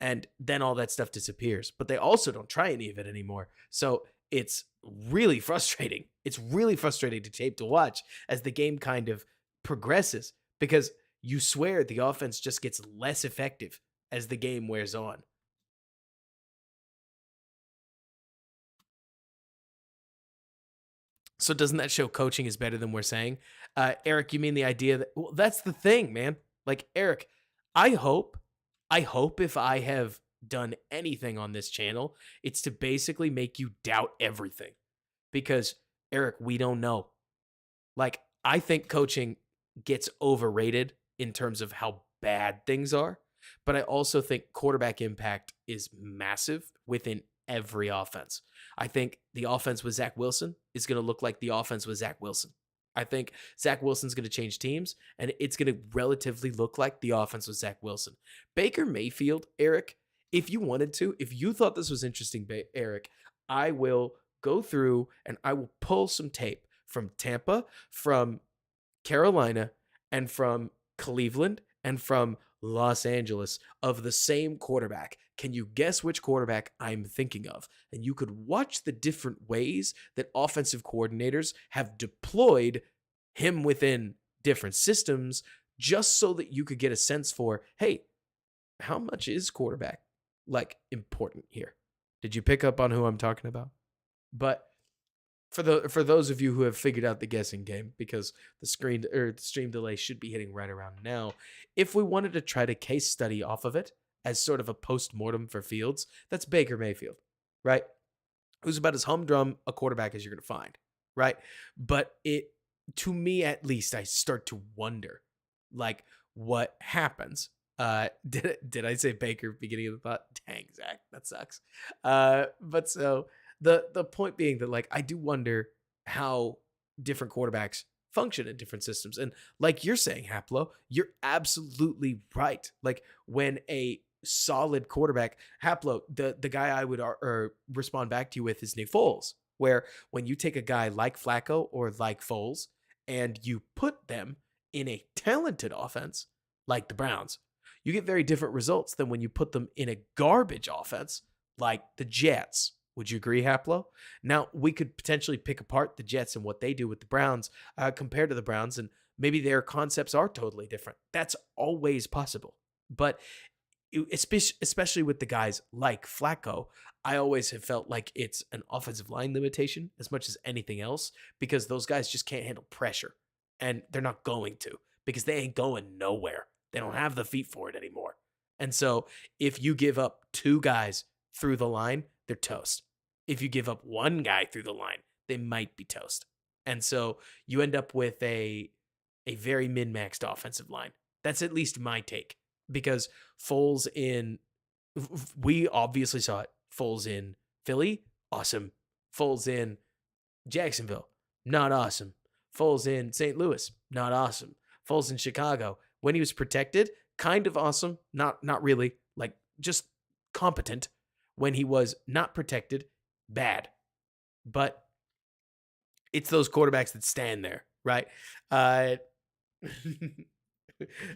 And then all that stuff disappears. But they also don't try any of it anymore. So it's really frustrating. It's really frustrating to tape to watch as the game kind of progresses because you swear the offense just gets less effective as the game wears on. So doesn't that show coaching is better than we're saying? Eric, you mean the idea that, well, that's the thing, man. Like, Eric, I hope, I hope if I have done anything on this channel, it's to basically make you doubt everything. Because, Eric, we don't know. Like, I think coaching gets overrated in terms of how bad things are, but I also think quarterback impact is massive within every offense. I think the offense with Zach Wilson is going to look like the offense with Zach Wilson. I think Zach Wilson's going to change teams, and it's going to relatively look like the offense with Zach Wilson. Baker Mayfield, Eric, if you wanted to, if you thought this was interesting, Eric, I will go through and I will pull some tape from Tampa, from Carolina, and from Cleveland, and from Los Angeles of the same quarterback. Can you guess which quarterback I'm thinking of? And you could watch the different ways that offensive coordinators have deployed him within different systems just so that you could get a sense for, hey, how much is quarterback like important here? Did you pick up on who I'm talking about? But for those of you who have figured out the guessing game, because the stream delay should be hitting right around now, if we wanted to try to case study off of it as sort of a post-mortem for Fields, that's Baker Mayfield, right? Who's about as humdrum a quarterback as you're going to find, right? But to me at least, I start to wonder, like, what happens. Did I say Baker beginning of the thought? Dang, Zach, that sucks. But so the point being that, like, I do wonder how different quarterbacks function in different systems. And like you're saying, Haplo, you're absolutely right. Like, when a solid quarterback, Haplo, the guy I would respond back to you with is Nick Foles, where when you take a guy like Flacco or like Foles and you put them in a talented offense like the Browns, you get very different results than when you put them in a garbage offense like the Jets. Would you agree, Haplo? Now, we could potentially pick apart the Jets and what they do with the Browns compared to the Browns, and maybe their concepts are totally different. That's always possible. But especially with the guys like Flacco, I always have felt like it's an offensive line limitation as much as anything else, because those guys just can't handle pressure, and they're not going to, because they ain't going nowhere. They don't have the feet for it anymore. And so if you give up two guys through the line, they're toast. If you give up one guy through the line, they might be toast. And so you end up with a very min-maxed offensive line. That's at least my take, because Foles we obviously saw it. Foles in Philly, awesome. Foles in Jacksonville, not awesome. Foles in St. Louis, not awesome. Foles in Chicago, when he was protected, kind of awesome, not really, like, just competent. When he was not protected, bad. But it's those quarterbacks that stand there right? Uh,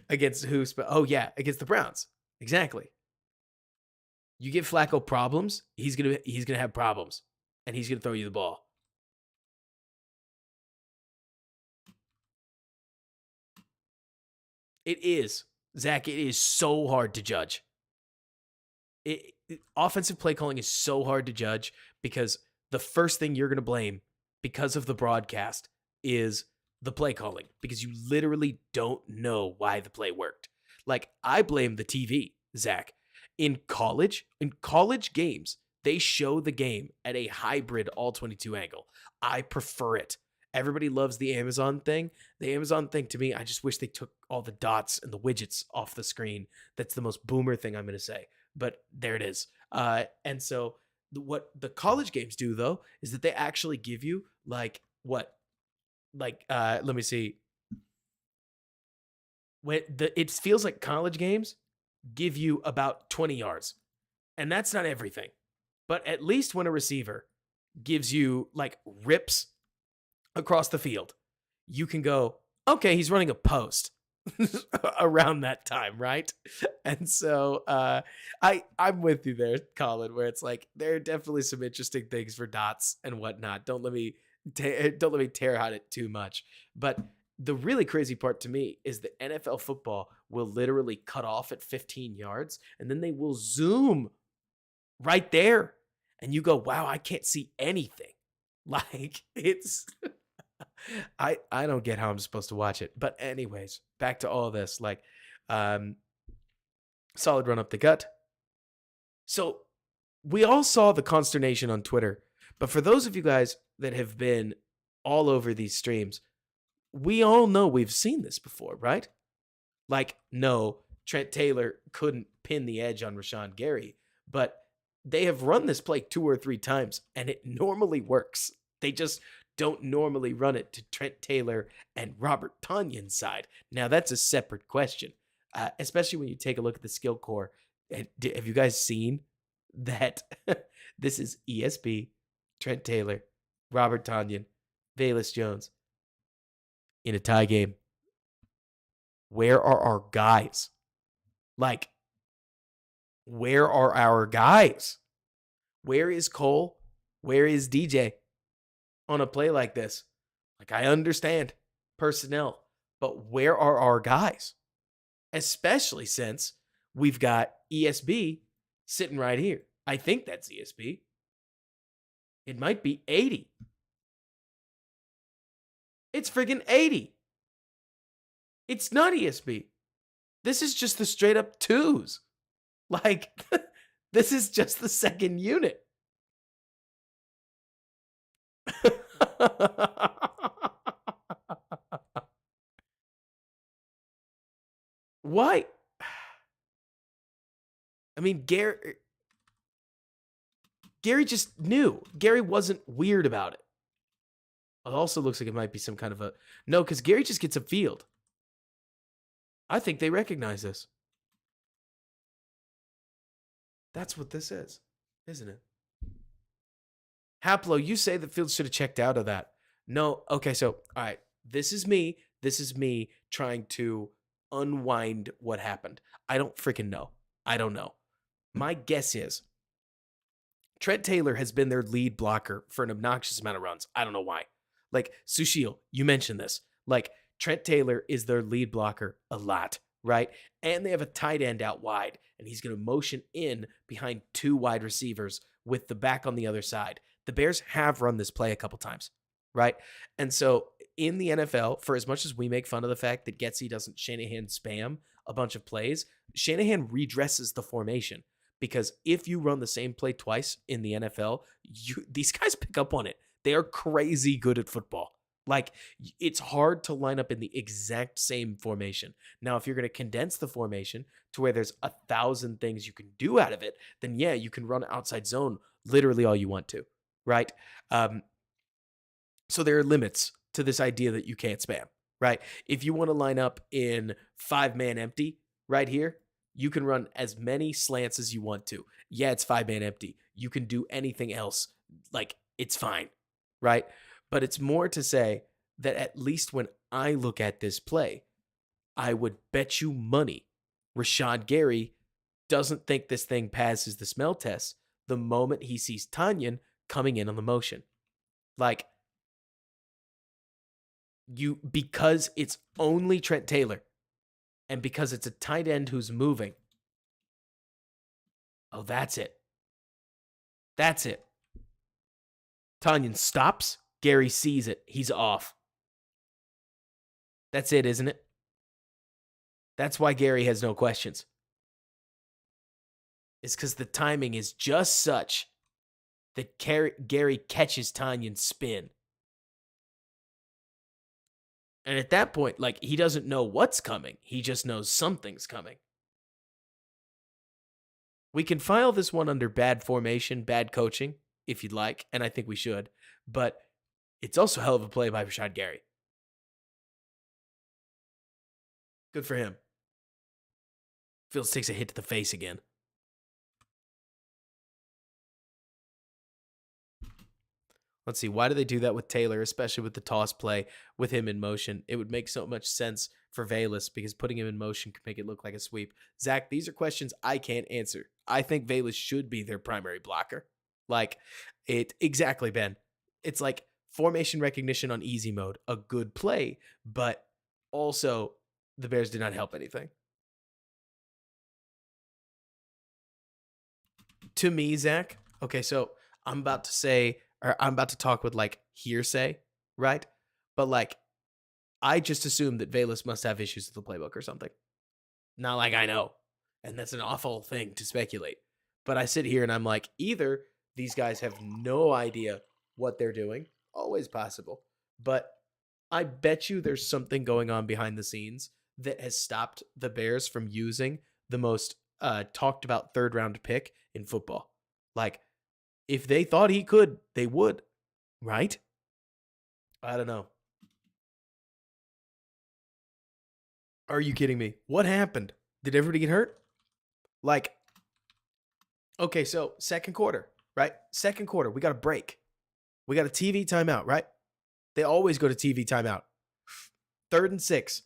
against who? Oh yeah, against the Browns. Exactly. You give Flacco problems, he's gonna have problems, and he's gonna throw you the ball. It is, Zach. It is so hard to judge. Offensive play calling is so hard to judge because the first thing you're going to blame because of the broadcast is the play calling because you literally don't know why the play worked. Like I blame the TV, Zach. In college games, they show the game at a hybrid all 22 angle. I prefer it. Everybody loves the Amazon thing. The Amazon thing to me, I just wish they took all the dots and the widgets off the screen. That's the most boomer thing I'm going to say, but there it is. And so what the college games do though is that they actually give you like what, like let me see, when it feels like college games give you about 20 yards, and that's not everything. But at least when a receiver gives you like rips across the field, you can go, okay, he's running a post around that time, right? And so I'm with you there, Colin, where it's like there are definitely some interesting things for dots and whatnot. Don't let me tear out it too much. But the really crazy part to me is that NFL football will literally cut off at 15 yards and then they will zoom right there. And you go, wow, I can't see anything. Like it's I don't get how I'm supposed to watch it. But anyways, back to all this. Like, um, solid run up the gut. So we all saw the consternation on Twitter. But for those of you guys that have been all over these streams, we all know we've seen this before, right? Like, no, Trent Taylor couldn't pin the edge on Rashawn Gary, but they have run this play 2 or 3 times and it normally works. They just don't normally run it to Trent Taylor and Robert Tonyan's side. Now, that's a separate question, especially when you take a look at the skill core. Have you guys seen that this is ESB, Trent Taylor, Robert Tonyan, Velus Jones in a tie game? Where are our guys? Like, where are our guys? Where is Cole? Where is DJ on a play like this? Like, I understand personnel, but where are our guys? Especially since we've got ESB sitting right here. I think that's ESB. It might be 80. It's friggin' 80. It's not ESB. This is just the straight up twos. Like, this is just the second unit. Why? I mean, Gary just knew. Gary wasn't weird about it. It also looks like it might be some kind of a... No, because Gary just gets a field. I think they recognize this. That's what this is, isn't it? Haplo, you say the field should have checked out of that. No, okay, so, all right. This is me. This is me trying to unwind what happened. I don't freaking know. I don't know. My guess is Trent Taylor has been their lead blocker for an obnoxious amount of runs. I don't know why. Like, Sushil, you mentioned this. Like, Trent Taylor is their lead blocker a lot, right? And they have a tight end out wide, and he's going to motion in behind 2 wide receivers with the back on the other side. The Bears have run this play a couple times, right? And so in the NFL, for as much as we make fun of the fact that Getsy doesn't Shanahan spam a bunch of plays, Shanahan redresses the formation. Because if you run the same play twice in the NFL, these guys pick up on it. They are crazy good at football. Like, it's hard to line up in the exact same formation. Now, if you're going to condense the formation to where there's 1,000 things you can do out of it, then yeah, you can run outside zone literally all you want to, right? So there are limits to this idea that you can't spam, right? If you want to line up in 5-man empty right here, you can run as many slants as you want to. Yeah, it's 5-man empty. You can do anything else. Like, it's fine, right? But it's more to say that at least when I look at this play, I would bet you money Rashad Gary doesn't think this thing passes the smell test the moment he sees Tanyan coming in on the motion. Like, because it's only Trent Taylor and because it's a tight end who's moving. Oh, that's it. That's it. Tanyan stops. Gary sees it. He's off. That's it, isn't it? That's why Gary has no questions. It's because the timing is just such that Gary catches Tanyan's spin. And at that point, like, he doesn't know what's coming. He just knows something's coming. We can file this one under bad formation, bad coaching, if you'd like, and I think we should. But it's also a hell of a play by Rashad Gary. Good for him. Fields takes a hit to the face again. Let's see, why do they do that with Taylor, especially with the toss play with him in motion? It would make so much sense for Velus because putting him in motion could make it look like a sweep. Zach, these are questions I can't answer. I think Velus should be their primary blocker. Exactly, Ben. It's like formation recognition on easy mode, a good play, but also the Bears did not help anything. To me, Zach, okay, so I'm about to talk with like hearsay, right? But like, I just assume that Velus must have issues with the playbook or something. Not like I know. And that's an awful thing to speculate. But I sit here and I'm like, either these guys have no idea what they're doing, always possible. But I bet you there's something going on behind the scenes that has stopped the Bears from using the most talked about third round pick in football. Like, if they thought he could, they would, right? I don't know. Are you kidding me? What happened? Did everybody get hurt? Like, okay, so second quarter, right? Second quarter, we got a break. We got a TV timeout, right? They always go to TV timeout. 3rd and 6.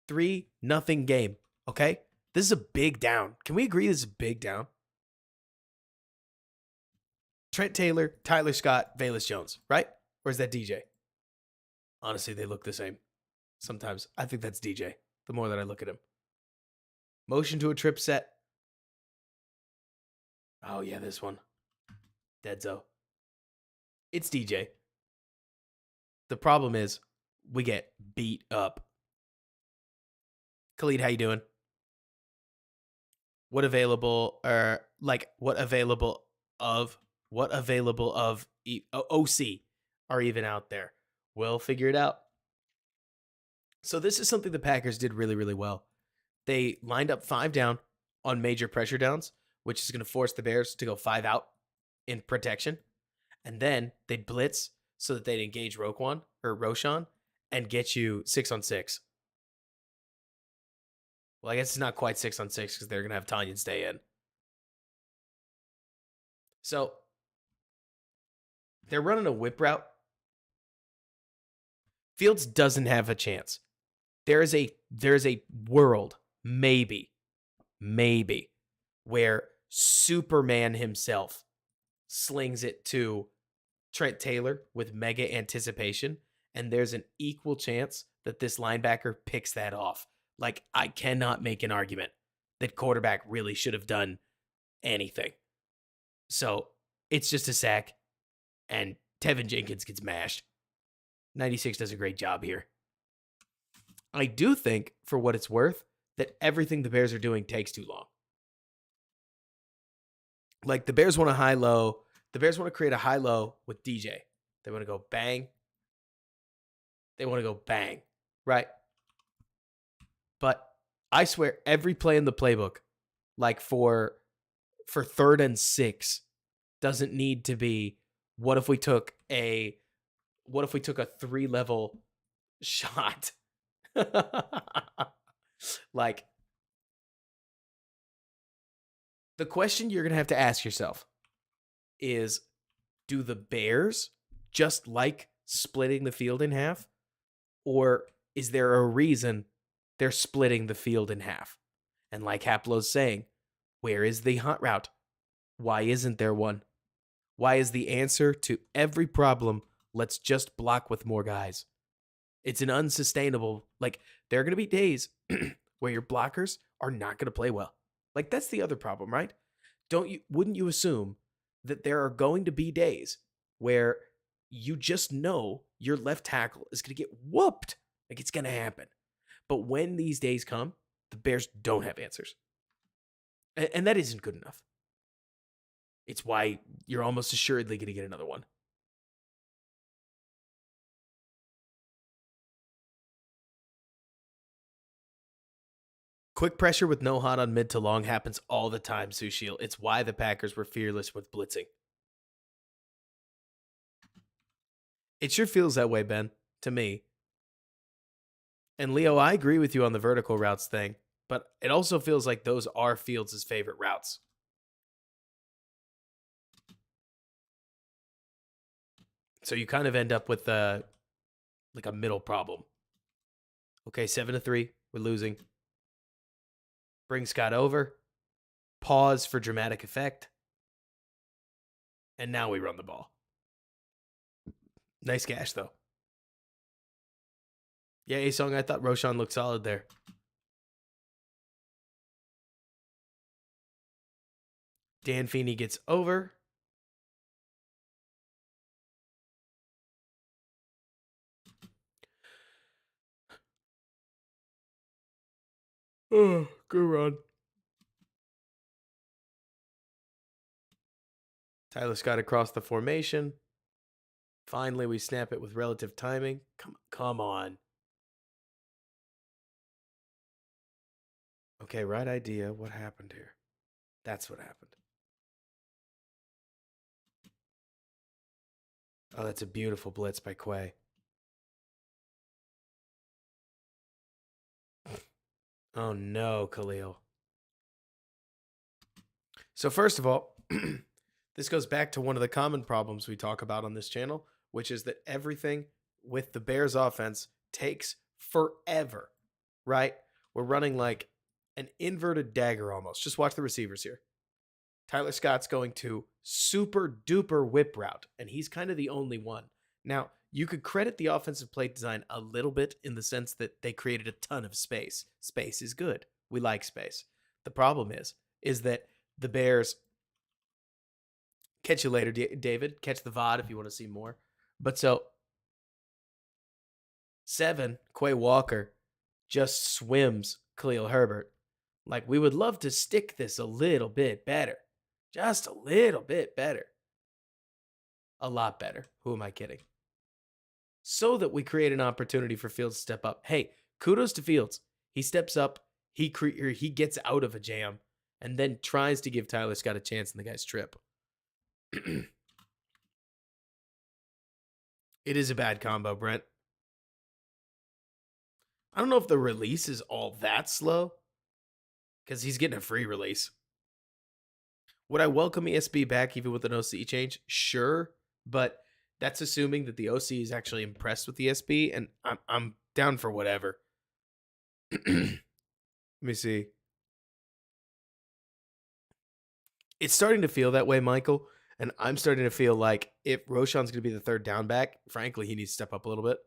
3-0 game, okay? This is a big down. Can we agree this is a big down? Trent Taylor, Tyler Scott, Velus Jones, right? Or is that DJ? Honestly, they look the same. Sometimes I think that's DJ, the more that I look at him. Motion to a trip set. Oh, yeah, this one. Deadzo. It's DJ. The problem is we get beat up. Khalid, how you doing? What available of OC are even out there? We'll figure it out. So this is something the Packers did really, really well. They lined up 5 down on major pressure downs, which is going to force the Bears to go 5 out in protection. And then they'd blitz so that they'd engage Roshan and get you 6 on 6. Well, I guess it's not quite 6 on 6 because they're going to have Tanyan stay in. So they're running a whip route. Fields doesn't have a chance. There is a world, maybe, where Superman himself slings it to Trent Taylor with mega anticipation, and there's an equal chance that this linebacker picks that off. Like, I cannot make an argument that quarterback really should have done anything. So it's just a sack, and Tevin Jenkins gets mashed. 96 does a great job here. I do think, for what it's worth, that everything the Bears are doing takes too long. Like, the Bears want a high-low. The Bears want to create a high-low with DJ. They want to go bang. They want to go bang, right? But I swear, every play in the playbook, like for 3rd and 6, doesn't need to be, what if we took a 3-level shot? Like, the question you're going to have to ask yourself is, do the Bears just like splitting the field in half, Or is there a reason they're splitting the field in half? And like Haplo's saying, where is the hunt route? Why isn't there one? Why is the answer to every problem, let's just block with more guys? It's an unsustainable, like, there are going to be days where your blockers are not going to play well. Like, that's the other problem, right? Wouldn't you assume that there are going to be days where you just know your left tackle is going to get whooped? Like, it's going to happen. But when these days come, the Bears don't have answers. And that isn't good enough. It's why you're almost assuredly going to get another one. Quick pressure with no hot on mid to long happens all the time, Sushil. It's why the Packers were fearless with blitzing. It sure feels that way, Ben, to me. And Leo, I agree with you on the vertical routes thing, but it also feels like those are Fields' favorite routes. So you kind of end up with like a middle problem. Okay, 7-3, we're losing. Bring Scott over. Pause for dramatic effect. And now we run the ball. Nice gash, though. Yeah, A-Song, I thought Roshan looked solid there. Dan Feeney gets over. Oh, good run. Tyler Scott across the formation. Finally, we snap it with relative timing. Come on. Okay, right idea. What happened here? That's what happened. Oh, that's a beautiful blitz by Quay. Oh no, Khalil. So first of all, this goes back to one of the common problems we talk about on this channel, which is that everything with the Bears offense takes forever, right? We're running like an inverted dagger almost. Just watch the receivers here. Tyler Scott's going to super duper whip route, and he's kind of the only one. Now, you could credit the offensive play design a little bit in the sense that they created a ton of space. Space is good. We like space. The problem is that the Bears catch you later, David. Catch the VOD if you want to see more. But so 7, Quay Walker just swims Khalil Herbert. Like, we would love to stick this a little bit better. Just a little bit better. A lot better. Who am I kidding? So that we create an opportunity for Fields to step up. Hey, kudos to Fields. He steps up. He gets out of a jam and then tries to give Tyler Scott a chance in the guy's trip. It is a bad combo, Brent. I don't know if the release is all that slow because he's getting a free release. Would I welcome ESB back even with an OC change? Sure, but that's assuming that the OC is actually impressed with ESB, and I'm down for whatever. Let me see. It's starting to feel that way, Michael, and I'm starting to feel like if Roshan's going to be the third down back, frankly, he needs to step up a little bit.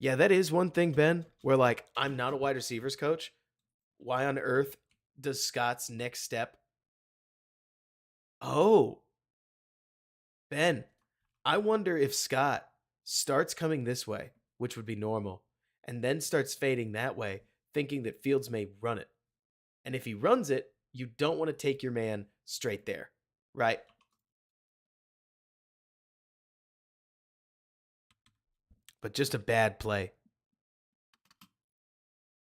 Yeah, that is one thing, Ben, where like I'm not a wide receivers coach. Why on earth does Scott's next step? Oh, Ben, I wonder if Scott starts coming this way, which would be normal, and then starts fading that way, thinking that Fields may run it. And if he runs it, you don't want to take your man straight there, right? But just a bad play.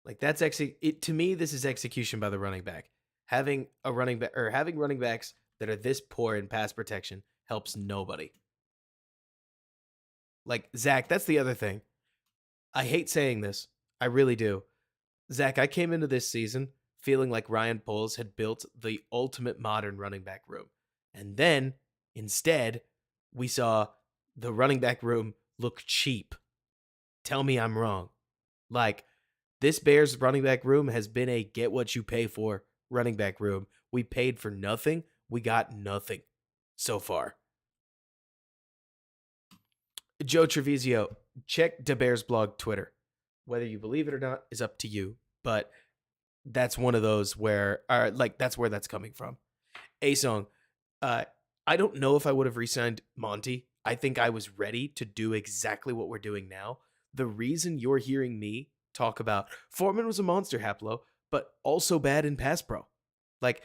Like that's actually it to me. This is execution by the running back. Having a running back or having running backs that are this poor in pass protection helps nobody. Like Zach, that's the other thing. I hate saying this. I really do. Zach, I came into this season feeling like Ryan Poles had built the ultimate modern running back room. And then instead, we saw the running back room look cheap. Tell me I'm wrong. Like, this Bears running back room has been a get what you pay for running back room. We paid for nothing. We got nothing so far. Joe Trevizio, check the Bears blog Twitter. Whether you believe it or not is up to you. But that's one of those where, that's where that's coming from. A song. I don't know if I would have re-signed Monty. I think I was ready to do exactly what we're doing now. The reason you're hearing me talk about Foreman was a monster, Haplo, but also bad in pass pro. Like,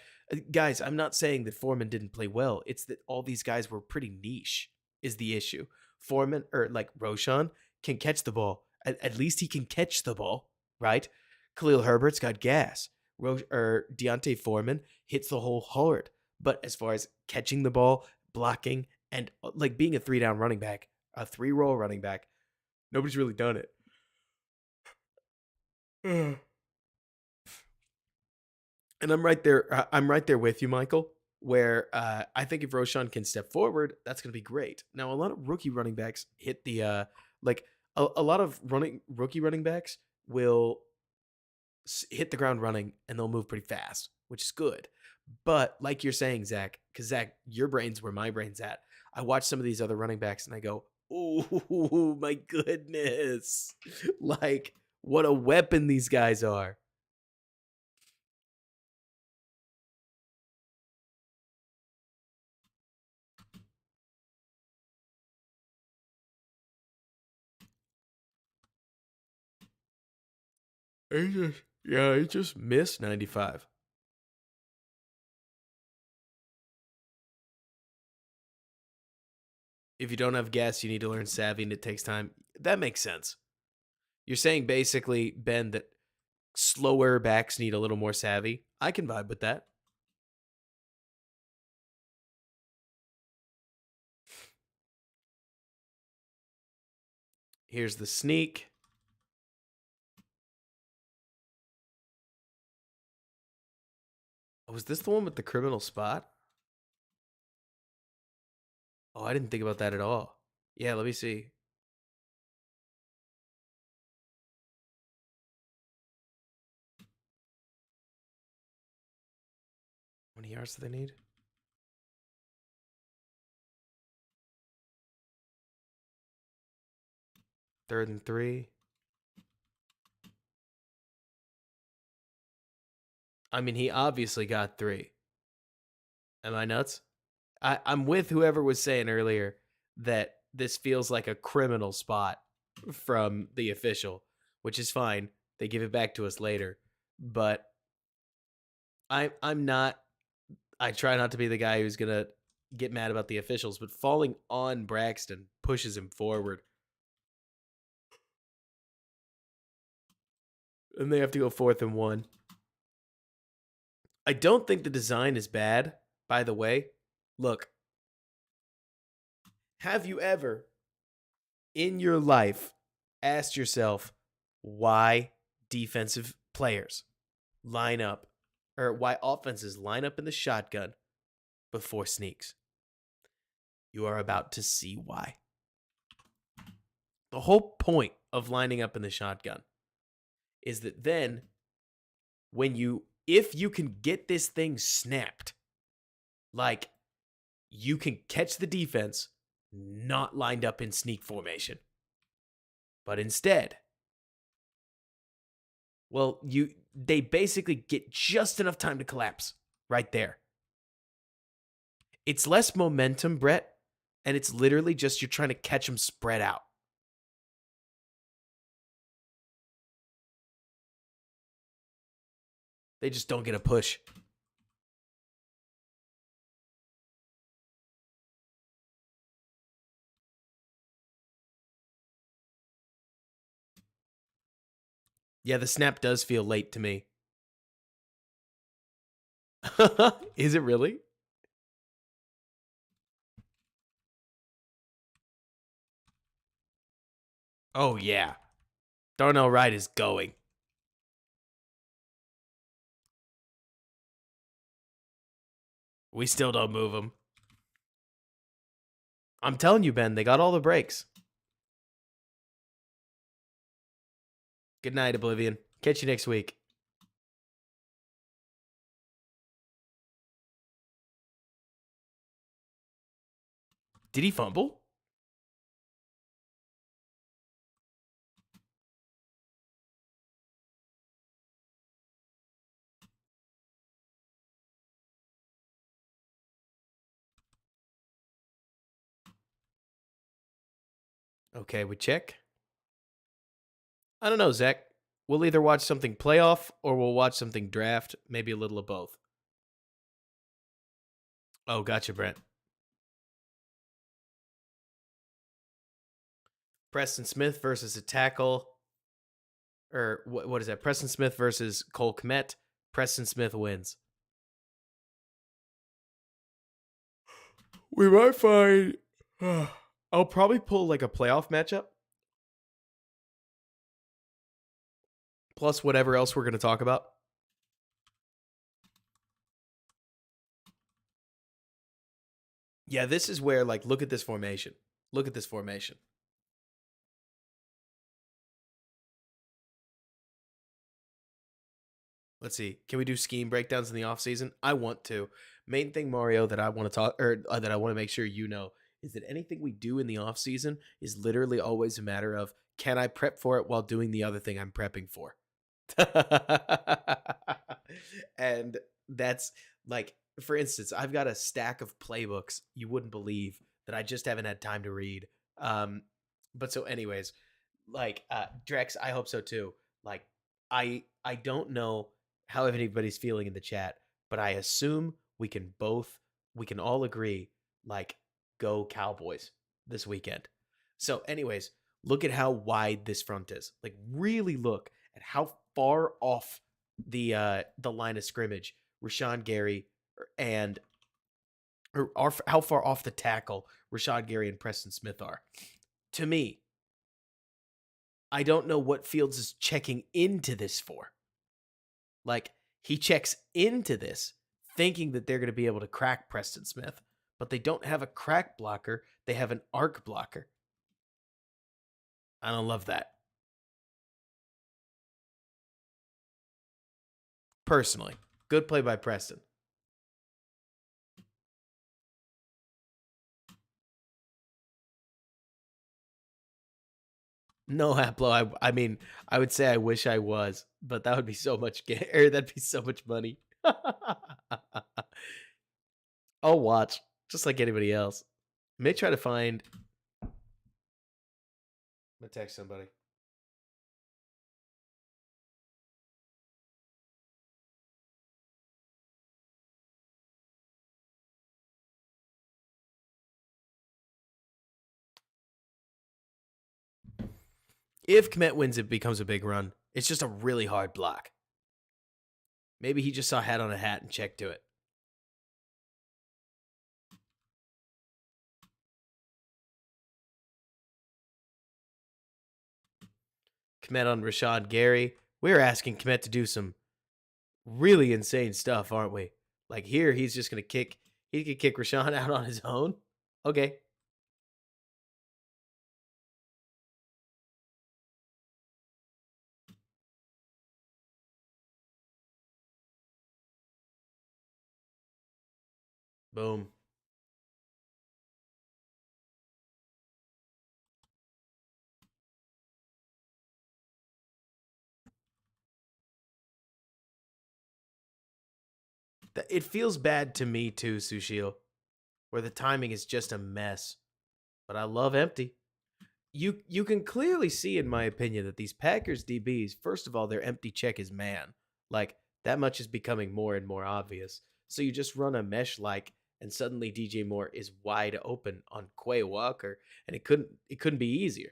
guys, I'm not saying that Foreman didn't play well. It's that all these guys were pretty niche is the issue. Foreman, or like Roshan, can catch the ball. At least he can catch the ball, right? Khalil Herbert's got gas. Deontay Foreman hits the hole hard. But as far as catching the ball, blocking, and like being a 3-down running back, a 3-roll running back, nobody's really done it. And I'm right there. I'm right there with you, Michael. Where I think if Roshan can step forward, that's going to be great. Now, a lot of rookie running backs hit the like a lot of rookie running backs will hit the ground running and they'll move pretty fast, which is good. But like you're saying, Zach, because Zach, your brain's where my brain's at. I watch some of these other running backs and I go, oh my goodness. Like, what a weapon these guys are. He just missed 95. If you don't have gas, you need to learn savvy and it takes time. That makes sense. You're saying basically, Ben, that slower backs need a little more savvy. I can vibe with that. Here's the sneak. Was this the one with the criminal spot? Oh, I didn't think about that at all. Yeah, let me see. How many yards do they need? 3rd and 3. I mean, he obviously got 3. Am I nuts? I'm with whoever was saying earlier that this feels like a criminal spot from the official, which is fine. They give it back to us later. But I'm not. I try not to be the guy who's gonna get mad about the officials, but falling on Braxton pushes him forward. And they have to go 4th and 1. I don't think the design is bad, by the way. Look, have you ever in your life asked yourself why defensive players line up or why offenses line up in the shotgun before sneaks? You are about to see why. The whole point of lining up in the shotgun is that then if you can get this thing snapped, like you can catch the defense not lined up in sneak formation. But instead, well, they basically get just enough time to collapse right there. It's less momentum, Brett, and it's literally just you're trying to catch them spread out. They just don't get a push. Yeah, the snap does feel late to me. Is it really? Oh, yeah. Darnell Wright is going. We still don't move him. I'm telling you, Ben, they got all the breaks. Good night, Oblivion. Catch you next week. Did he fumble? Okay, we check. I don't know, Zach. We'll either watch something playoff or we'll watch something draft, maybe a little of both. Oh, gotcha, Brent. Preston Smith versus a tackle. Or what is that? Preston Smith versus Cole Kmet. Preston Smith wins. We might find. I'll probably pull like a playoff matchup. Plus whatever else we're going to talk about. Yeah, this is where, like, look at this formation. Look at this formation. Let's see. Can we do scheme breakdowns in the offseason? I want to. Main thing, Mario, that I want to talk or that I want to make sure you know is that anything we do in the offseason is literally always a matter of can I prep for it while doing the other thing I'm prepping for? And that's like, for instance, I've got a stack of playbooks you wouldn't believe that I just haven't had time to read. But so, anyways, like Drex, I hope so too. Like, I don't know how anybody's feeling in the chat, but I assume we can all agree like go Cowboys this weekend. So, anyways, look at how wide this front is. Like, really look at how far off the line of scrimmage Rashawn Gary and or how far off the tackle Rashawn Gary and Preston Smith are. To me, I don't know what Fields is checking into this for. Like, he checks into this thinking that they're going to be able to crack Preston Smith, but they don't have a crack blocker. They have an arc blocker. I don't love that. Personally, good play by Preston. No, Haplo. I mean, I would say I wish I was, but that would be so much or that'd be so much money. I'll watch, just like anybody else. May try to find. I'm gonna text somebody. If Kmet wins, it becomes a big run. It's just a really hard block. Maybe he just saw hat on a hat and checked to it. Kmet on Rashad Gary. We're asking Kmet to do some really insane stuff, aren't we? Like here, he's just gonna kick. He could kick Rashawn out on his own. Okay. Boom. It feels bad to me too, Sushil, where the timing is just a mess. But I love empty. You can clearly see, in my opinion, that these Packers DBs, first of all, their empty check is man. Like that much is becoming more and more obvious. So you just run a mesh like, and suddenly DJ Moore is wide open on Quay Walker, and it couldn't be easier.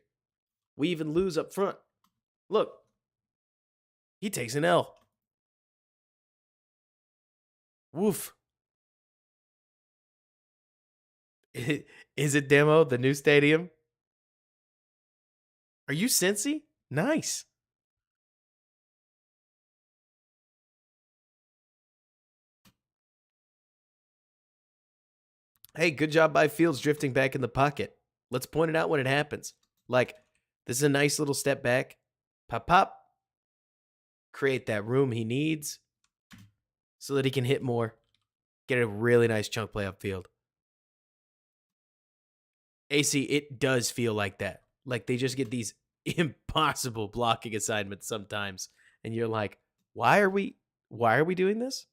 We even lose up front. Look, he takes an L. Woof. Is it demo the new stadium? Are you Cincy? Nice. Hey, good job by Fields drifting back in the pocket. Let's point it out when it happens. Like, this is a nice little step back. Pop, pop. Create that room he needs so that he can hit more. Get a really nice chunk play upfield. AC, it does feel like that. Like they just get these impossible blocking assignments sometimes. And you're like, why are we doing this?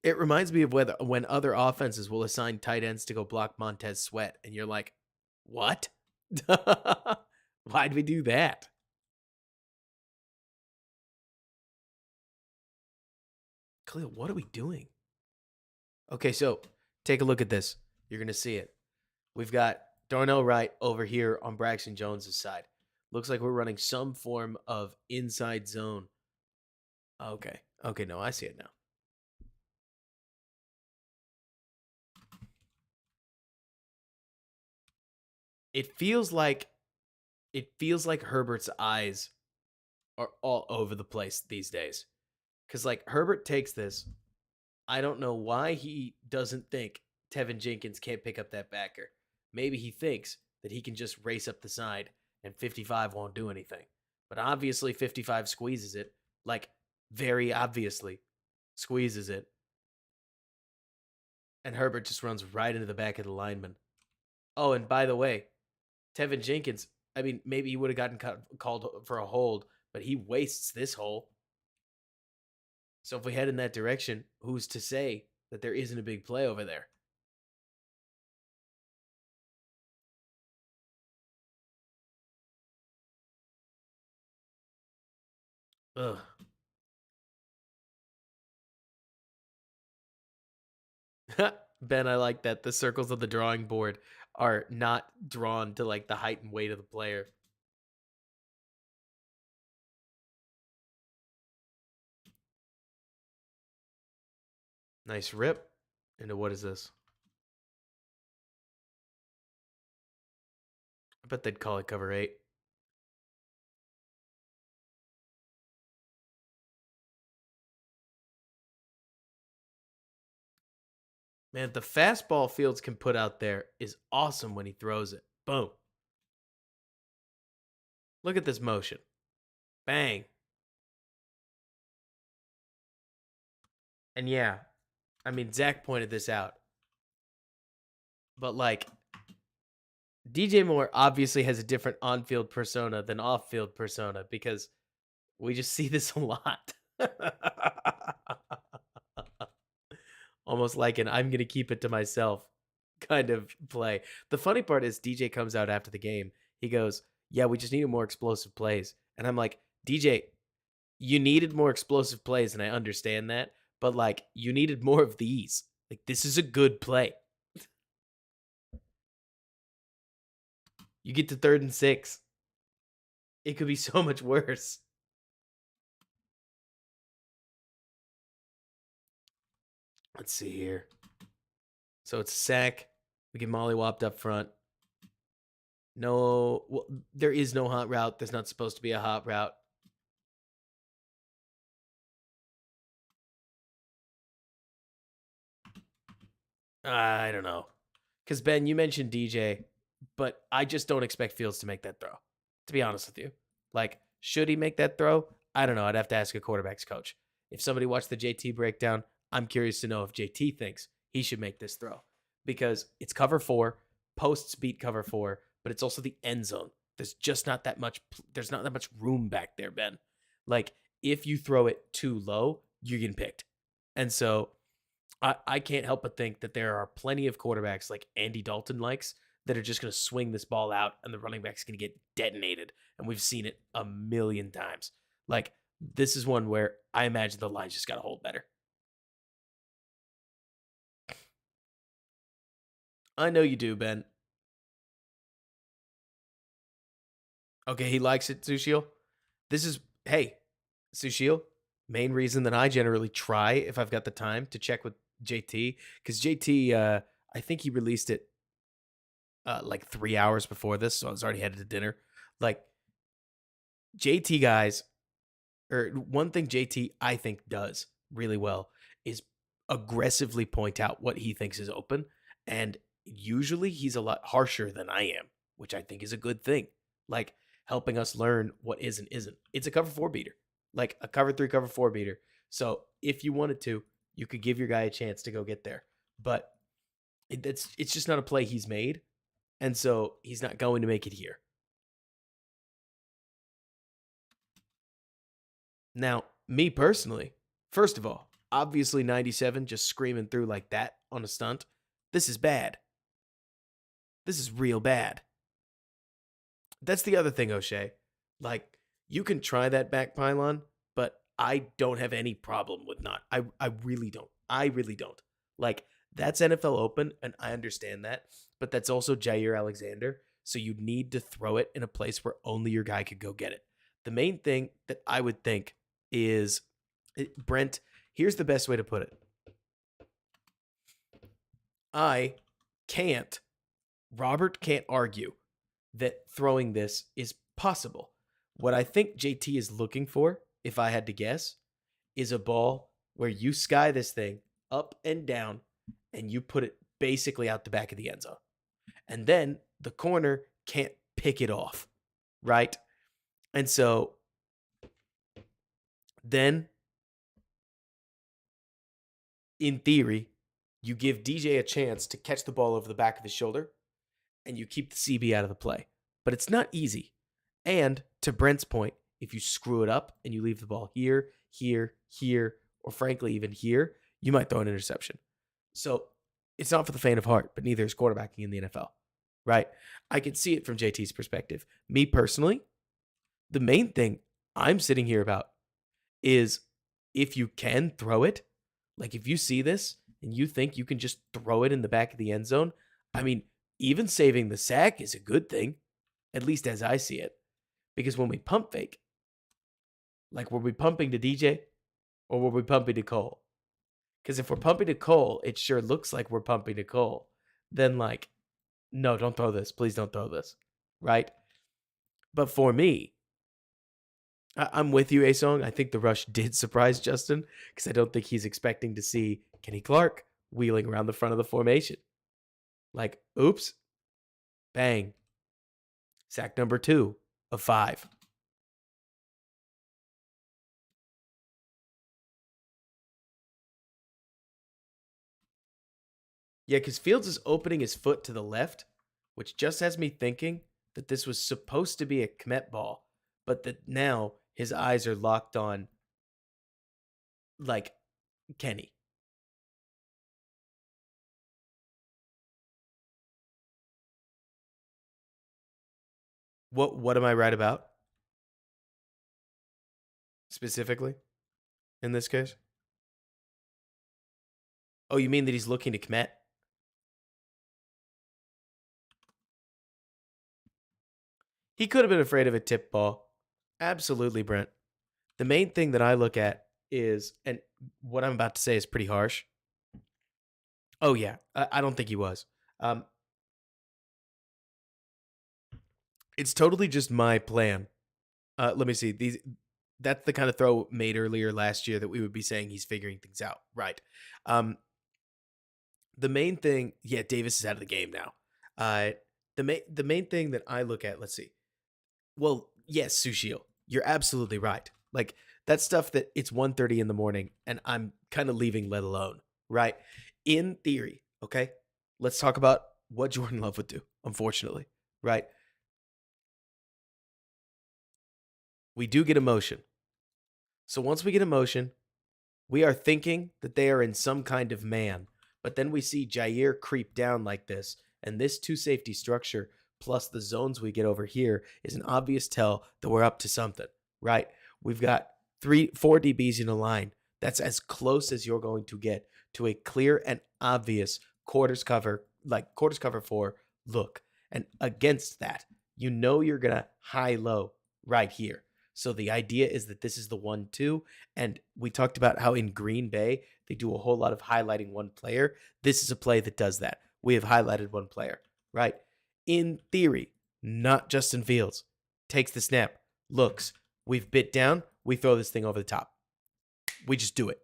It reminds me of when other offenses will assign tight ends to go block Montez Sweat, and you're like, what? Why'd we do that? Khalil, what are we doing? Okay, so take a look at this. You're gonna see it. We've got Darnell Wright over here on Braxton Jones's side. Looks like we're running some form of inside zone. Okay. Okay, no, I see it now. It feels like Herbert's eyes are all over the place these days. Cuz like Herbert takes this. I don't know why he doesn't think Tevin Jenkins can't pick up that backer. Maybe he thinks that he can just race up the side and 55 won't do anything. But obviously 55 squeezes it, like very obviously squeezes it. And Herbert just runs right into the back of the lineman. Oh, and by the way, Tevin Jenkins, I mean, maybe he would have gotten called for a hold, but he wastes this hole. So if we head in that direction, who's to say that there isn't a big play over there? Ugh. Ben, I like that. The circles of the drawing board are not drawn to like the height and weight of the player. Nice rip into what is this? I bet they'd call it cover 8. Man, the fastball Fields can put out there is awesome when he throws it. Boom. Look at this motion. Bang. And yeah, I mean, Zach pointed this out. But like, DJ Moore obviously has a different on field persona than off field persona because we just see this a lot. Almost like an I'm going to keep it to myself kind of play. The funny part is DJ comes out after the game. He goes, "Yeah, we just needed more explosive plays." And I'm like, "DJ, you needed more explosive plays and I understand that, but like you needed more of these. Like this is a good play. You get to 3rd and 6. It could be so much worse." Let's see here. So it's a sack. We get mollywopped up front. No, well, there is no hot route. There's not supposed to be a hot route. I don't know. Because, Ben, you mentioned DJ, but I just don't expect Fields to make that throw, to be honest with you. Like, should he make that throw? I don't know. I'd have to ask a quarterback's coach. If somebody watched the JT breakdown, I'm curious to know if JT thinks he should make this throw because it's cover 4, posts beat cover 4, but it's also the end zone. There's just not that much. There's not that much room back there, Ben. Like, if you throw it too low, you're getting picked. And so I can't help but think that there are plenty of quarterbacks like Andy Dalton likes that are just going to swing this ball out and the running back's going to get detonated. And we've seen it a million times. Like, this is one where I imagine the line's just got to hold better. I know you do, Ben. Okay, he likes it, Sushil. This is, hey, Sushil, main reason that I generally try, if I've got the time, to check with JT, because JT, I think he released it like 3 hours before this, so I was already headed to dinner. Like JT guys, or one thing JT I think does really well is aggressively point out what he thinks is open. And usually he's a lot harsher than I am, which I think is a good thing. Like helping us learn what is and isn't. It's a cover four beater, like a cover three, cover four beater. So if you wanted to, you could give your guy a chance to go get there. But it's just not a play he's made. And so he's not going to make it here. Now, me personally, first of all, obviously 97 just screaming through like that on a stunt. This is bad. This is real bad. That's the other thing, O'Shea. Like, you can try that back pylon, but I don't have any problem with not. I really don't. I really don't. Like, that's NFL Open, and I understand that, but that's also Jair Alexander. So you need to throw it in a place where only your guy could go get it. The main thing that I would think is Brent, here's the best way to put it. Robert can't argue that throwing this is possible. What I think JT is looking for, if I had to guess, is a ball where you sky this thing up and down and you put it basically out the back of the end zone. And then the corner can't pick it off, right? And so then, in theory, you give DJ a chance to catch the ball over the back of his shoulder and you keep the CB out of the play. But it's not easy. And to Brent's point, if you screw it up and you leave the ball here, here, here, or frankly, even here, you might throw an interception. So it's not for the faint of heart, but neither is quarterbacking in the NFL, right? I can see it from JT's perspective. Me personally, the main thing I'm sitting here about is if you can throw it, like if you see this and you think you can just throw it in the back of the end zone, I mean, even saving the sack is a good thing, at least as I see it. Because when we pump fake, like were we pumping to DJ or were we pumping to Cole? Because if we're pumping to Cole, it sure looks like we're pumping to Cole. Then like, no, don't throw this. Please don't throw this. Right? But for me, I'm with you, A-Song. I think the rush did surprise Justin because I don't think he's expecting to see Kenny Clark wheeling around the front of the formation. Like, oops, bang. Sack number 2 of 5. Yeah, because Fields is opening his foot to the left, which just has me thinking that this was supposed to be a Kmet ball, but that now his eyes are locked on, like, Kenny. What am I right about specifically in this case? Oh, you mean that he's looking to Kmet? He could have been afraid of a tip ball. Absolutely, Brent. The main thing that I look at is, and what I'm about to say is pretty harsh. Oh, yeah. I don't think he was. It's totally just my plan. Let me see. That's the kind of throw made earlier last year that we would be saying he's figuring things out. Right. The main thing, yeah, Davis is out of the game now. The main thing that I look at, let's see. Well, yes, Sushil, you're absolutely right. Like that stuff that it's 1:30 in the morning and I'm kind of leaving let alone, right? In theory, okay? Let's talk about what Jordan Love would do, unfortunately, right? We do get emotion. So once we get emotion, we are thinking that they are in some kind of man. But then we see Jair creep down like this, and this two safety structure plus the zones we get over here is an obvious tell that we're up to something, right? We've got 4 DBs in a line. That's as close as you're going to get to a clear and obvious quarters cover 4 look. And against that, you know you're going to high low right here. So the idea is that this is the 1-2. And we talked about how in Green Bay, they do a whole lot of highlighting one player. This is a play that does that. We have highlighted one player, right? In theory, not Justin Fields. Takes the snap, looks. We've bit down. We throw this thing over the top. We just do it.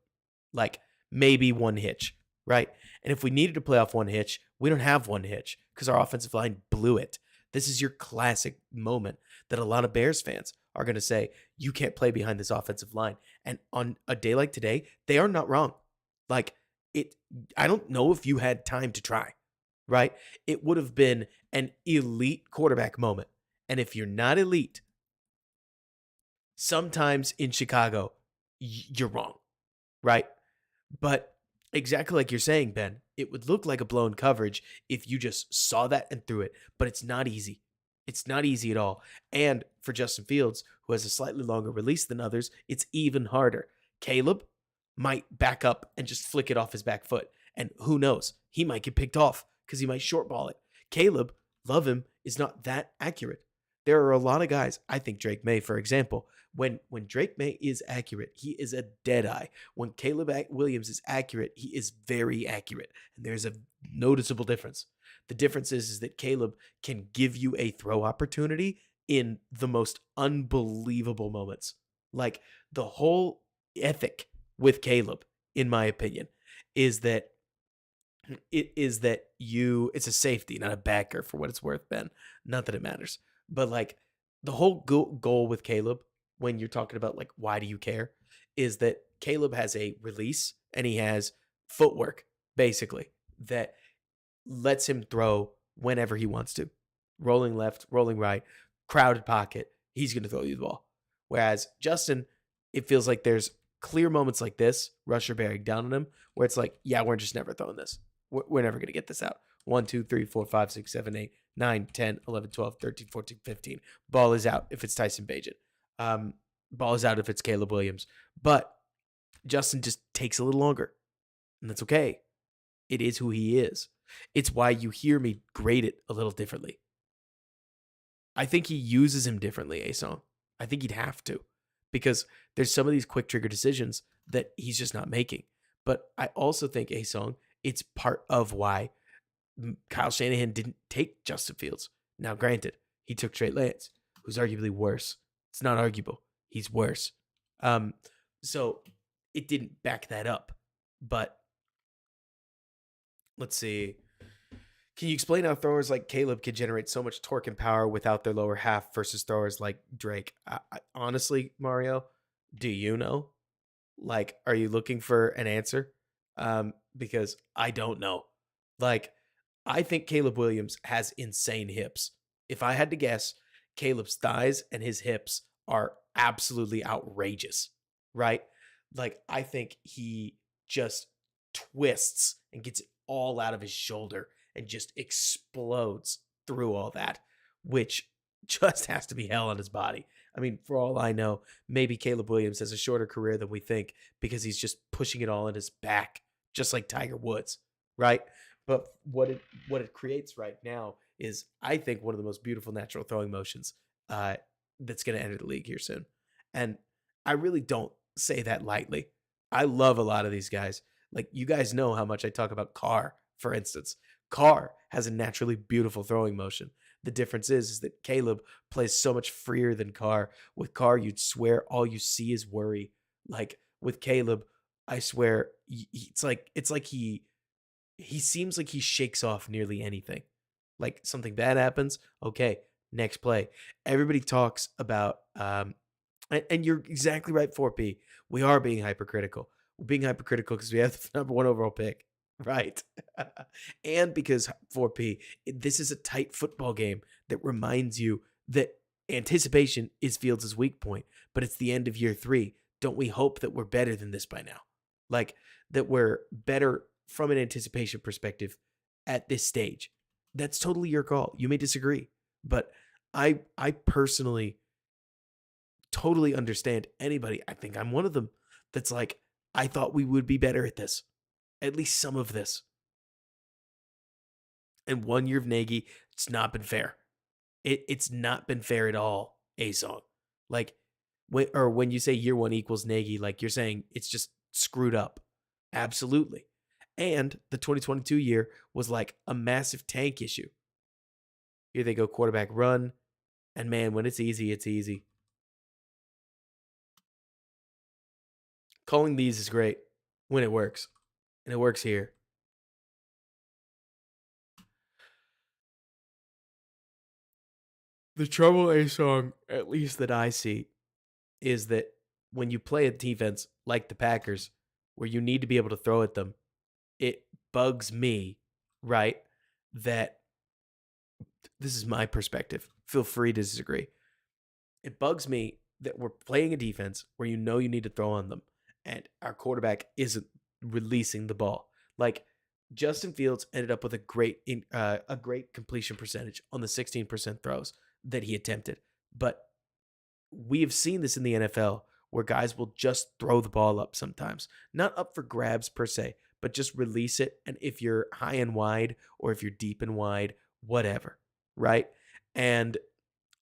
Like, maybe one hitch, right? And if we needed to play off one hitch, we don't have one hitch because our offensive line blew it. This is your classic moment that a lot of Bears fans are going to say, you can't play behind this offensive line. And on a day like today, they are not wrong. Like, it, I don't know if you had time to try, right? It would have been an elite quarterback moment. And if you're not elite, sometimes in Chicago, you're wrong, right? But exactly like you're saying, Ben, it would look like a blown coverage if you just saw that and threw it, but it's not easy. It's not easy at all. And for Justin Fields, who has a slightly longer release than others, it's even harder. Caleb might back up and just flick it off his back foot. And who knows? He might get picked off because he might short ball it. Caleb, love him, is not that accurate. There are a lot of guys, I think Drake May, for example, when Drake May is accurate, he is a dead eye. When Caleb Williams is accurate, he is very accurate. And there's a noticeable difference. The difference is that Caleb can give you a throw opportunity in the most unbelievable moments. Like the whole ethic with Caleb, in my opinion, is that it's a safety, not a backer for what it's worth, Ben. Not that it matters. But like the whole goal with Caleb, when you're talking about like why do you care, is that Caleb has a release and he has footwork, basically, that lets him throw whenever he wants to. Rolling left, rolling right, crowded pocket, he's going to throw you the ball. Whereas Justin, it feels like there's clear moments like this, Rusher bearing down on him, where it's like, yeah, we're just never throwing this. We're never going to get this out. 1, 2, 3, 4, 5, 6, 7, 8, 9, 10, 11, 12, 13, 14, 15. Ball is out if it's Tyson Bagent. Ball is out if it's Caleb Williams. But Justin just takes a little longer. And that's okay. It is who he is. It's why you hear me grade it a little differently. I think he uses him differently, Asong. I think he'd have to. Because there's some of these quick trigger decisions that he's just not making. But I also think, Asong, it's part of why Kyle Shanahan didn't take Justin Fields. Now, granted, he took Trey Lance, who's arguably worse. It's not arguable. He's worse. So it didn't back that up. But let's see. Can you explain how throwers like Caleb can generate so much torque and power without their lower half versus throwers like Drake? Honestly, Mario, do you know? Like, are you looking for an answer? Because I don't know. Like, I think Caleb Williams has insane hips. If I had to guess, Caleb's thighs and his hips are absolutely outrageous, right? Like, I think he just twists and gets it all out of his shoulder and just explodes through all that, which just has to be hell on his body. I mean, for all I know, maybe Caleb Williams has a shorter career than we think because he's just pushing it all in his back, just like Tiger Woods, right? But what it creates right now is, I think, one of the most beautiful natural throwing motions that's going to enter the league here soon. And I really don't say that lightly. I love a lot of these guys. Like, you guys know how much I talk about Carr, for instance. Carr has a naturally beautiful throwing motion. The difference is that Caleb plays so much freer than Carr. With Carr, you'd swear all you see is worry. Like with Caleb, I swear it's like he seems like he shakes off nearly anything. Like something bad happens, okay, next play. Everybody talks about and you're exactly right, 4P. We are being hypercritical. We're being hypercritical because we have the number 1 overall pick. Right. And because 4P, this is a tight football game that reminds you that anticipation is Fields' weak point, but it's the end of year 3. Don't we hope that we're better than this by now? Like that we're better from an anticipation perspective at this stage. That's totally your call. You may disagree, but I personally totally understand anybody. I think I'm one of them that's like, I thought we would be better at this. At least some of this. And 1 year of Nagy, it's not been fair. It's not been fair at all, A-Song. Like, when you say year 1 equals Nagy, like you're saying it's just screwed up. Absolutely. And the 2022 year was like a massive tank issue. Here they go quarterback run. And man, when it's easy, it's easy. Calling these is great when it works. and it works here. The trouble A song, at least that I see, is that when you play a defense like the Packers, where you need to be able to throw at them, it bugs me, right? That this is my perspective. Feel free to disagree. It bugs me that we're playing a defense where you know you need to throw on them, and our quarterback isn't releasing the ball. Like Justin Fields ended up with a great completion percentage on the 16% throws that he attempted, but we have seen this in the NFL where guys will just throw the ball up sometimes, not up for grabs per se, but just release it. And if you're high and wide or if you're deep and wide, whatever, right? And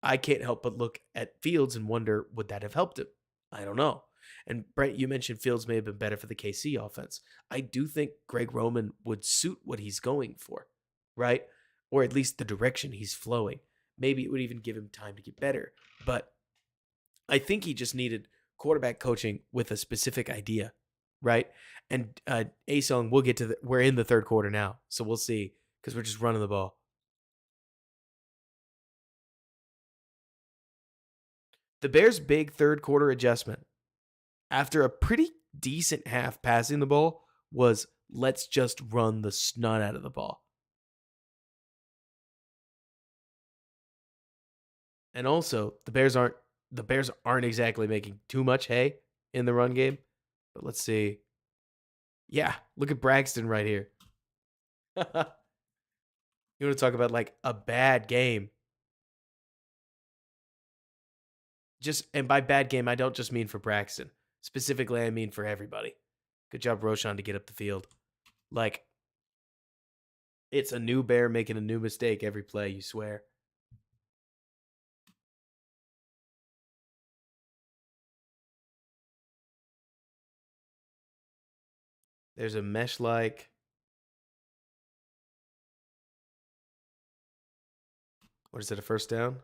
I can't help but look at Fields and wonder, would that have helped him? I don't know. And Brent, you mentioned Fields may have been better for the KC offense. I do think Greg Roman would suit what he's going for, right? Or at least the direction he's flowing. Maybe it would even give him time to get better. But I think he just needed quarterback coaching with a specific idea, right? And Asong, we'll get to we're in the third quarter now, so we'll see because we're just running the ball. The Bears' big third quarter adjustment after a pretty decent half passing the ball was let's just run the snot out of the ball. And also, the Bears aren't exactly making too much hay in the run game. But let's see. Yeah, look at Braxton right here. You want to talk about like a bad game? And by bad game, I don't just mean for Braxton. Specifically, I mean for everybody. Good job, Roshan, to get up the field. Like, it's a new Bear making a new mistake every play, you swear. There's a mesh like. What is it, a first down?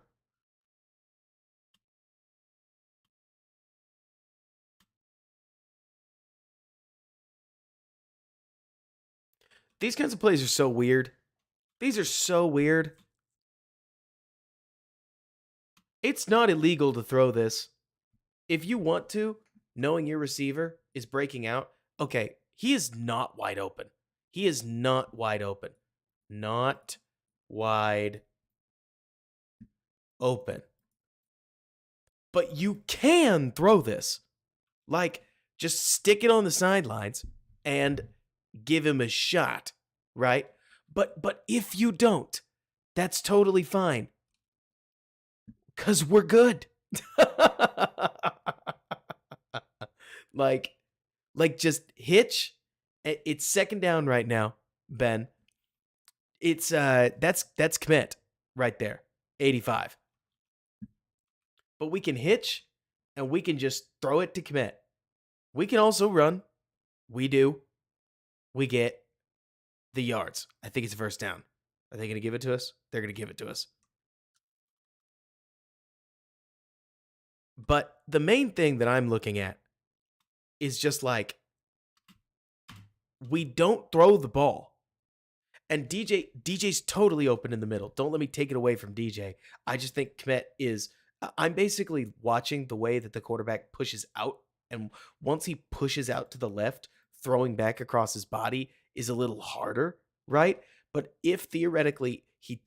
These kinds of plays are so weird. These are so weird. It's not illegal to throw this. If you want to, knowing your receiver is breaking out, okay, he is not wide open. He is not wide open. Not wide open. But you can throw this. Like, just stick it on the sidelines and give him a shot, right? But if you don't, that's totally fine. Cause we're good. like just hitch. It's second down right now, Ben. It's that's Kmet right there. 85. But we can hitch and we can just throw it to Kmet. We can also run. We do. We get the yards. I think it's a first down. Are they going to give it to us? They're going to give it to us. But the main thing that I'm looking at is just like, we don't throw the ball. And DJ's totally open in the middle. Don't let me take it away from DJ. I just think Kmet is. I'm basically watching the way that the quarterback pushes out. And once he pushes out to the left, throwing back across his body is a little harder, right? But if theoretically he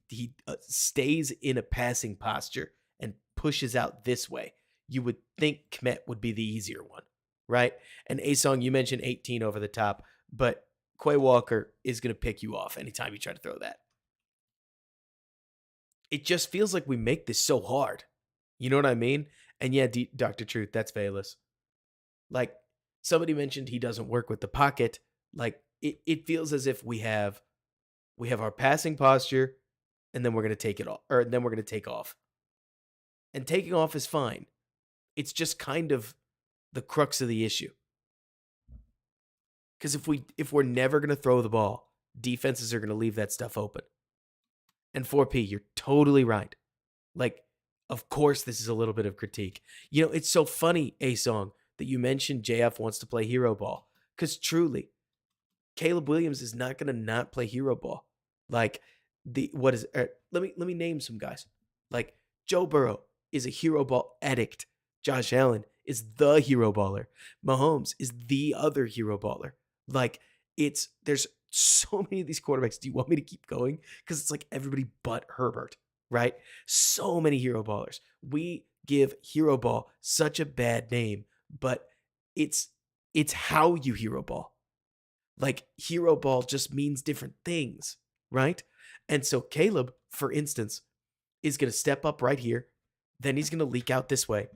stays in a passing posture and pushes out this way, you would think Kmet would be the easier one, right? And Asong, you mentioned 18 over the top, but Quay Walker is going to pick you off anytime you try to throw that. It just feels like we make this so hard. You know what I mean? And yeah, Dr. Truth, that's Valus. Like, somebody mentioned he doesn't work with the pocket. Like, it feels as if we have our passing posture, and then we're going to take it off, or then we're going to take off. And taking off is fine. It's just kind of the crux of the issue. Because if we're never going to throw the ball, defenses are going to leave that stuff open. And 4P, you're totally right. Like, of course, this is a little bit of critique. You know, it's so funny, A-Song, that you mentioned JF wants to play hero ball. Because truly, Caleb Williams is not going to not play hero ball. Like the what is let me name some guys. Like Joe Burrow is a hero ball addict. Josh Allen is the hero baller. Mahomes is the other hero baller. Like there's so many of these quarterbacks. Do you want me to keep going? Because it's like everybody but Herbert, right? So many hero ballers. We give hero ball such a bad name, but it's it's how you hero ball. Like hero ball just means different things, right? And so Caleb, for instance, is going to step up right here. Then he's going to leak out this way.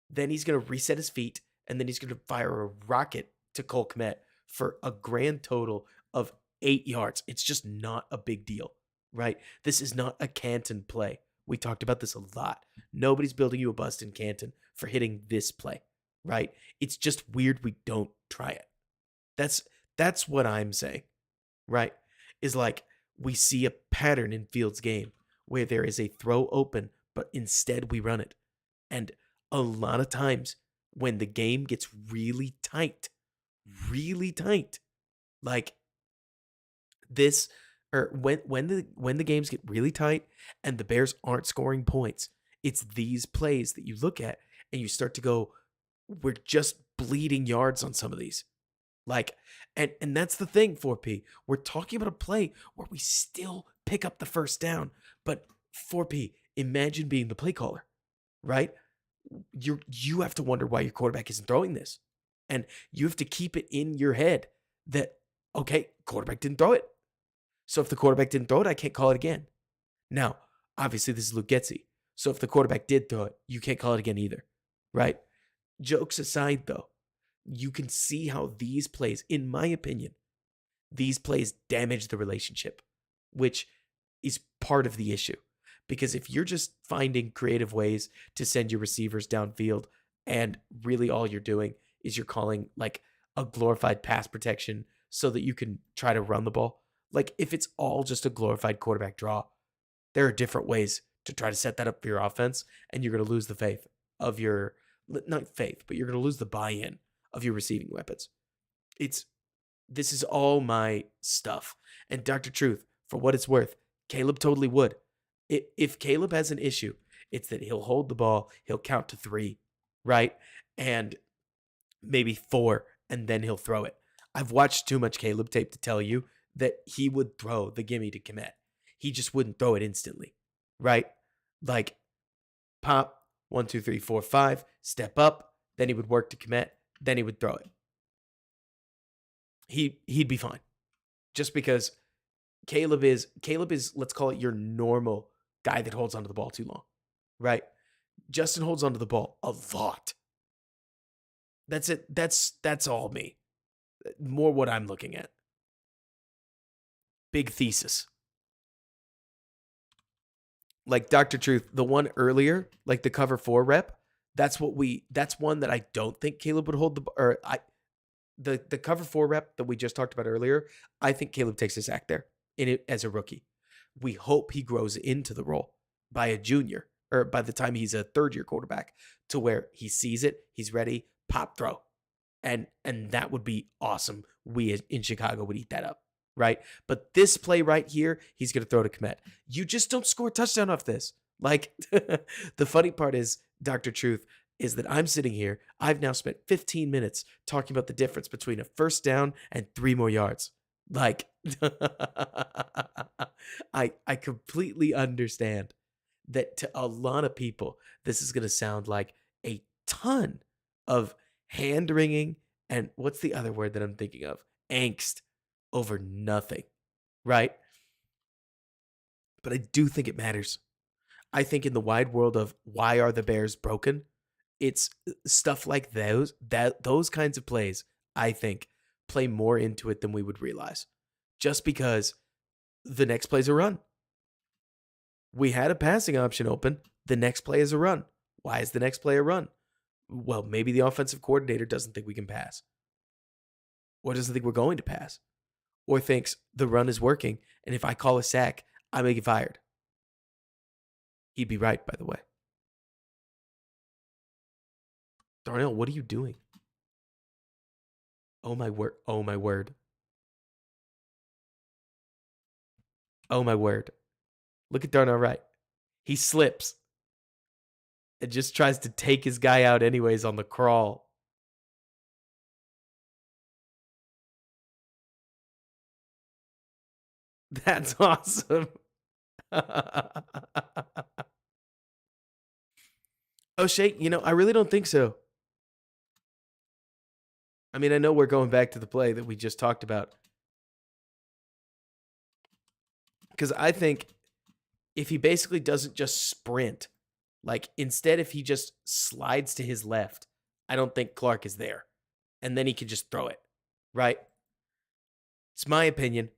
Then he's going to reset his feet. And then he's going to fire a rocket to Cole Kmet for a grand total of 8 yards. It's just not a big deal, right? This is not a Canton play. We talked about this a lot. Nobody's building you a bust in Canton for hitting this play, right? It's just weird we don't try it. That's what I'm saying, right? Is like we see a pattern in Fields' game where there is a throw open, but instead we run it. And a lot of times when the game gets really tight, like this, or when the games get really tight and the Bears aren't scoring points, it's these plays that you look at and you start to go, we're just bleeding yards on some of these. Like, and that's the thing, 4P. We're talking about a play where we still pick up the first down. But 4P, imagine being the play caller, right? You have to wonder why your quarterback isn't throwing this. And you have to keep it in your head that, okay, quarterback didn't throw it. So if the quarterback didn't throw it, I can't call it again. Now, obviously, this is Luke Getsy. So if the quarterback did throw it, you can't call it again either, right? Jokes aside, though, you can see how these plays, in my opinion, these plays damage the relationship, which is part of the issue. Because if you're just finding creative ways to send your receivers downfield and really all you're doing is you're calling like a glorified pass protection so that you can try to run the ball, like if it's all just a glorified quarterback draw, there are different ways to try to set that up for your offense, and you're going to lose the faith of your, not faith, but you're going to lose the buy-in of your receiving weapons. This is all my stuff. And Dr. Truth, for what it's worth, Caleb totally would. If Caleb has an issue, it's that he'll hold the ball, he'll count to 3, right? And maybe 4, and then he'll throw it. I've watched too much Caleb tape to tell you that he would throw the gimme to Kmet. He just wouldn't throw it instantly, right? Like, pop, 1, 2, 3, 4, 5, step up, then he would work to Kmet, then he would throw it. He'd be fine. Just because Caleb is, let's call it your normal guy that holds onto the ball too long, right? Justin holds onto the ball a lot. That's it. That's all me. More what I'm looking at. Big thesis. Like Dr. Truth, the one earlier, like the cover 4 rep, that's one that I don't think Caleb would hold the cover 4 rep that we just talked about earlier. I think Caleb takes a sack there in it as a rookie. We hope he grows into the role by a junior or by the time he's a 3rd-year quarterback to where he sees it, he's ready, pop throw. And that would be awesome. We in Chicago would eat that up, right? But this play right here, he's going to throw to Kmet. You just don't score a touchdown off this. Like, the funny part is, Dr. Truth, is that I'm sitting here, I've now spent 15 minutes talking about the difference between a first down and 3 more yards. Like, I completely understand that to a lot of people, this is going to sound like a ton of hand-wringing and what's the other word that I'm thinking of? Angst over nothing, right? But I do think it matters. I think in the wide world of why are the Bears broken, it's stuff like those kinds of plays, I think, play more into it than we would realize. Just because the next play is a run. We had a passing option open. The next play is a run. Why is the next play a run? Well, maybe the offensive coordinator doesn't think we can pass. Or doesn't think we're going to pass. Or thinks the run is working, and if I call a sack, I may get fired. He'd be right, by the way. Darnell, what are you doing? Oh my word. Oh my word. Look at Darnell Wright. He slips and just tries to take his guy out anyways on the crawl. That's awesome. O'Shea, I really don't think so. I mean, I know we're going back to the play that we just talked about. Because I think if he basically doesn't just sprint, like instead, if he just slides to his left, I don't think Clark is there. And then he can just throw it, right? It's my opinion.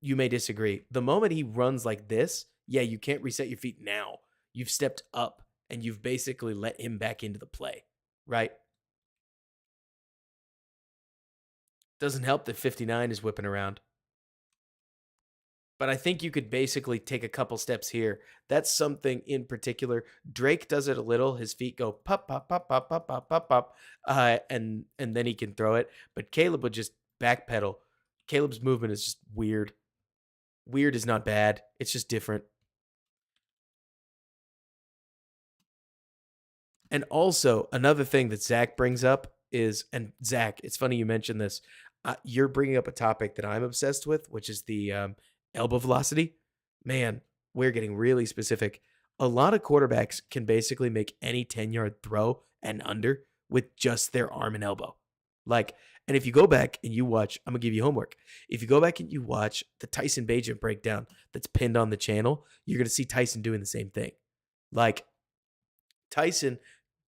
You may disagree. The moment he runs like this, yeah, you can't reset your feet now. You've stepped up and you've basically let him back into the play, right? Doesn't help that 59 is whipping around. But I think you could basically take a couple steps here. That's something in particular. Drake does it a little. His feet go pop, pop, pop, pop, pop, pop, pop, pop, and then he can throw it. But Caleb would just backpedal. Caleb's movement is just weird. Weird is not bad. It's just different. And also, another thing that Zach brings up is, and Zach, it's funny you mentioned this. You're bringing up a topic that I'm obsessed with, which is the elbow velocity. Man, we're getting really specific. A lot of quarterbacks can basically make any 10-yard throw and under with just their arm and elbow. Like, and if you go back and you watch, I'm going to give you homework. If you go back and you watch the Tyson Bagent breakdown that's pinned on the channel, you're going to see Tyson doing the same thing. Like, Tyson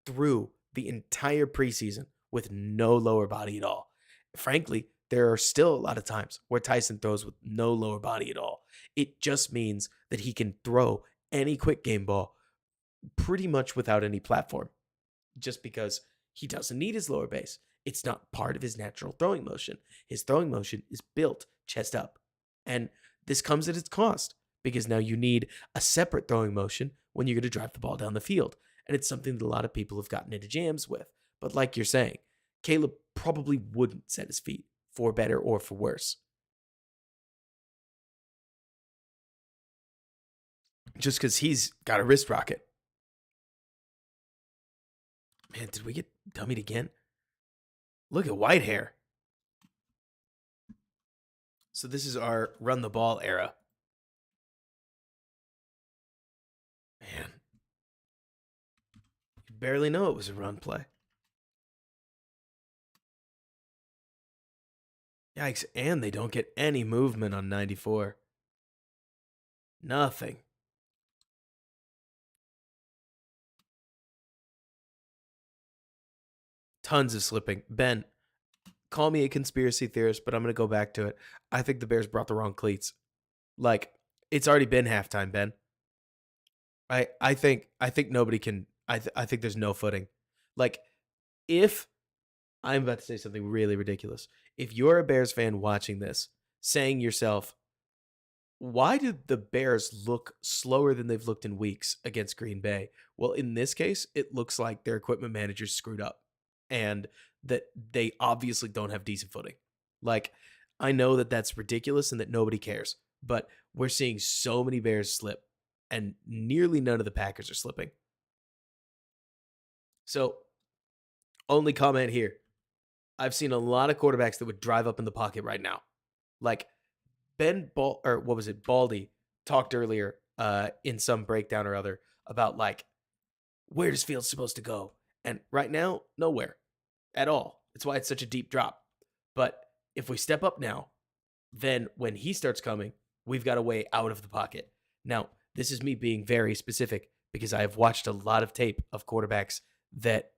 threw the entire preseason with no lower body at all. Frankly, there are still a lot of times where Tyson throws with no lower body at all. It just means that he can throw any quick game ball pretty much without any platform, just because he doesn't need his lower base. It's not part of his natural throwing motion. His throwing motion is built chest up. And this comes at its cost because now you need a separate throwing motion when you're going to drive the ball down the field. And it's something that a lot of people have gotten into jams with. But like you're saying, Caleb probably wouldn't set his feet for better or for worse. Just because he's got a wrist rocket. Man, did we get dummied again? Look at Whitehair. So this is our run the ball era. Man. You barely know it was a run play. Yikes, and they don't get any movement on 94. Nothing. Tons of slipping. Ben, call me a conspiracy theorist, but I'm going to go back to it. I think the Bears brought the wrong cleats. Like, it's already been halftime, Ben. I think nobody can. I think there's no footing. Like, if I'm about to say something really ridiculous, if you're a Bears fan watching this, saying yourself, why did the Bears look slower than they've looked in weeks against Green Bay? Well, in this case, it looks like their equipment managers screwed up and that they obviously don't have decent footing. Like, I know that that's ridiculous and that nobody cares, but we're seeing so many Bears slip and nearly none of the Packers are slipping. So, only comment here. I've seen a lot of quarterbacks that would drive up in the pocket right now. Like, Baldy talked earlier in some breakdown or other about like, where is Fields supposed to go? And right now, nowhere at all. That's why it's such a deep drop. But if we step up now, then when he starts coming, we've got a way out of the pocket. Now, this is me being very specific because I have watched a lot of tape of quarterbacks that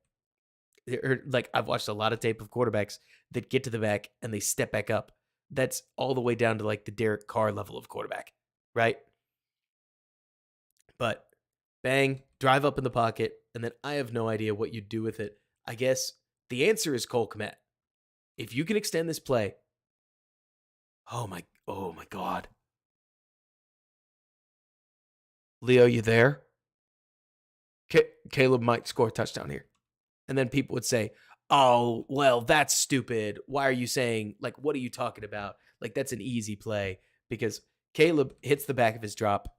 I've watched a lot of tape of quarterbacks that get to the back and they step back up. That's all the way down to like the Derek Carr level of quarterback, right? But bang, drive up in the pocket, and then I have no idea what you'd do with it. I guess the answer is Cole Kmet. If you can extend this play, oh my God. Leo, you there? Caleb might score a touchdown here. And then people would say, oh, well, that's stupid. Why are you saying, like, what are you talking about? Like, that's an easy play because Caleb hits the back of his drop,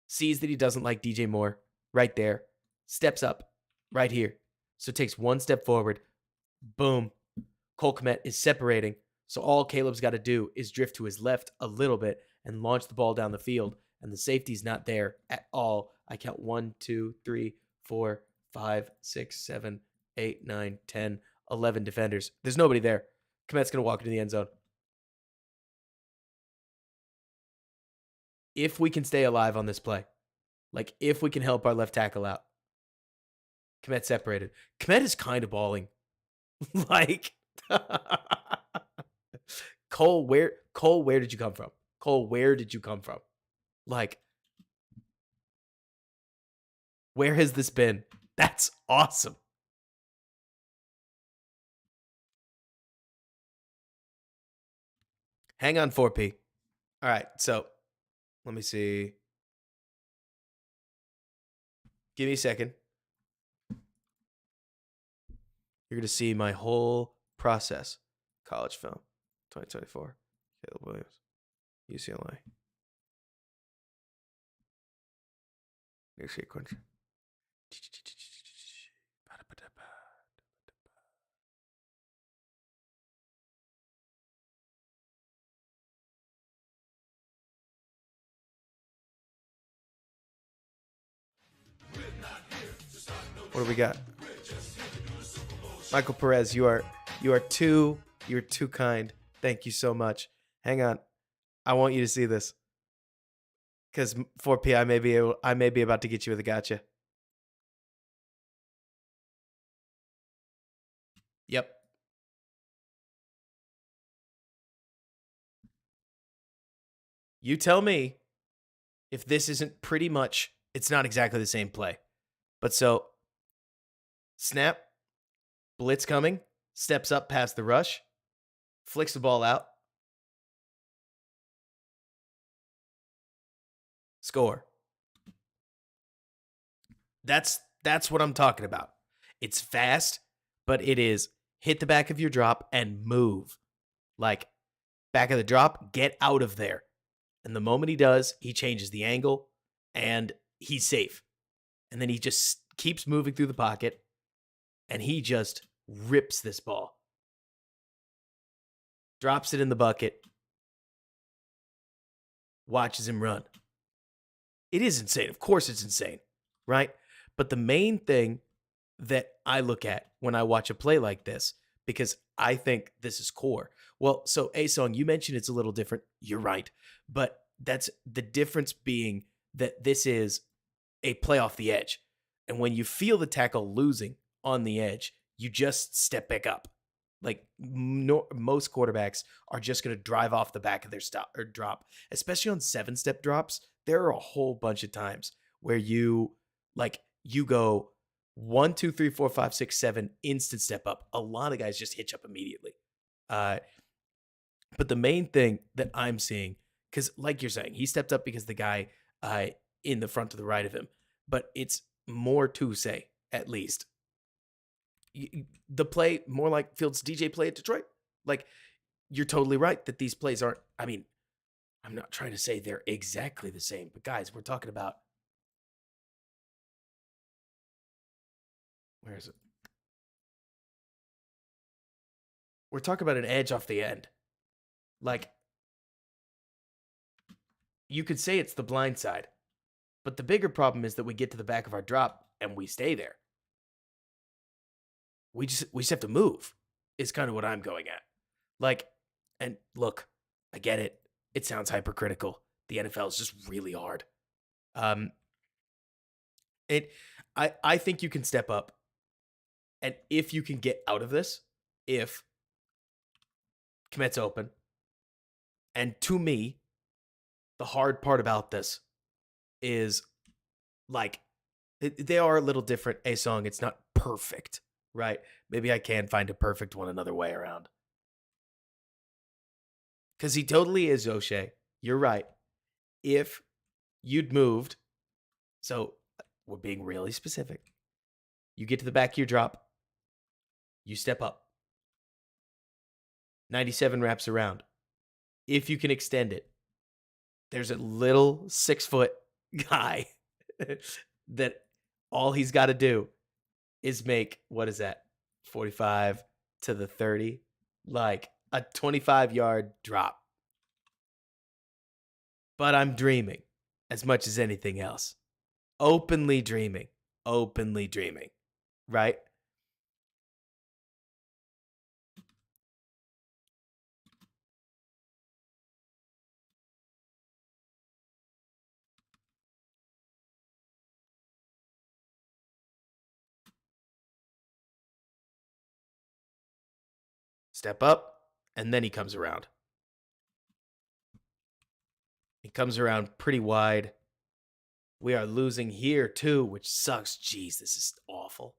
sees that he doesn't like DJ Moore right there, steps up right here. So takes one step forward. Boom. Cole Kmet is separating. So all Caleb's got to do is drift to his left a little bit and launch the ball down the field. And the safety's not there at all. I count 1, 2, 3, 4, 5, 6, 7, 8, 9, 10, 11 defenders. There's nobody there. Kmet's going to walk into the end zone. If we can stay alive on this play, like if we can help our left tackle out, Kmet separated. Kmet is kind of balling. Like, Cole, where did you come from? Cole, where did you come from? Like, where has this been? That's awesome. Hang on, 4P. All right, so let me see. Give me a second. You're going to see my whole process. College film, 2024. Caleb Williams, UCLA. Next sequence. What do we got? Michael Perez, you're too kind. Thank you so much. Hang on. I want you to see this. Because 4P, I may be about to get you with a gotcha. Yep. You tell me if this isn't pretty much, it's not exactly the same play. But so, snap, blitz coming, steps up past the rush, flicks the ball out, score. That's what I'm talking about. It's fast, but it is hit the back of your drop and move. Like, back of the drop, get out of there. And the moment he does, he changes the angle and he's safe. And then he just keeps moving through the pocket and he just rips this ball. Drops it in the bucket. Watches him run. It is insane. Of course it's insane, right? But the main thing that I look at when I watch a play like this, because I think this is core. Well, so A-Song, you mentioned it's a little different. You're right. But that's the difference being that this is a play off the edge. And when you feel the tackle losing on the edge, you just step back up. Like most quarterbacks are just going to drive off the back of their stop or drop, especially on 7-step drops. There are a whole bunch of times where you go 1, 2, 3, 4, 5, 6, 7, instant step up. A lot of guys just hitch up immediately. But the main thing that I'm seeing, because like you're saying, he stepped up because the guy in the front to the right of him, but it's more to say, at least. The play, more like Fields' DJ play at Detroit. Like, you're totally right that these plays aren't, I mean, I'm not trying to say they're exactly the same, but guys, we're talking about, where is it? We're talking about an edge off the end. Like, you could say it's the blind side, but the bigger problem is that we get to the back of our drop and we stay there. We just have to move, is kind of what I'm going at. Like, and look, I get it. It sounds hypercritical. The NFL is just really hard. I think you can step up. And if you can get out of this, if Kmet's open, and to me, the hard part about this is, like, they are a little different. A-Song, it's not perfect, right? Maybe I can find a perfect one another way around. Because he totally is, O'Shea. You're right. If you'd moved, so we're being really specific. You get to the back of your drop. You step up. 97 wraps around. if you can extend it, there's a little 6-foot guy that all he's got to do is make, what is that, 45 to the 30, like a 25-yard drop. But I'm dreaming as much as anything else. Openly dreaming. Openly dreaming. Right? Step up, and then he comes around. He comes around pretty wide. We are losing here too, which sucks. Jeez, this is awful.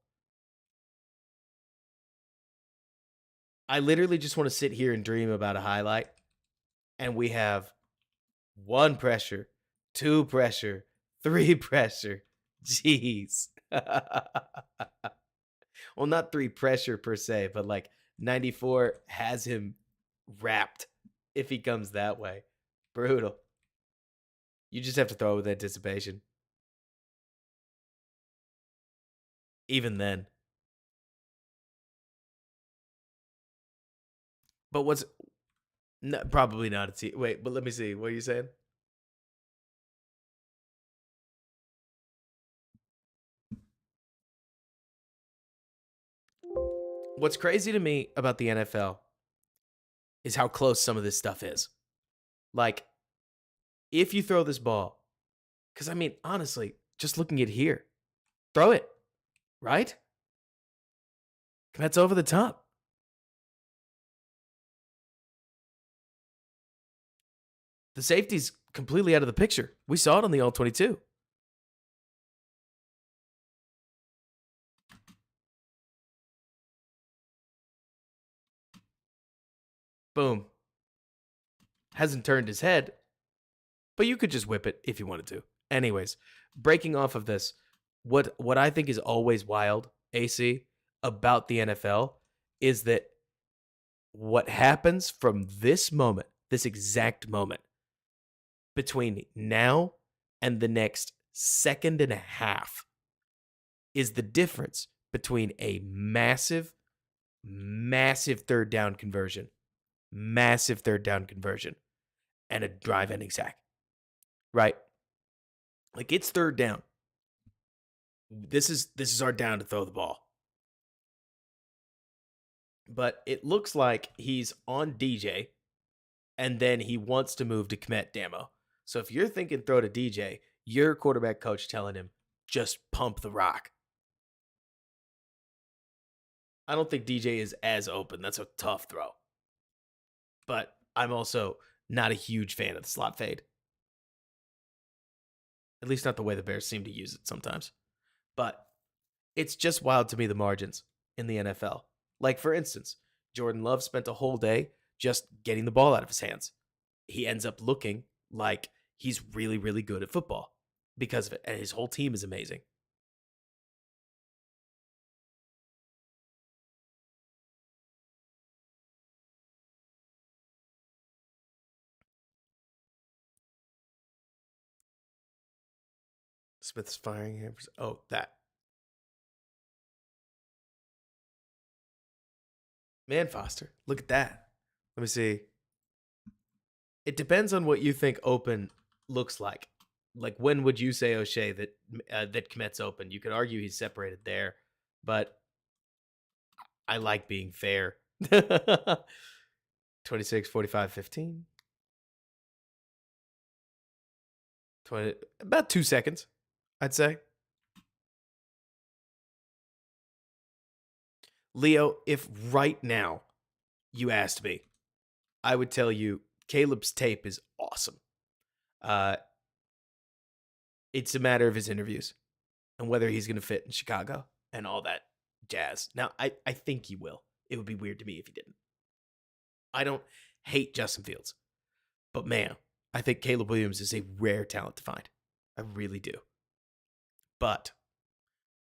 I literally just want to sit here and dream about a highlight, and we have 1 pressure, 2 pressure, 3 pressure. Jeez. Well, not 3 pressure per se, but like 94 has him wrapped if he comes that way. Brutal. You just have to throw it with anticipation. Even then. But what's no, probably not a T. Wait, but let me see. What are you saying? What's crazy to me about the NFL is how close some of this stuff is. Like, if you throw this ball, because I mean, honestly, just looking at here, throw it, right? That's over the top. The safety's completely out of the picture. We saw it on the all 22. Boom. Hasn't turned his head, but you could just whip it if you wanted to. Anyways, breaking off of this, what I think is always wild, AC, about the NFL is that what happens from this moment, this exact moment, between now and the next second and a half is the difference between a massive, massive third down conversion, and a drive ending sack. Right? Like, it's third down. This is our down to throw the ball. But it looks like he's on DJ, and then he wants to move to Kmet Damo. So if you're thinking throw to DJ, your quarterback coach telling him, just pump the rock. I don't think DJ is as open. That's a tough throw. But I'm also not a huge fan of the slot fade. At least not the way the Bears seem to use it sometimes. But it's just wild to me, the margins in the NFL. Like, for instance, Jordan Love spent a whole day just getting the ball out of his hands. He ends up looking like he's really, really good at football because of it. And his whole team is amazing. Smith's firing hammers. Oh, that. Man, Foster. Look at that. Let me see. It depends on what you think open looks like. Like, when would you say, O'Shea, that Kmet's open? You could argue he's separated there, but I like being fair. 26, 45, 15. 20, about 2 seconds, I'd say. Leo, if right now you asked me, I would tell you Caleb's tape is awesome. It's a matter of his interviews and whether he's going to fit in Chicago and all that jazz. Now, I think he will. It would be weird to me if he didn't. I don't hate Justin Fields, but man, I think Caleb Williams is a rare talent to find. I really do. But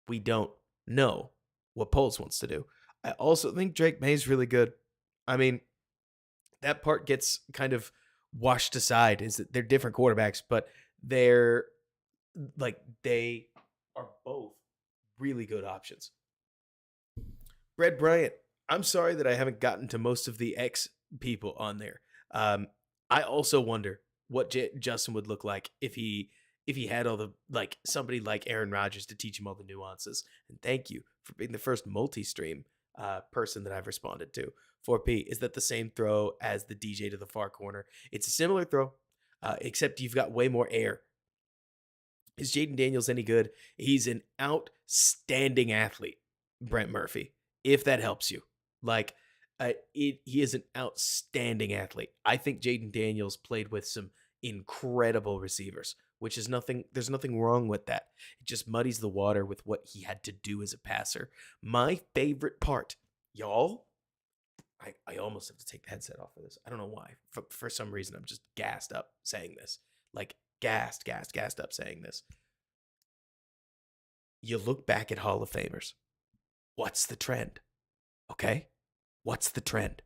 we don't know what Poles wants to do. I also think Drake May's really good. I mean, that part gets kind of washed aside is that they're different quarterbacks, but they're they are both really good options. Red Bryant, I'm sorry that I haven't gotten to most of the X people on there. Um, I also wonder what Justin would look like if he had all the somebody like Aaron Rodgers to teach him all the nuances. And thank you for being the first multi-stream person that I've responded to. 4P, is that the same throw as the DJ to the far corner? It's a similar throw, except you've got way more air. Is Jaden Daniels any good? He's an outstanding athlete, Brent Murphy, if that helps you. He is an outstanding athlete. I think Jaden Daniels played with some incredible receivers, which is nothing. There's nothing wrong with that. It just muddies the water with what he had to do as a passer. My favorite part, y'all, I almost have to take the headset off for this. I don't know why. For some reason, I'm just gassed up saying this. Gassed up saying this. You look back at Hall of Famers. What's the trend? Okay? What's the trend?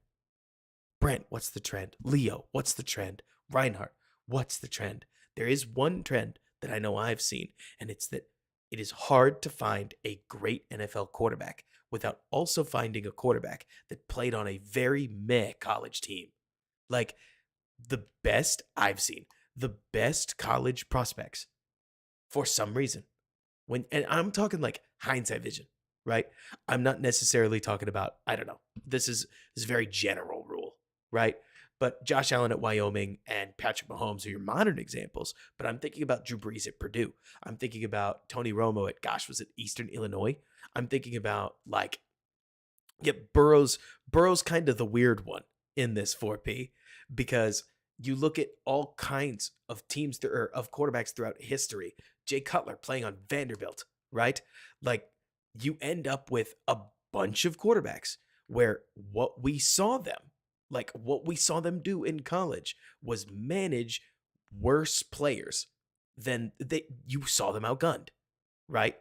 Brent, what's the trend? Leo, what's the trend? Reinhardt, what's the trend? There is one trend that I know I've seen, and it's that it is hard to find a great NFL quarterback without also finding a quarterback that played on a very meh college team. Like, the best I've seen, the best college prospects, for some reason, and I'm talking like hindsight vision, right? I'm not necessarily talking about, I don't know. This is a very general rule, right? But Josh Allen at Wyoming and Patrick Mahomes are your modern examples. But I'm thinking about Drew Brees at Purdue. I'm thinking about Tony Romo at, was it Eastern Illinois? I'm thinking about Burrow's kind of the weird one in this 4P, because you look at all kinds of teams of quarterbacks throughout history. Jay Cutler playing on Vanderbilt, right? You end up with a bunch of quarterbacks where what we saw them do in college was manage worse players than you saw them outgunned, right?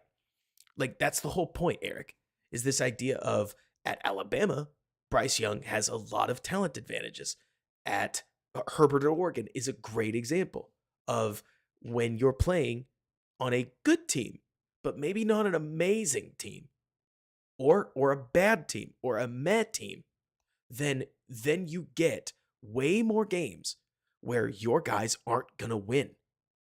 That's the whole point, Eric, is this idea of at Alabama, Bryce Young has a lot of talent advantages. At Herbert at Oregon is a great example of when you're playing on a good team, but maybe not an amazing team, or a bad team, or a meh team, then you get way more games where your guys aren't gonna win,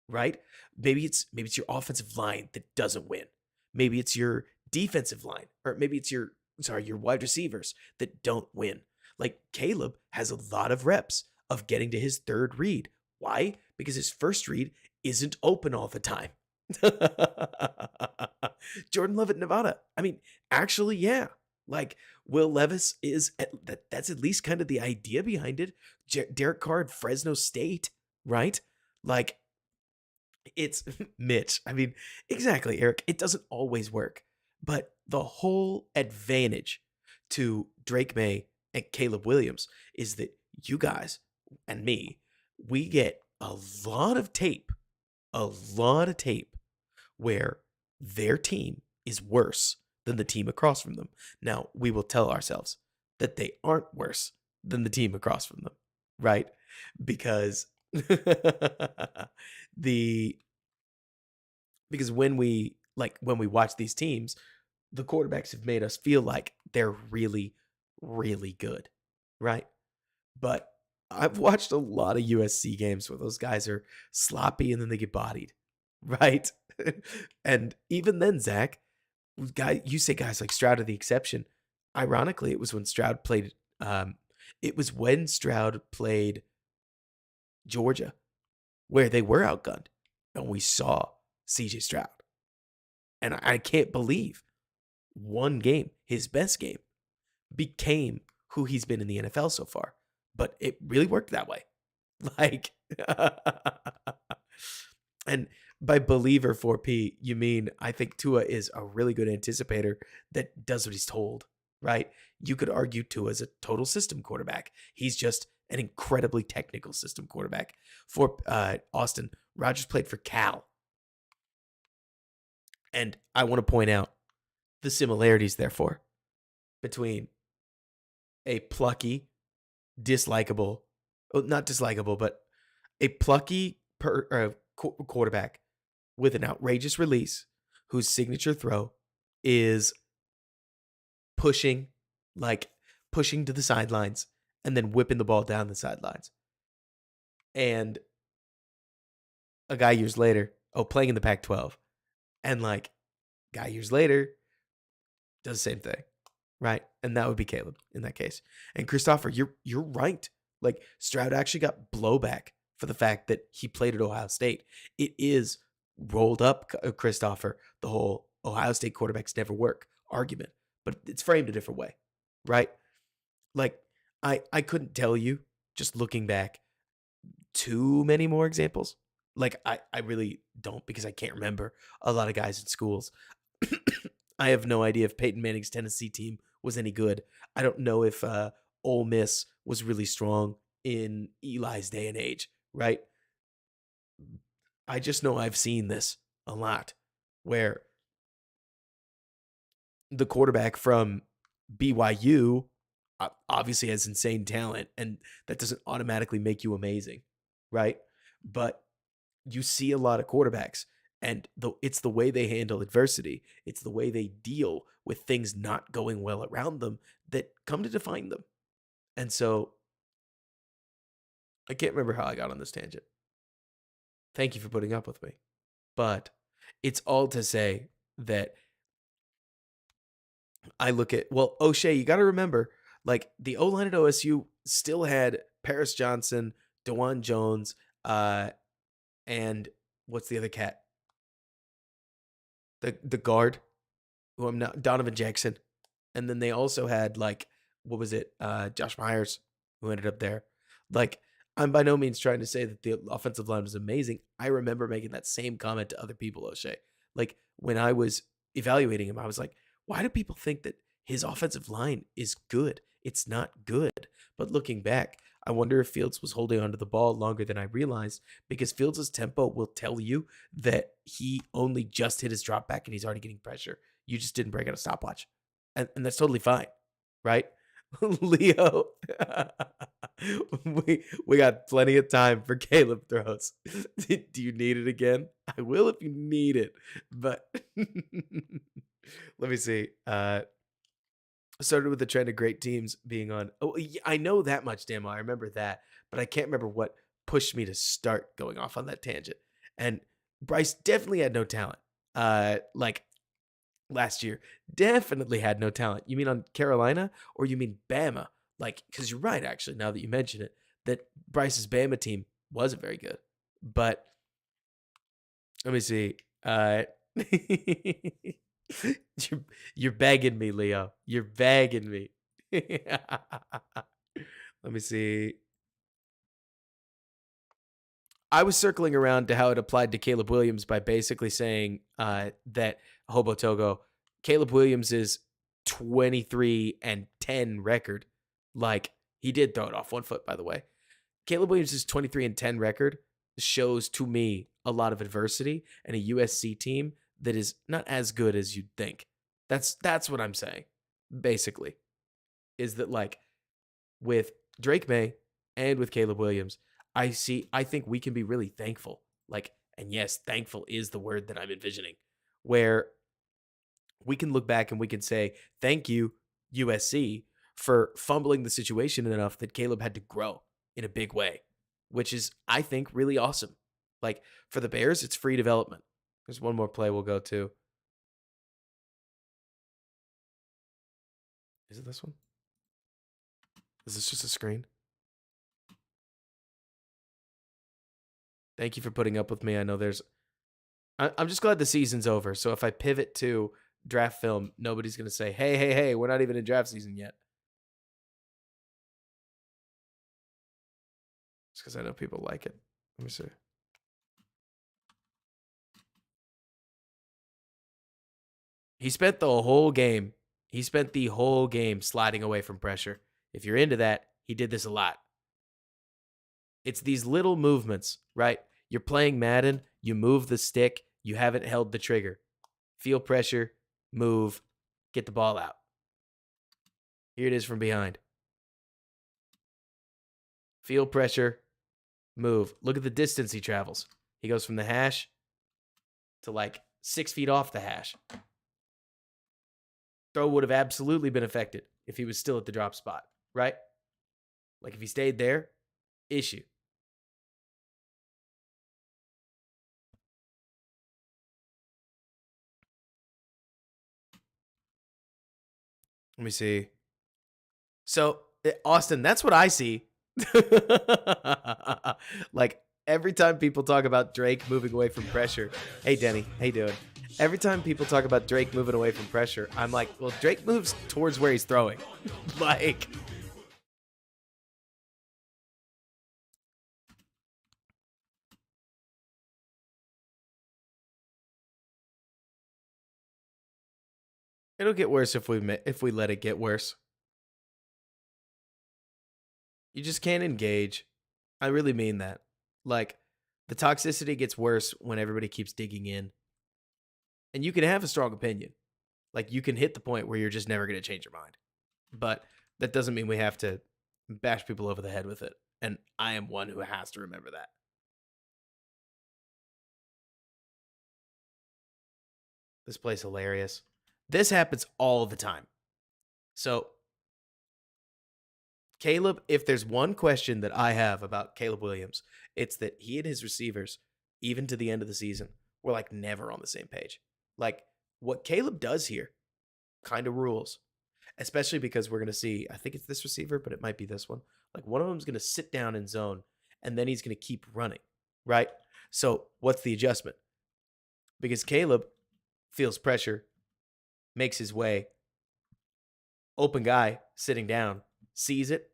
right? Maybe it's your offensive line that doesn't win. Maybe it's your defensive line, or maybe it's your wide receivers that don't win. Caleb has a lot of reps of getting to his third read. Why? Because his first read isn't open all the time. Jordan Love at Nevada. I mean, actually, yeah. Will Levis that's at least kind of the idea behind it. Derek Carr at Fresno State, right? It's Mitch. I mean, exactly, Eric. It doesn't always work. But the whole advantage to Drake May and Caleb Williams is that you guys and me, we get a lot of tape where their team is worse than the team across from them. Now, we will tell ourselves that they aren't worse than the team across from them, right? Because because when we watch these teams, the quarterbacks have made us feel like they're really, really good, right? But I've watched a lot of USC games where those guys are sloppy and then they get bodied, right? And even then, Zach, you say guys like Stroud are the exception. Ironically, it was when Stroud played. Georgia, where they were outgunned, and we saw CJ Stroud. And I can't believe one game, his best game, became who he's been in the NFL so far. But it really worked that way. And by believer 4P, you mean I think Tua is a really good anticipator that does what he's told, right? You could argue Tua's a total system quarterback. He's just an incredibly technical system quarterback. For Austin, Rodgers played for Cal. And I want to point out the similarities, therefore, between a plucky, not dislikable, but A plucky quarterback with an outrageous release whose signature throw is pushing, like pushing to the sidelines and then whipping the ball down the sidelines. And a guy years later, playing in the Pac-12, and like guy years later does the same thing, right? And that would be Caleb in that case. And Christopher, you're right. Like Stroud actually got blowback for the fact that he played at Ohio State. It is rolled up, Christopher, the whole Ohio State quarterbacks never work argument, but it's framed a different way, right? Like I couldn't tell you, just looking back, too many more examples. Like I really don't, because I can't remember a lot of guys in schools. I have no idea if Peyton Manning's Tennessee team was any good. I don't know if Ole Miss was really strong in Eli's day and age, right? I just know I've seen this a lot, where the quarterback from BYU obviously has insane talent, and that doesn't automatically make you amazing, right? But you see a lot of quarterbacks, and it's the way they handle adversity, it's the way they deal with things not going well around them that come to define them. And so I can't remember how I got on this tangent. Thank you for putting up with me. But it's all to say that I look at, well, O'Shea, you got to remember, like the O line at OSU still had Paris Johnson, DeJuan Jones, and what's the other cat? The guard, who I'm not, Donovan Jackson. And then they also had like, what was it? Josh Myers, who ended up there. Like, I'm by no means trying to say that the offensive line was amazing. I remember making that same comment to other people, O'Shea. Like when I was evaluating him, I was like, why do people think that his offensive line is good? It's not good. But looking back, I wonder if Fields was holding onto the ball longer than I realized, because Fields' tempo will tell you that he only just hit his drop back and he's already getting pressure. You just didn't break out a stopwatch. And that's totally fine, right? Leo, we got plenty of time for Caleb throws. Do you need it again? I will if you need it, but let me see. Started with the trend of great teams being on. Oh, yeah, I know that much, Damo. I remember that, but I can't remember what pushed me to start going off on that tangent. And Bryce definitely had no talent. Like last year, definitely had no talent. You mean on Carolina, or you mean Bama? Like, because you're right, actually, now that you mention it, that Bryce's Bama team wasn't very good. But let me see. You're begging me, Leo. You're begging me. Let me see. I was circling around to how it applied to Caleb Williams by basically saying that Hobo Togo, Caleb Williams is 23-10 record. Like, he did throw it off one foot, by the way. Caleb Williams' 23-10 record shows to me a lot of adversity and a USC team that is not as good as you'd think. That's what I'm saying, basically, is that like with Drake May and with Caleb Williams, I think we can be really thankful. Like, and yes, thankful is the word that I'm envisioning, where we can look back and we can say, thank you, USC, for fumbling the situation enough that Caleb had to grow in a big way, which is, I think, really awesome. Like, for the Bears, it's free development. There's one more play we'll go to. Is it this one? Is this just a screen? Thank you for putting up with me. I know I'm just glad the season's over. So if I pivot to draft film, nobody's going to say, hey, we're not even in draft season yet. It's because I know people like it. Let me see. He spent the whole game. Sliding away from pressure. If you're into that, he did this a lot. It's these little movements, right? You're playing Madden, you move the stick, you haven't held the trigger. Feel pressure, move, get the ball out. Here it is from behind. Feel pressure, move. Look at the distance he travels. He goes from the hash to like 6 feet off the hash. Throw would have absolutely been affected if he was still at the drop spot, right? Like if he stayed there, issue. Let me see. So, Austin, that's what I see. Like every time people talk about Drake moving away from pressure. Hey, Denny, how you doing? Every time people talk about Drake moving away from pressure, I'm like, well, Drake moves towards where he's throwing. Like, it'll get worse if we let it get worse. You just can't engage. I really mean that. Like, the toxicity gets worse when everybody keeps digging in. And you can have a strong opinion. Like, you can hit the point where you're just never going to change your mind. But that doesn't mean we have to bash people over the head with it. And I am one who has to remember that. This play's hilarious. This happens all the time. So, Caleb, if there's one question that I have about Caleb Williams, it's that he and his receivers, even to the end of the season, were like never on the same page. Like, what Caleb does here kind of rules, especially because we're going to see, I think it's this receiver, but it might be this one. Like, one of them's going to sit down in zone, and then he's going to keep running, right? So, what's the adjustment? Because Caleb feels pressure, makes his way, open guy sitting down, sees it,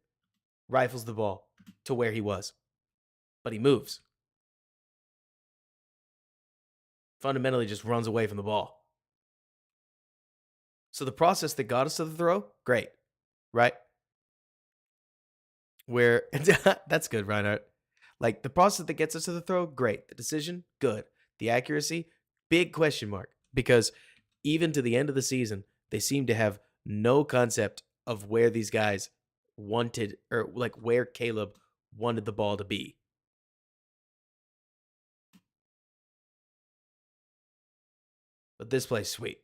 rifles the ball to where he was. But he moves. Fundamentally just runs away from the ball. So the process that got us to the throw, great, right? Where that's good, Reinhardt. Like the process that gets us to the throw, great. The decision, good. The accuracy, big question mark. Because even to the end of the season, they seem to have no concept of where these guys wanted, or like where Caleb wanted the ball to be. But this play's sweet.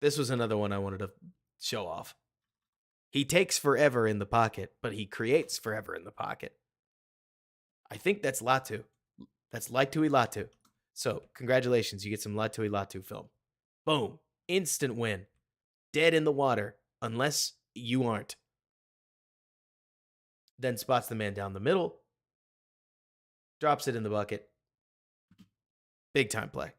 This was another one I wanted to show off. He takes forever in the pocket, but he creates forever in the pocket. I think that's Latu. That's Laitui Latu. So, congratulations. You get some Laitui Latu film. Boom. Instant win. Dead in the water, unless you aren't. Then spots the man down the middle. Drops it in the bucket. Big time play.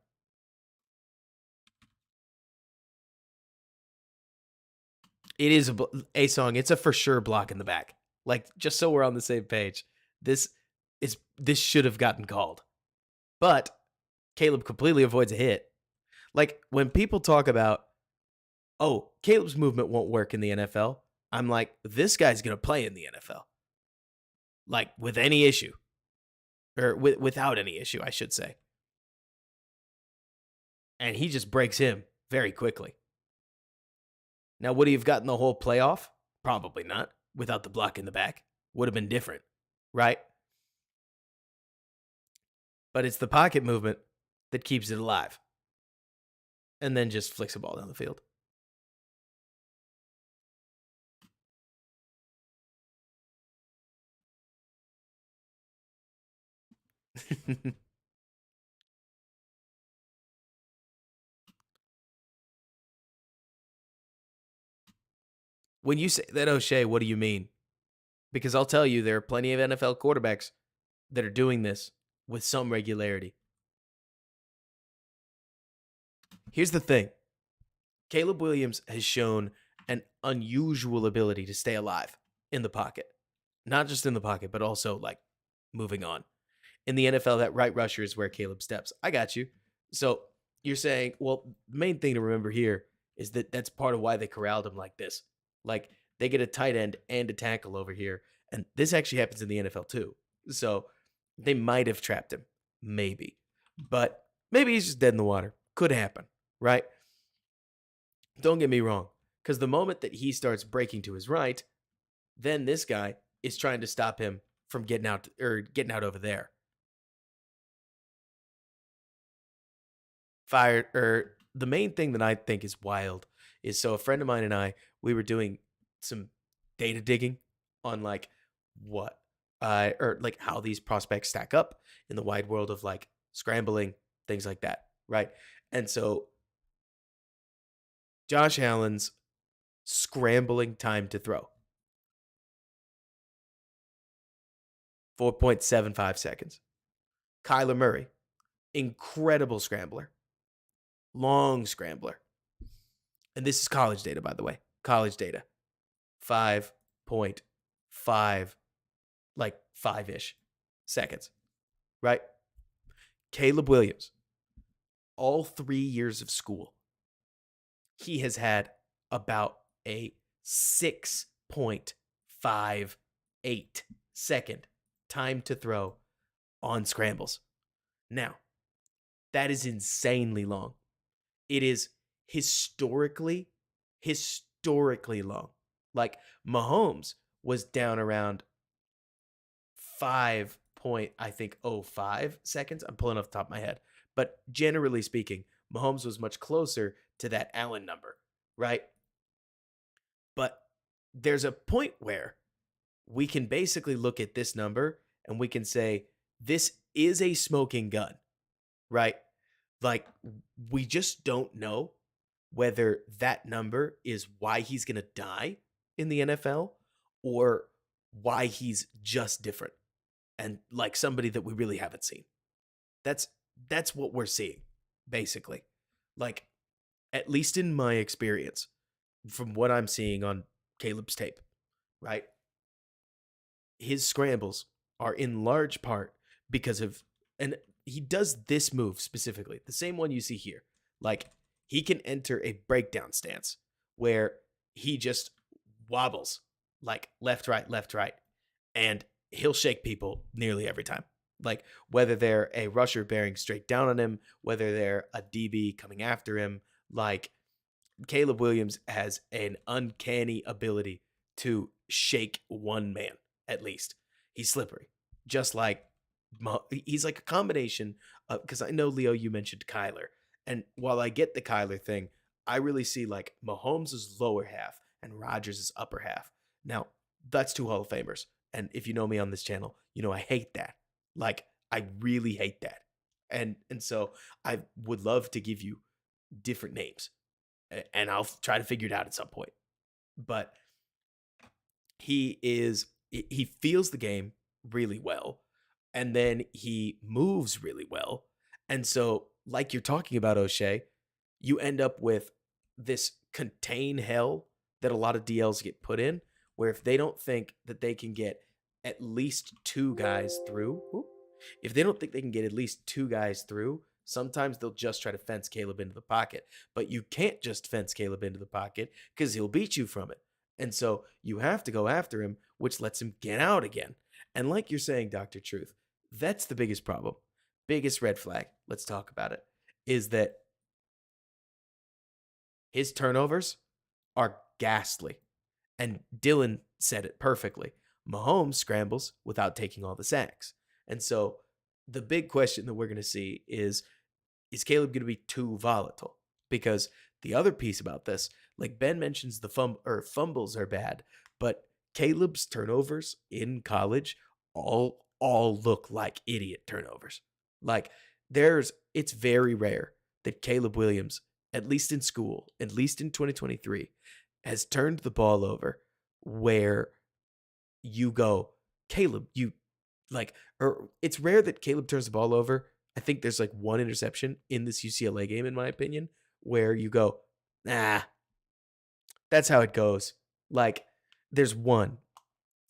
It is a song. It's a for sure block in the back. Like, just so we're on the same page. This should have gotten called. But Caleb completely avoids a hit. Like, when people talk about, oh, Caleb's movement won't work in the NFL, I'm like, this guy's going to play in the NFL. Like, with any issue. Or without any issue, I should say. And he just breaks him very quickly. Now, would he have gotten the whole playoff? Probably not. Without the block in the back. Would have been different, right? But it's the pocket movement that keeps it alive. And then just flicks a ball down the field. When you say that, O'Shea, what do you mean? Because I'll tell you, there are plenty of NFL quarterbacks that are doing this with some regularity. Here's the thing. Caleb Williams has shown an unusual ability to stay alive in the pocket. Not just in the pocket, but also, like, moving on. In the NFL, that right rusher is where Caleb steps. I got you. So you're saying, well, the main thing to remember here is that that's part of why they corralled him like this. Like, they get a tight end and a tackle over here. And this actually happens in the NFL too. So they might have trapped him. Maybe. But maybe he's just dead in the water. Could happen, right? Don't get me wrong. Because the moment that he starts breaking to his right, then this guy is trying to stop him from getting out over there. Fired or the main thing that I think is wild is so a friend of mine and I, we were doing some data digging on like what or like how these prospects stack up in the wide world of like scrambling, things like that, right? And so Josh Allen's scrambling time to throw 4.75 seconds. Kyler Murray, incredible scrambler, long scrambler. And this is college data, by the way. College data. 5.5, like 5-ish seconds, right? Caleb Williams, all 3 years of school, he has had about a 6.58-second time to throw on scrambles. Now, that is insanely long. It is historically long. Like Mahomes was down around 5 point, I think, 05 seconds. I'm pulling off the top of my head. But generally speaking, Mahomes was much closer to that Allen number, right? But there's a point where we can basically look at this number and we can say, this is a smoking gun, right? Like, we just don't know whether that number is why he's going to die in the NFL or why he's just different and like somebody that we really haven't seen. That's what we're seeing, basically. Like, at least in my experience, from what I'm seeing on Caleb's tape, right? His scrambles are in large part because of, and he does this move specifically, the same one you see here. Like, he can enter a breakdown stance where he just wobbles like left, right, and he'll shake people nearly every time. Like, whether they're a rusher bearing straight down on him, whether they're a DB coming after him, like, Caleb Williams has an uncanny ability to shake one man, at least. He's slippery, just like he's like a combination of, because I know, Leo, you mentioned Kyler. And while I get the Kyler thing, I really see like Mahomes' lower half and Rodgers' upper half. Now, that's two Hall of Famers. And if you know me on this channel, you know I hate that. Like, I really hate that. And so I would love to give you different names and I'll try to figure it out at some point. But he feels the game really well, and then he moves really well. And so, like you're talking about, O'Shea, you end up with this contain hell that a lot of DLs get put in, where if they don't think that they can get at least two guys through, if they don't think they can get at least two guys through, sometimes they'll just try to fence Caleb into the pocket. But you can't just fence Caleb into the pocket because he'll beat you from it. And so you have to go after him, which lets him get out again. And like you're saying, Dr. Truth, that's the biggest problem. Biggest red flag, let's talk about it, is that his turnovers are ghastly. And Dylan said it perfectly. Mahomes scrambles without taking all the sacks. And so the big question that we're going to see is Caleb going to be too volatile? Because the other piece about this, like Ben mentions, the fumbles are bad, but Caleb's turnovers in college all look like idiot turnovers. Like, it's very rare that Caleb Williams, at least in school, at least in 2023, has turned the ball over where you go, Caleb, you like, or it's rare that Caleb turns the ball over. I think there's like one interception in this UCLA game, in my opinion, where you go, nah, that's how it goes. Like, there's one,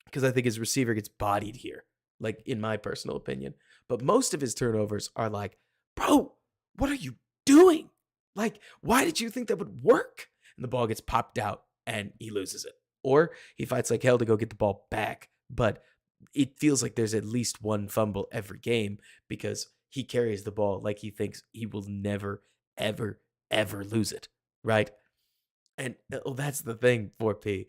because I think his receiver gets bodied here, like, in my personal opinion. But most of his turnovers are like, bro, what are you doing? Like, why did you think that would work? And the ball gets popped out and he loses it. Or he fights like hell to go get the ball back. But it feels like there's at least one fumble every game because he carries the ball like he thinks he will never, ever, ever lose it, right? And that's the thing, 4P.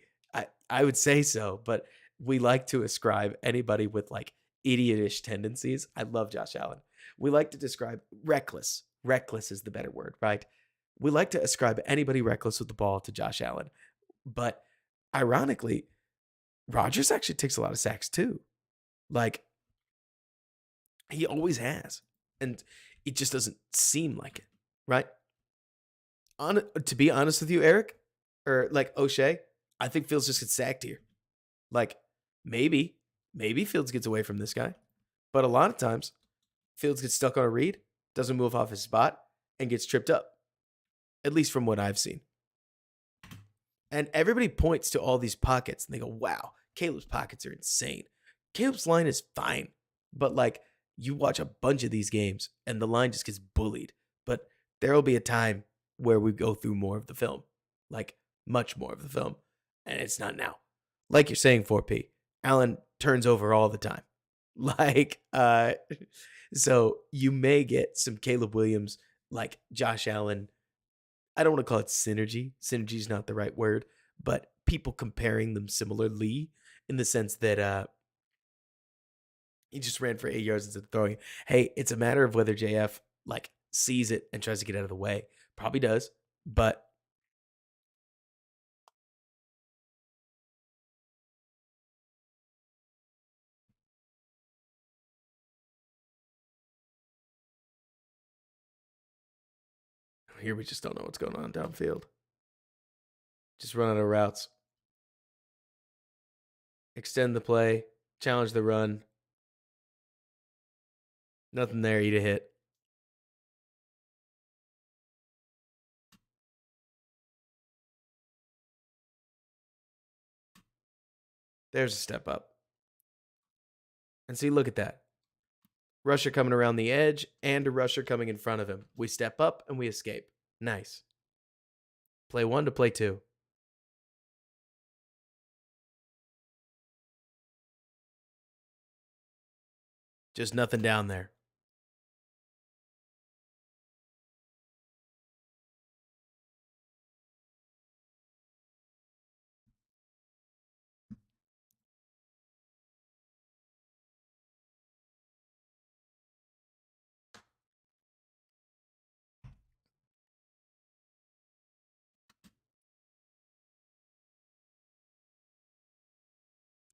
I would say so, but we like to ascribe anybody with like idiotish tendencies. I love Josh Allen. We like to describe reckless. Reckless is the better word, right? We like to ascribe anybody reckless with the ball to Josh Allen. But ironically, Rodgers actually takes a lot of sacks too. Like he always has. And it just doesn't seem like it, right? To be honest with you, Eric, or like O'Shea, I think Fields just gets sacked here. Like maybe Fields gets away from this guy, but a lot of times Fields gets stuck on a read, doesn't move off his spot, and gets tripped up. At least from what I've seen. And everybody points to all these pockets and they go, "Wow, Caleb's pockets are insane." Caleb's line is fine, but like you watch a bunch of these games and the line just gets bullied. But there will be a time where we go through more of the film, like much more of the film, and it's not now. Like you're saying, 4P, Allen turns over all the time. Like, so you may get some Caleb Williams, like Josh Allen. I don't want to call it synergy. Synergy is not the right word, but people comparing them similarly in the sense that he just ran for 8 yards instead of throwing it. Hey, it's a matter of whether JF like sees it and tries to get out of the way. Probably does, but here we just don't know what's going on downfield. Just run out of routes. Extend the play. Challenge the run. Nothing there. Eat a hit. There's a step up. And see, look at that. Rusher coming around the edge and a rusher coming in front of him. We step up and we escape. Nice. Play 1 to play 2. Just nothing down there.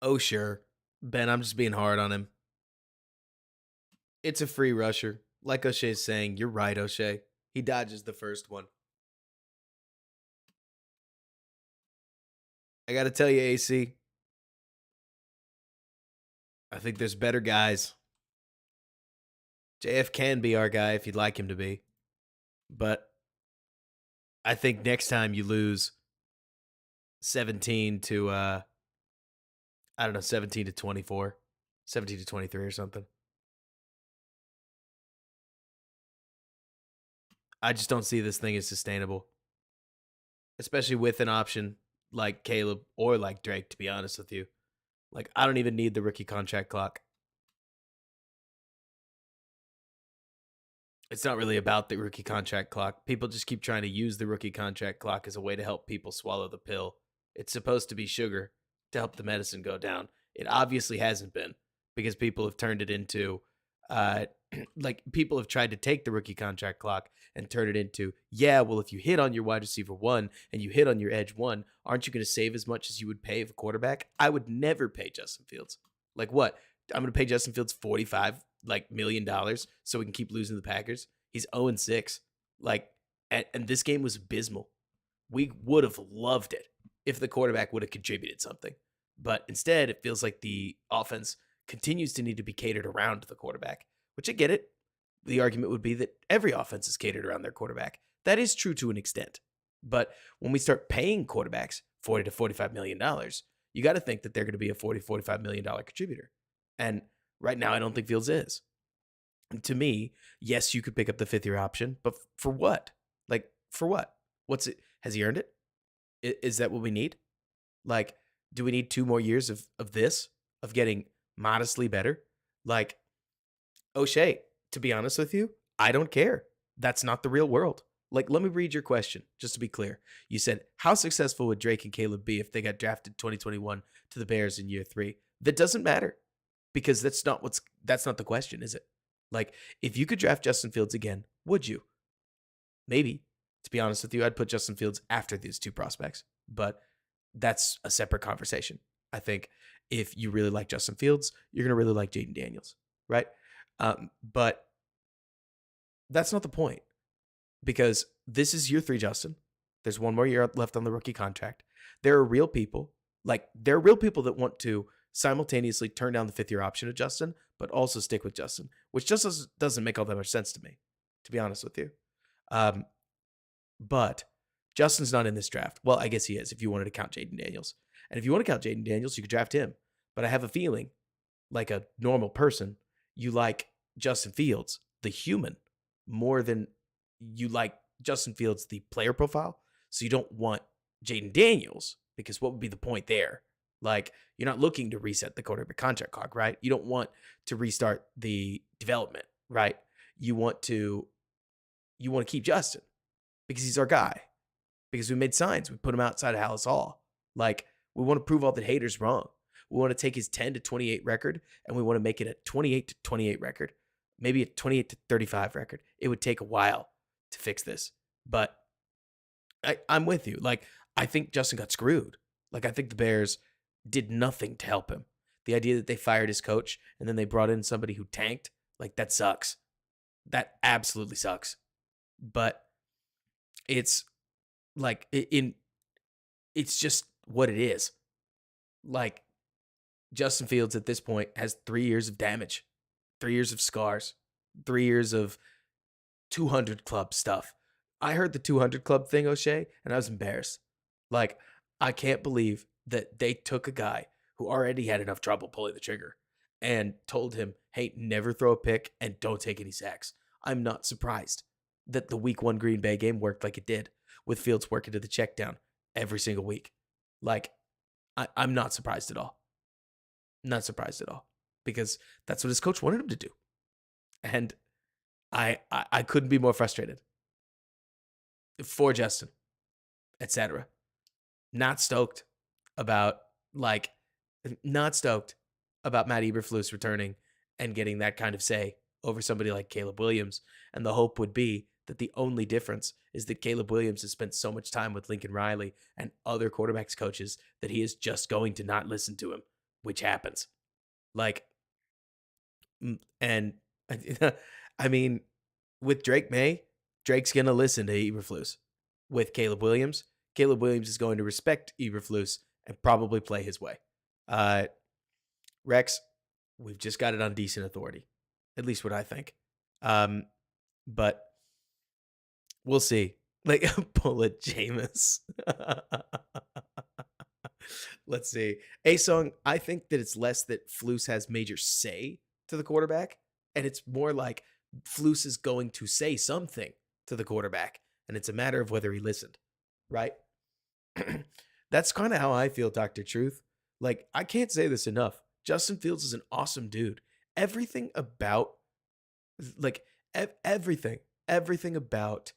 Oh, sure. Ben, I'm just being hard on him. It's a free rusher. Like O'Shea's saying, you're right, O'Shea. He dodges the first one. I got to tell you, AC, I think there's better guys. JF can be our guy if you'd like him to be. But I think next time you lose 17 to, I don't know, 17 to 24, 17 to 23 or something. I just don't see this thing as sustainable, especially with an option like Caleb or like Drake, to be honest with you. Like, I don't even need the rookie contract clock. It's not really about the rookie contract clock. People just keep trying to use the rookie contract clock as a way to help people swallow the pill. It's supposed to be sugar to help the medicine go down. It obviously hasn't been because people have turned it into like people have tried to take the rookie contract clock and turn it into, yeah, well, if you hit on your wide receiver 1 and you hit on your edge 1, aren't you going to save as much as you would pay of a quarterback? I would never pay Justin Fields. Like what? I'm going to pay Justin Fields $45 million so we can keep losing the Packers. He's 0-6. Like, and this game was abysmal. We would have loved it if the quarterback would have contributed something. But instead, it feels like the offense continues to need to be catered around the quarterback, which I get it. The argument would be that every offense is catered around their quarterback. That is true to an extent. But when we start paying quarterbacks $40 to $45 million, you got to think that they're going to be a $40, $45 million contributor. And right now, I don't think Fields is. And to me, yes, you could pick up the 5th-year option, but for what? Like, for what? What's it? Has he earned it? Is that what we need? Like, do we need 2 more years of this, of getting modestly better? Like, O'Shea, to be honest with you, I don't care. That's not the real world. Like, let me read your question just to be clear. You said, how successful would Drake and Caleb be if they got drafted 2021 to the Bears in year 3? That doesn't matter because that's not the question, is it? Like, if you could draft Justin Fields again, would you? Maybe. To be honest with you, I'd put Justin Fields after these two prospects, but that's a separate conversation. I think if you really like Justin Fields, you're going to really like Jaden Daniels, right? But that's not the point because this is year 3, Justin. There's one more year left on the rookie contract. There are real people, that want to simultaneously turn down the 5th-year option of Justin, but also stick with Justin, which just doesn't make all that much sense to me, to be honest with you. But Justin's not in this draft. Well, I guess he is if you wanted to count Jaden Daniels. And if you want to count Jaden Daniels, you could draft him. But I have a feeling, like a normal person, you like Justin Fields, the human, more than you like Justin Fields, the player profile. So you don't want Jaden Daniels because what would be the point there? Like, you're not looking to reset the quarterback contract clock, right? You don't want to restart the development, right? You want to keep Justin because he's our guy. Because we made signs. We put him outside of Hallis Hall. Like, we want to prove all the haters wrong. We want to take his 10-28 record and we want to make it a 28-28 record. Maybe a 28-35 record. It would take a while to fix this. But I'm with you. Like, I think Justin got screwed. Like, I think the Bears did nothing to help him. The idea that they fired his coach and then they brought in somebody who tanked, like, that sucks. That absolutely sucks. But it's like it's just what it is. Like, Justin Fields at this point has 3 years of damage, 3 years of scars, 3 years of 200 club stuff. I heard the 200 club thing, O'Shea, and I was embarrassed. Like, I can't believe that they took a guy who already had enough trouble pulling the trigger and told him, hey, never throw a pick and don't take any sacks. I'm not surprised that the week 1 Green Bay game worked like it did, with Fields working to the check down every single week. Like, I'm not surprised at all. Not surprised at all. Because that's what his coach wanted him to do. And I couldn't be more frustrated. For Justin, etc. Not stoked about Matt Eberflus returning and getting that kind of say over somebody like Caleb Williams. And the hope would be that the only difference is that Caleb Williams has spent so much time with Lincoln Riley and other quarterbacks coaches that he is just going to not listen to him, which happens. Like, and I mean, with Drake May, Drake's going to listen to Eberflus. With Caleb Williams is going to respect Eberflus and probably play his way. Rex, we've just got it on decent authority. At least what I think. But we'll see. Like, bullet Jameis. Let's see. A-Song, I think that it's less that Flus has major say to the quarterback, and it's more like Flus is going to say something to the quarterback, and it's a matter of whether he listened, right? That's kind of how I feel, Dr. Truth. Like, I can't say this enough. Justin Fields is an awesome dude. Everything about, like, everything about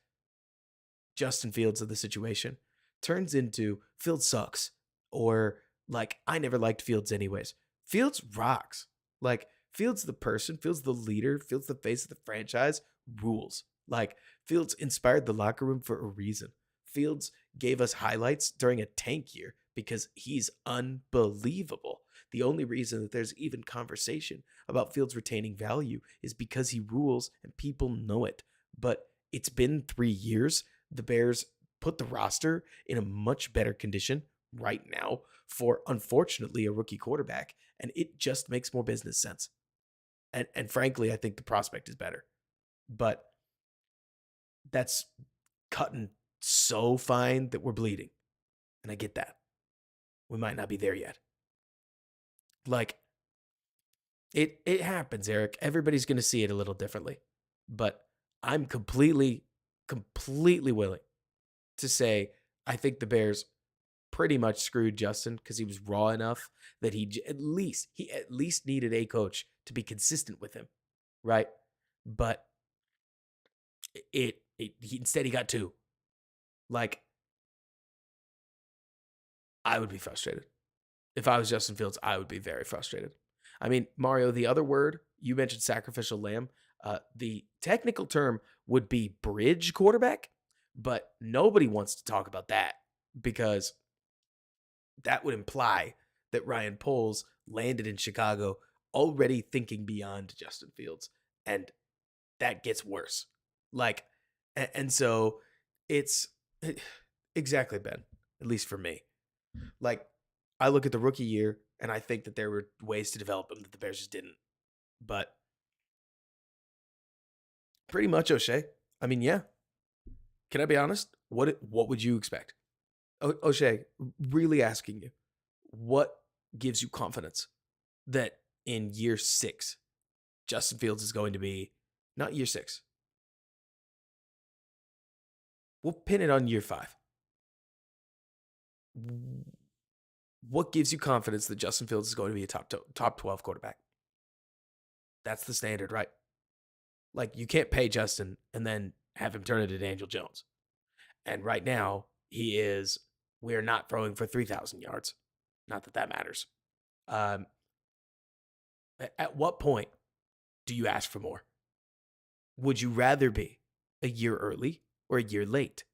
Justin Fields of the situation turns into Fields sucks, or like, I never liked Fields anyways. Fields rocks. Like, Fields the person, Fields the leader, Fields the face of the franchise, rules. Like, Fields inspired the locker room for a reason. Fields gave us highlights during a tank year because he's unbelievable. The only reason that there's even conversation about Fields retaining value is because he rules and people know it. But it's been 3 years. The Bears put the roster in a much better condition right now for, unfortunately, a rookie quarterback, and it just makes more business sense. And frankly, I think the prospect is better. But that's cutting so fine that we're bleeding. And I get that. We might not be there yet. Like, it happens, Eric. Everybody's going to see it a little differently. But I'm completely willing to say I think the Bears pretty much screwed Justin because he was raw enough that he at least needed a coach to be consistent with him, right? But Instead, he got 2. Like, I would be frustrated. If I was Justin Fields, I would be very frustrated. I mean, Mario, the other word, you mentioned sacrificial lamb. The technical term would be bridge quarterback, but nobody wants to talk about that because that would imply that Ryan Poles landed in Chicago already thinking beyond Justin Fields. And that gets worse. Like, and so it's exactly, Ben, at least for me. Like, I look at the rookie year and I think that there were ways to develop him that the Bears just didn't. But pretty much, O'Shea. I mean, yeah. Can I be honest? What would you expect? O'Shea, really asking you, what gives you confidence that in year 6, Justin Fields is going to be not year 6? We'll pin it on year 5. What gives you confidence that Justin Fields is going to be a top 12 quarterback? That's the standard, right? Like, you can't pay Justin and then have him turn into Daniel Jones. And right now, we are not throwing for 3,000 yards. Not that that matters. Um, at what point do you ask for more? Would you rather be a year early or a year late?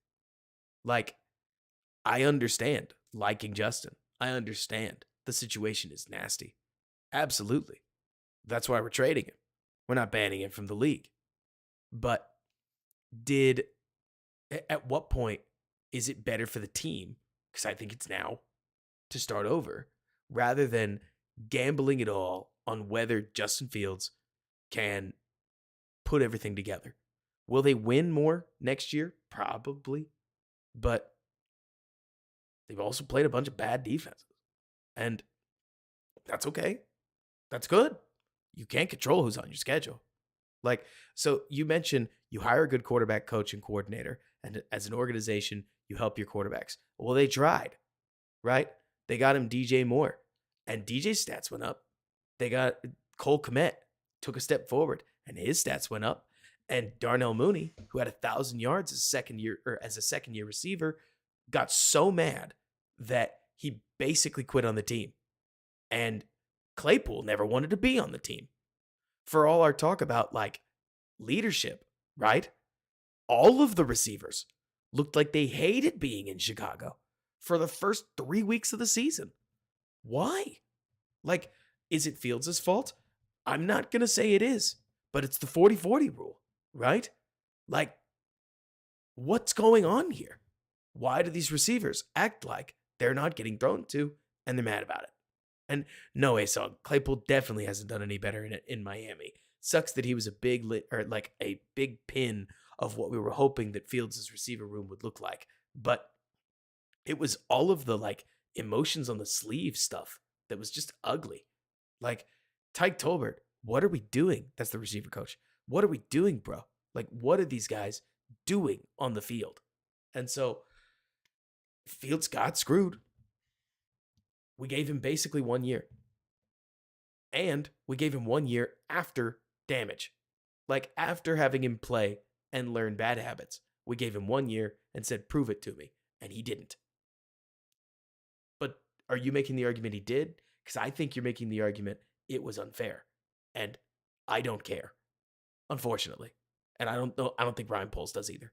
Like, I understand liking Justin. I understand the situation is nasty. Absolutely. That's why we're trading him. We're not banning him from the league. But at what point is it better for the team, because I think it's now, to start over rather than gambling it all on whether Justin Fields can put everything together? Will they win more next year? Probably. But they've also played a bunch of bad defenses. And that's okay. That's good. You can't control who's on your schedule. Like, so you mentioned you hire a good quarterback coach and coordinator, and as an organization, you help your quarterbacks. Well, they tried, right? They got him DJ Moore, and DJ's stats went up. They got Cole Kmet, took a step forward, and his stats went up. And Darnell Mooney, who had 1,000 yards as a second year receiver, got so mad that he basically quit on the team. And Claypool never wanted to be on the team. For all our talk about like leadership, right? All of the receivers looked like they hated being in Chicago for the first 3 weeks of the season. Why? Like, is it Fields' fault? I'm not going to say it is, but it's the 40-40 rule, right? Like, what's going on here? Why do these receivers act like they're not getting thrown to and they're mad about it? And no, Asog, Claypool definitely hasn't done any better in Miami. Sucks that he was a big pin of what we were hoping that Fields' receiver room would look like. But it was all of the like emotions on the sleeve stuff that was just ugly. Like, Tyke Tolbert, what are we doing? That's the receiver coach. What are we doing, bro? Like, what are these guys doing on the field? And so Fields got screwed. We gave him basically 1 year. And we gave him 1 year after damage. Like, after having him play and learn bad habits, we gave him 1 year and said, prove it to me. And he didn't. But are you making the argument he did? Because I think you're making the argument it was unfair. And I don't care, unfortunately. And I don't think Ryan Poles does either.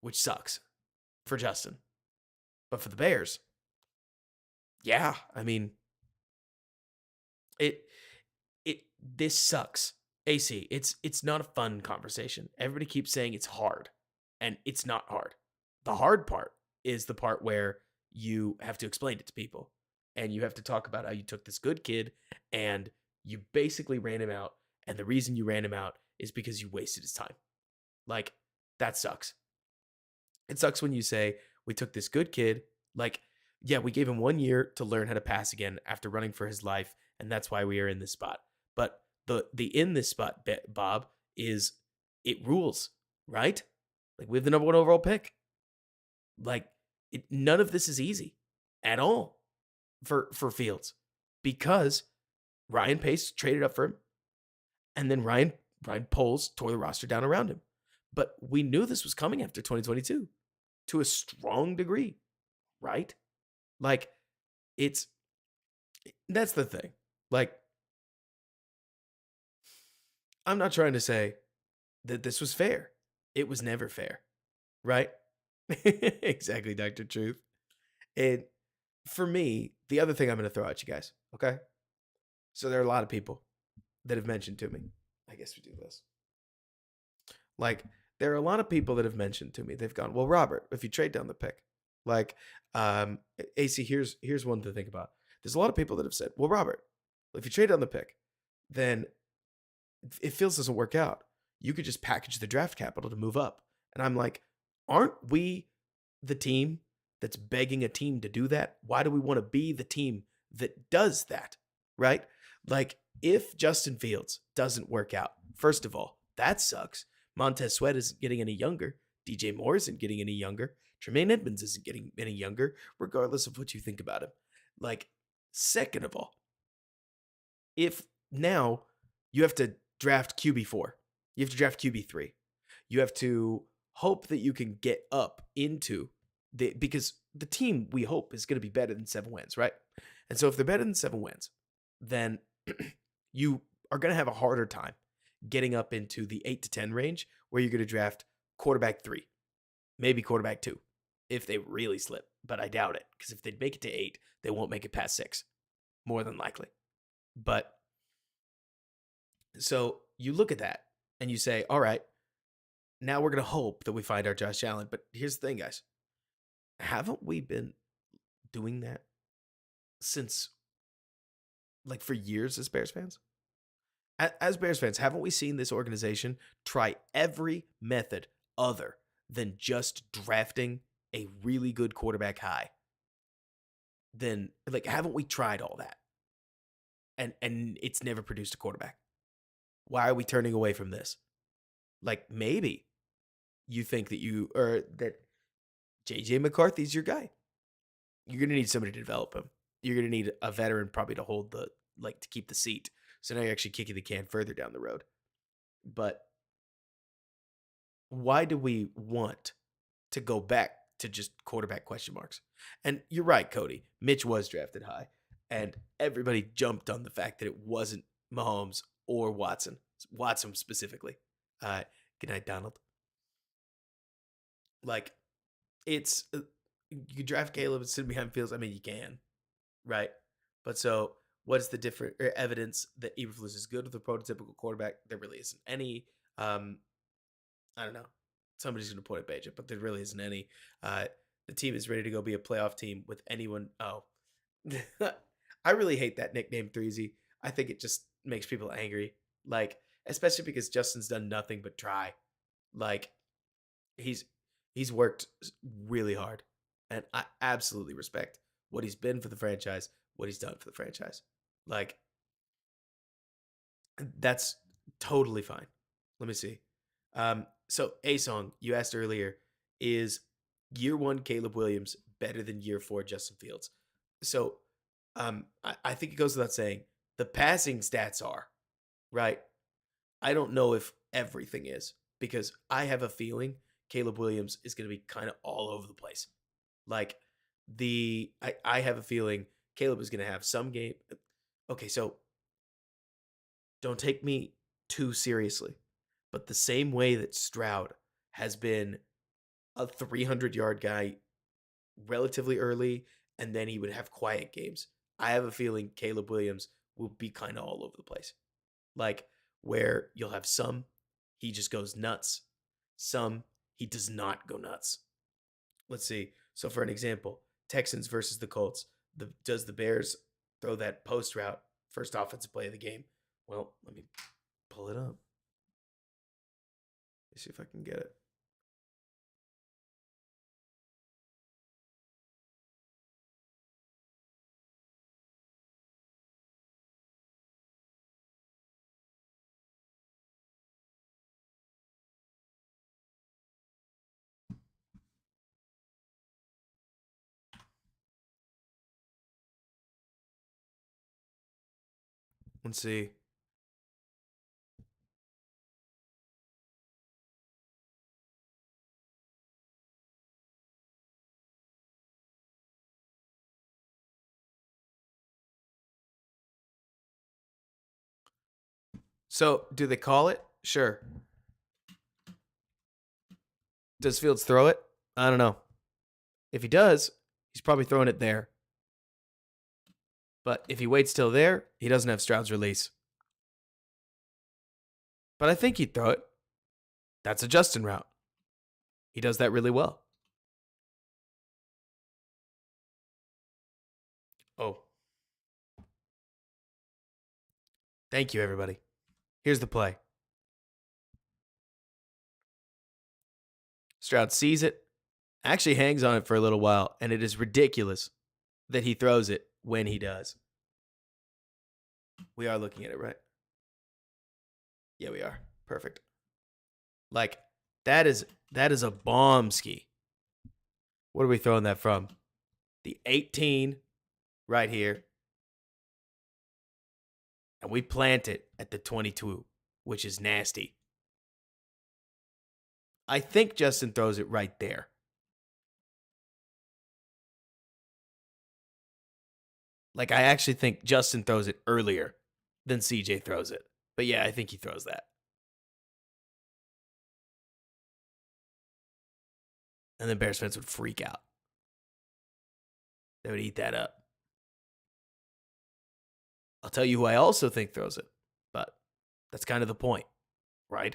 Which sucks for Justin. But for the Bears, yeah, I mean, this sucks. AC, it's not a fun conversation. Everybody keeps saying it's hard, and it's not hard. The hard part is the part where you have to explain it to people, and you have to talk about how you took this good kid and you basically ran him out, and the reason you ran him out is because you wasted his time. Like, that sucks. It sucks when you say, we took this good kid, like, yeah, we gave him 1 year to learn how to pass again after running for his life, and that's why we are in this spot. But the in this spot, Bob, is it rules, right? Like, we have the number 1 overall pick. Like, none of this is easy at all for Fields, because Ryan Pace traded up for him, and then Ryan Ryan Poles tore the roster down around him. But we knew this was coming after 2022 to a strong degree, right? Like, it's that's the thing. Like, I'm not trying to say that this was fair. It was never fair, right? Exactly, Dr. Truth. And for me, the other thing I'm going to throw at you guys, okay? So there are a lot of people that have mentioned to me. I guess we do this. Like, there are a lot of people that have mentioned to me. They've gone, well, Robert, if you trade down the pick, like, AC, here's one to think about. There's a lot of people that have said, well, Robert, if you trade down the pick, then if Fields doesn't work out, you could just package the draft capital to move up. And I'm like, aren't we the team that's begging a team to do that? Why do we want to be the team that does that? Right? Like, if Justin Fields doesn't work out, first of all, that sucks. Montez Sweat isn't getting any younger. DJ Moore isn't getting any younger. Tremaine Edmonds isn't getting any younger, regardless of what you think about him. Like, second of all, if now you have to draft QB4, you have to draft QB3, you have to hope that you can get up into because the team we hope is going to be better than 7 wins, right? And so if they're better than 7 wins, then you are going to have a harder time getting up into the 8 to 10 range where you're going to draft quarterback 3, maybe quarterback 2, if they really slip. But I doubt it, because if they make it to 8, they won't make it past 6, more than likely. But so you look at that and you say, all right, now we're going to hope that we find our Josh Allen. But here's the thing, guys. Haven't we been doing that since, like, for years as Bears fans? As Bears fans, haven't we seen this organization try every method other than just drafting a really good quarterback high? Then, like, haven't we tried all that? And it's never produced a quarterback. Why are we turning away from this? Like, maybe you think that JJ McCarthy's your guy. You're gonna need somebody to develop him. You're gonna need a veteran probably to hold to keep the seat. So now you're actually kicking the can further down the road. But why do we want to go back to just quarterback question marks? And you're right, Cody. Mitch was drafted high, and everybody jumped on the fact that it wasn't Mahomes or Watson. Watson specifically. Good night, Donald. Like, it's you draft Caleb and sit behind Fields. I mean, you can, right? But so what's the different evidence that Eberflus is good with a prototypical quarterback? There really isn't any. I don't know. Somebody's going to point at Beja, but there really isn't any. The team is ready to go be a playoff team with anyone. Oh, I really hate that nickname Threezy. I think it just makes people angry. Like, especially because Justin's done nothing but try. Like, he's he's worked really hard, and I absolutely respect what he's been for the franchise, what he's done for the franchise. Like, that's totally fine. Let me see. So A Song, you asked earlier, is year one Caleb Williams better than year four Justin Fields? So I think it goes without saying the passing stats are right. I don't know if everything is, because I have a feeling Caleb Williams is going to be kind of all over the place. Like, I have a feeling Caleb is going to have some game. Okay, so don't take me too seriously, but the same way that Stroud has been a 300-yard guy relatively early, and then he would have quiet games, I have a feeling Caleb Williams will be kind of all over the place. Like, where you'll have some, he just goes nuts. Some, he does not go nuts. Let's see. So, for an example, Texans versus the Colts. Does the Bears throw that post route, first offensive play of the game? Well, let me pull it up. Let's see if I can get it. Let's see. So, do they call it? Sure. Does Fields throw it? I don't know. If he does, he's probably throwing it there. But if he waits till there, he doesn't have Stroud's release. But I think he'd throw it. That's a Justin route. He does that really well. Oh. Thank you, everybody. Here's the play. Stroud sees it, actually hangs on it for a little while, and it is ridiculous that he throws it when he does. We are looking at it, right? Yeah, we are. Perfect. Like, that is a bomb ski. What are we throwing that from? The 18 right here. And we plant it at the 22, which is nasty. I think Justin throws it right there. Like, I actually think Justin throws it earlier than CJ throws it. But yeah, I think he throws that. And then Bears fans would freak out. They would eat that up. I'll tell you who I also think throws it, but that's kind of the point, right?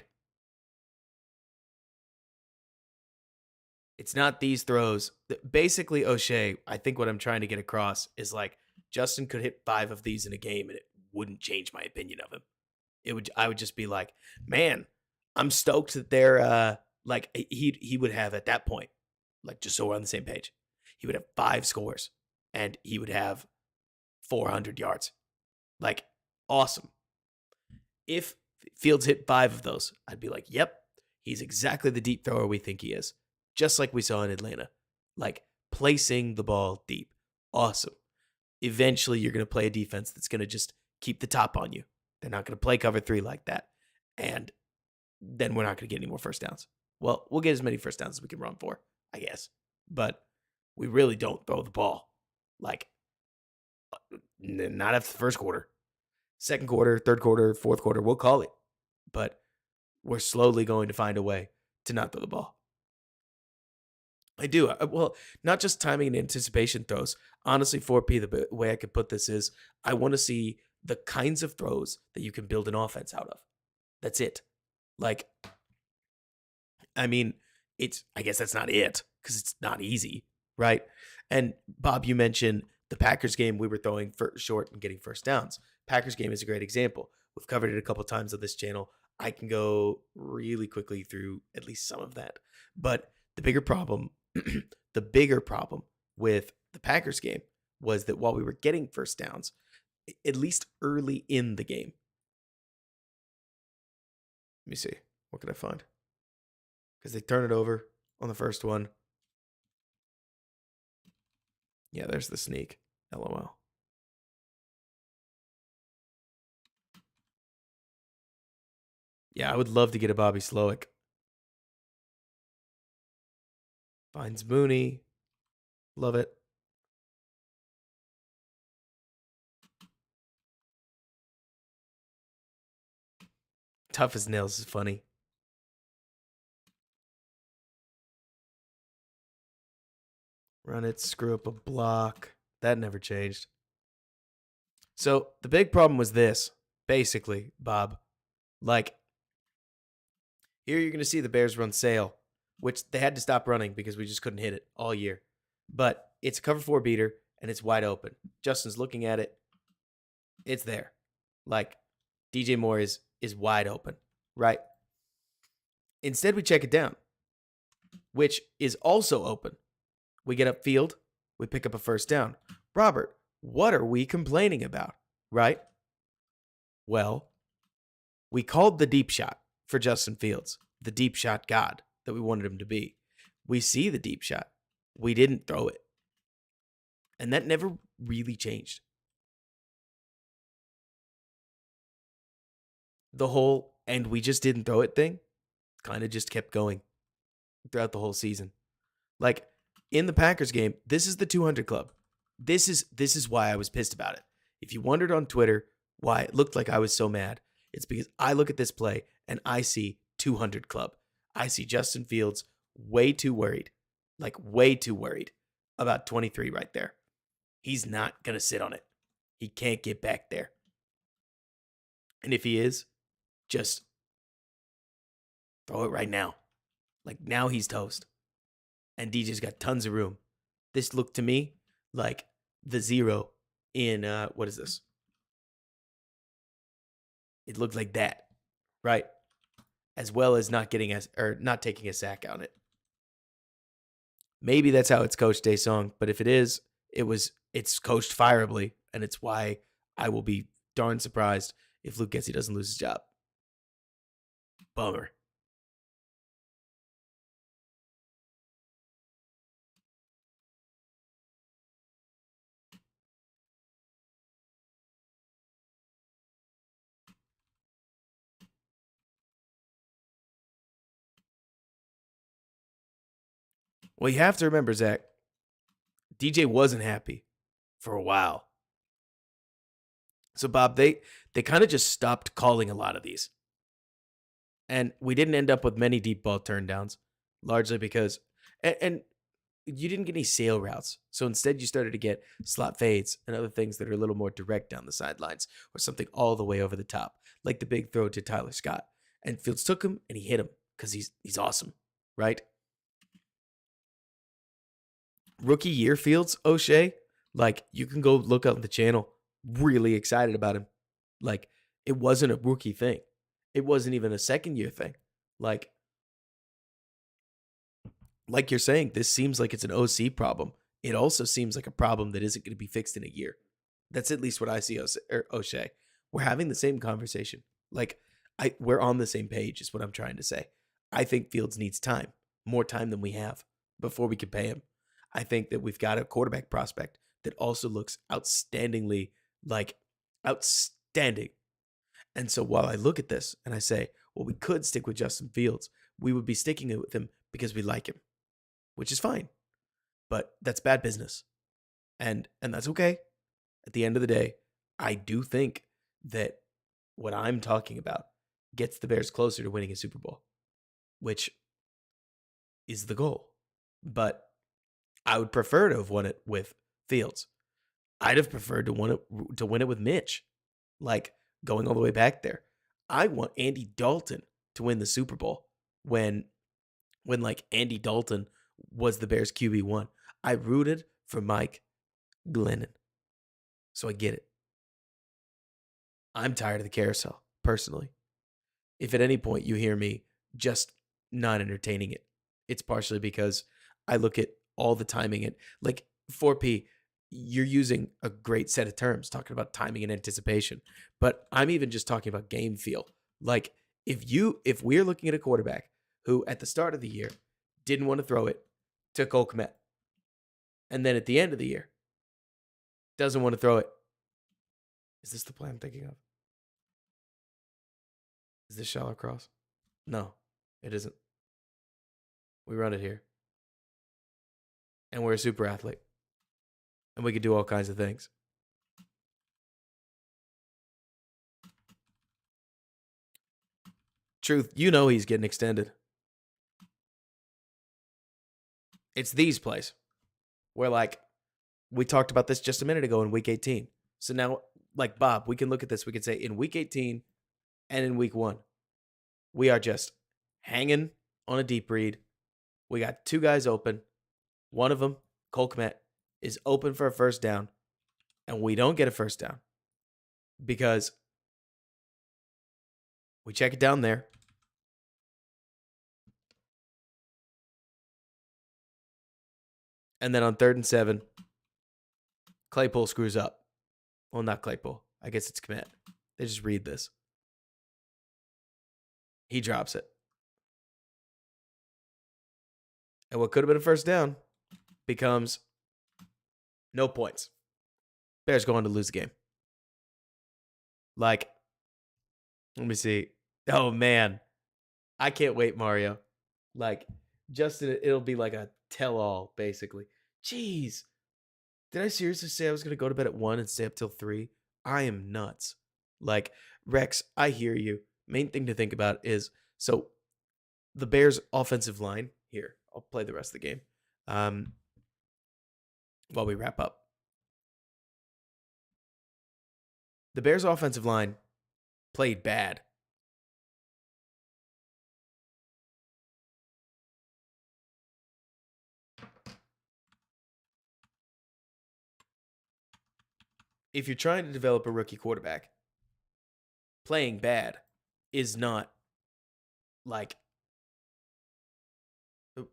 It's not these throws. Basically, O'Shea, I think what I'm trying to get across is like Justin could hit 5 of these in a game and it wouldn't change my opinion of him. I would just be like, man, I'm stoked that they're like he would have at that point, like just so we're on the same page, he would have 5 scores and he would have 400 yards. Like, awesome. If Fields hit 5 of those, I'd be like, yep, he's exactly the deep thrower we think he is. Just like we saw in Atlanta. Like, placing the ball deep. Awesome. Eventually, you're going to play a defense that's going to just keep the top on you. They're not going to play cover 3 like that. And then we're not going to get any more first downs. Well, we'll get as many first downs as we can run for, I guess. But we really don't throw the ball. Like, not after the first quarter. Second quarter, third quarter, fourth quarter, we'll call it. But we're slowly going to find a way to not throw the ball. I do. Well, not just timing and anticipation throws. Honestly, 4P, the way I could put this is I want to see the kinds of throws that you can build an offense out of. That's it. Like, I mean, I guess that's not it because it's not easy, right? And Bob, you mentioned the Packers game, we were throwing short and getting first downs. Packers game is a great example. We've covered it a couple times on this channel. I can go really quickly through at least some of that. But the bigger problem with the Packers game was that while we were getting first downs, at least early in the game. Let me see. What can I find? Because they turn it over on the first one. Yeah, there's the sneak. LOL. Yeah, I would love to get a Bobby Slowick. Finds Mooney. Love it. Tough as nails is funny. Run it, screw up a block. That never changed. So the big problem was this, basically, Bob. Like, here you're going to see the Bears run sail, which they had to stop running because we just couldn't hit it all year. But it's a cover 4 beater, and it's wide open. Justin's looking at it. It's there. Like, DJ Moore is wide open, right? Instead, we check it down, which is also open. We get upfield. We pick up a first down. Robert, what are we complaining about, right? Well, we called the deep shot for Justin Fields, the deep shot god that we wanted him to be. We see the deep shot. We didn't throw it. And that never really changed. The whole, and we just didn't throw it thing kind of just kept going throughout the whole season. Like, in the Packers game, this is the 200 club. This is why I was pissed about it. If you wondered on Twitter why it looked like I was so mad, It's because I look at this play and I see 200 club. I see Justin Fields way too worried, like way too worried about 23 right there. He's not going to sit on it. He can't get back there. And if he is, just throw it right now. Like now he's toast. And DJ's got tons of room. This looked to me like the zero in what is this? It looked like that, right? As well as not getting us or not taking a sack on it. Maybe that's how it's coached Daesung, but if it is, it's coached fireably, and it's why I will be darn surprised if Luke Getsy doesn't lose his job. Bummer. Well, you have to remember, Zach, DJ wasn't happy for a while. So, Bob, they kind of just stopped calling a lot of these. And we didn't end up with many deep ball turndowns, largely because, and you didn't get any sail routes. So instead, you started to get slot fades and other things that are a little more direct down the sidelines or something all the way over the top, like the big throw to Tyler Scott. And Fields took him and he hit him because he's awesome, right? Rookie year Fields, O'Shea, like you can go look up the channel. Really excited about him. Like it wasn't a rookie thing. It wasn't even a second year thing. Like you're saying, this seems like it's an OC problem. It also seems like a problem that isn't going to be fixed in a year. That's at least what I see, O'Shea. We're having the same conversation. Like, we're on the same page is what I'm trying to say. I think Fields needs time, more time than we have before we can pay him. I think that we've got a quarterback prospect that also looks outstandingly, like, outstanding. And so while I look at this and I say, well, we could stick with Justin Fields, we would be sticking with him because we like him, which is fine. But that's bad business. And that's okay. At the end of the day, I do think that what I'm talking about gets the Bears closer to winning a Super Bowl, which is the goal. But I would prefer to have won it with Fields. I'd have preferred to win it with Mitch, like going all the way back there. I want Andy Dalton to win the Super Bowl when like Andy Dalton was the Bears QB1. I rooted for Mike Glennon. So I get it. I'm tired of the carousel, personally. If at any point you hear me just not entertaining it, it's partially because I look at all the timing and like 4P, you're using a great set of terms talking about timing and anticipation, but I'm even just talking about game feel. Like if we're looking at a quarterback who at the start of the year didn't want to throw it to Cole Kmet, and then at the end of the year doesn't want to throw it. Is this the play I'm thinking of? Is this shallow cross? No, it isn't. We run it here. And we're a super athlete. And we can do all kinds of things. Truth, you know he's getting extended. It's these plays where, like, we talked about this just a minute ago in week 18. So now, like, Bob, we can look at this. We can say in week 18 and in week 1, we are just hanging on a deep read. We got 2 guys open. One of them, Cole Kmet, is open for a first down, and we don't get a first down because we check it down there. And then on 3rd and 7, Claypool screws up. Well, not Claypool. I guess it's Kmet. They just read this. He drops it. And what could have been a first down becomes no points. Bears go on to lose the game. Like, let me see. Oh, man. I can't wait, Mario. Like, Justin, it'll be like a tell-all, basically. Jeez. Did I seriously say I was going to go to bed at 1 and stay up till 3? I am nuts. Like, Rex, I hear you. Main thing to think about is so the Bears' offensive line. Here, I'll play the rest of the game um, while we wrap up. The Bears' offensive line played bad. If you're trying to develop a rookie quarterback, playing bad is not like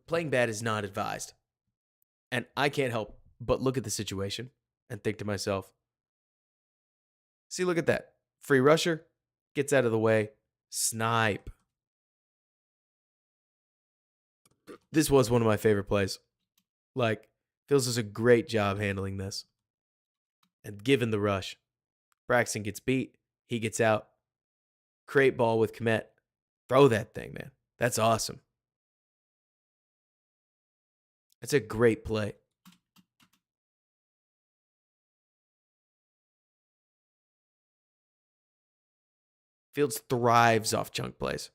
playing bad is not advised. And I can't help but look at the situation and think to myself, see, look at that. Free rusher gets out of the way. Snipe. This was one of my favorite plays. Like, Fields does a great job handling this. And given the rush, Braxton gets beat. He gets out. Create ball with Kmet. Throw that thing, man. That's awesome. That's a great play. Fields thrives off chunk plays.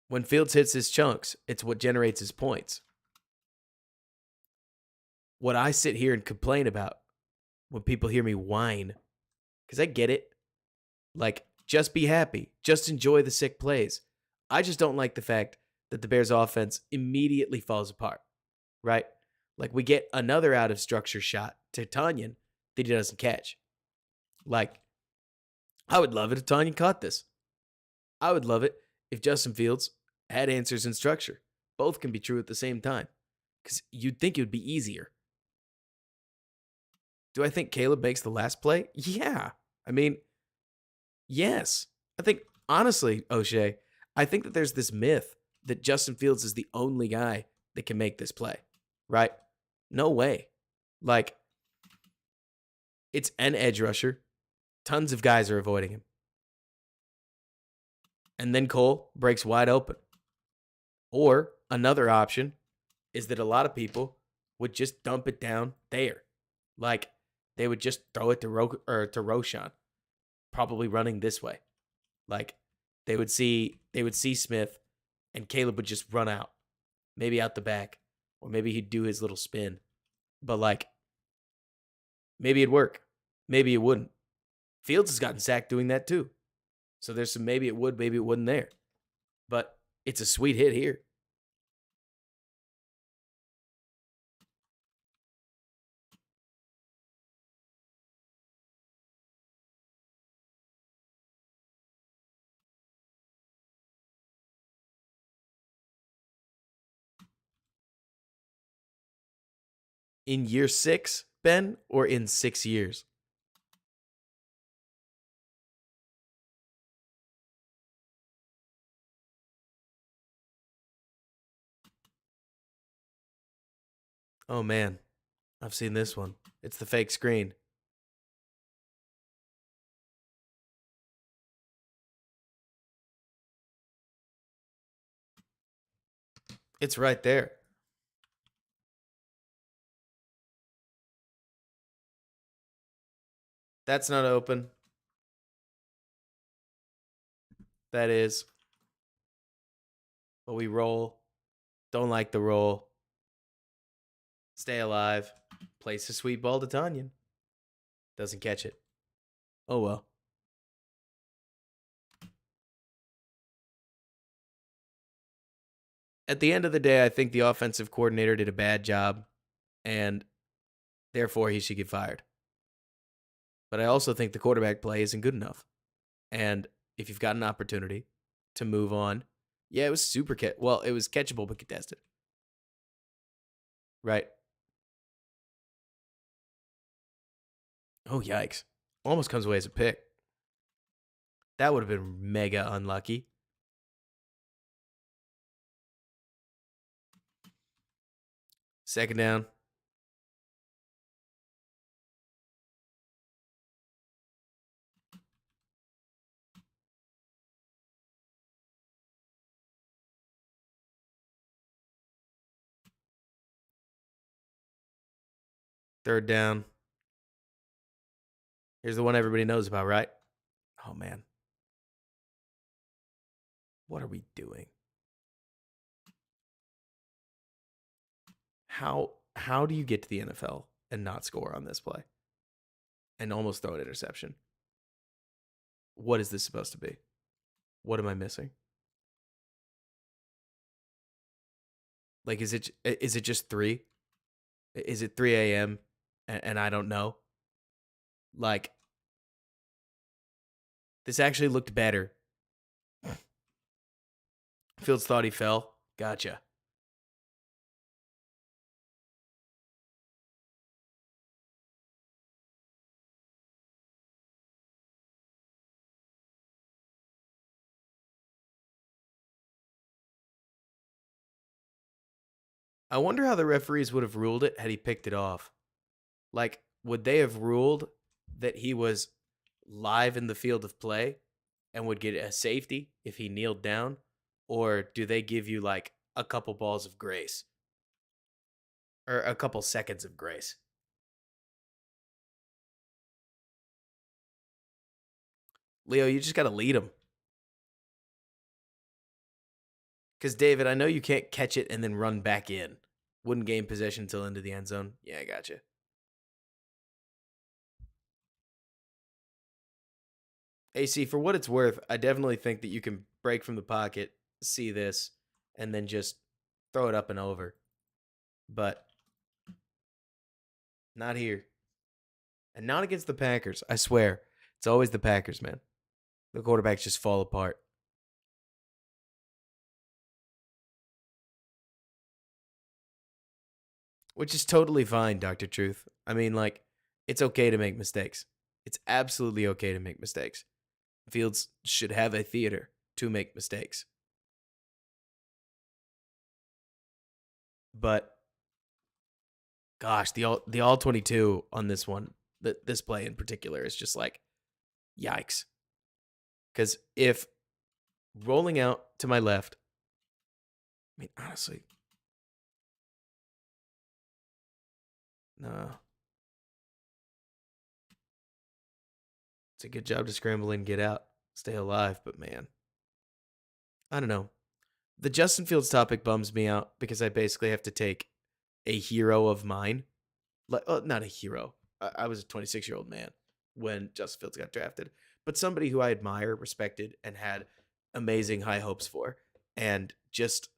When Fields hits his chunks, it's what generates his points. What I sit here and complain about when people hear me whine, because I get it, like, just be happy. Just enjoy the sick plays. I just don't like the fact that the Bears offense immediately falls apart, right? Like, we get another out of structure shot to Tanyan that he doesn't catch. Like, I would love it if Tanyan caught this. I would love it if Justin Fields had answers in structure. Both can be true at the same time, because you'd think it would be easier. Do I think Caleb makes the last play? Yeah. I mean, yes. I think, honestly, O'Shea, I think that there's this myth that Justin Fields is the only guy that can make this play, right? No way. Like, it's an edge rusher. Tons of guys are avoiding him. And then Cole breaks wide open. Or another option is that a lot of people would just dump it down there. Like, they would just throw it to Roshan, probably running this way. Like, they would see Smith, and Caleb would just run out, maybe out the back, or maybe he'd do his little spin. But like, maybe it'd work, maybe it wouldn't. Fields has gotten sacked doing that too, so there's some maybe it would, maybe it wouldn't there. But it's a sweet hit here. In year 6, Ben, or in 6 years? Oh man, I've seen this one. It's the fake screen. It's right there. That's not open. That is. But we roll. Don't like the roll. Stay alive. Place a sweet ball to Tanyan. Doesn't catch it. Oh well. At the end of the day, I think the offensive coordinator did a bad job, and therefore he should get fired. But I also think the quarterback play isn't good enough. And if you've got an opportunity to move on, yeah, it was super well, it was catchable but contested. Right? Oh, yikes. Almost comes away as a pick. That would have been mega unlucky. Second down. Third down. Here's the one everybody knows about, right? Oh man, what are we doing? How do you get to the NFL and not score on this play and almost throw an interception? What is this supposed to be? What am I missing? Like, is it just 3? Is it 3 a.m. and I don't know? Like, this actually looked better. Fields thought he fell. Gotcha. I wonder how the referees would have ruled it had he picked it off. Like, would they have ruled that he was live in the field of play and would get a safety if he kneeled down? Or do they give you like a couple balls of grace or a couple seconds of grace? Leo, you just got to lead him. Because, David, I know you can't catch it and then run back in. Wouldn't gain possession until into the end zone. Yeah, I gotcha. AC, for what it's worth, I definitely think that you can break from the pocket, see this, and then just throw it up and over. But not here. And not against the Packers. I swear. It's always the Packers, man. The quarterbacks just fall apart. Which is totally fine, Dr. Truth. I mean, like, it's okay to make mistakes. It's absolutely okay to make mistakes. Fields should have a theater to make mistakes. But gosh, the all 22 on this one, this play in particular is just like yikes. Cuz if rolling out to my left, I mean honestly, no. It's a good job to scramble and get out, stay alive, but man, I don't know. The Justin Fields topic bums me out because I basically have to take a hero of mine, like not a hero. I was a 26-year-old man when Justin Fields got drafted, but somebody who I admire, respected, and had amazing high hopes for, and just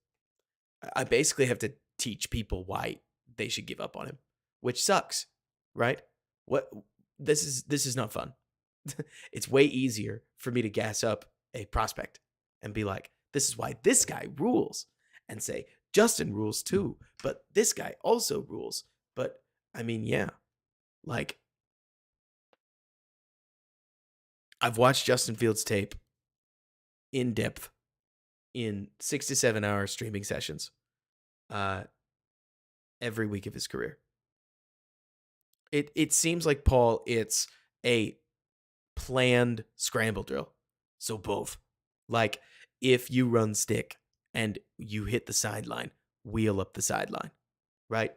I basically have to teach people why they should give up on him, which sucks, right? What this is not fun. It's way easier for me to gas up a prospect and be like, this is why this guy rules, and say Justin rules too, but this guy also rules. But I mean, yeah, like I've watched Justin Fields tape in depth in 6 to 7 hour streaming sessions uh, every week of his career. It seems like, Paul, it's a planned scramble drill. So both. Like if you run stick and you hit the sideline, wheel up the sideline, right?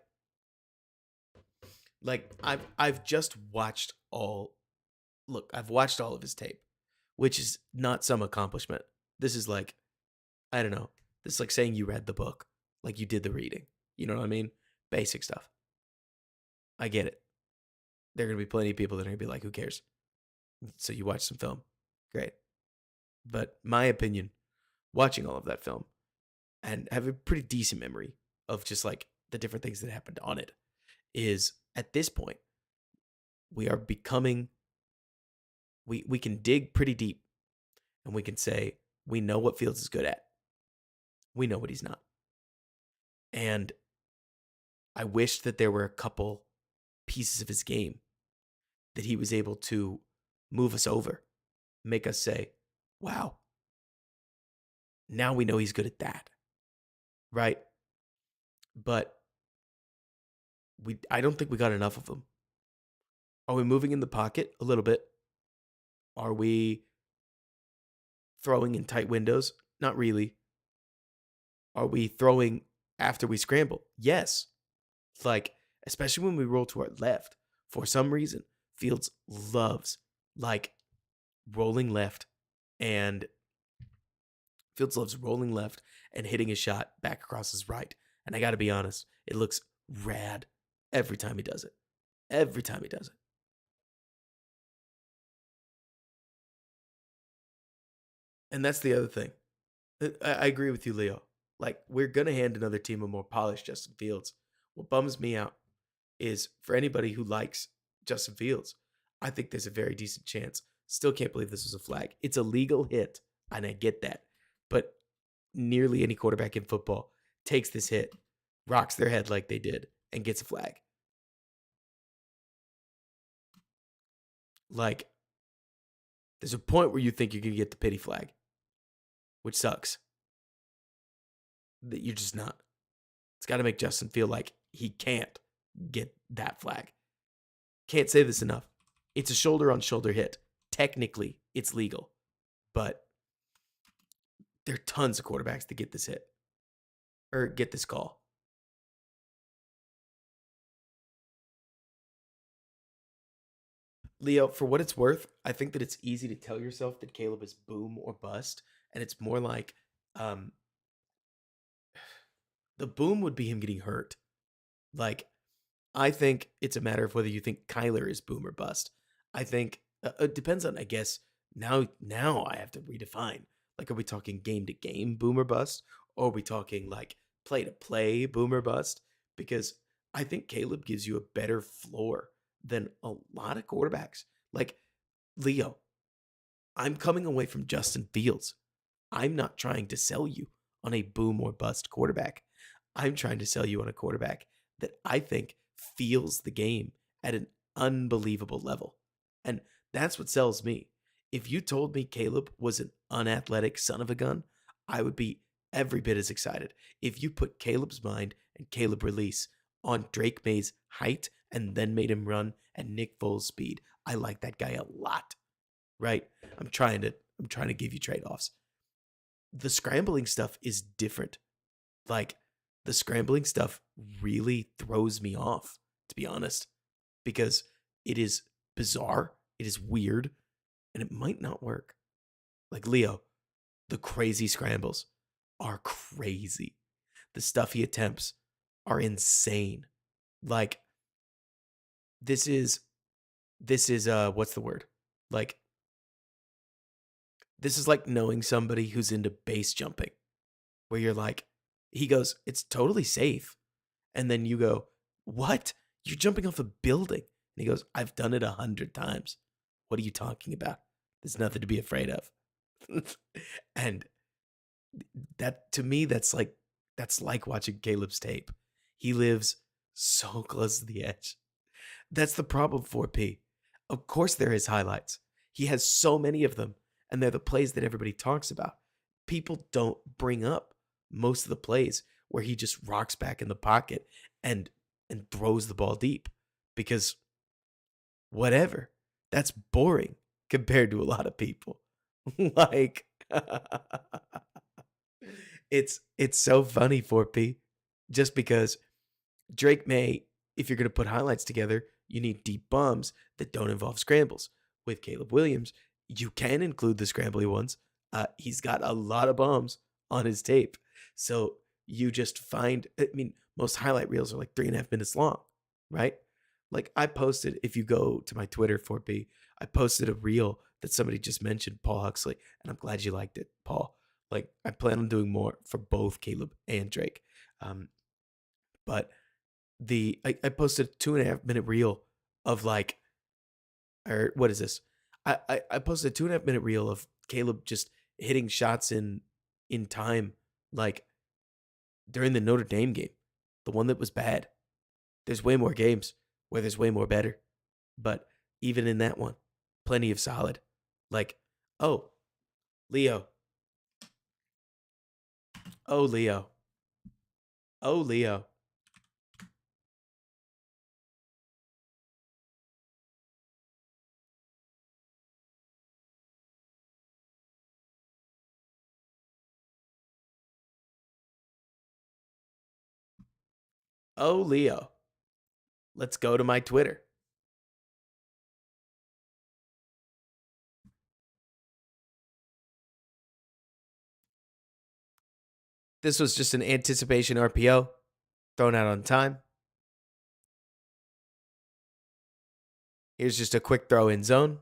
Like I've just watched all I've watched all of his tape, which is not some accomplishment. This is like, I don't know. This is like saying you read the book, like you did the reading. You know what I mean? Basic stuff. I get it. There are going to be plenty of people that are going to be like, who cares? So you watch some film. Great. But my opinion, watching all of that film and have a pretty decent memory of just like the different things that happened on it, is at this point, we are becoming, we can dig pretty deep and we can say, we know what Fields is good at. We know what he's not. And I wish that there were a couple pieces of his game that he was able to move us over, make us say, wow, now we know he's good at that. Right? But I don't think we got enough of them. Are we moving in the pocket a little bit? Are we throwing in tight windows? Not really. Are we throwing after we scramble? Yes. Like, especially when we roll to our left. For some reason, Fields loves, like, rolling left, and Fields loves rolling left and hitting a shot back across his right. And I got to be honest, it looks rad every time he does it. Every time he does it. And that's the other thing. I agree with you, Leo. Like, we're going to hand another team a more polished Justin Fields. What bums me out is for anybody who likes Justin Fields, I think there's a very decent chance. Still can't believe this was a flag. It's a legal hit, and I get that. But nearly any quarterback in football takes this hit, rocks their head like they did, and gets a flag. Like, there's a point where you think you're going to get the pity flag, which sucks. That you're just not. It's got to make Justin feel like he can't get that flag. Can't say this enough. It's a shoulder on shoulder hit. Technically, it's legal, but there are tons of quarterbacks that get this hit or get this call. Leo, for what it's worth, I think that it's easy to tell yourself that Caleb is boom or bust, and it's more like um, the boom would be him getting hurt. Like, I think it's a matter of whether you think Kyler is boom or bust. I think it depends on, I guess, now I have to redefine. Like, are we talking game to game boom or bust? Or are we talking like play to play boom or bust? Because I think Caleb gives you a better floor than a lot of quarterbacks. Like, Leo, I'm coming away from Justin Fields. I'm not trying to sell you on a boom or bust quarterback. I'm trying to sell you on a quarterback that I think feels the game at an unbelievable level. And that's what sells me. If you told me Caleb was an unathletic son of a gun, I would be every bit as excited. If you put Caleb's mind and Caleb release on Drake May's height and then made him run at Nick Foles' speed, I like that guy a lot. Right? I'm trying to give you trade-offs. The scrambling stuff is different. Like, the scrambling stuff really throws me off, to be honest, because it is bizarre, it is weird, and it might not work. Like, Leo, the crazy scrambles are crazy. The stuff he attempts are insane. Like, this is what's the word? Like, this is like knowing somebody who's into base jumping, where you're like, he goes, it's totally safe. And then you go, what? You're jumping off a building. And he goes, I've done it 100 times. What are you talking about? There's nothing to be afraid of. And that, to me, that's like watching Caleb's tape. He lives so close to the edge. That's the problem, 4P. Of course, there is highlights. He has so many of them, and they're the plays that everybody talks about. People don't bring up most of the plays where he just rocks back in the pocket and throws the ball deep because whatever. That's boring compared to a lot of people. Like it's so funny, 4P, just because Drake May, if you're going to put highlights together, you need deep bombs that don't involve scrambles. With Caleb Williams, you can include the scrambly ones. He's got a lot of bombs on his tape. So you just find, I mean, most highlight reels are like 3.5 minutes long, right? Like, I posted, if you go to my Twitter, 4P, I posted a reel that somebody just mentioned, Paul Huxley, and I'm glad you liked it, Paul. Like, I plan on doing more for both Caleb and Drake. But I posted a 2.5 minute reel of like, or what is this? I posted a 2.5 minute reel of Caleb just hitting shots in time, like during the Notre Dame game, the one that was bad. There's way more games where there's way more better, but even in that one, plenty of solid. Like, oh, Leo, oh Leo, oh Leo, oh Leo. Let's go to my Twitter. This was just an anticipation RPO thrown out on time. Here's just a quick throw in zone.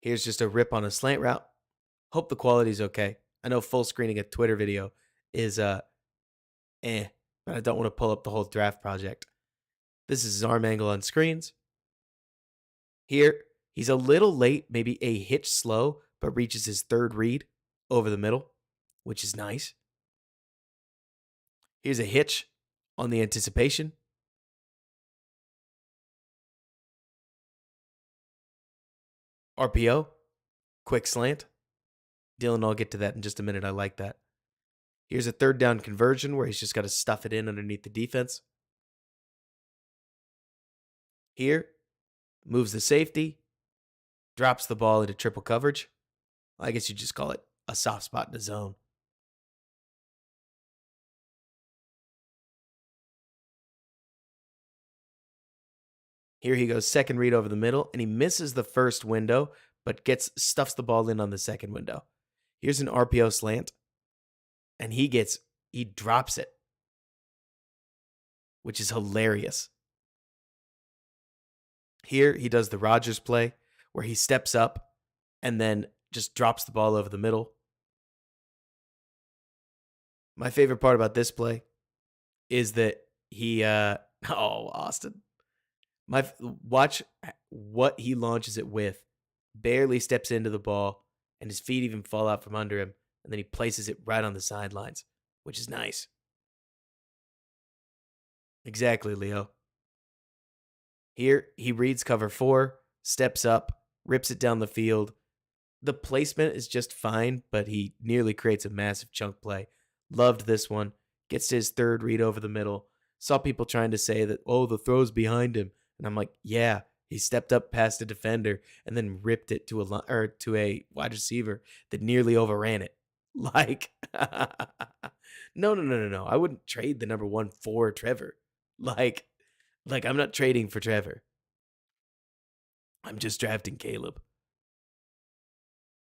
Here's just a rip on a slant route. Hope the quality's okay. I know full screening a Twitter video is but I don't want to pull up the whole draft project. This is his arm angle on screens. Here, he's a little late, maybe a hitch slow, but reaches his third read over the middle, which is nice. Here's a hitch on the anticipation. RPO, quick slant. Dylan, I'll get to that in just a minute. I like that. Here's a third down conversion where he's just got to stuff it in underneath the defense. Here, moves the safety, drops the ball into triple coverage. I guess you just call it a soft spot in the zone. Here he goes, second read over the middle, and he misses the first window, but stuffs the ball in on the second window. Here's an RPO slant, and he drops it, which is hilarious. Here he does the Rodgers play, where he steps up and then just drops the ball over the middle. My favorite part about this play is that he, Austin. Watch what he launches it with. Barely steps into the ball, and his feet even fall out from under him, and then he places it right on the sidelines, which is nice. Exactly, Leo. Here, he reads cover 4, steps up, rips it down the field. The placement is just fine, but he nearly creates a massive chunk play. Loved this one. Gets to his third read over the middle. Saw people trying to say that, the throw's behind him. And I'm like, yeah, he stepped up past a defender and then ripped it to a wide receiver that nearly overran it. Like, no. I wouldn't trade the number 1 for Trevor. Like I'm not trading for Trevor. I'm just drafting Caleb.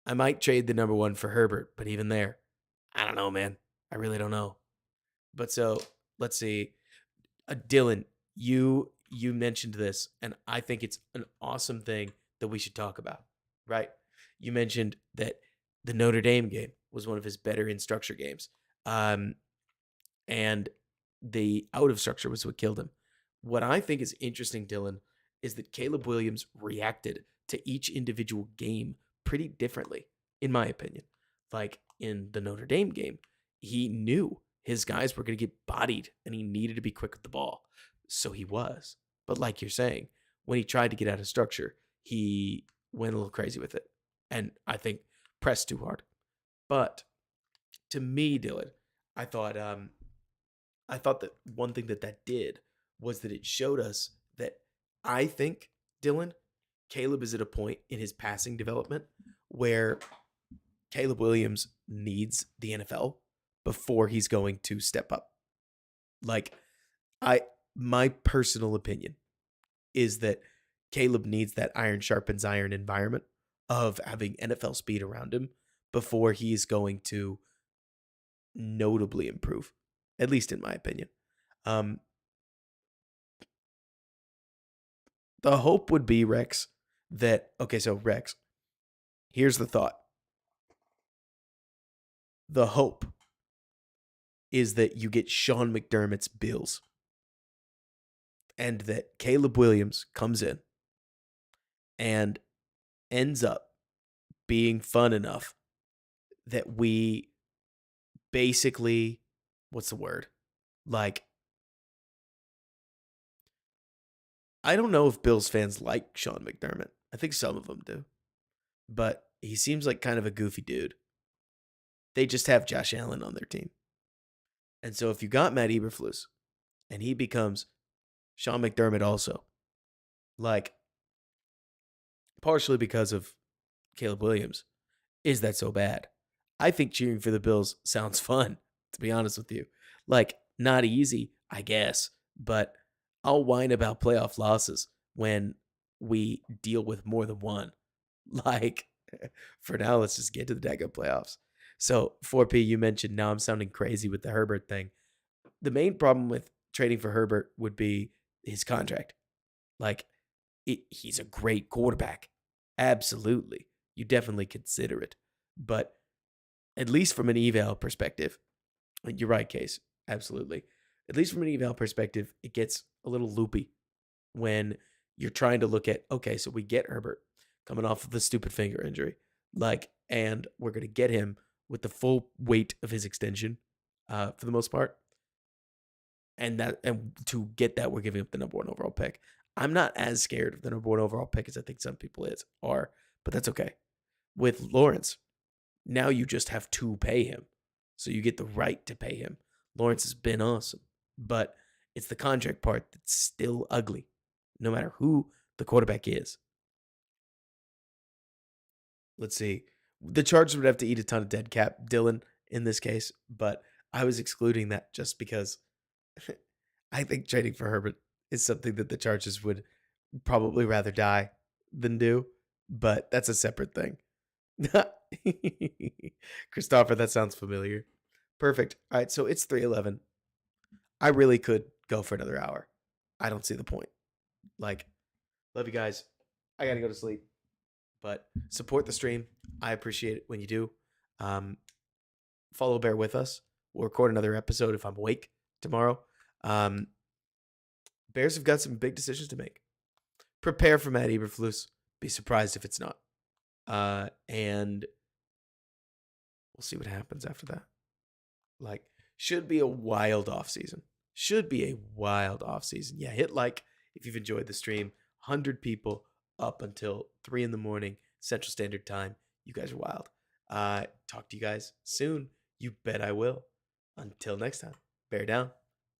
I might trade the number 1 for Herbert, but even there, I don't know, man. I really don't know. But so let's see. Dylan, you mentioned this, and I think it's an awesome thing that we should talk about, right? You mentioned that the Notre Dame game was one of his better in structure games. And the out of structure was what killed him. What I think is interesting, Dylan, is that Caleb Williams reacted to each individual game pretty differently, in my opinion. Like in the Notre Dame game, he knew his guys were going to get bodied and he needed to be quick with the ball. So he was. But like you're saying, when he tried to get out of structure, he went a little crazy with it. And I think pressed too hard. But to me, Dylan, I thought that one thing that did was that it showed us that I think, Dylan, Caleb is at a point in his passing development where Caleb Williams needs the NFL before he's going to step up. Like, my personal opinion is that Caleb needs that iron sharpens iron environment of having NFL speed around him before he's going to notably improve, at least in my opinion. The hope would be, Rex, Rex, here's the thought. The hope is that you get Sean McDermott's Bills and that Caleb Williams comes in and ends up being fun enough that we basically, what's the word? Like, I don't know if Bills fans like Sean McDermott. I think some of them do. But he seems like kind of a goofy dude. They just have Josh Allen on their team. And so if you got Matt Eberflus and he becomes Sean McDermott also, like, partially because of Caleb Williams, is that so bad? I think cheering for the Bills sounds fun, to be honest with you. Like, not easy, I guess, but I'll whine about playoff losses when we deal with more than one. Like, for now, let's just get to the daggone playoffs. So 4P, you mentioned now I'm sounding crazy with the Herbert thing. The main problem with trading for Herbert would be his contract. Like, he's a great quarterback. Absolutely. You definitely consider it. But at least from an eval perspective, you're right, Case. Absolutely. At least from an eval perspective, it gets a little loopy when you're trying to look at, okay, so we get Herbert coming off of the stupid finger injury. And we're going to get him with the full weight of his extension for the most part. And to get that, we're giving up the number 1 overall pick. I'm not as scared of the number 1 overall pick as I think some people are, but that's okay. With Lawrence, now you just have to pay him. So you get the right to pay him. Lawrence has been awesome, but it's the contract part that's still ugly, no matter who the quarterback is. Let's see. The Chargers would have to eat a ton of dead cap, Dylan, in this case, but I was excluding that just because I think trading for Herbert is something that the Chargers would probably rather die than do, but that's a separate thing. Christopher, that sounds familiar. Perfect. All right, so it's 3:11. I really could go for another hour. I don't see the point. Like, love you guys. I got to go to sleep. But support the stream. I appreciate it when you do. Follow Bear with us. We'll record another episode if I'm awake tomorrow. Bears have got some big decisions to make. Prepare for Matt Eberflus. Be surprised if it's not. And we'll see what happens after that. Like, should be a wild offseason. Should be a wild offseason. Yeah, hit like if you've enjoyed the stream. 100 people up until 3 in the morning, Central Standard Time. You guys are wild. Talk to you guys soon. You bet I will. Until next time, bear down.